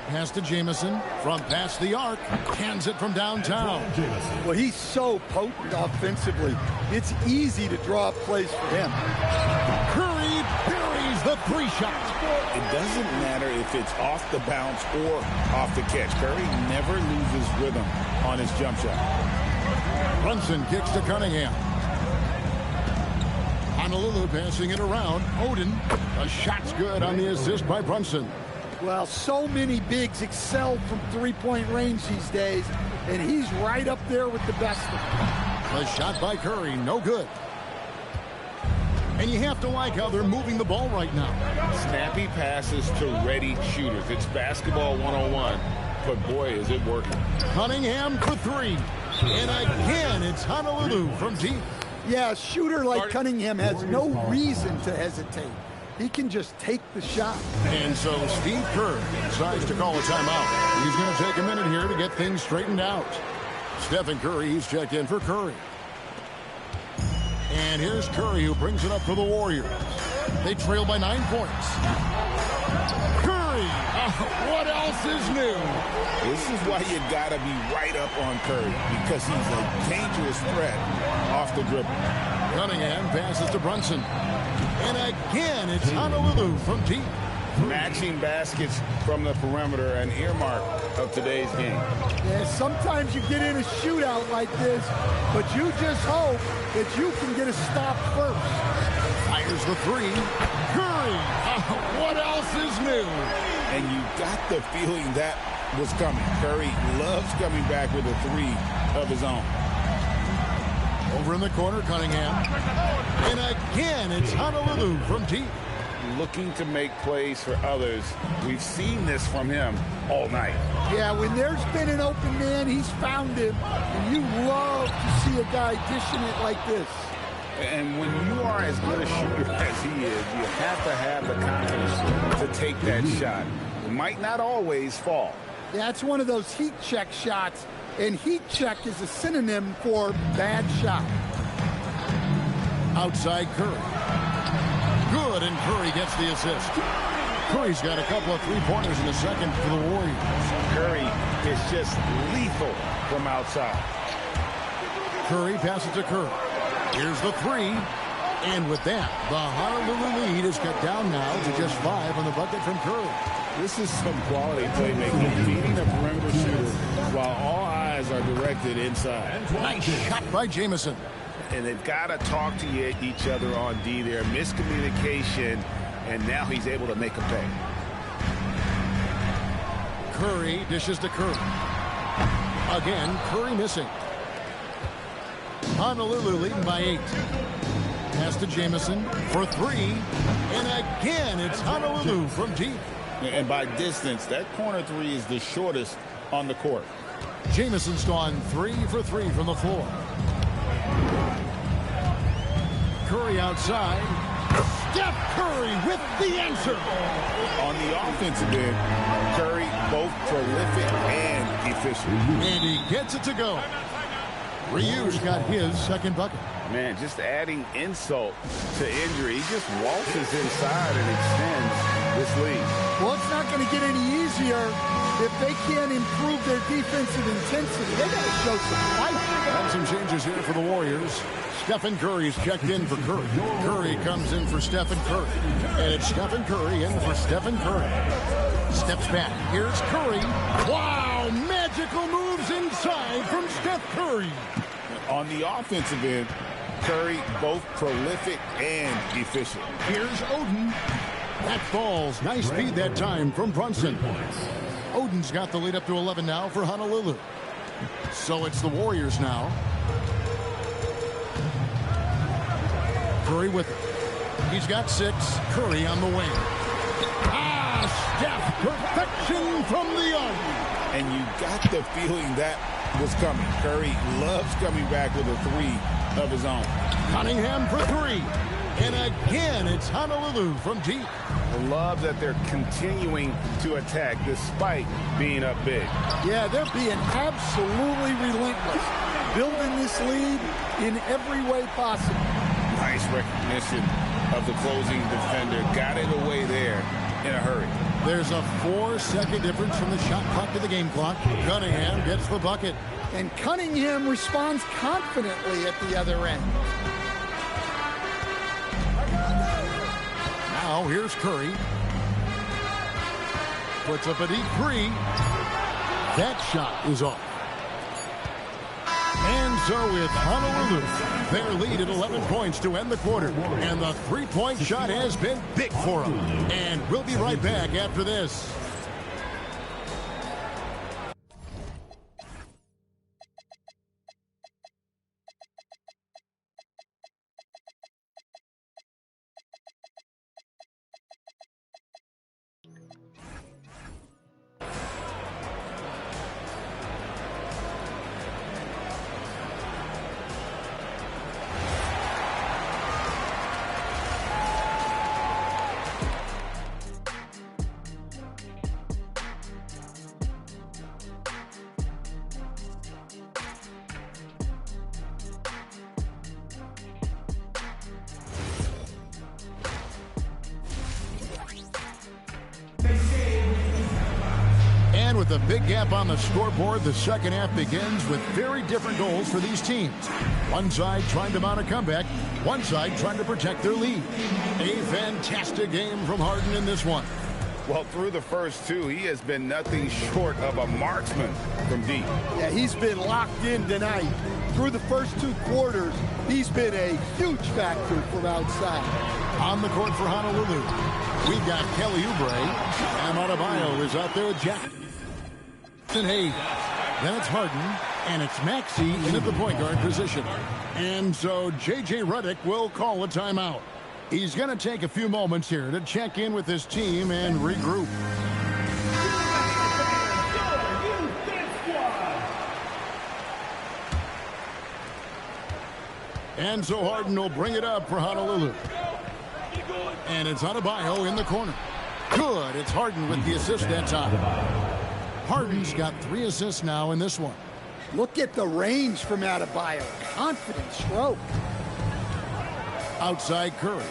Pass to Jamison from past the arc. Hands it from downtown. Well, he's so potent offensively. It's easy to draw plays for him. Curry buries the 3 shot. It doesn't matter if it's off the bounce or off the catch. Curry never loses rhythm on his jump shot. Brunson kicks to Cunningham. Honolulu passing it around. Oden. A shot's good on the assist by Brunson. Well, so many bigs excel from three-point range these days, and he's right up there with the best of them. A shot by Curry, no good. And you have to like how they're moving the ball right now. Snappy passes to ready shooters. It's basketball 101, but boy, is it working. Cunningham for 3. And again, it's Honolulu from deep. Yeah, a shooter like Cunningham has no reason to hesitate. He can just take the shot. And so Steve Kerr decides to call a timeout. He's going to take a minute here to get things straightened out. Stephen Curry, he's checked in for Curry. And here's Curry, who brings it up for the Warriors. They trail by 9 points. Curry! What else is new? This is why you got to be right up on Curry, because he's a dangerous threat off the dribble. Cunningham passes to Brunson. And again, it's Honolulu from deep. Matching baskets from the perimeter, an earmark of today's game. Yeah, sometimes you get in a shootout like this, but you just hope that you can get a stop first. Fires the 3. Curry! What else is new? And you got the feeling that was coming. Curry loves coming back with a 3 of his own. Over in the corner, Cunningham. And again, it's Honolulu from deep. Looking to make plays for others. We've seen this from him all night. Yeah, when there's been an open man, he's found him. And you love to see a guy dishing it like this. And when you are as good a shooter as he is, you have to have the confidence to take that shot. It might not always fall. Yeah, it's one of those heat check shots. And heat check is a synonym for bad shot. Outside Curry. Good, and Curry gets the assist. Curry's got a couple of 3-pointers in the second for the Warriors. Curry is just lethal from outside. Curry passes to Curry. Here's the 3. And with that, the Honolulu lead is cut down now to just 5 on the bucket from Curry. This is some quality playmaking, beating a perimeter shooter while all eyes are directed inside. Nice shot by Jamison. And they've got to talk to each other on D there. Miscommunication, and now he's able to make a pay. Curry dishes to Curry. Again, Curry missing. Honolulu leading by 8. Pass to Jamison for 3. And again, it's Honolulu from deep. And by distance, that corner 3 is the shortest on the court. Jamison's gone 3 for 3 from the floor. Curry outside. Steph Curry with the answer. On the offensive end, Curry both prolific and efficient. And he gets it to go. Ryu's got his second bucket. Man, just adding insult to injury. He just waltzes inside and extends this lead. Well, it's not going to get any easier if they can't improve their defensive intensity. They got to show some fight. And some changes here for the Warriors. Stephen Curry's checked in for Curry. Curry comes in for Stephen Curry. And it's Stephen Curry in for Stephen Curry. Steps back. Here's Curry. Wow! Magical moves inside from Steph Curry. On the offensive end, Curry both prolific and efficient. Here's Oden. That falls. Nice feed that time from Brunson. Oden's got the lead up to 11 now for Honolulu. So it's the Warriors now. Curry with it. He's got 6. Curry on the wing. Steph, perfection from the arc. And you got the feeling that was coming. Curry loves coming back with a 3 of his own. Cunningham for 3. And again, it's Honolulu from deep. I love that they're continuing to attack despite being up big. Yeah, they're being absolutely relentless. Building this lead in every way possible. Nice recognition of the closing defender. Got it away there in a hurry. There's a 4-second difference from the shot clock to the game clock. Cunningham gets the bucket. And Cunningham responds confidently at the other end. Now here's Curry. Puts up a deep 3. That shot is off. And so with Honolulu, their lead at 11 points to end the quarter. And the three-point shot has been big for them. And we'll be right back after this. With a big gap on the scoreboard, the second half begins with very different goals for these teams. One side trying to mount a comeback, one side trying to protect their lead. A fantastic game from Harden in this one. Well, through the first 2, he has been nothing short of a marksman from deep. Yeah, he's been locked in tonight. Through the first 2 quarters, he's been a huge factor from outside. On the court for Honolulu, we've got Kelly Oubre. And Adebayo is out there with Jack. And Hayes. Then it's Harden, and it's Maxey in at the point guard position. And so J.J. Redick will call a timeout. He's going to take a few moments here to check in with his team and regroup. And so Harden will bring it up for Honolulu. And it's Adebayo in the corner. Good. It's Harden with the assist that time. Harden's got 3 assists now in this one. Look at the range from Adebayo. Confident stroke. Outside Curry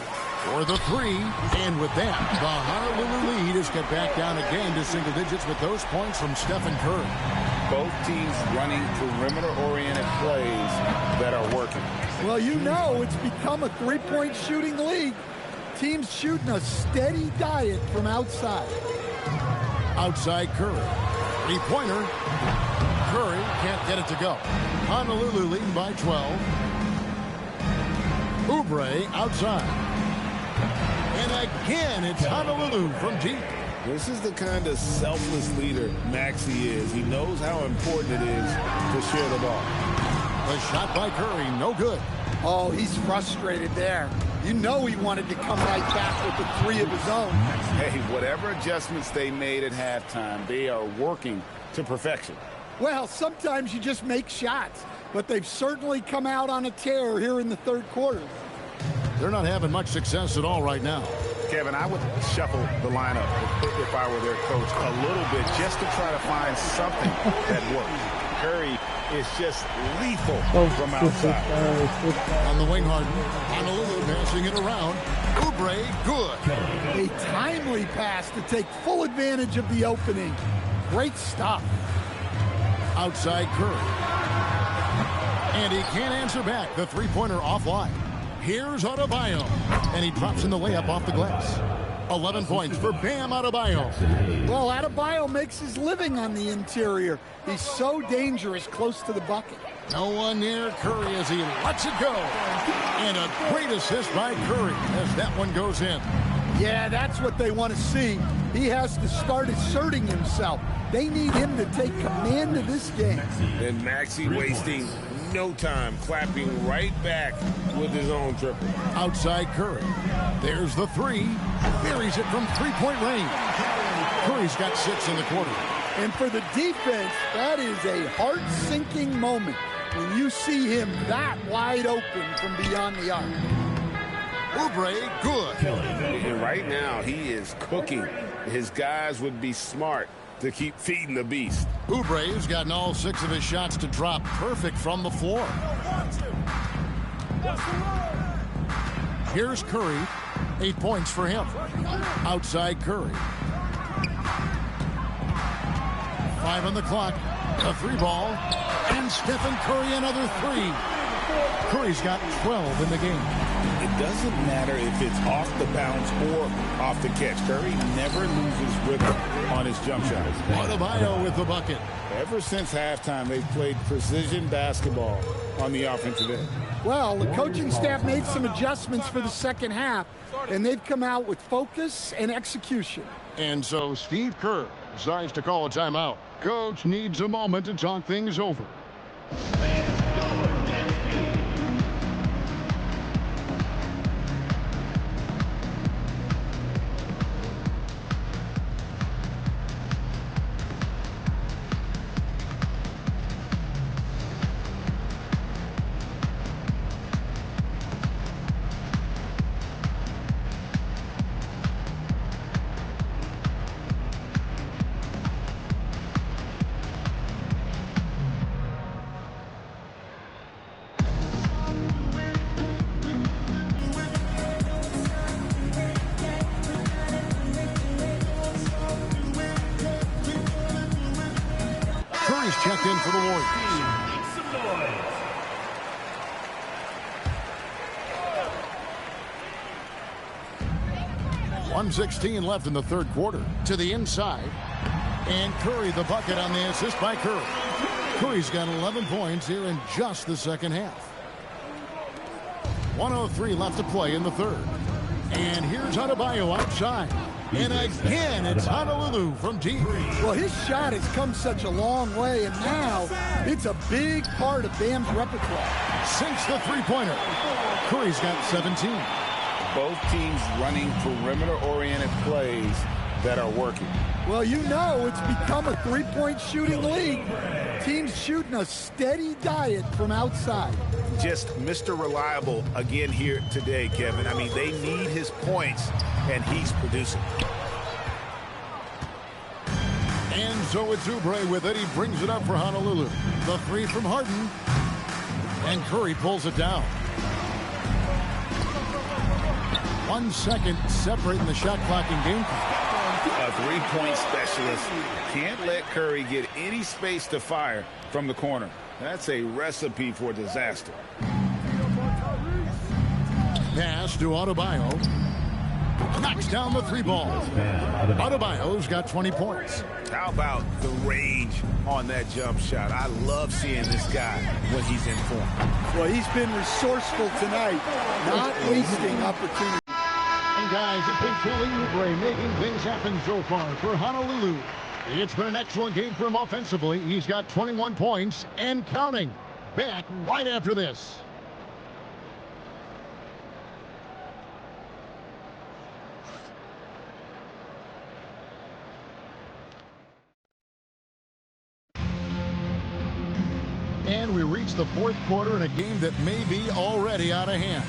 for the 3. And with that, the Honolulu lead is cut back down again to single digits with those points from Stephen Curry. Both teams running perimeter-oriented plays that are working. Well, you know it's become a three-point shooting league. Teams shooting a steady diet from outside. Outside Curry. Three-pointer. Curry can't get it to go. Honolulu leading by 12. Oubre outside. And again, it's Honolulu from deep. This is the kind of selfless leader Maxey is. He knows how important it is to share the ball. The shot by Curry, no good. Oh, he's frustrated there. You know he wanted to come right back with the three of his own. Hey, whatever adjustments they made at halftime, they are working to perfection. Well, sometimes you just make shots, but they've certainly come out on a tear here in the third quarter. They're not having much success at all right now. Kevin, I would shuffle the lineup if I were their coach a little bit just to try to find something that works. Curry is just lethal from outside. On the wing, Harden. Honolulu passing it around. Oubre, good. A timely pass to take full advantage of the opening. Great stuff. Outside Curry. And he can't answer back. The three-pointer offline. Here's Adebayo. And he drops in the layup off the glass. 11 points for Bam Adebayo. Well, Adebayo makes his living on the interior. He's so dangerous close to the bucket. No one near Curry as he lets it go. And a great assist by Curry as that one goes in. Yeah, that's what they want to see. He has to start asserting himself. They need him to take command of this game. And Maxey wasting no time, clapping right back with his own triple. Outside Curry. There's the three. Buries it from three-point range. Curry's got 6 in the quarter. And for the defense, that is a heart-sinking moment when you see him that wide open from beyond the arc. Oubre, good. And right now, he is cooking. His guys would be smart to keep feeding the beast. Oubre's gotten all 6 of his shots to drop perfect from the floor. Here's Curry. 8 points for him. Outside Curry. 5 on the clock. A 3-ball. And Stephen Curry another 3. Curry's got 12 in the game. It doesn't matter if it's off the bounce or off the catch. Curry never loses rhythm on his jump shot. Adebayo with the bucket. Ever since halftime, they've played precision basketball on the offensive end. Well, the coaching staff made some adjustments for the second half, and they've come out with focus and execution. And so Steve Kerr decides to call a timeout. Coach needs a moment to talk things over. Checked in for the Warriors. 1:16 left in the third quarter. To the inside. And Curry the bucket on the assist by Curry. Curry's got 11 points here in just the second half. 1:03 left to play in the third. And here's Adebayo outside. And again, it's Honolulu from deep. Well, his shot has come such a long way, and now it's a big part of Bam's repertoire. Sinks the three-pointer. Curry's got 17. Both teams running perimeter-oriented plays that are working. Well, you know it's become a three-point shooting league. Teams shooting a steady diet from outside. Just Mr. Reliable again here today, Kevin. I mean, they need his points, and he's producing. And so it's Oubre with it. He brings it up for Honolulu. The three from Harden. And Curry pulls it down. 1 second separating the shot clock and game clock. A three-point specialist can't let Curry get any space to fire from the corner. That's a recipe for disaster. Pass to Adebayo. Knocks down the three ball. Adebayo's got 20 points. How about the range on that jump shot? I love seeing this guy when he's in form. Well, he's been resourceful tonight, not wasting opportunity. And guys, it's been Kelly Oubre making things happen so far for Honolulu. It's been an excellent game for him offensively. He's got 21 points and counting. Back right after this. And we reach the fourth quarter in a game that may be already out of hand.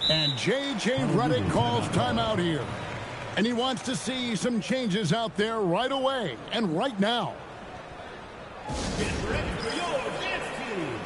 And J.J. Redick calls timeout here. And he wants to see some changes out there right away and right now. Get ready for your dance team.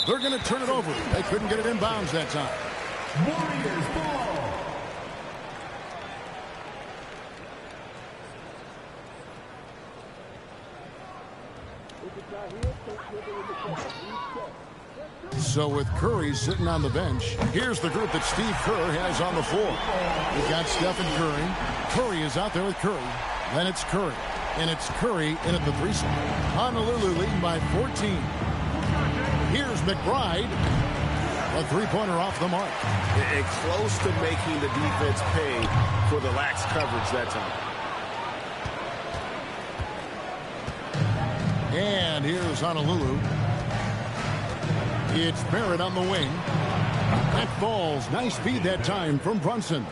They're going to turn it over. They couldn't get it in bounds that time. Warriors ball. So with Curry sitting on the bench, here's the group that Steve Kerr has on the floor. We've got Stephen Curry. Curry is out there with Curry. Then it's Curry. And it's Curry in at the 3 spot. Honolulu leading by 14. Here's McBride. A three-pointer off the mark. And close to making the defense pay for the lax coverage that time. And here's Honolulu. It's Barrett on the wing. That falls. Nice feed that time from Brunson.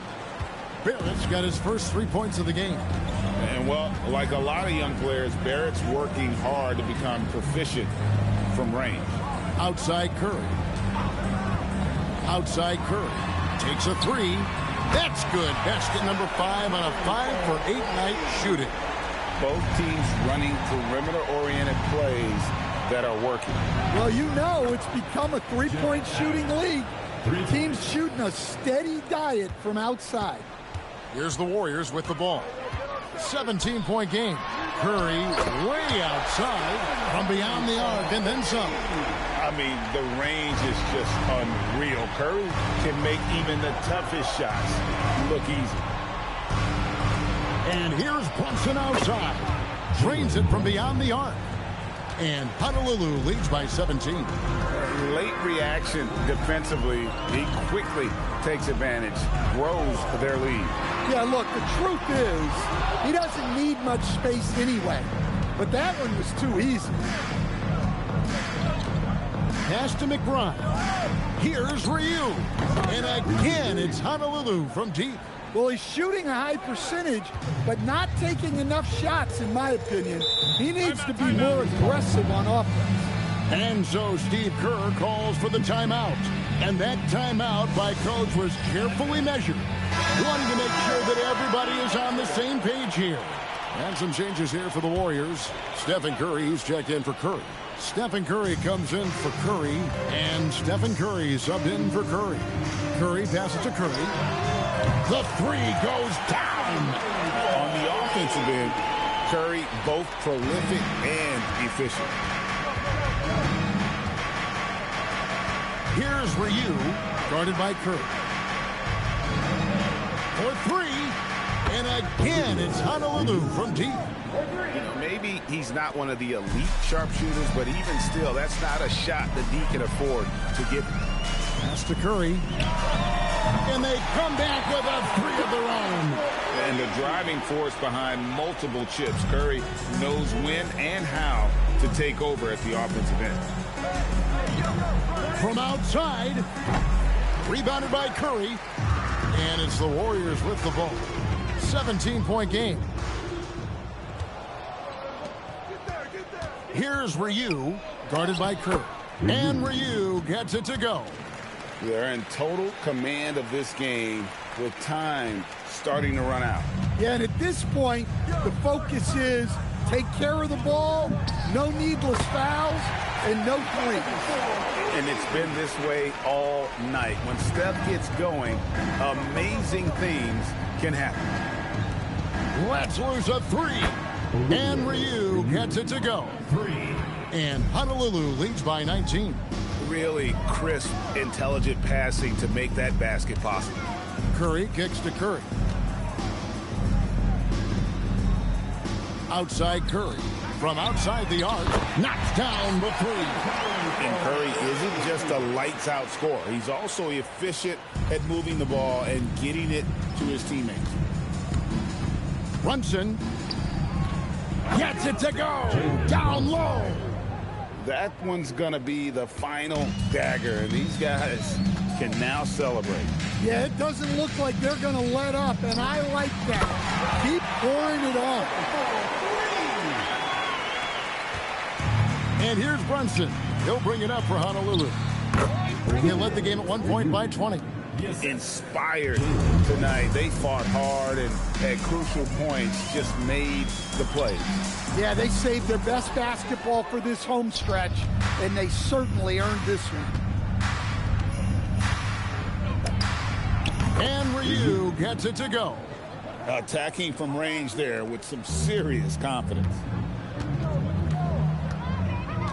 Barrett's got his first 3 points of the game. And, well, like a lot of young players, Barrett's working hard to become proficient from range. Outside Curry. Outside Curry. Takes a 3. That's good. Basket number 5 on a 5-for-8 night shooting. Both teams running perimeter-oriented plays that are working. Well, you know it's become a three-point shooting league. Teams shooting a steady diet from outside. Here's the Warriors with the ball. 17-point game. Curry way outside from beyond the arc and then some. I mean, the range is just unreal. Curry can make even the toughest shots look easy. And here's Brunson outside. Drains it from beyond the arc. And Honolulu leads by 17. Late reaction defensively. He quickly takes advantage, grows their lead. Yeah, look, the truth is, he doesn't need much space anyway. But that one was too easy. Pass to McBride. Here's Ryu. And again, it's Honolulu from deep. Well, he's shooting a high percentage, but not taking enough shots, in my opinion. He needs to be more aggressive on offense. And so Steve Kerr calls for the timeout. And that timeout by Coach was carefully measured, wanting to make sure that everybody is on the same page here. And some changes here for the Warriors. Stephen Curry, he's checked in for Curry. Stephen Curry comes in for Curry, and Stephen Curry subbed in for Curry. Curry passes to Curry. The three goes down. On the offensive end, Curry both prolific and efficient. Here's Ryu, guarded by Curry. For three, and again it's Honolulu from deep. Maybe he's not one of the elite sharpshooters, but even still, that's not a shot that he can afford to give him. Pass to Curry. And they come back with a three of their own. And the driving force behind multiple chips. Curry knows when and how to take over at the offensive end. From outside, rebounded by Curry. And it's the Warriors with the ball. 17-point game. Here's Ryu, guarded by Curry. And Ryu gets it to go. They're in total command of this game with time starting to run out. Yeah, and at this point, the focus is take care of the ball, no needless fouls, and no threes. And it's been this way all night. When Steph gets going, amazing things can happen. Let's lose a three. And Ryu gets it to go. And Honolulu leads by 19. Really crisp, intelligent passing to make that basket possible. Curry kicks to Curry. Outside Curry. From outside the arc, knocks down the three. And Curry isn't just a lights-out scorer. He's also efficient at moving the ball and getting it to his teammates. Brunson gets it to go. Down low. That one's going to be the final dagger, and these guys can now celebrate. Yeah, it doesn't look like they're going to let up, and I like that. Keep pouring it on. And here's Brunson. He'll bring it up for Honolulu. They led the game at 1 point by 20. Inspired tonight. They fought hard and at crucial points just made the plays. Yeah, they saved their best basketball for this home stretch, and they certainly earned this one. And Ryu gets it to go. Attacking from range there with some serious confidence.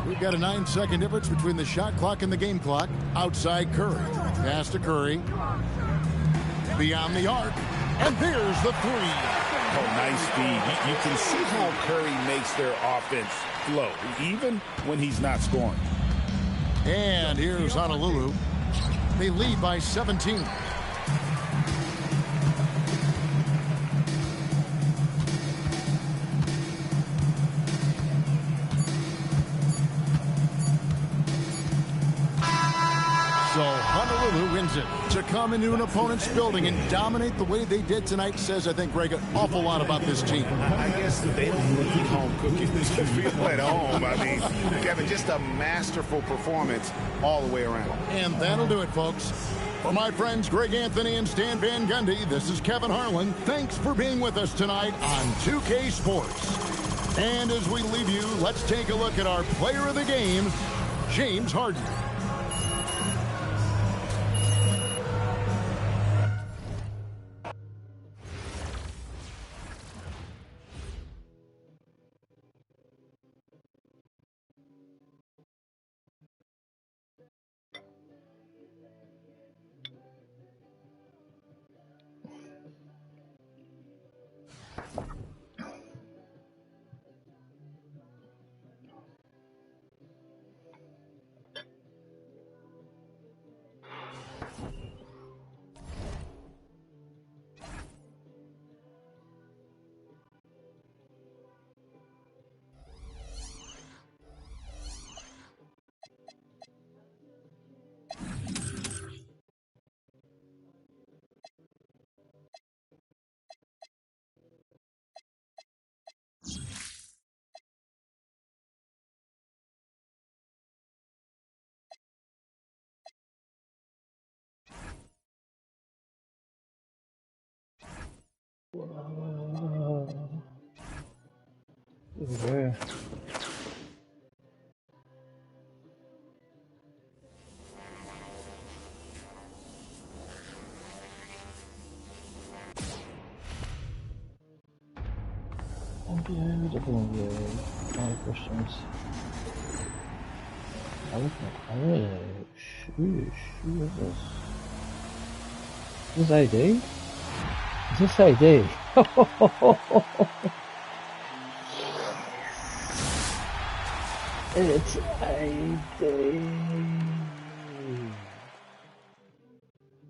We've got a 9-second difference between the shot clock and the game clock. Outside Curry. Pass to Curry. Beyond the arc. And there's the three. Oh, nice speed. You can see how Curry makes their offense flow, even when he's not scoring. And here's Honolulu. They lead by 17. So Honolulu wins it. To come into an opponent's building and dominate the way they did tonight says, I think, Greg, an awful lot about this team. I guess they don't need home cooking to feel at home. I mean, Kevin, just a masterful performance all the way around. And that'll do it, folks. For my friends Greg Anthony and Stan Van Gundy, this is Kevin Harlan. Thanks for being with us tonight on 2K Sports. And as we leave you, let's take a look at our player of the game, James Harden. Here we go. NBA, WNBA, all questions. I look at shoot, who is this? Is this AD? Is this AD? It's AD.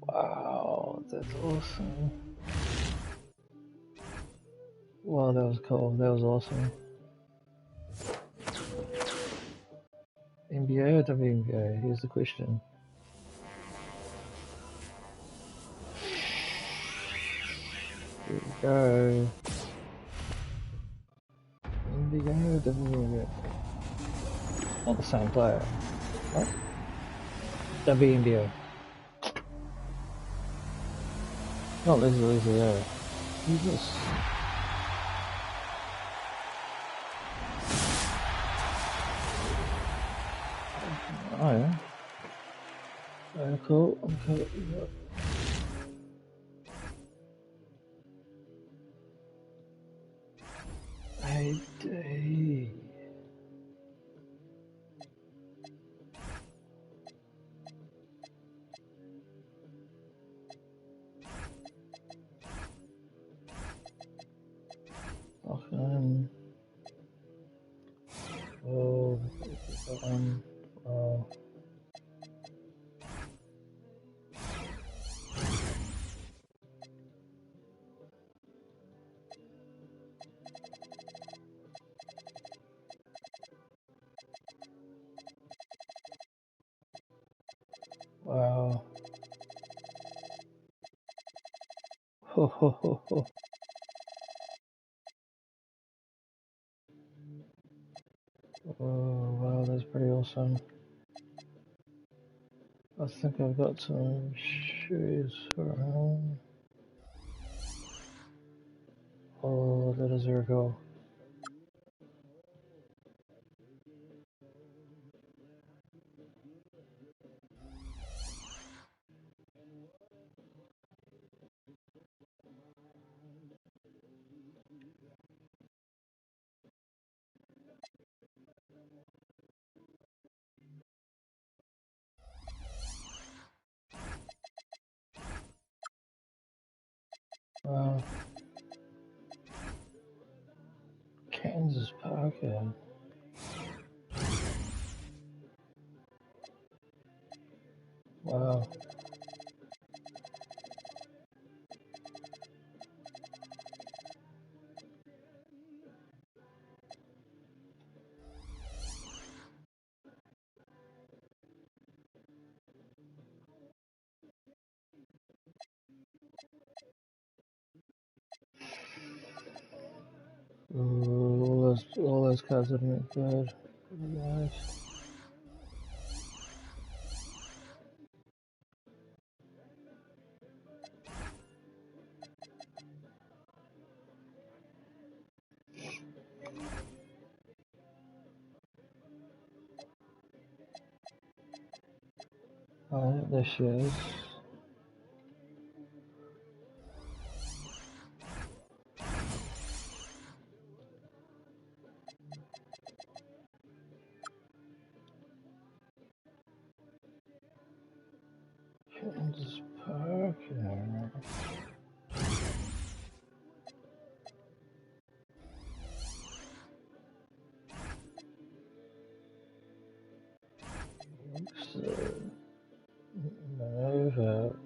Wow, that's awesome. Wow, that was cool. That was awesome. NBA or WNBA? Here's the question. Here we go. NBA or WNBA? Not the same player. What? WNBA. Not Leslie, yeah. Who's this? Oh yeah. Cool. Okay. AD. Okay. Oh, oh. Wow. Ho ho ho ho. Oh wow, that's pretty awesome. I think I've got some shoes around. Oh, that is very cool. Wow. Kansas Parker. Wow. Ooh, all those cards are good. Pretty nice. Alright, there she is. Kansas Parker. Nova.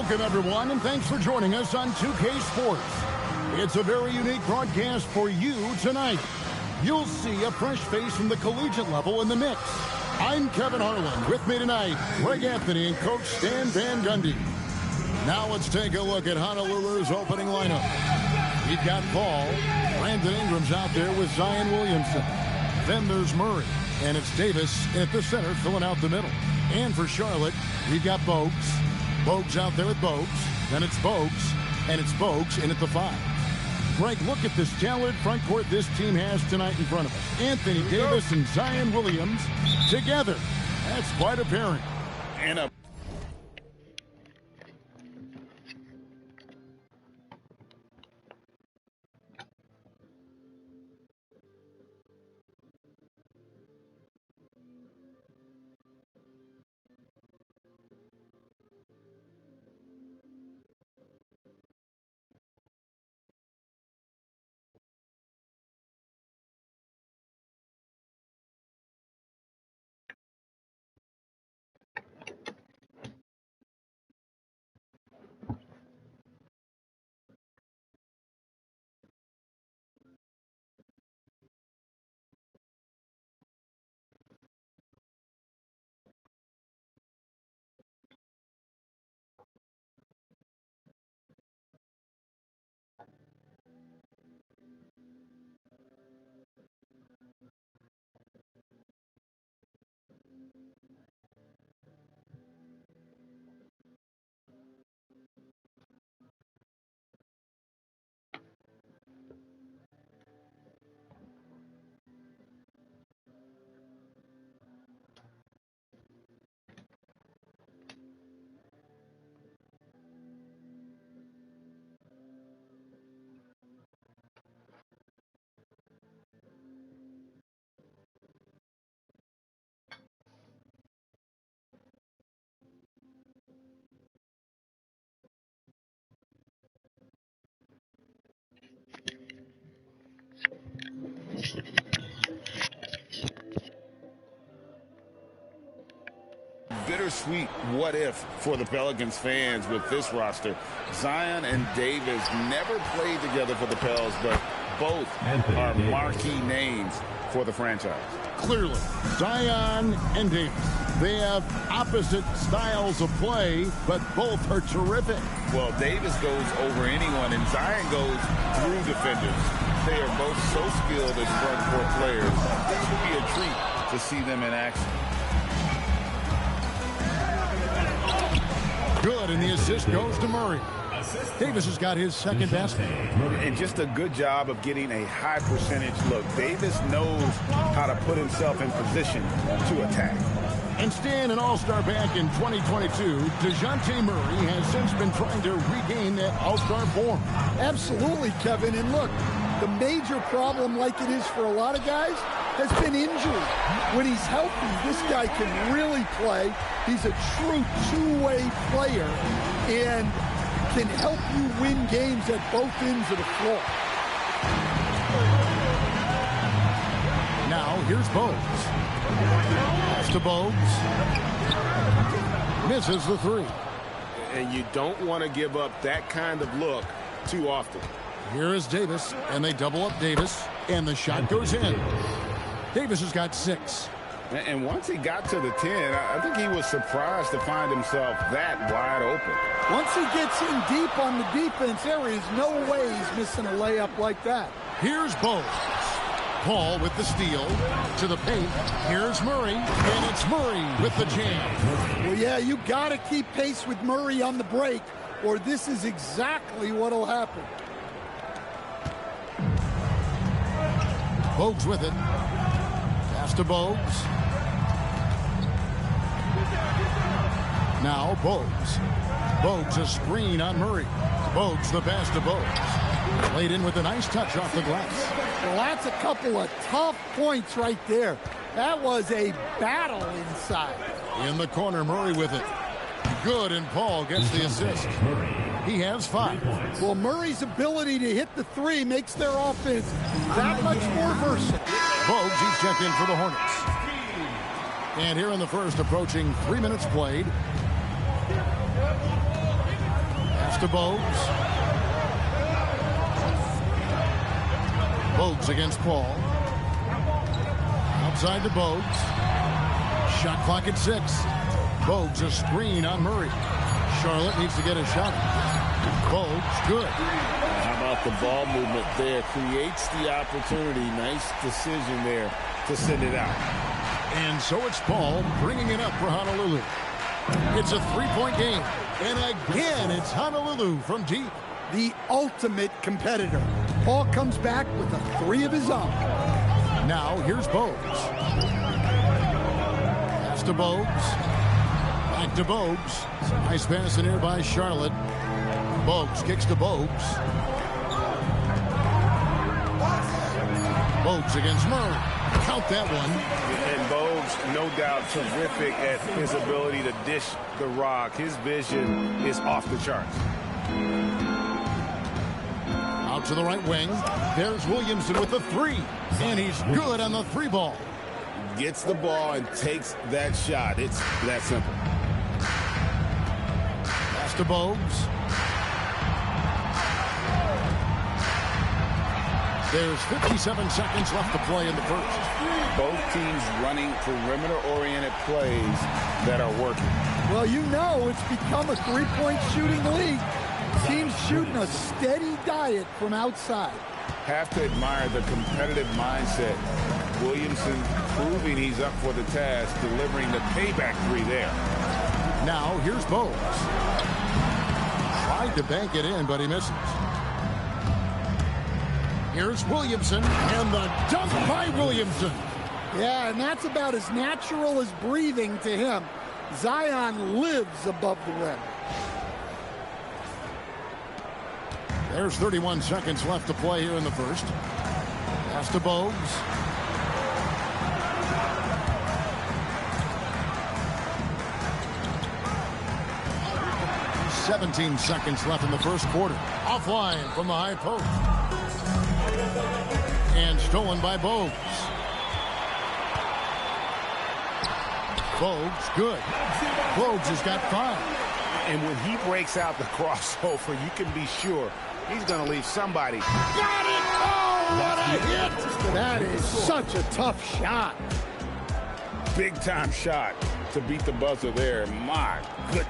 Welcome, everyone, and thanks for joining us on 2K Sports. It's a very unique broadcast for you tonight. You'll see a fresh face from the collegiate level in the mix. I'm Kevin Harlan. With me tonight, Greg Anthony and Coach Stan Van Gundy. Now let's take a look at Honolulu's opening lineup. We've got Paul. Brandon Ingram's out there with Zion Williamson. Then there's Murray. And it's Davis at the center filling out the middle. And for Charlotte, we've got Bogues. Bogues out there with Bogues. Then it's Bogues. And it's Bogues in at the 5. Greg, look at this talented front court this team has tonight in front of us. Anthony Davis and Zion Williams together. That's quite apparent. And a bittersweet what if for the Pelicans fans with this roster. Zion and Davis never played together for the Pels, but both are marquee names for the franchise. Clearly, Zion and Davis, they have opposite styles of play, but both are terrific. Well, Davis goes over anyone, and Zion goes through defenders. They are both so skilled as front court players. This will be a treat to see them in action. Good, and the assist goes to Murray. Davis has got his second basket. And just a good job of getting a high percentage look. Davis knows how to put himself in position to attack. And staying an all-star back in 2022, DeJounte Murray has since been trying to regain that all-star form. Absolutely, Kevin. And look, the major problem, like it is for a lot of guys, has been injury. When he's healthy, this guy can really play. He's a true two-way player and can help you win games at both ends of the floor. Now, here's Bogues. Pass to Bogues. Misses the three. And you don't want to give up that kind of look too often. Here is Davis, and they double up Davis, and the shot goes in. Davis has got 6. And once he got to the 10, I think he was surprised to find himself that wide open. Once he gets in deep on the defense, there is no way he's missing a layup like that. Here's Bogues. Paul with the steal to the paint. Here's Murray, and it's Murray with the jam. Well, yeah, you got to keep pace with Murray on the break, or this is exactly what'll happen. Bogues with it. Pass to Bogues. Now Bogues. Bogues a screen on Murray. Bogues the pass to Bogues. Laid in with a nice touch off the glass. Well, that's a couple of tough points right there. That was a battle inside. In the corner, Murray with it. Good, and Paul gets the assist. He has 5. Well, Murray's ability to hit the three makes their offense that much more versatile. Bogues, he's checked in for the Hornets. And here in the first, approaching 3 minutes played. Pass to Bogues. Bogues against Paul. Outside to Bogues. Shot clock at 6. Bogues a screen on Murray. Charlotte needs to get a shot. Bogues, good. How about the ball movement there? Creates the opportunity. Nice decision there to send it out. And so it's Paul bringing it up for Honolulu. It's a 3-point game. And again, it's Honolulu from deep. The ultimate competitor. Paul comes back with a 3 of his own. Now, here's Bogues. Pass to Bogues. Back to Bogues. Nice pass in here by Charlotte. Bogues kicks to Bogues. Bogues against Murray. Count that one. And Bogues, no doubt, terrific at his ability to dish the rock. His vision is off the charts. Out to the right wing. There's Williamson with the 3. And he's good on the 3 ball. Gets the ball and takes that shot. It's that simple. Pass to Bogues. There's 57 seconds left to play in the first. Both teams running perimeter-oriented plays that are working. Well, you know it's become a 3-point shooting league. Teams shooting a steady diet from outside. Have to admire the competitive mindset. Williamson proving he's up for the task, delivering the payback 3 there. Now, here's Bogues. Tried to bank it in, but he misses. Here's Williamson, and the dunk by Williamson. Yeah, and that's about as natural as breathing to him. Zion lives above the rim. There's 31 seconds left to play here in the first. Pass to Bogues. .17 seconds left in the first quarter. Offline from the high post. And stolen by Bogues. Bogues, good. Bogues has got 5. And when he breaks out the crossover, you can be sure he's going to leave somebody. Got it! Oh, what a hit! That is such a tough shot. Big time shot to beat the buzzer there. My goodness.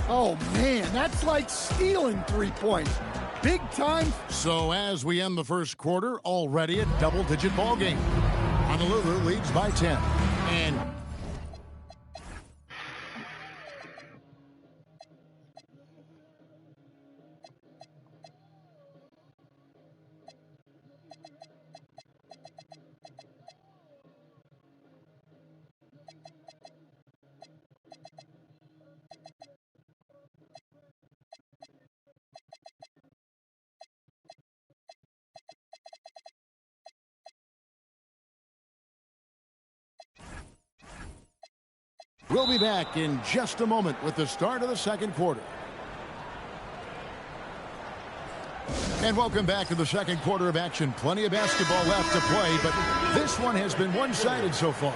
Oh, man, that's like stealing 3 points. Big time. So as we end the first quarter, already a double-digit ball game. Honolulu leads by 10. And we'll be back in just a moment with the start of the second quarter. And welcome back to the second quarter of action. Plenty of basketball left to play, but this one has been one-sided so far.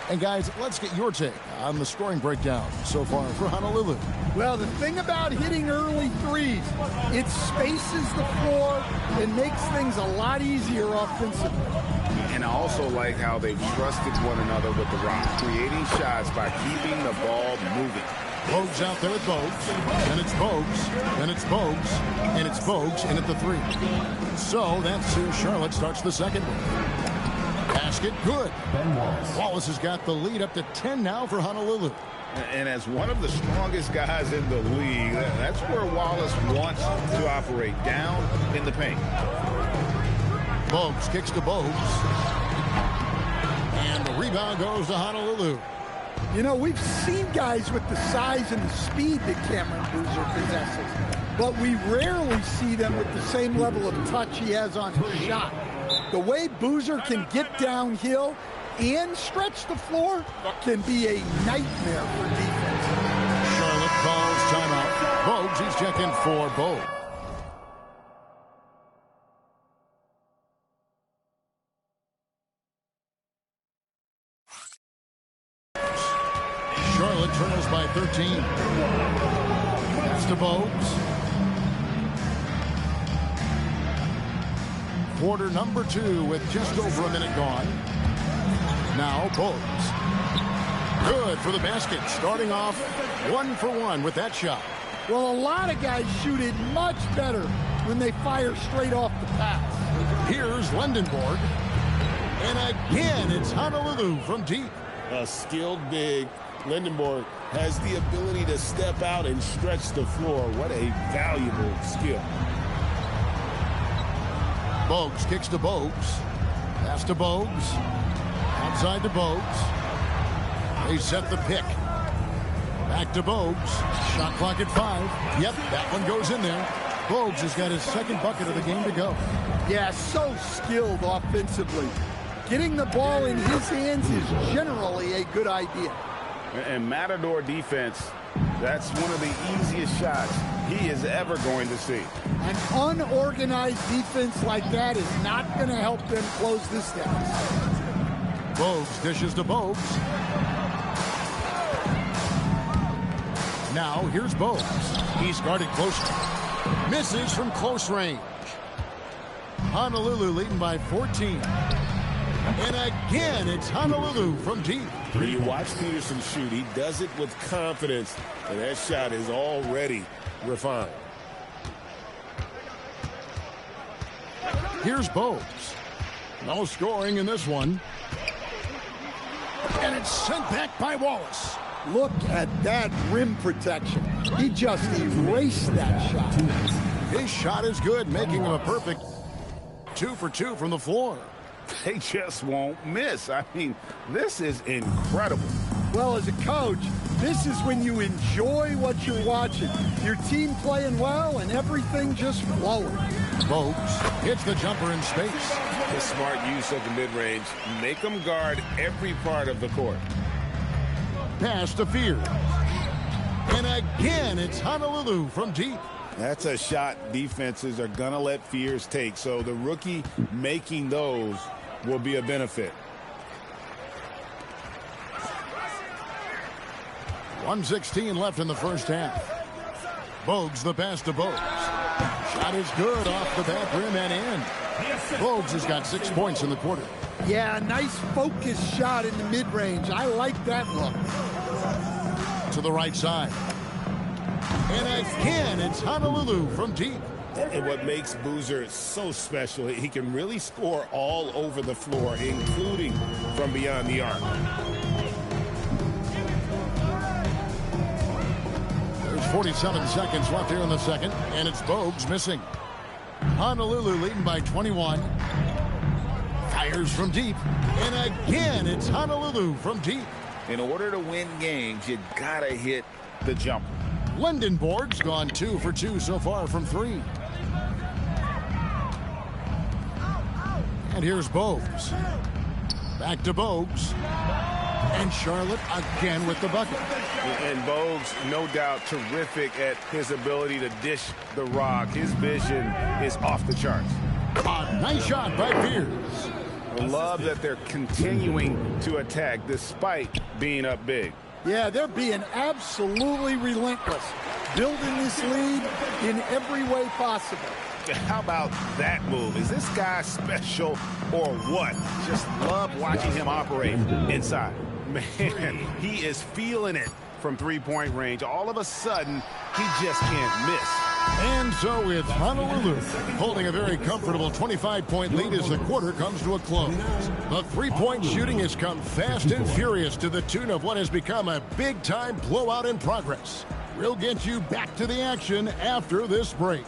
And guys, let's get your take on the scoring breakdown so far for Honolulu. Well, the thing about hitting early threes, it spaces the floor and makes things a lot easier offensively. And I also like how they've trusted one another with the rock, creating shots by keeping the ball moving. Bogues out there with Bogues, and it's Bogues, and it's Bogues, and it's Bogues, and at the 3. So that's who Charlotte starts the second one. Basket, good. Wallace has got the lead up to 10 now for Honolulu. And as one of the strongest guys in the league, that's where Wallace wants to operate, down in the paint. Bogues kicks to Bogues. And the rebound goes to Honolulu. You know, we've seen guys with the size and the speed that Cameron Boozer possesses, but we rarely see them with the same level of touch he has on his shot. The way Boozer can get downhill and stretch the floor can be a nightmare for defense. Charlotte calls timeout. Bogues, he's checking for Bogues. Charlotte trails by 13. That's to Bogues. Quarter number 2 with just over a minute gone. Now Bogues. Good for the basket. Starting off 1 for 1 with that shot. Well, a lot of guys shoot it much better when they fire straight off the pass. Here's Lendenborg. And again, it's Honolulu from deep. A skilled big. Lendenborg has the ability to step out and stretch the floor. What a valuable skill. Bogues kicks to Bogues. Pass to Bogues. Outside to Bogues. They set the pick. Back to Bogues. Shot clock at 5. Yep, that one goes in there. Bogues has got his second bucket of the game to go. Yeah, so skilled offensively. Getting the ball in his hands is generally a good idea. And Matador defense, that's one of the easiest shots he is ever going to see. An unorganized defense like that is not going to help them close this down. Bogues dishes to Bogues. Now here's Bogues. He's guarded closely. Misses from close range. Honolulu leading by 14. And again, it's Honolulu from deep. When you watch Peterson shoot, he does it with confidence, and that shot is already refined. Here's Bogues. No scoring in this one. And it's sent back by Wallace. Look at that rim protection. He just erased that shot. His shot is good, making him a perfect 2 for 2 from the floor. They just won't miss. I mean, this is incredible. Well, as a coach, this is when you enjoy what you're watching. Your team playing well and everything just flowing. Bogues hits the jumper in space. The smart use of the mid-range. Make them guard every part of the court. Pass to Fears. And again, it's Honolulu from deep. That's a shot defenses are going to let Fears take. So the rookie making those will be a benefit. 1:16 left in the first half. Bogues the pass to Bogues. Shot is good off the back rim and in. Bogues has got 6 points in the quarter. Yeah, nice focused shot in the mid-range. I like that look. To the right side. And again, it's Honolulu from deep. And what makes Boozer so special, he can really score all over the floor, including from beyond the arc. There's 47 seconds left here in the second, and it's Bogues missing. Honolulu leading by 21. Fires from deep. And again, it's Honolulu from deep. In order to win games, you gotta hit the jumper. Lindenborg's gone 2 for 2 so far from 3. And here's Bogues. Back to Bogues. And Charlotte again with the bucket. And Bogues, no doubt, terrific at his ability to dish the rock. His vision is off the charts. A nice shot by Pierce. I love that they're continuing to attack despite being up big. Yeah, they're being absolutely relentless, building this lead in every way possible. How about that move? Is this guy special or what? Just love watching him operate inside. Man, he is feeling it from three-point range. All of a sudden, he just can't miss. And so it's Honolulu holding a very comfortable 25-point lead as the quarter comes to a close. The three-point shooting has come fast and furious to the tune of what has become a big-time blowout in progress. We'll get you back to the action after this break.